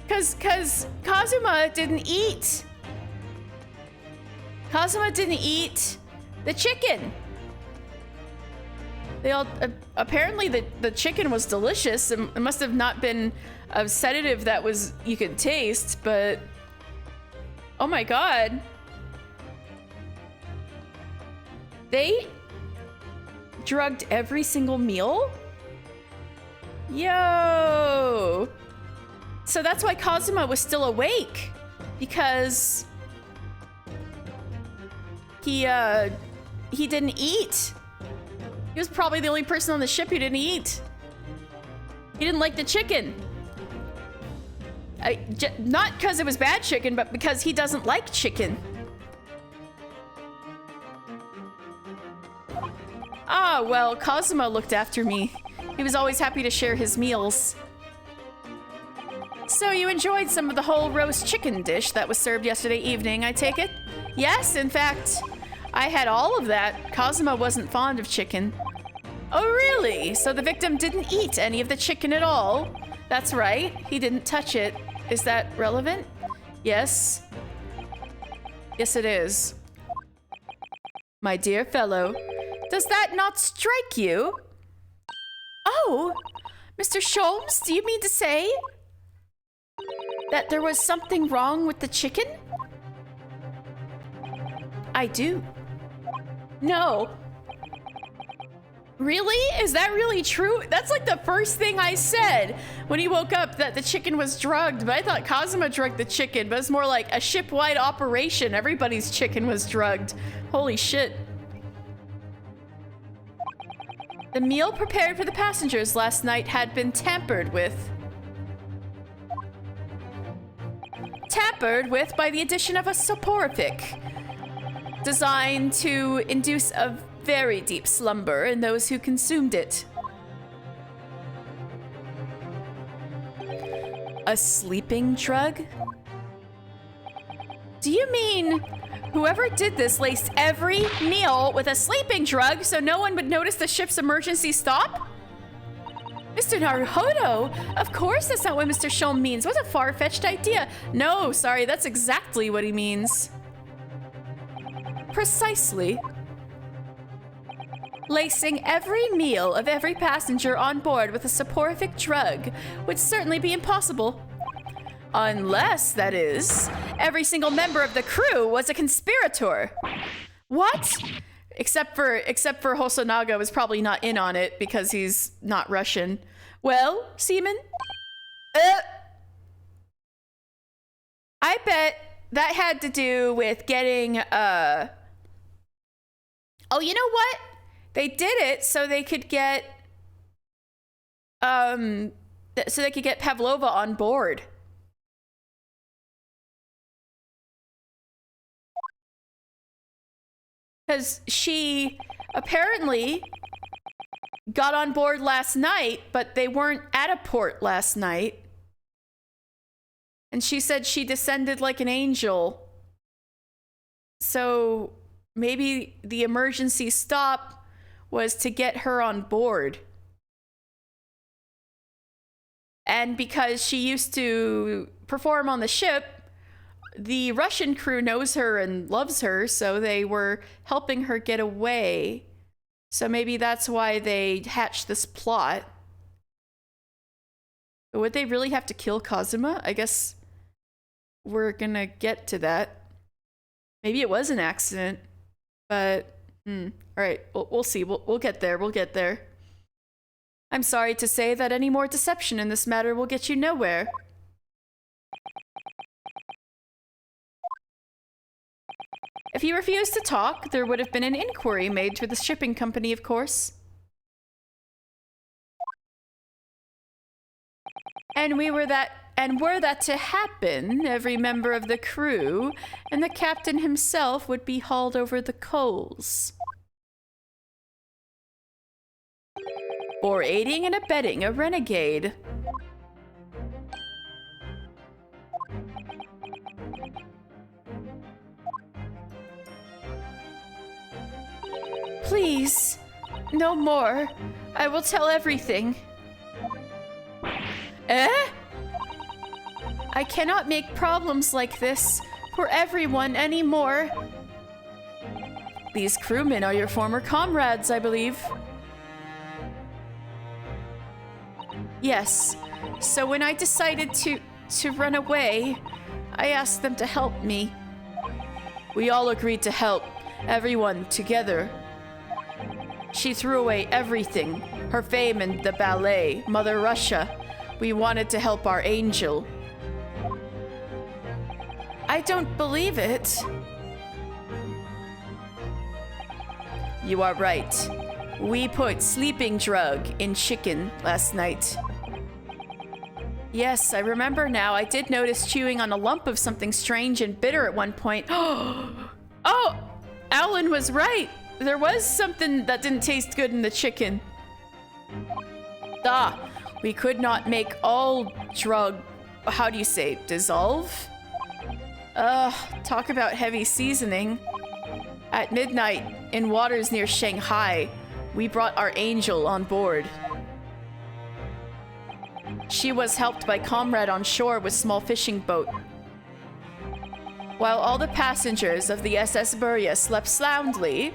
Speaker 1: Cause Kazuma didn't eat. Kazuma didn't eat the chicken. They all apparently the chicken was delicious. It must have not been a sedative that was you could taste, but oh my god. They drugged every single meal? Yo! So that's why Kazuma was still awake, because he didn't eat. He was probably the only person on the ship who didn't eat. He didn't like the chicken. Not because it was bad chicken, but because he doesn't like chicken. Ah, well, Kazuma looked after me. He was always happy to share his meals. So you enjoyed some of the whole roast chicken dish that was served yesterday evening, I take it? Yes, in fact, I had all of that. Kazuma wasn't fond of chicken. Oh, really? So the victim didn't eat any of the chicken at all? That's right, he didn't touch it. Is that relevant? Yes. Yes, it is. My dear fellow, does that not strike you? Oh, Mr. Sholmes, do you mean to say that there was something wrong with the chicken? I do. No. Really? Is that really true? That's like the first thing I said when he woke up, that the chicken was drugged. But I thought Kazuma drugged the chicken, but it's more like a ship-wide operation. Everybody's chicken was drugged. Holy shit. The meal prepared for the passengers last night had been tampered with. Tampered with by the addition of a soporific, designed to induce a very deep slumber in those who consumed it. A sleeping drug? Do you mean whoever did this laced every meal with a sleeping drug so no one would notice the ship's emergency stop? Mr. Naruhodo, of course that's not what Mr. Shulm means. What a far-fetched idea. No, sorry, that's exactly what he means. Precisely. Lacing every meal of every passenger on board with a soporific drug would certainly be impossible. Unless, that is, every single member of the crew was a conspirator. What? Except for Hosonaga was probably not in on it because he's not Russian. Well, Seaman? I bet that had to do with getting, oh, you know what? They did it so they could get, so they could get Pavlova on board. Because she apparently got on board last night, but they weren't at a port last night. And she said she descended like an angel. So maybe the emergency stop was to get her on board. And because she used to perform on the ship, the Russian crew knows her and loves her, so they were helping her get away. So maybe that's why they hatched this plot. But would they really have to kill Kazuma? I guess we're gonna get to that. Maybe it was an accident, but all right, we'll see. We'll get there. We'll get there. I'm sorry to say that any more deception in this matter will get you nowhere. If you refused to talk, there would have been an inquiry made to the shipping company, of course. And were that to happen, every member of the crew and the captain himself would be hauled over the coals. For aiding and abetting a renegade. Please, no more. I will tell everything. Eh? I cannot make problems like this for everyone anymore. These crewmen are your former comrades, I believe. Yes. So when I decided to run away, I asked them to help me. We all agreed to help, everyone together. She threw away everything, her fame and the ballet, Mother Russia. We wanted to help our angel. I don't believe it. You are right. We put sleeping drug in chicken last night. Yes, I remember now. I did notice chewing on a lump of something strange and bitter at one point. Oh, Alan was right. There was something that didn't taste good in the chicken. We could not make all drug, how do you say, dissolve? Talk about heavy seasoning. At midnight, in waters near Shanghai, we brought our angel on board. She was helped by comrade on shore with small fishing boat. While all the passengers of the SS Burya slept soundly,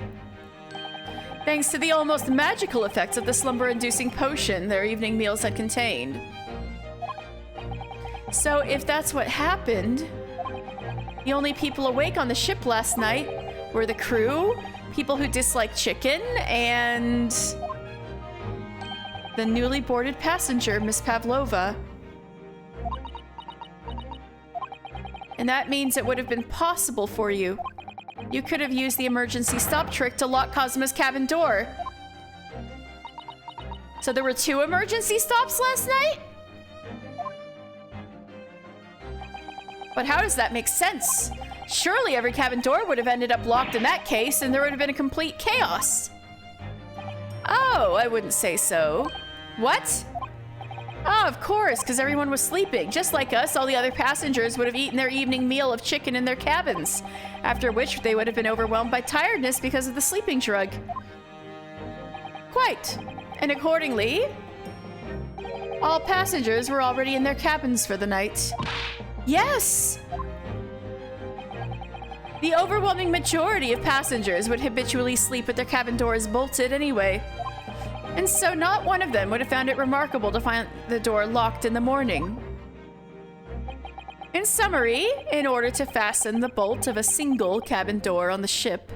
Speaker 1: thanks to the almost magical effects of the slumber-inducing potion their evening meals had contained. So if that's what happened, the only people awake on the ship last night were the crew, people who dislike chicken, and the newly boarded passenger, Miss Pavlova. And that means it would have been possible for you. You could have used the emergency stop trick to lock Cosmo's cabin door. So there were 2 emergency stops last night? But how does that make sense? Surely every cabin door would have ended up locked in that case, and there would have been a complete chaos. Oh, I wouldn't say so. What? Oh, of course, because everyone was sleeping. Just like us, all the other passengers would have eaten their evening meal of chicken in their cabins, after which they would have been overwhelmed by tiredness because of the sleeping drug. Quite. And accordingly, all passengers were already in their cabins for the night. Yes! The overwhelming majority of passengers would habitually sleep with their cabin doors bolted anyway. And so not one of them would have found it remarkable to find the door locked in the morning. In summary, in order to fasten the bolt of a single cabin door on the ship,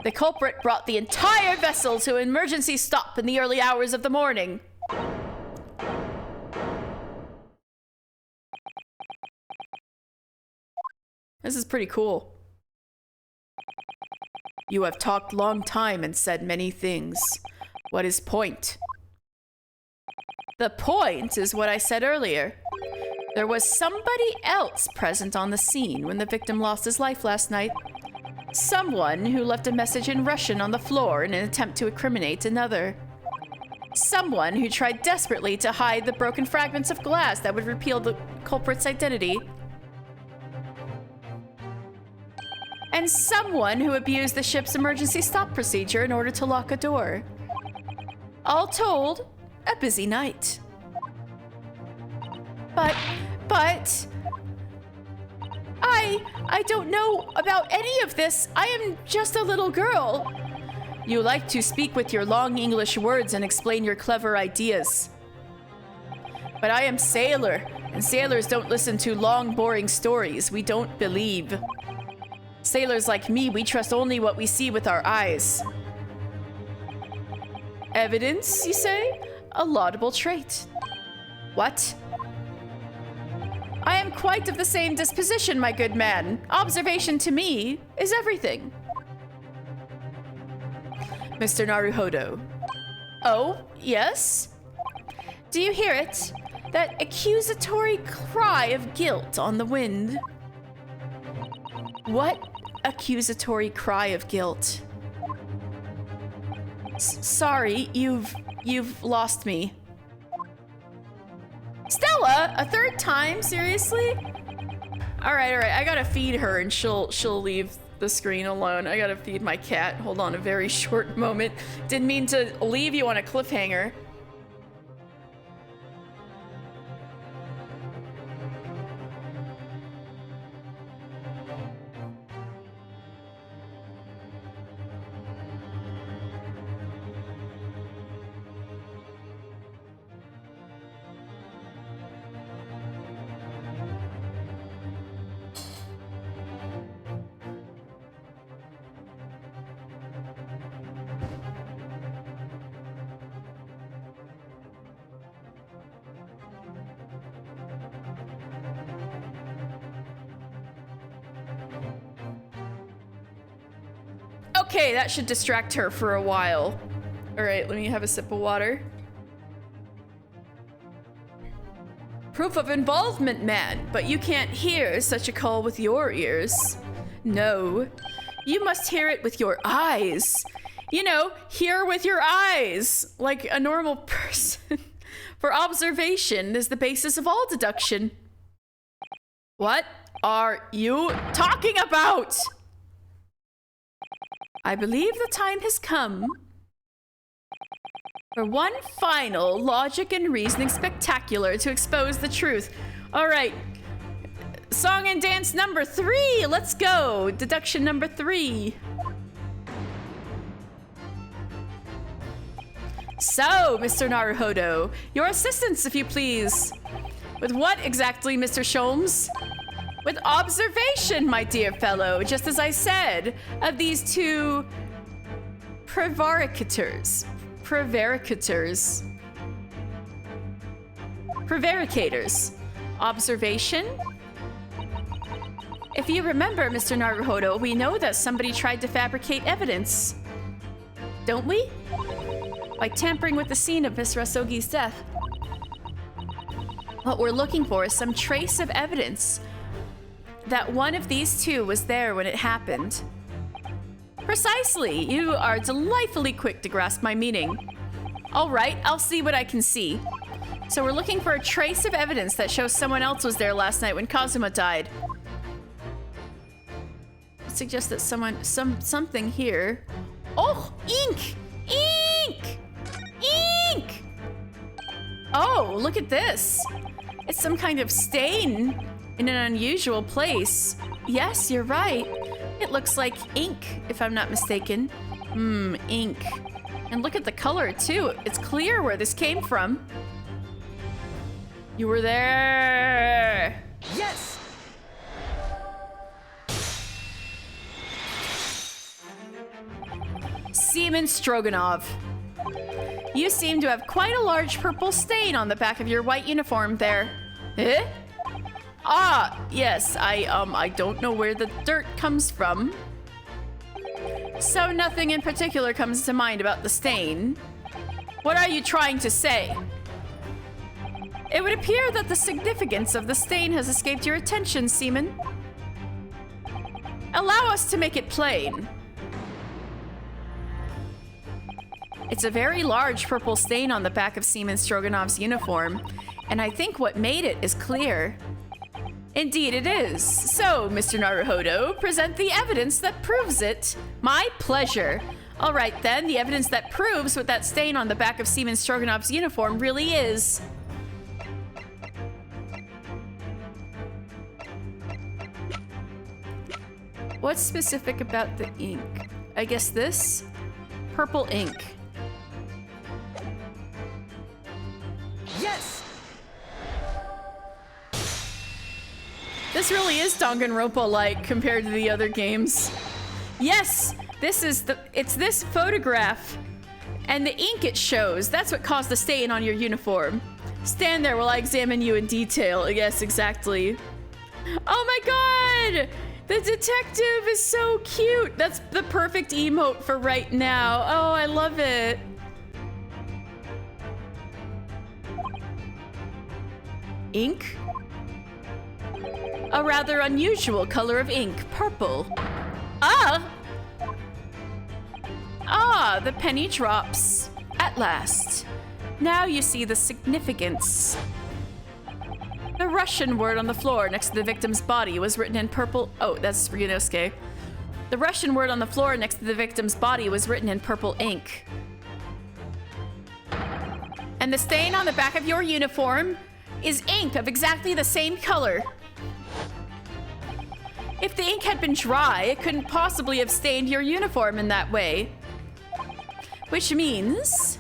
Speaker 1: the culprit brought the entire vessel to an emergency stop in the early hours of the morning. This is pretty cool. You have talked long time and said many things. What is point? The point is what I said earlier. There was somebody else present on the scene when the victim lost his life last night. Someone who left a message in Russian on the floor in an attempt to incriminate another. Someone who tried desperately to hide the broken fragments of glass that would reveal the culprit's identity. And someone who abused the ship's emergency stop procedure in order to lock a door. All told, a busy night. But, I don't know about any of this. I am just a little girl. You like to speak with your long English words and explain your clever ideas. But I am sailor, and sailors don't listen to long, boring stories. We don't believe. Sailors like me, we trust only what we see with our eyes. Evidence, you say? A laudable trait. What? I am quite of the same disposition, my good man. Observation to me is everything. Mr. Naruhodo. Oh, yes? Do you hear it? That accusatory cry of guilt on the wind. What accusatory cry of guilt? Sorry, you've lost me. Stella, a 3rd time? Seriously? All right. I gotta feed her, and she'll leave the screen alone. I gotta feed my cat. Hold on a very short moment. Didn't mean to leave you on a cliffhanger. Okay, that should distract her for a while. All right, let me have a sip of water. Proof of involvement, man, but you can't hear such a call with your ears. No, you must hear it with your eyes. You know, hear with your eyes, like a normal person. For observation is the basis of all deduction. What are you talking about? I believe the time has come for one final logic and reasoning spectacular to expose the truth. All right, Song and dance number 3. Let's go. Deduction number 3. So, Mr. Naruhodo, your assistance, if you please. With what exactly, Mr. Sholmes? With observation, my dear fellow, just as I said, of these two prevaricators. Prevaricators. Prevaricators. Observation? If you remember, Mr. Naruhodo, we know that somebody tried to fabricate evidence. Don't we? By tampering with the scene of Miss Rasogi's death. What we're looking for is some trace of evidence that one of these two was there when it happened. Precisely! You are delightfully quick to grasp my meaning. All right, I'll see what I can see. So we're looking for a trace of evidence that shows someone else was there last night when Kazuma died. Suggest that something here. Oh, ink! Ink! Ink! Oh, look at this. It's some kind of stain in an unusual place. Yes, you're right. It looks like ink, if I'm not mistaken. Ink. And look at the color, too. It's clear where this came from. You were there.
Speaker 5: Yes!
Speaker 1: Seaman Stroganov. You seem to have quite a large purple stain on the back of your white uniform there. Eh? Ah, yes, I don't know where the dirt comes from. So nothing in particular comes to mind about the stain. What are you trying to say? It would appear that the significance of the stain has escaped your attention, Seaman. Allow us to make it plain. It's a very large purple stain on the back of Seaman Stroganov's uniform, and I think what made it is clear. Indeed it is. So, Mr. Naruhodo, present the evidence that proves it. My pleasure. All right then, the evidence that proves what that stain on the back of Seaman Stroganov's uniform really is. What's specific about the ink? I guess this? Purple ink.
Speaker 5: Yes!
Speaker 1: This really is Danganronpa-like compared to the other games. Yes! It's this photograph. And the ink it shows, that's what caused the stain on your uniform. Stand there while I examine you in detail. Yes, exactly. Oh my god! The detective is so cute! That's the perfect emote for right now. Oh, I love it. Ink? A rather unusual color of ink, purple. Ah! Ah, the penny drops. At last. Now you see the significance. The Russian word on the floor next to the victim's body was written in purple. Oh, that's Ryunosuke. The Russian word on the floor next to the victim's body was written in purple ink. And the stain on the back of your uniform is ink of exactly the same color. If the ink had been dry, it couldn't possibly have stained your uniform in that way. Which means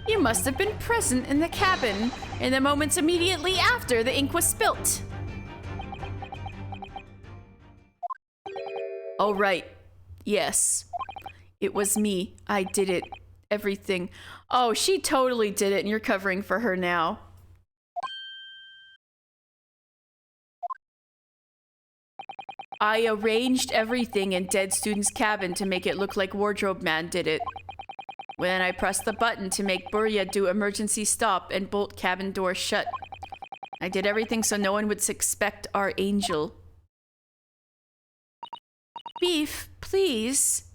Speaker 1: you must have been present in the cabin in the moments immediately after the ink was spilt. Oh, right. Yes. It was me. I did it. Everything. Oh, she totally did it, and you're covering for her now. I arranged everything in Dead Student's cabin to make it look like Wardrobe Man did it. When I pressed the button to make Burya do emergency stop and bolt cabin door shut. I did everything so no one would suspect our angel. Beef, please.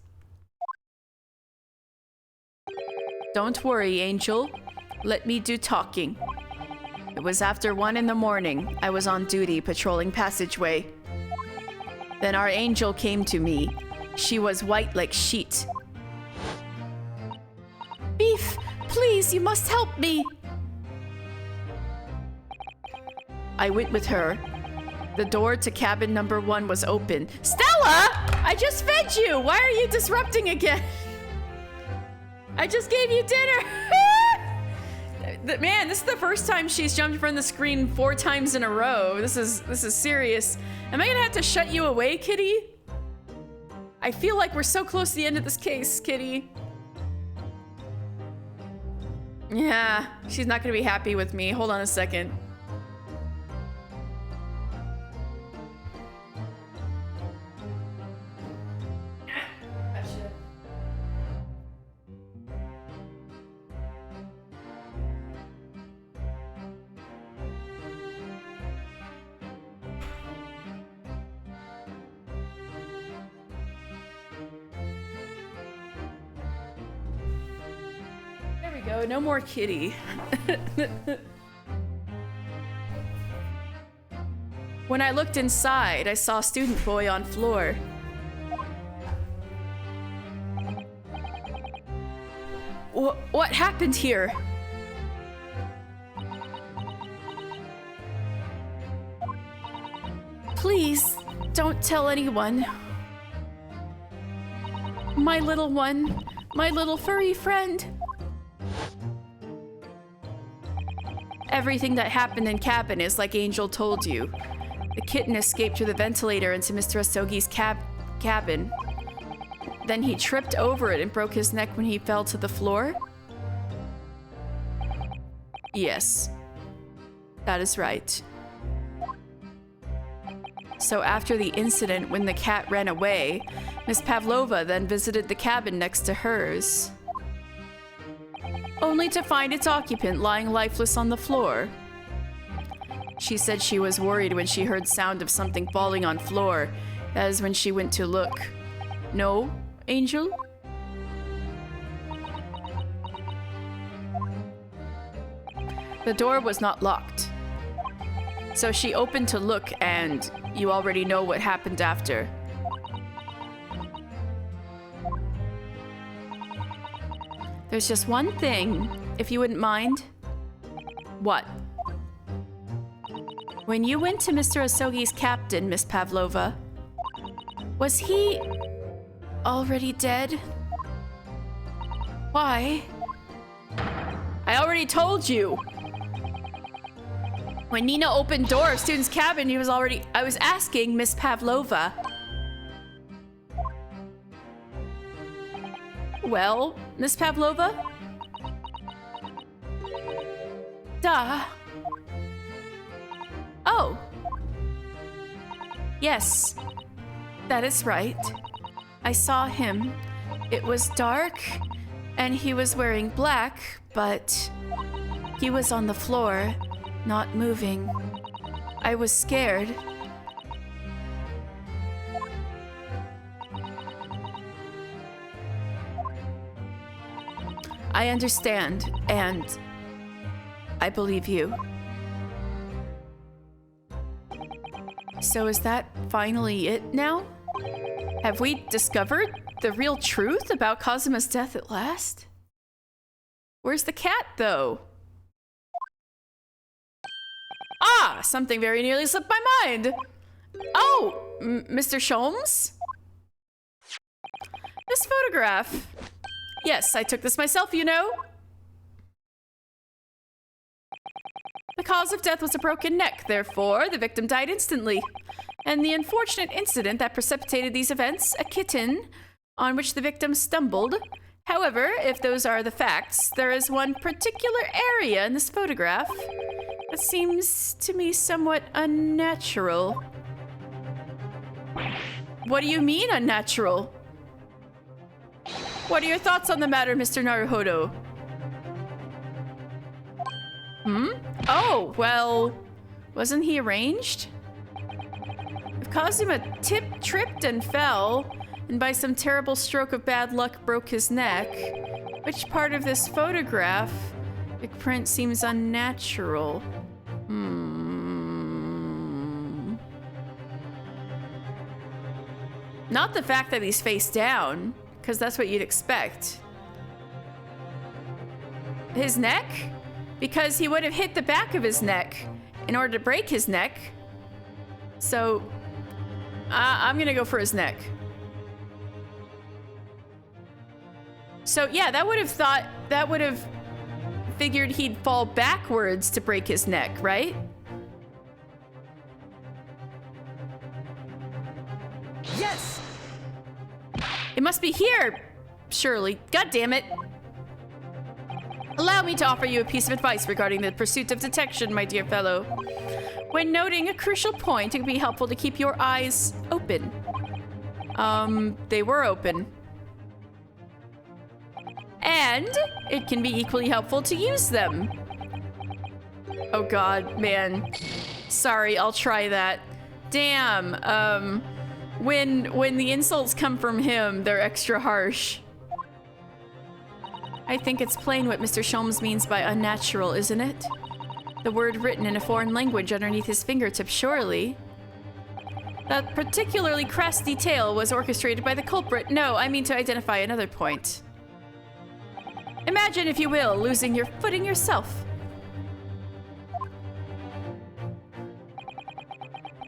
Speaker 1: Don't worry, Angel. Let me do talking. It was after 1 in the morning. I was on duty patrolling passageway. Then our angel came to me. She was white like sheet. Beef, please, you must help me. I went with her. The door to cabin number 1 was open. Stella! I just fed you! Why are you disrupting again? I just gave you dinner! Man, this is the first time she's jumped from the screen 4 times in a row. This is serious. Am I gonna have to shut you away, kitty? I feel like we're so close to the end of this case, kitty. Yeah, she's not gonna be happy with me. Hold on a second. No more kitty. When I looked inside, I saw student boy on floor. What happened here? Please, don't tell anyone. My little one, my little furry friend. Everything that happened in cabin is like Angel told you. The kitten escaped through the ventilator into Mr. Asogi's cabin. Then he tripped over it and broke his neck when he fell to the floor? Yes. That is right. So after the incident when the cat ran away, Miss Pavlova then visited the cabin next to hers. Only to find its occupant lying lifeless on the floor. She said she was worried when she heard sound of something falling on floor. That is when she went to look. No, Angel? The door was not locked. So she opened to look, and you already know what happened after. There's just one thing, if you wouldn't mind. What? When you went to Mr. Asogi's captain, Miss Pavlova, was he already dead? Why? I already told you. When Nina opened door of student's cabin, he was already... I was asking Miss Pavlova. Well, Miss Pavlova? Duh. Oh. Yes. That is right. I saw him. It was dark, and he was wearing black, but he was on the floor, not moving. I was scared. I understand, and I believe you. So is that finally it now? Have we discovered the real truth about Kazuma's death at last? Where's the cat, though? Ah, something very nearly slipped my mind. Oh, Mr. Sholmes? This photograph. Yes, I took this myself, you know. The cause of death was a broken neck, therefore the victim died instantly. And the unfortunate incident that precipitated these events, a kitten on which the victim stumbled. However, if those are the facts, there is one particular area in this photograph that seems to me somewhat unnatural. What do you mean, unnatural? What are your thoughts on the matter, Mr. Naruhodo? Oh, well, wasn't he arranged? If Kazuma tripped and fell, and by some terrible stroke of bad luck broke his neck, which part of this photograph, the print seems unnatural? Not the fact that he's face down, because that's what you'd expect. His neck? Because he would have hit the back of his neck in order to break his neck. So, I'm gonna go for his neck. So yeah, that would have figured he'd fall backwards to break his neck, right?
Speaker 5: Yes!
Speaker 1: It must be here, surely. God damn it. Allow me to offer you a piece of advice regarding the pursuit of detection, my dear fellow. When noting a crucial point, it would be helpful to keep your eyes open. They were open. And it can be equally helpful to use them. Oh god, man. Sorry, I'll try that. Damn, when the insults come from him, they're extra harsh. I think it's plain what Mr. Sholmes means by unnatural, isn't it? The word written in a foreign language underneath his fingertips, surely. That particularly crass detail was orchestrated by the culprit. No, I mean to identify another point. Imagine, if you will, losing your footing yourself.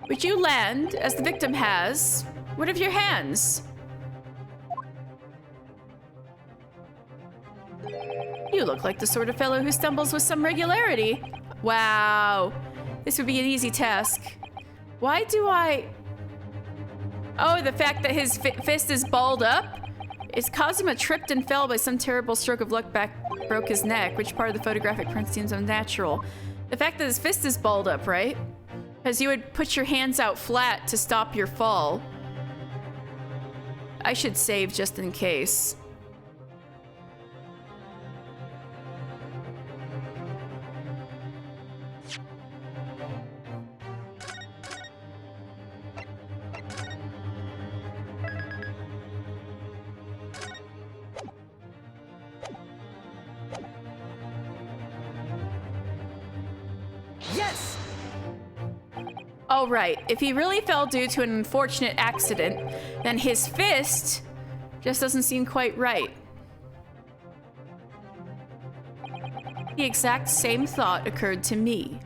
Speaker 1: Would you land, as the victim has, one of your hands? You look like the sort of fellow who stumbles with some regularity. Wow. This would be an easy task. Why do I... Oh, the fact that his fist is balled up? It's Kazuma tripped and fell by some terrible stroke of luck broke his neck. Which part of the photographic print seems unnatural? The fact that his fist is balled up, right? Because you would put your hands out flat to stop your fall. I should save just in case.
Speaker 5: Yes!
Speaker 1: Oh, right. If he really fell due to an unfortunate accident, then his fist just doesn't seem quite right. The exact same thought occurred to me.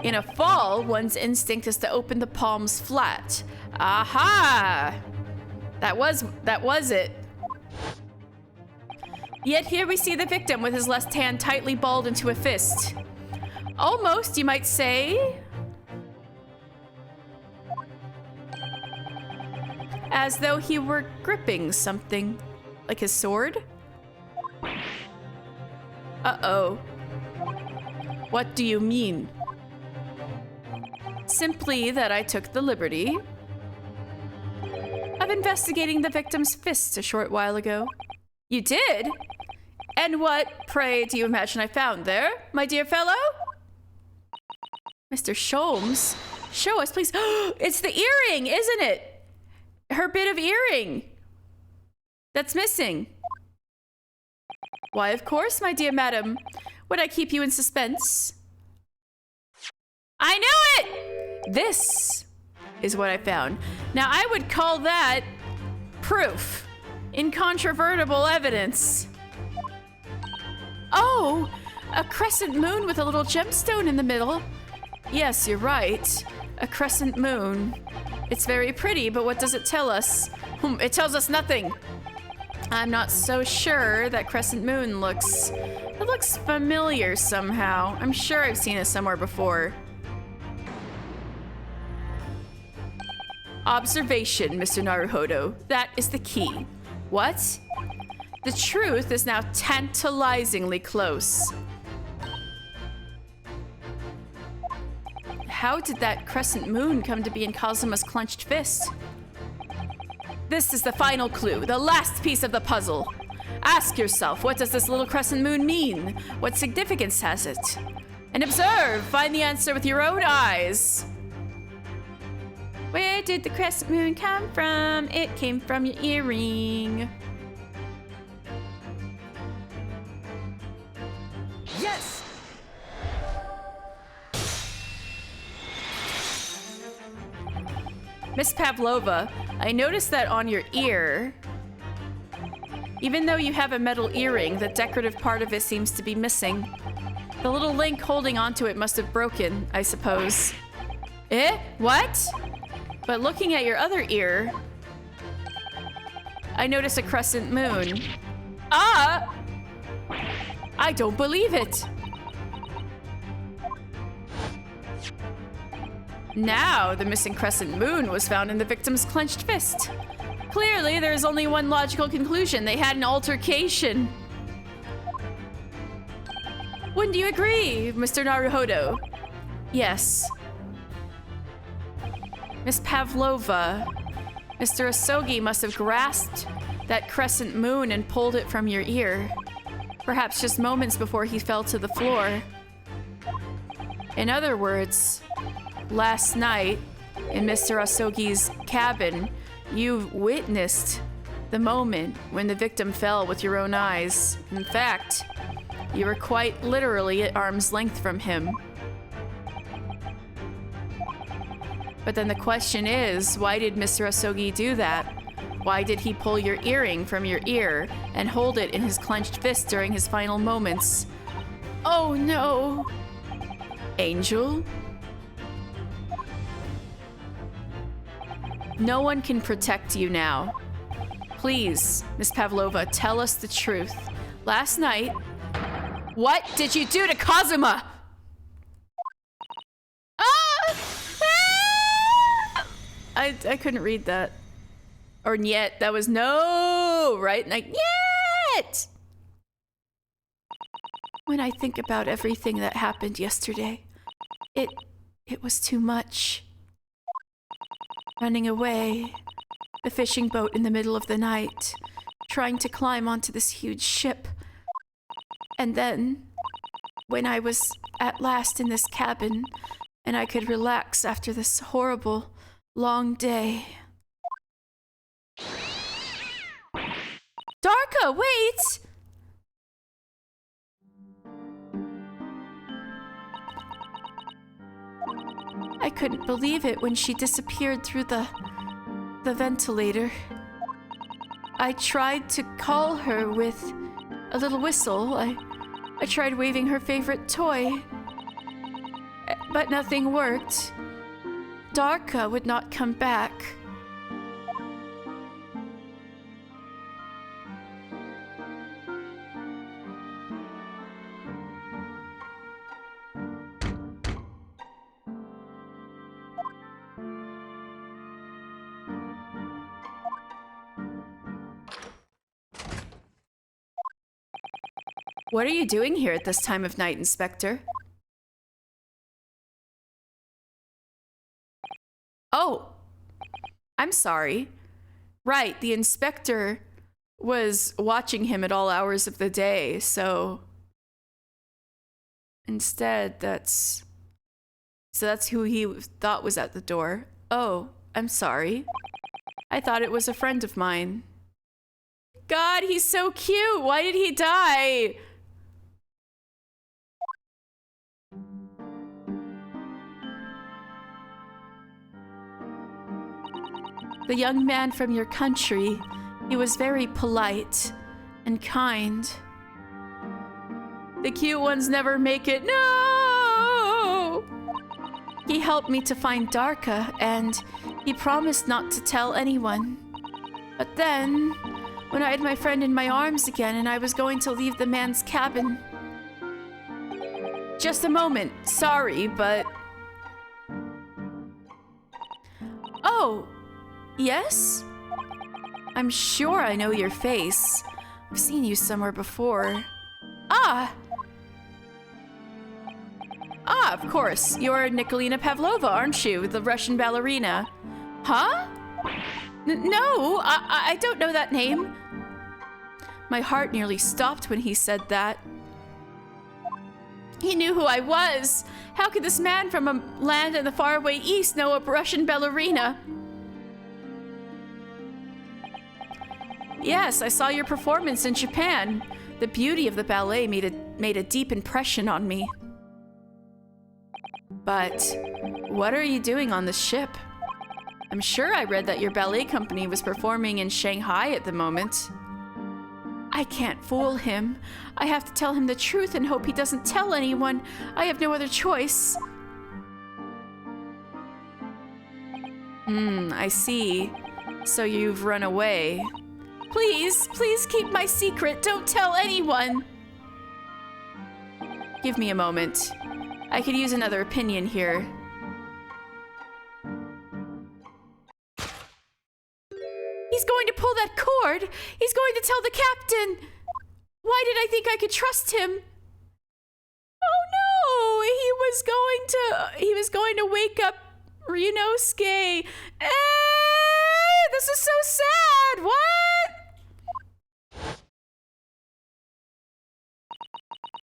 Speaker 1: In a fall, one's instinct is to open the palms flat. Aha! That was it. Yet here we see the victim with his left hand tightly balled into a fist. Almost, you might say, as though he were gripping something, like his sword. Uh-oh. What do you mean? Simply that I took the liberty of investigating the victim's fist a short while ago. You did? And what, pray, do you imagine I found there, my dear fellow? Mr. Sholmes, show us, please. It's the earring, isn't it? Her bit of earring that's missing. Why, of course, my dear madam. Would I keep you in suspense? I knew it! This is what I found. Now, I would call that proof. Incontrovertible evidence. Oh, a crescent moon with a little gemstone in the middle. Yes, you're right. A crescent moon. It's very pretty, but what does it tell us? It tells us nothing. I'm not so sure that crescent moon looks... It looks familiar somehow. I'm sure I've seen it somewhere before. Observation, Mr. Naruhodo. That is the key. What? The truth is now tantalizingly close. How did that crescent moon come to be in Kazuma's clenched fist? This is the final clue, the last piece of the puzzle. Ask yourself, what does this little crescent moon mean? What significance has it? And observe, find the answer with your own eyes. Where did the crescent moon come from? It came from your earring.
Speaker 5: Yes!
Speaker 1: Miss Pavlova, I noticed that on your ear, even though you have a metal earring, the decorative part of it seems to be missing. The little link holding onto it must have broken, I suppose. Eh? What? But looking at your other ear, I notice a crescent moon. Ah! I don't believe it. Now, the missing crescent moon was found in the victim's clenched fist. Clearly, there is only one logical conclusion. They had an altercation. Wouldn't you agree, Mr. Naruhodo? Yes. Miss Pavlova, Mr. Asogi must have grasped that crescent moon and pulled it from your ear. Perhaps just moments before he fell to the floor. In other words, last night in Mr. Asogi's cabin, you witnessed the moment when the victim fell with your own eyes. In fact, you were quite literally at arm's length from him. But then the question is, why did Mr. Asogi do that? Why did he pull your earring from your ear and hold it in his clenched fist during his final moments? Oh no! Angel? No one can protect you now. Please, Miss Pavlova, tell us the truth. Last night, what did you do to Kazuma? Ah! Ah! I couldn't read that. Or yet, that was no, right? Like, yet! When I think about everything that happened yesterday, it was too much. Running away, the fishing boat in the middle of the night, trying to climb onto this huge ship. And then, when I was at last in this cabin, and I could relax after this horrible, long day. Darka, wait! I couldn't believe it when she disappeared through the ventilator. I tried to call her with a little whistle. I tried waving her favorite toy, but nothing worked. Darka would not come back. What are you doing here at this time of night, Inspector? Oh, I'm sorry. Right, the inspector was watching him at all hours of the day, so instead that's who he thought was at the door. Oh, I'm sorry. I thought it was a friend of mine. God, he's so cute. Why did he die? The young man from your country, he was very polite and kind. The cute ones never make it. No! He helped me to find Darka, and he promised not to tell anyone. But then, when I had my friend in my arms again and I was going to leave the man's cabin... Just a moment. Sorry, but... Oh! Yes? I'm sure I know your face. I've seen you somewhere before. Ah! Ah, of course. You're Nikolina Pavlova, aren't you? The Russian ballerina. Huh? No, I don't know that name. My heart nearly stopped when he said that. He knew who I was. How could this man from a land in the faraway east know a Russian ballerina? Yes, I saw your performance in Japan. The beauty of the ballet made a deep impression on me. But what are you doing on this ship? I'm sure I read that your ballet company was performing in Shanghai at the moment. I can't fool him. I have to tell him the truth and hope he doesn't tell anyone. I have no other choice. I see. So you've run away. Please, please keep my secret. Don't tell anyone. Give me a moment. I could use another opinion here. He's going to pull that cord. He's going to tell the captain. Why did I think I could trust him? Oh no! He was going to wake up Ryunosuke. This is so sad. What?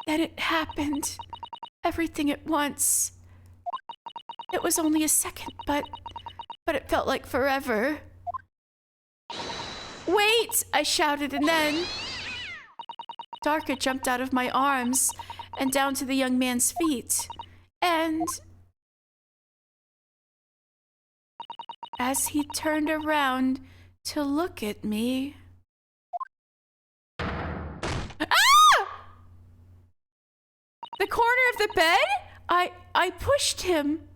Speaker 1: That it happened. Everything at once. It was only a second, but it felt like forever. Wait! I shouted, and then Darka jumped out of my arms and down to the young man's feet. And as he turned around to look at me... Ah! The corner of the bed? I pushed him.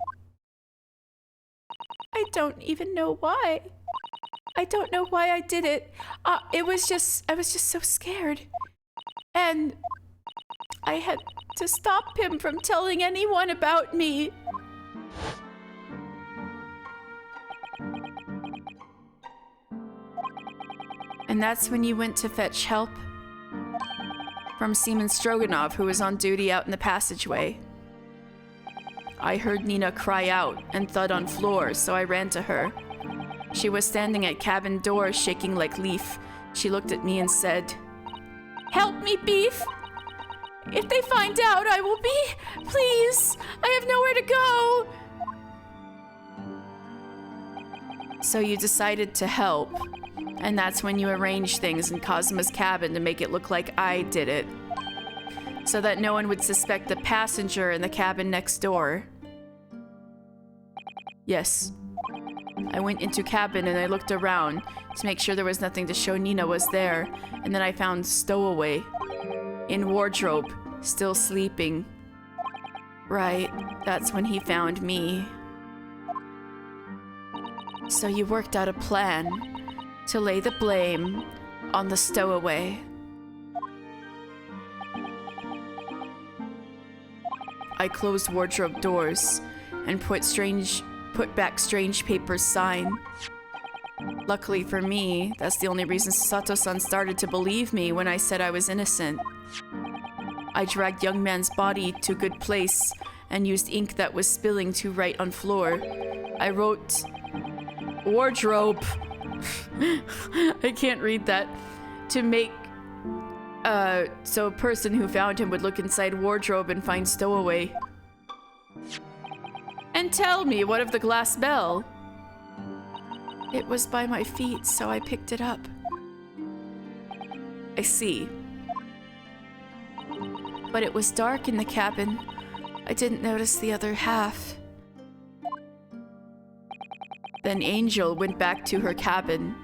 Speaker 1: I don't even know why. I don't know why I did it. I was just so scared. And I had to stop him from telling anyone about me. And that's when you went to fetch help? From Seaman Stroganov, who was on duty out in the passageway. I heard Nina cry out and thud on floor, so I ran to her. She was standing at cabin door, shaking like leaf. She looked at me and said, "Help me, Beef! If they find out, I will be... Please! I have nowhere to go!" So you decided to help. And that's when you arranged things in Kazuma's cabin to make it look like I did it. So that no one would suspect the passenger in the cabin next door. Yes. I went into cabin and I looked around to make sure there was nothing to show Nina was there. And then I found Stowaway in wardrobe, still sleeping. Right, that's when he found me. So you worked out a plan to lay the blame on the Stowaway. I closed wardrobe doors and put back Strange Paper's sign. Luckily for me, that's the only reason Sato-san started to believe me when I said I was innocent. I dragged young man's body to a good place and used ink that was spilling to write on floor. I wrote, "Wardrobe." I can't read that. To make, so a person who found him would look inside wardrobe and find Stowaway. And tell me, what of the glass bell? It was by my feet, so I picked it up. I see. But it was dark in the cabin. I didn't notice the other half. Then Angel went back to her cabin,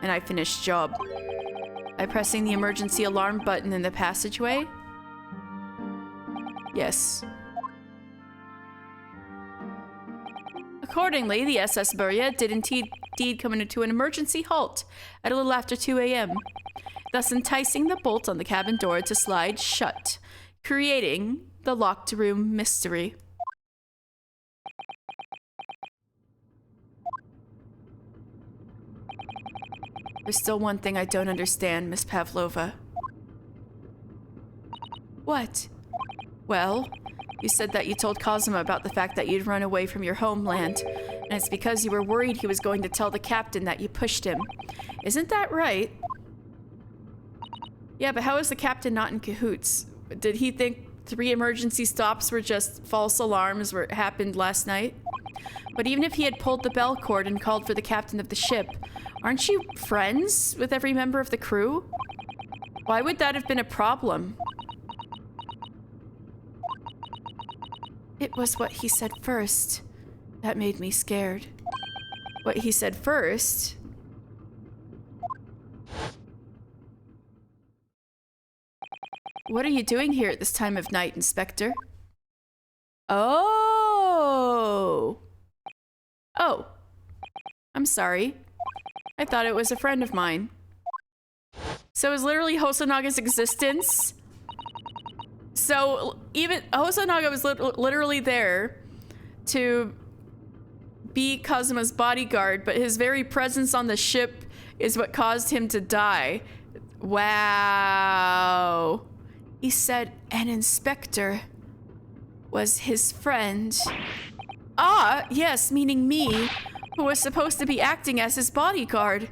Speaker 1: and I finished job. By pressing the emergency alarm button in the passageway? Yes. Accordingly, the SS Burya did indeed come into an emergency halt at a little after 2 a.m., thus enticing the bolt on the cabin door to slide shut, creating the locked room mystery. There's still one thing I don't understand, Miss Pavlova. What? Well, you said that you told Kazuma about the fact that you'd run away from your homeland, and it's because you were worried he was going to tell the captain that you pushed him. Isn't that right? Yeah, but how is the captain not in cahoots? Did he think 3 emergency stops were just false alarms where it happened last night? But even if he had pulled the bell cord and called for the captain of the ship, aren't you friends with every member of the crew? Why would that have been a problem? It was what he said first that made me scared. What he said first? What are you doing here at this time of night, Inspector? Oh! Oh. I'm sorry. I thought it was a friend of mine. So it was literally Hosanaga's existence. So even Hosonaga was literally there to be Kazuma's bodyguard, but his very presence on the ship is what caused him to die. Wow. He said an inspector was his friend. Ah, yes, meaning me, who was supposed to be acting as his bodyguard.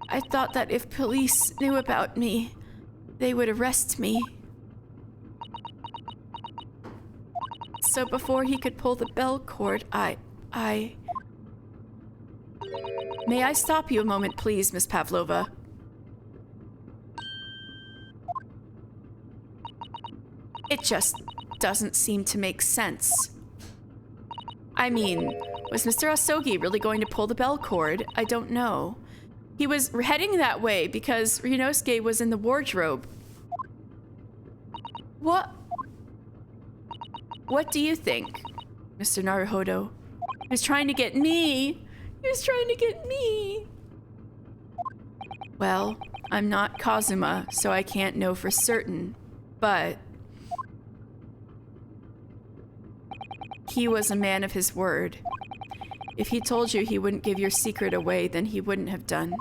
Speaker 1: I thought that if police knew about me, they would arrest me. So before he could pull the bell cord, I... May I stop you a moment, please, Miss Pavlova? It just doesn't seem to make sense. I mean, was Mr. Asogi really going to pull the bell cord? I don't know. He was heading that way because Ryunosuke was in the wardrobe. What do you think, Mr. Naruhodo? He was trying to get me. He was trying to get me. Well, I'm not Kazuma, so I can't know for certain, but he was a man of his word. If he told you he wouldn't give your secret away, then he wouldn't have done.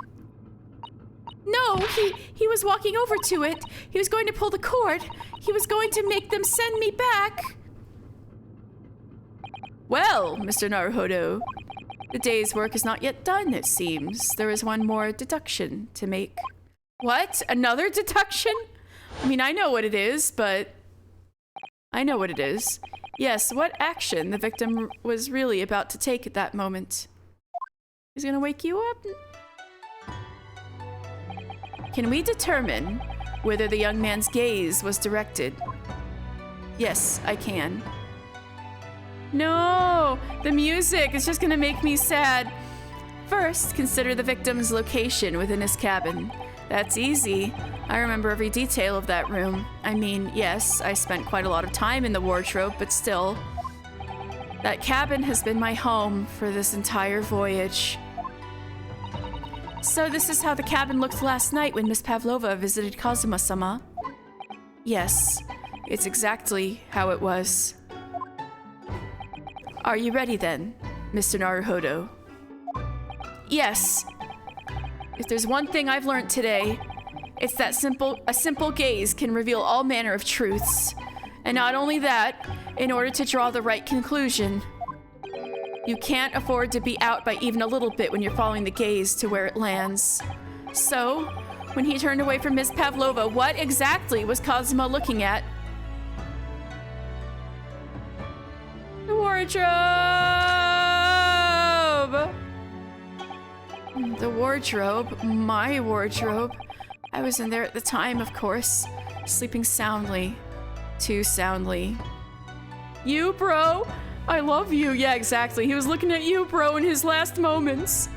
Speaker 1: No, he was walking over to it. He was going to pull the cord. He was going to make them send me back. Well, Mr. Naruhodo, the day's work is not yet done, it seems. There is one more deduction to make. What? Another deduction? I mean, I know what it is, but... I know what it is. Yes, what action the victim was really about to take at that moment. He's gonna wake you up? Can we determine whether the young man's gaze was directed? Yes, I can. No, the music is just gonna make me sad. First, consider the victim's location within his cabin. That's easy. I remember every detail of that room. I mean, yes, I spent quite a lot of time in the wardrobe, but still. That cabin has been my home for this entire voyage. So this is how the cabin looked last night when Miss Pavlova visited Kazuma-sama? Yes, it's exactly how it was. Are you ready then, Mr. Naruhodo? Yes. If there's one thing I've learned today, it's that a simple gaze can reveal all manner of truths. And not only that, in order to draw the right conclusion, you can't afford to be out by even a little bit when you're following the gaze to where it lands. So, when he turned away from Miss Pavlova, what exactly was Kazuma looking at? The wardrobe! The wardrobe, my wardrobe. I was in there at the time, of course, sleeping soundly. Too soundly. You, bro? I love you. Yeah, exactly. He was looking at you, bro, in his last moments.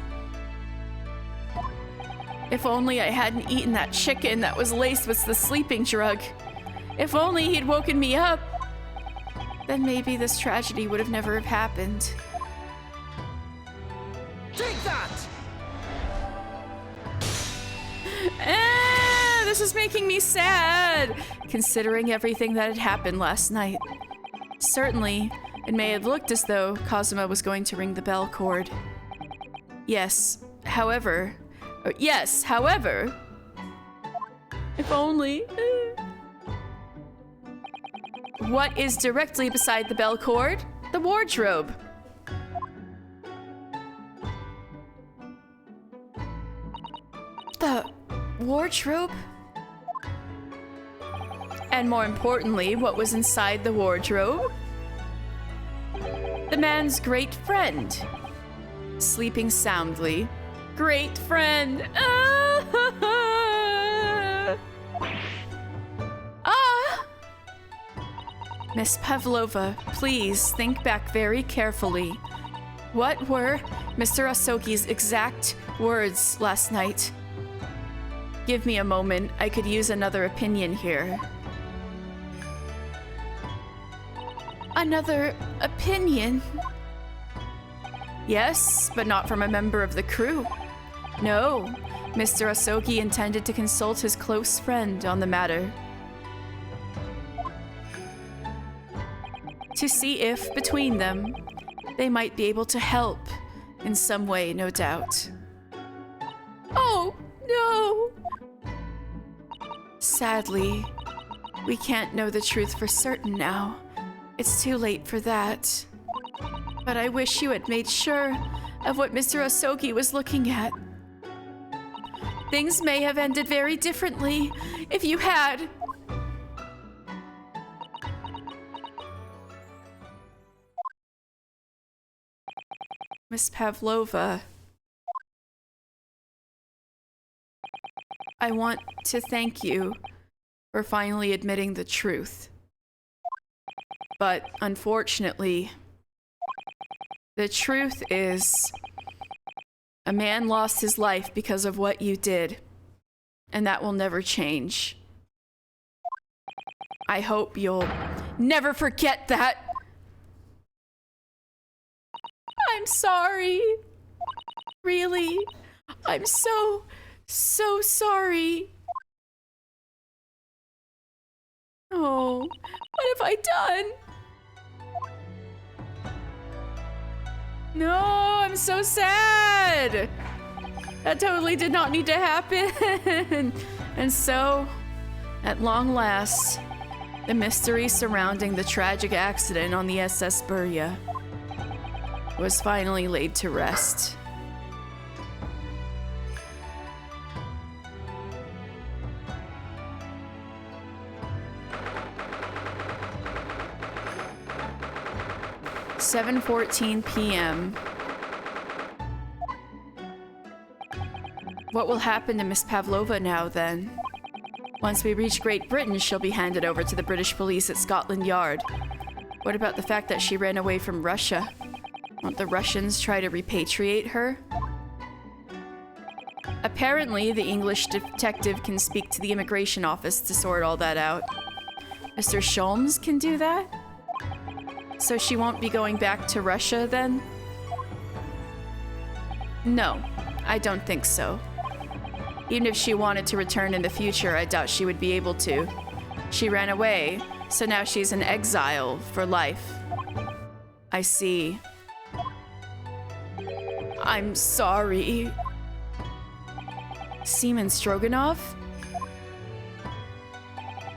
Speaker 1: If only I hadn't eaten that chicken that was laced with the sleeping drug. If only he'd woken me up. Then maybe this tragedy would have never have happened.
Speaker 5: Take that!
Speaker 1: This is making me sad, considering everything that had happened last night. Certainly, it may have looked as though Kazuma was going to ring the bell cord. Yes, however, if only. What is directly beside the bell cord? The wardrobe. The wardrobe? And more importantly, what was inside the wardrobe? The man's great friend. Sleeping soundly. Great friend. Miss Pavlova, please think back very carefully. What were Mr. Asogi's exact words last night? Give me a moment. I could use another opinion here. Another opinion? Yes, but not from a member of the crew. No, Mr. Asogi intended to consult his close friend on the matter. To see if, between them, they might be able to help in some way, no doubt. Oh, no! Sadly, we can't know the truth for certain now. It's too late for that. But I wish you had made sure of what Mr. Asogi was looking at. Things may have ended very differently if you had. Miss Pavlova, I want to thank you for finally admitting the truth. But unfortunately, the truth is, a man lost his life because of what you did, and that will never change. I hope you'll never forget that. I'm sorry. Really, I'm so sorry. Oh, what have I done? No, I'm so sad. That totally did not need to happen. And so, at long last, the mystery surrounding the tragic accident on the SS Burya was finally laid to rest. "7:14 p.m. What will happen to Miss Pavlova now, then? Once we reach Great Britain, she'll be handed over to the British police at Scotland Yard. What about the fact that she ran away from Russia? Won't the Russians try to repatriate her? Apparently, the English detective can speak to the immigration office to sort all that out. Mr. Sholmes can do that? So she won't be going back to Russia, then? No, I don't think so. Even if she wanted to return in the future, I doubt she would be able to. She ran away, so now she's in exile for life. I see. I'm sorry. Seaman Stroganoff?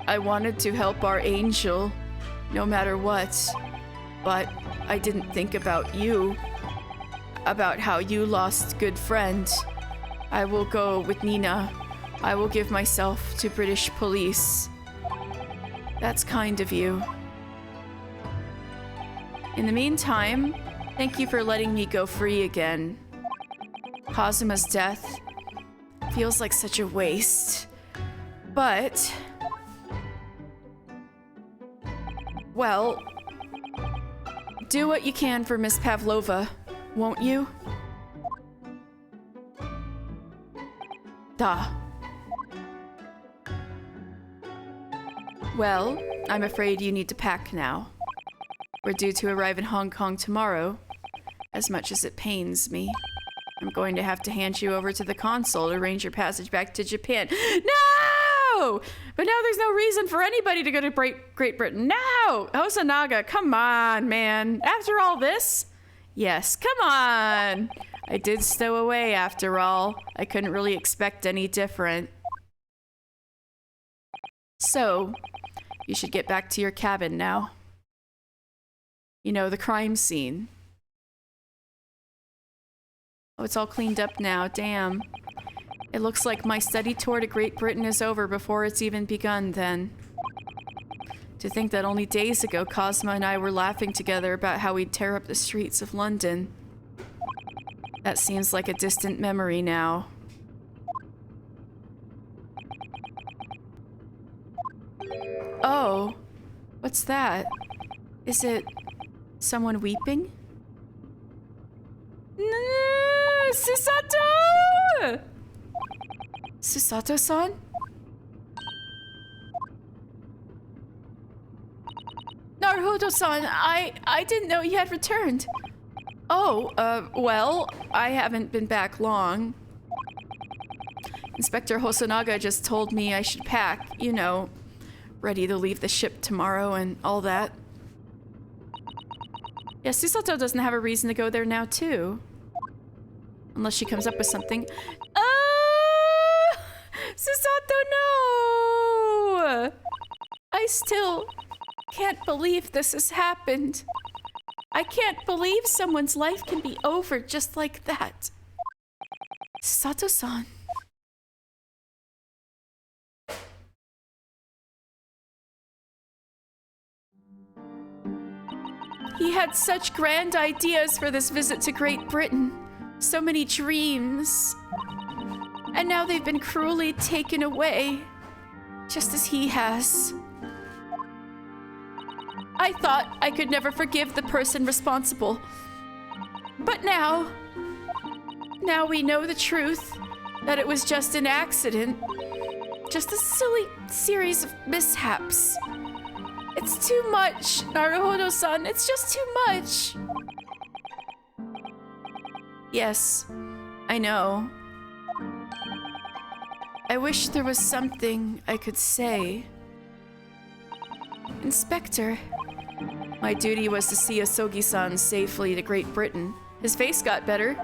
Speaker 1: I wanted to help our angel, no matter what. But I didn't think about you. About how you lost good friend. I will go with Nina. I will give myself to British police. That's kind of you. In the meantime, thank you for letting me go free again. Kazuma's death feels like such a waste. But... well... do what you can for Miss Pavlova, won't you? Da. Well, I'm afraid you need to pack now. We're due to arrive in Hong Kong tomorrow. As much as it pains me, I'm going to have to hand you over to the consul to arrange your passage back to Japan. No! But now there's no reason for anybody to go to Great Britain. No! Hosonaga, come on, man. After all this? Yes, come on. I did stow away after all. I couldn't really expect any different. So, you should get back to your cabin now. You know, the crime scene. Oh, it's all cleaned up now, damn. It looks like my study tour to Great Britain is over before it's even begun then. To think that only days ago Cosma and I were laughing together about how we'd tear up the streets of London. That seems like a distant memory now. Oh, what's that? Is it someone weeping? No, Susato! Susato-san? Naruhodo-san, I didn't know you had returned. Oh, well, I haven't been back long. Inspector Hosonaga just told me I should pack, you know, ready to leave the ship tomorrow and all that. Yeah, Susato doesn't have a reason to go there now, too. Unless she comes up with something. Susato, no! I still can't believe this has happened. I can't believe someone's life can be over just like that. Susato-san. He had such grand ideas for this visit to Great Britain. So many dreams. And now they've been cruelly taken away, just as he has. I thought I could never forgive the person responsible. But now we know the truth, that it was just an accident. Just a silly series of mishaps. It's too much, Naruhodo-san. It's just too much. Yes, I know. I wish there was something I could say. Inspector, my duty was to see Asogi-san safely to Great Britain. His face got better,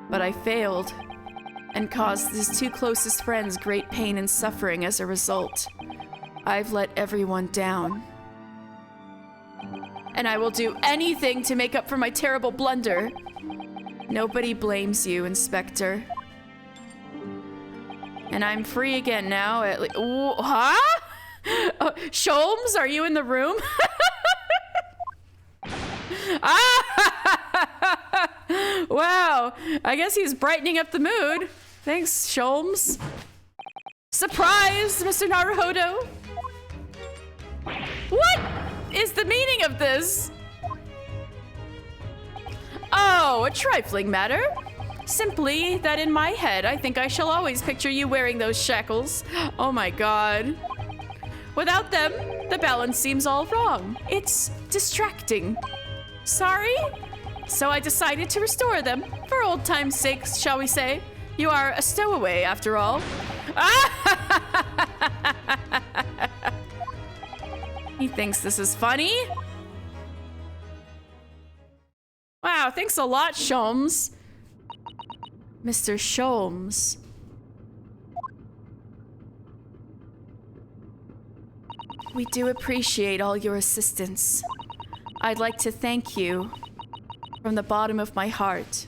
Speaker 1: but I failed and caused his two closest friends great pain and suffering as a result. I've let everyone down. And I will do anything to make up for my terrible blunder. Nobody blames you, Inspector. And I'm free again now at least. Huh? Sholmes, are you in the room? Wow, I guess he's brightening up the mood. Thanks, Sholmes. Surprise, Mr. Naruhodo. What is the meaning of this? Oh, a trifling matter. Simply that in my head, I think I shall always picture you wearing those shackles. Oh my god. Without them, the balance seems all wrong. It's distracting. Sorry? So I decided to restore them, for old time's sake, shall we say. You are a stowaway, after all. He thinks this is funny. Wow, thanks a lot, Sholmes. Mr. Sholmes. We do appreciate all your assistance. I'd like to thank you from the bottom of my heart.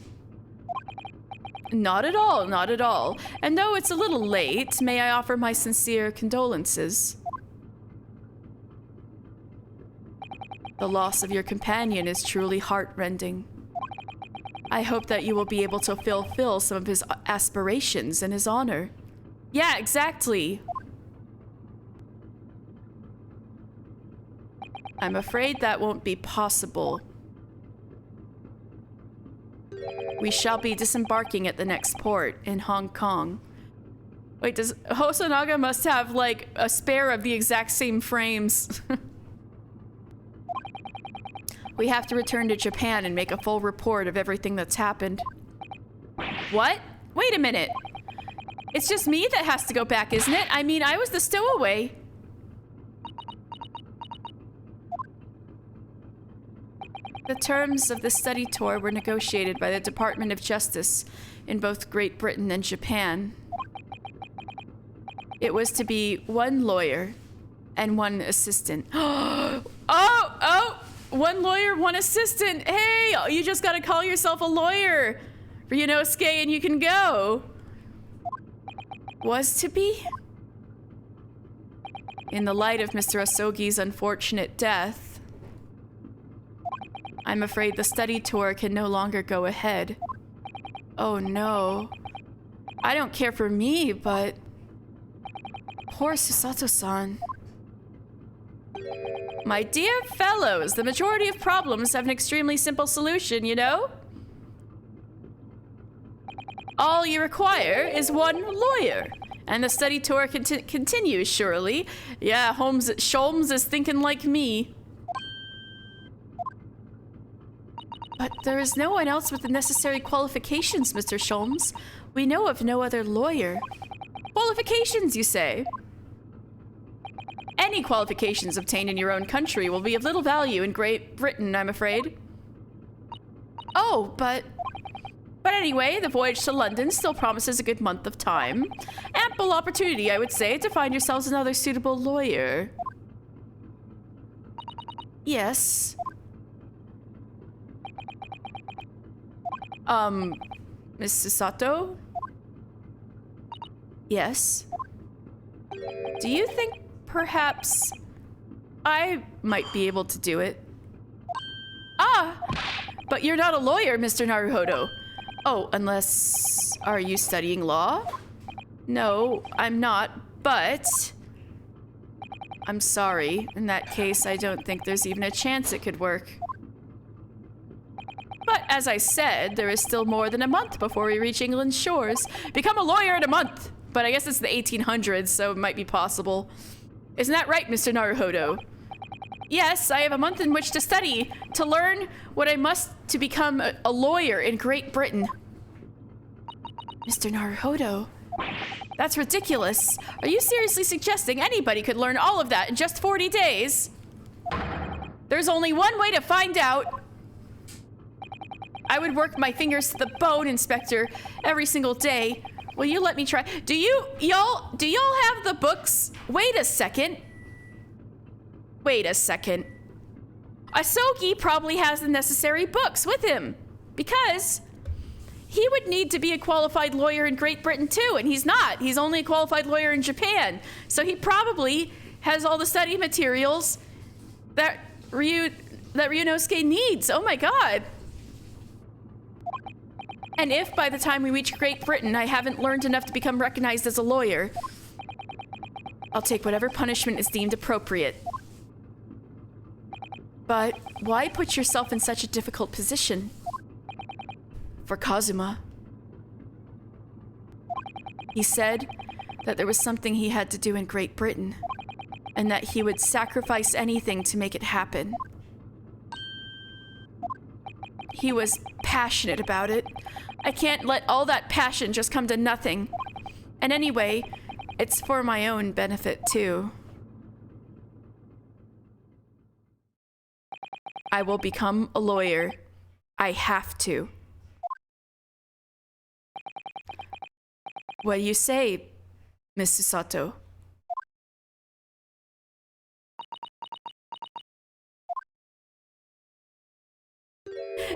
Speaker 1: Not at all, not at all. And though it's a little late, may I offer my sincere condolences. The loss of your companion is truly heartrending. I hope that you will be able to fulfill some of his aspirations in his honor. Yeah, exactly. I'm afraid that won't be possible. We shall be disembarking at the next port in Hong Kong. Wait, does Hosonaga must have like a spare of the exact same frames? We have to return to Japan and make a full report of everything that's happened. What? Wait a minute. It's just me that has to go back, isn't it? I mean, I was the stowaway. The terms of the study tour were negotiated by the Department of Justice in both Great Britain and Japan. It was to be one lawyer and one assistant. Oh! One lawyer, one assistant. Hey, you just gotta call yourself a lawyer, Ryunosuke, and you can go. Was to be? In the light of Mr. Asogi's unfortunate death, I'm afraid the study tour can no longer go ahead. Oh no. I don't care for me, but... Poor Susato-san. My dear fellows, the majority of problems have an extremely simple solution, you know? All you require is one lawyer. And the study tour continues, surely. Yeah, Sholmes is thinking like me. But there is no one else with the necessary qualifications, Mr. Sholmes. We know of no other lawyer. Qualifications, you say? Any qualifications obtained in your own country will be of little value in Great Britain, I'm afraid. Oh, but anyway, the voyage to London still promises a good month of time. Ample opportunity, I would say, to find yourselves another suitable lawyer. Yes. Miss Sato? Yes. Do you think perhaps I might be able to do it? Ah! But you're not a lawyer, Mr. Naruhodo. Oh, unless... Are you studying law? No, I'm not, but... I'm sorry. In that case, I don't think there's even a chance it could work. But as I said, there is still more than a month before we reach England's shores. Become a lawyer in a month! But I guess it's the 1800s, so it might be possible. Isn't that right, Mr. Naruhodo? Yes, I have a month in which to study, to learn what I must to become a lawyer in Great Britain. Mr. Naruhodo, that's ridiculous. Are you seriously suggesting anybody could learn all of that in just 40 days? There's only one way to find out. I would work my fingers to the bone, Inspector, every single day. Will you let me try? Do y'all have the books? Wait a second. Wait a second. Asogi probably has the necessary books with him because he would need to be a qualified lawyer in Great Britain too, and he's not. He's only a qualified lawyer in Japan. So he probably has all the study materials that Ryunosuke needs. Oh my god. And if by the time we reach Great Britain I haven't learned enough to become recognized as a lawyer, I'll take whatever punishment is deemed appropriate. But why put yourself in such a difficult position? For Kazuma. He said that there was something he had to do in Great Britain, and that he would sacrifice anything to make it happen. He was passionate about it. I can't let all that passion just come to nothing. And anyway, it's for my own benefit too. I will become a lawyer. I have to. What do you say, Miss Sato?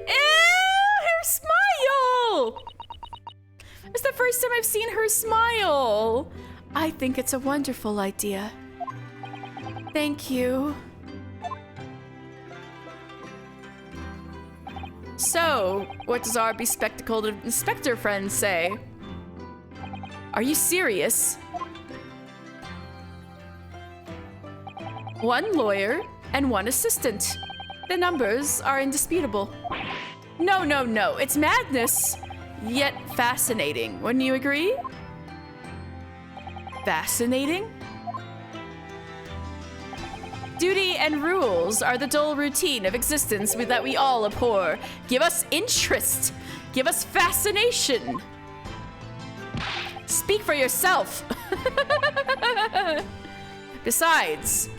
Speaker 1: Her smile! It's the first time I've seen her smile. I think it's a wonderful idea. Thank you. So, what does our bespectacled inspector friend say? Are you serious? One lawyer and one assistant. The numbers are indisputable. No, it's madness. Yet fascinating, wouldn't you agree? Fascinating? Duty and rules are the dull routine of existence that we all abhor. Give us interest. Give us fascination. Speak for yourself. Besides,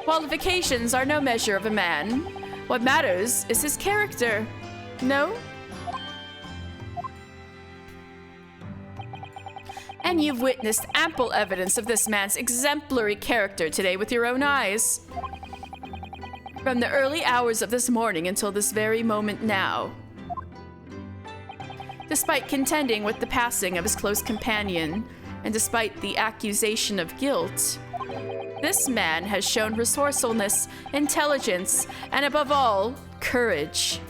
Speaker 1: qualifications are no measure of a man. What matters is his character. No? And you've witnessed ample evidence of this man's exemplary character today with your own eyes. From the early hours of this morning until this very moment now. Despite contending with the passing of his close companion, and despite the accusation of guilt, this man has shown resourcefulness, intelligence, and above all, courage.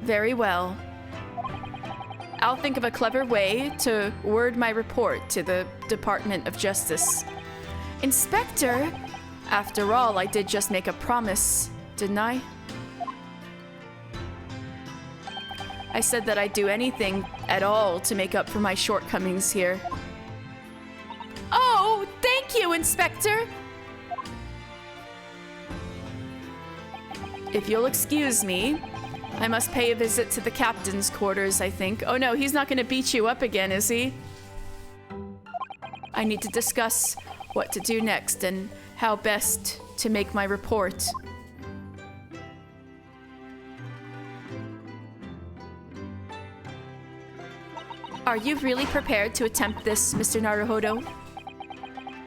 Speaker 1: Very well. I'll think of a clever way to word my report to the Department of Justice. Inspector, after all, I did just make a promise, didn't I? I said that I'd do anything at all to make up for my shortcomings here. Oh, you, Inspector? If you'll excuse me, I must pay a visit to the captain's quarters, I think. Oh no, he's not gonna beat you up again, is he? I need to discuss what to do next and how best to make my report. Are you really prepared to attempt this, Mr. Naruhodo?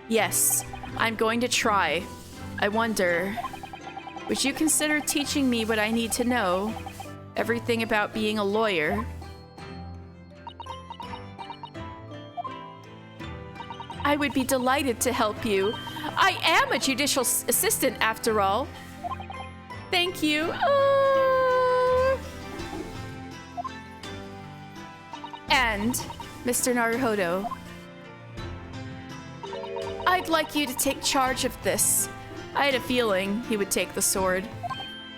Speaker 1: Yes, I'm going to try. I wonder, would you consider teaching me what I need to know? Everything about being a lawyer? I would be delighted to help you. I am a judicial assistant, after all. Thank you. And, Mr. Naruhodo, I'd like you to take charge of this. I had a feeling he would take the sword.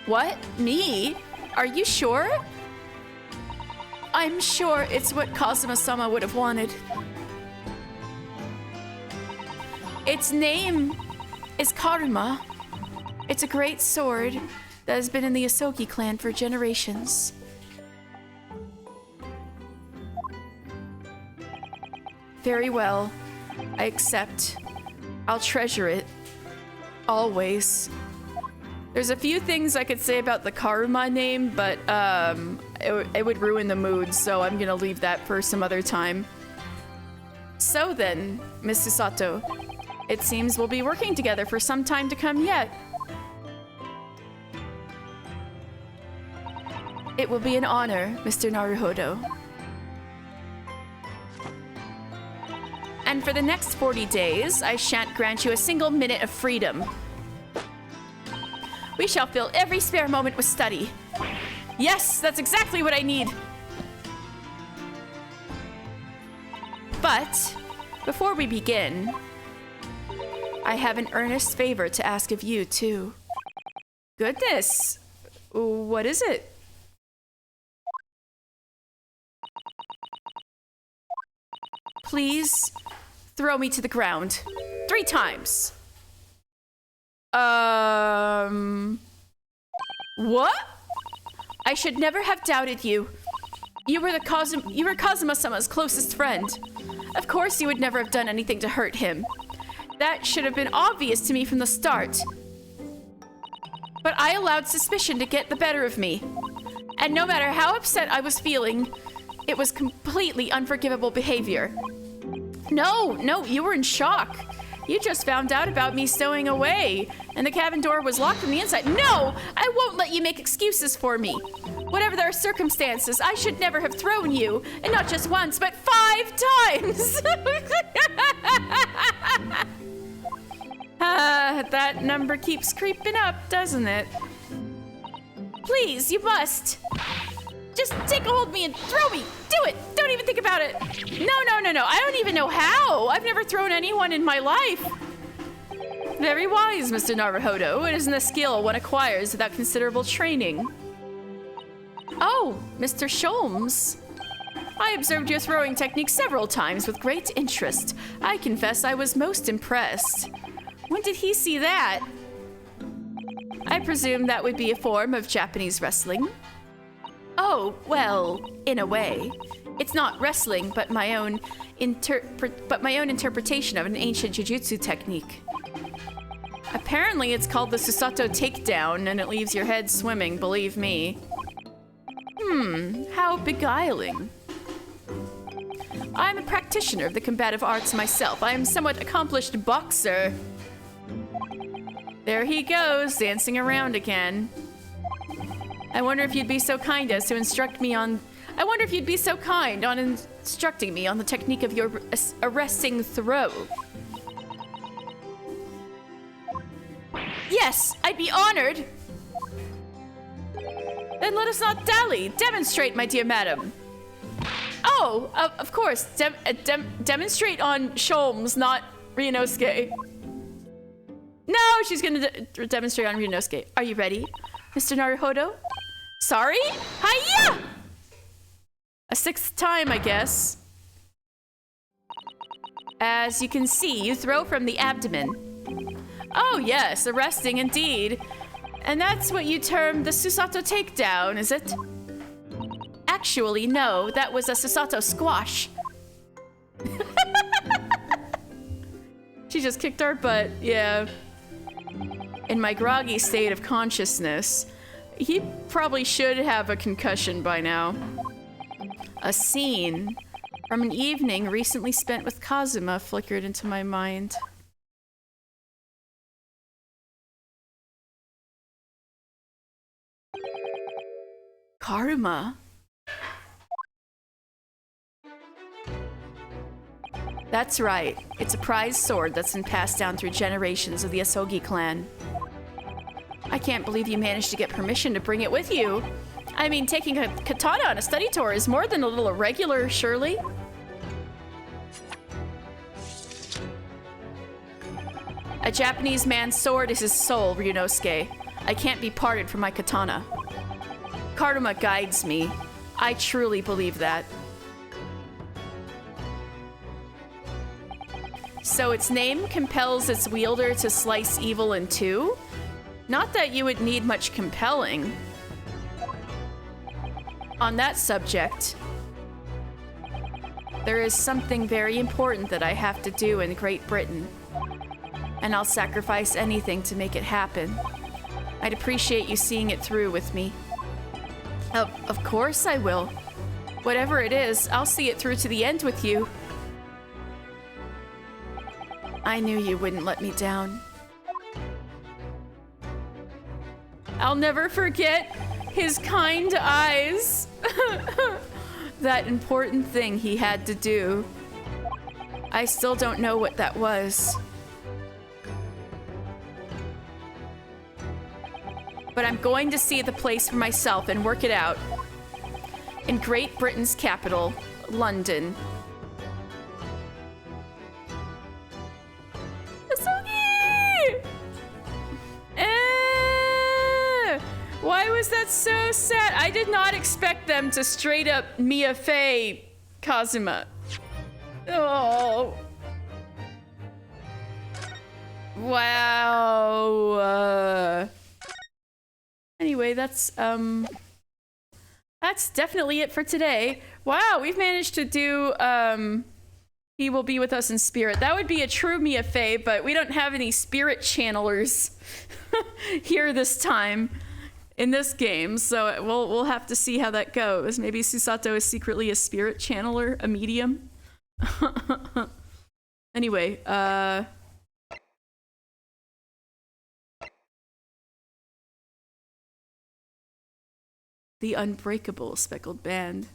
Speaker 1: What? Me? Are you sure? I'm sure it's what Kazuma-sama would have wanted. Its name is Karuma. It's a great sword that has been in the Asogi clan for generations. Very well. I accept. I'll treasure it. Always. There's a few things I could say about the Karuma name, but it would ruin the mood, so I'm gonna leave that for some other time. So then, Miss Susato, it seems we'll be working together for some time to come yet. It will be an honor, Mr. Naruhodo. And for the next 40 days, I shan't grant you a single minute of freedom. We shall fill every spare moment with study. Yes, that's exactly what I need. But before we begin, I have an earnest favor to ask of you, too. Goodness. What is it? Please throw me to the ground 3 times. What? I should never have doubted you. You were Kazuma-sama's closest friend. Of course you would never have done anything to hurt him. That should have been obvious to me from the start. But I allowed suspicion to get the better of me. And no matter how upset I was feeling, it was completely unforgivable behavior. No, you were in shock. You just found out about me stowing away, and the cabin door was locked from the inside. No, I won't let you make excuses for me. Whatever their circumstances, I should never have thrown you, and not just once, but 5 times. That number keeps creeping up, doesn't it? Please, you must. Just take a hold of me and throw me. Do it. Don't even think about it. No. I don't even know how. I've never thrown anyone in my life. Very wise, Mr. Naruhodo. It isn't a skill one acquires without considerable training. Oh, Mr. Sholmes. I observed your throwing technique several times with great interest. I confess I was most impressed. When did he see that? I presume that would be a form of Japanese wrestling. Oh, well, in a way. It's not wrestling, but my own interpretation of an ancient jujutsu technique. Apparently, it's called the Susato takedown, and it leaves your head swimming, believe me. How beguiling. I'm a practitioner of the combative arts myself. I am a somewhat accomplished boxer. There he goes, dancing around again. I wonder if you'd be so kind as to instructing me on the technique of your arresting throw. Yes, I'd be honored. Then let us not dally. Demonstrate, my dear madam. Oh, of course. Demonstrate on Sholmes, not Ryunosuke. No, she's gonna demonstrate on Ryunosuke. Are you ready, Mr. Naruhodo? Sorry? Hiya! A 6th time, I guess. As you can see, you throw from the abdomen. Oh yes, arresting indeed. And that's what you term the Susato takedown, is it? Actually, no, that was a Susato squash. She just kicked our butt, yeah. In my groggy state of consciousness, he probably should have a concussion by now. A scene from an evening recently spent with Kazuma flickered into my mind. Karuma? That's right. It's a prized sword that's been passed down through generations of the Asogi clan. I can't believe you managed to get permission to bring it with you. I mean, taking a katana on a study tour is more than a little irregular, surely? A Japanese man's sword is his soul, Ryunosuke. I can't be parted from my katana. Karuma guides me. I truly believe that. So its name compels its wielder to slice evil in two? Not that you would need much compelling. On that subject, there is something very important that I have to do in Great Britain. And I'll sacrifice anything to make it happen. I'd appreciate you seeing it through with me. Of course I will. Whatever it is, I'll see it through to the end with you. I knew you wouldn't let me down. I'll never forget his kind eyes. That important thing he had to do. I still don't know what that was. But I'm going to see the place for myself and work it out. In Great Britain's capital, London. Asogi! Why was that so sad? I did not expect them to straight up Mia Fey Kazuma. Oh. Wow. Anyway, that's definitely it for today. Wow, we've managed to do He Will Be With Us in Spirit. That would be a true Mia Fey, but we don't have any spirit channelers here this time in this game, so we'll have to see how that goes. Maybe Susato is secretly a spirit channeler, a medium. Anyway, The Unbreakable Speckled Band.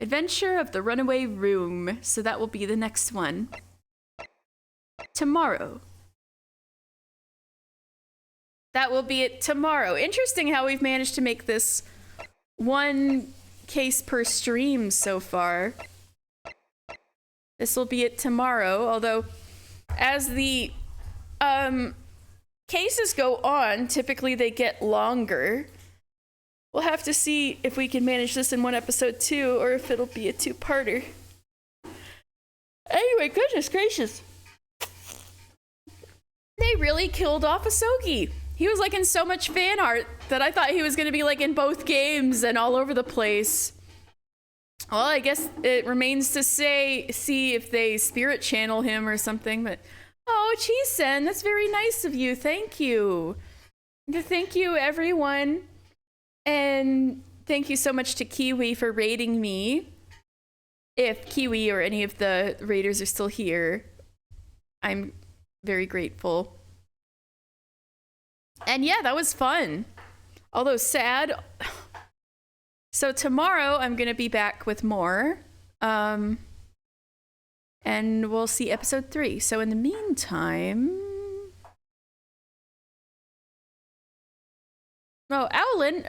Speaker 1: Adventure of the Runaway Room. So that will be the next one. Tomorrow. That will be it tomorrow. Interesting how we've managed to make this one case per stream so far. This will be it tomorrow, although as the cases go on, typically they get longer. We'll have to see if we can manage this in one episode too, or if it'll be a two-parter. Anyway, goodness gracious. They really killed off Asogi. He was like in so much fan art that I thought he was gonna be like in both games and all over the place. Well, I guess it remains to see if they spirit channel him or something, but oh, Chisen, that's very nice of you. Thank you. Thank you, everyone. And thank you so much to Kiwi for raiding me. If Kiwi or any of the raiders are still here, I'm very grateful. And yeah, that was fun. Although sad. So tomorrow I'm gonna be back with more. And we'll see episode 3. So in the meantime... Oh, Owlin,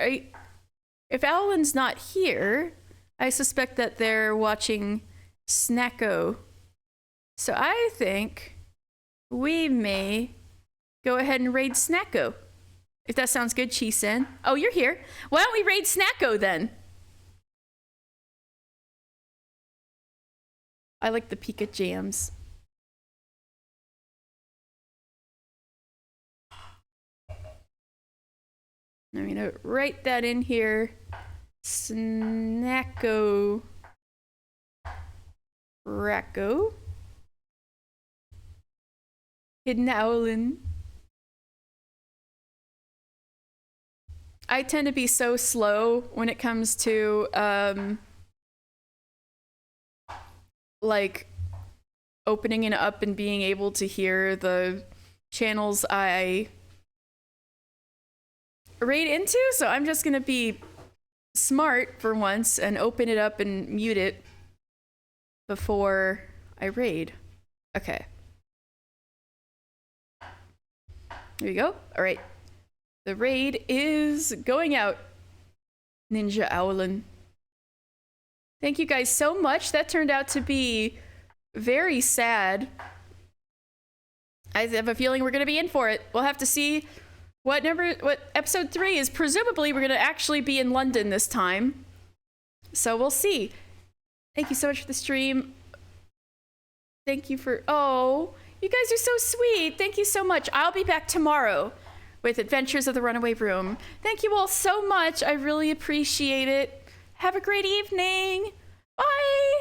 Speaker 1: if Owlin's not here, I suspect that they're watching Snacko. So I think we may go ahead and raid Snacko. If that sounds good, Chisen. Oh, you're here. Why don't we raid Snacko then? I like the Pika jams. I'm gonna write that in here. Snacko. Racco. Hidden Owlin. I tend to be so slow when it comes to like opening it up and being able to hear the channels I raid into, so I'm just gonna be smart for once and open it up and mute it before I raid. Okay. There you go. All right. The raid is going out. Ninja Owlin. Thank you guys so much. That turned out to be very sad. I have a feeling we're going to be in for it. We'll have to see what episode 3 is. Presumably we're going to actually be in London this time. So we'll see. Thank you so much for the stream. Thank you for... Oh, you guys are so sweet. Thank you so much. I'll be back tomorrow with Adventures of the Runaway Broom. Thank you all so much. I really appreciate it. Have a great evening. Bye.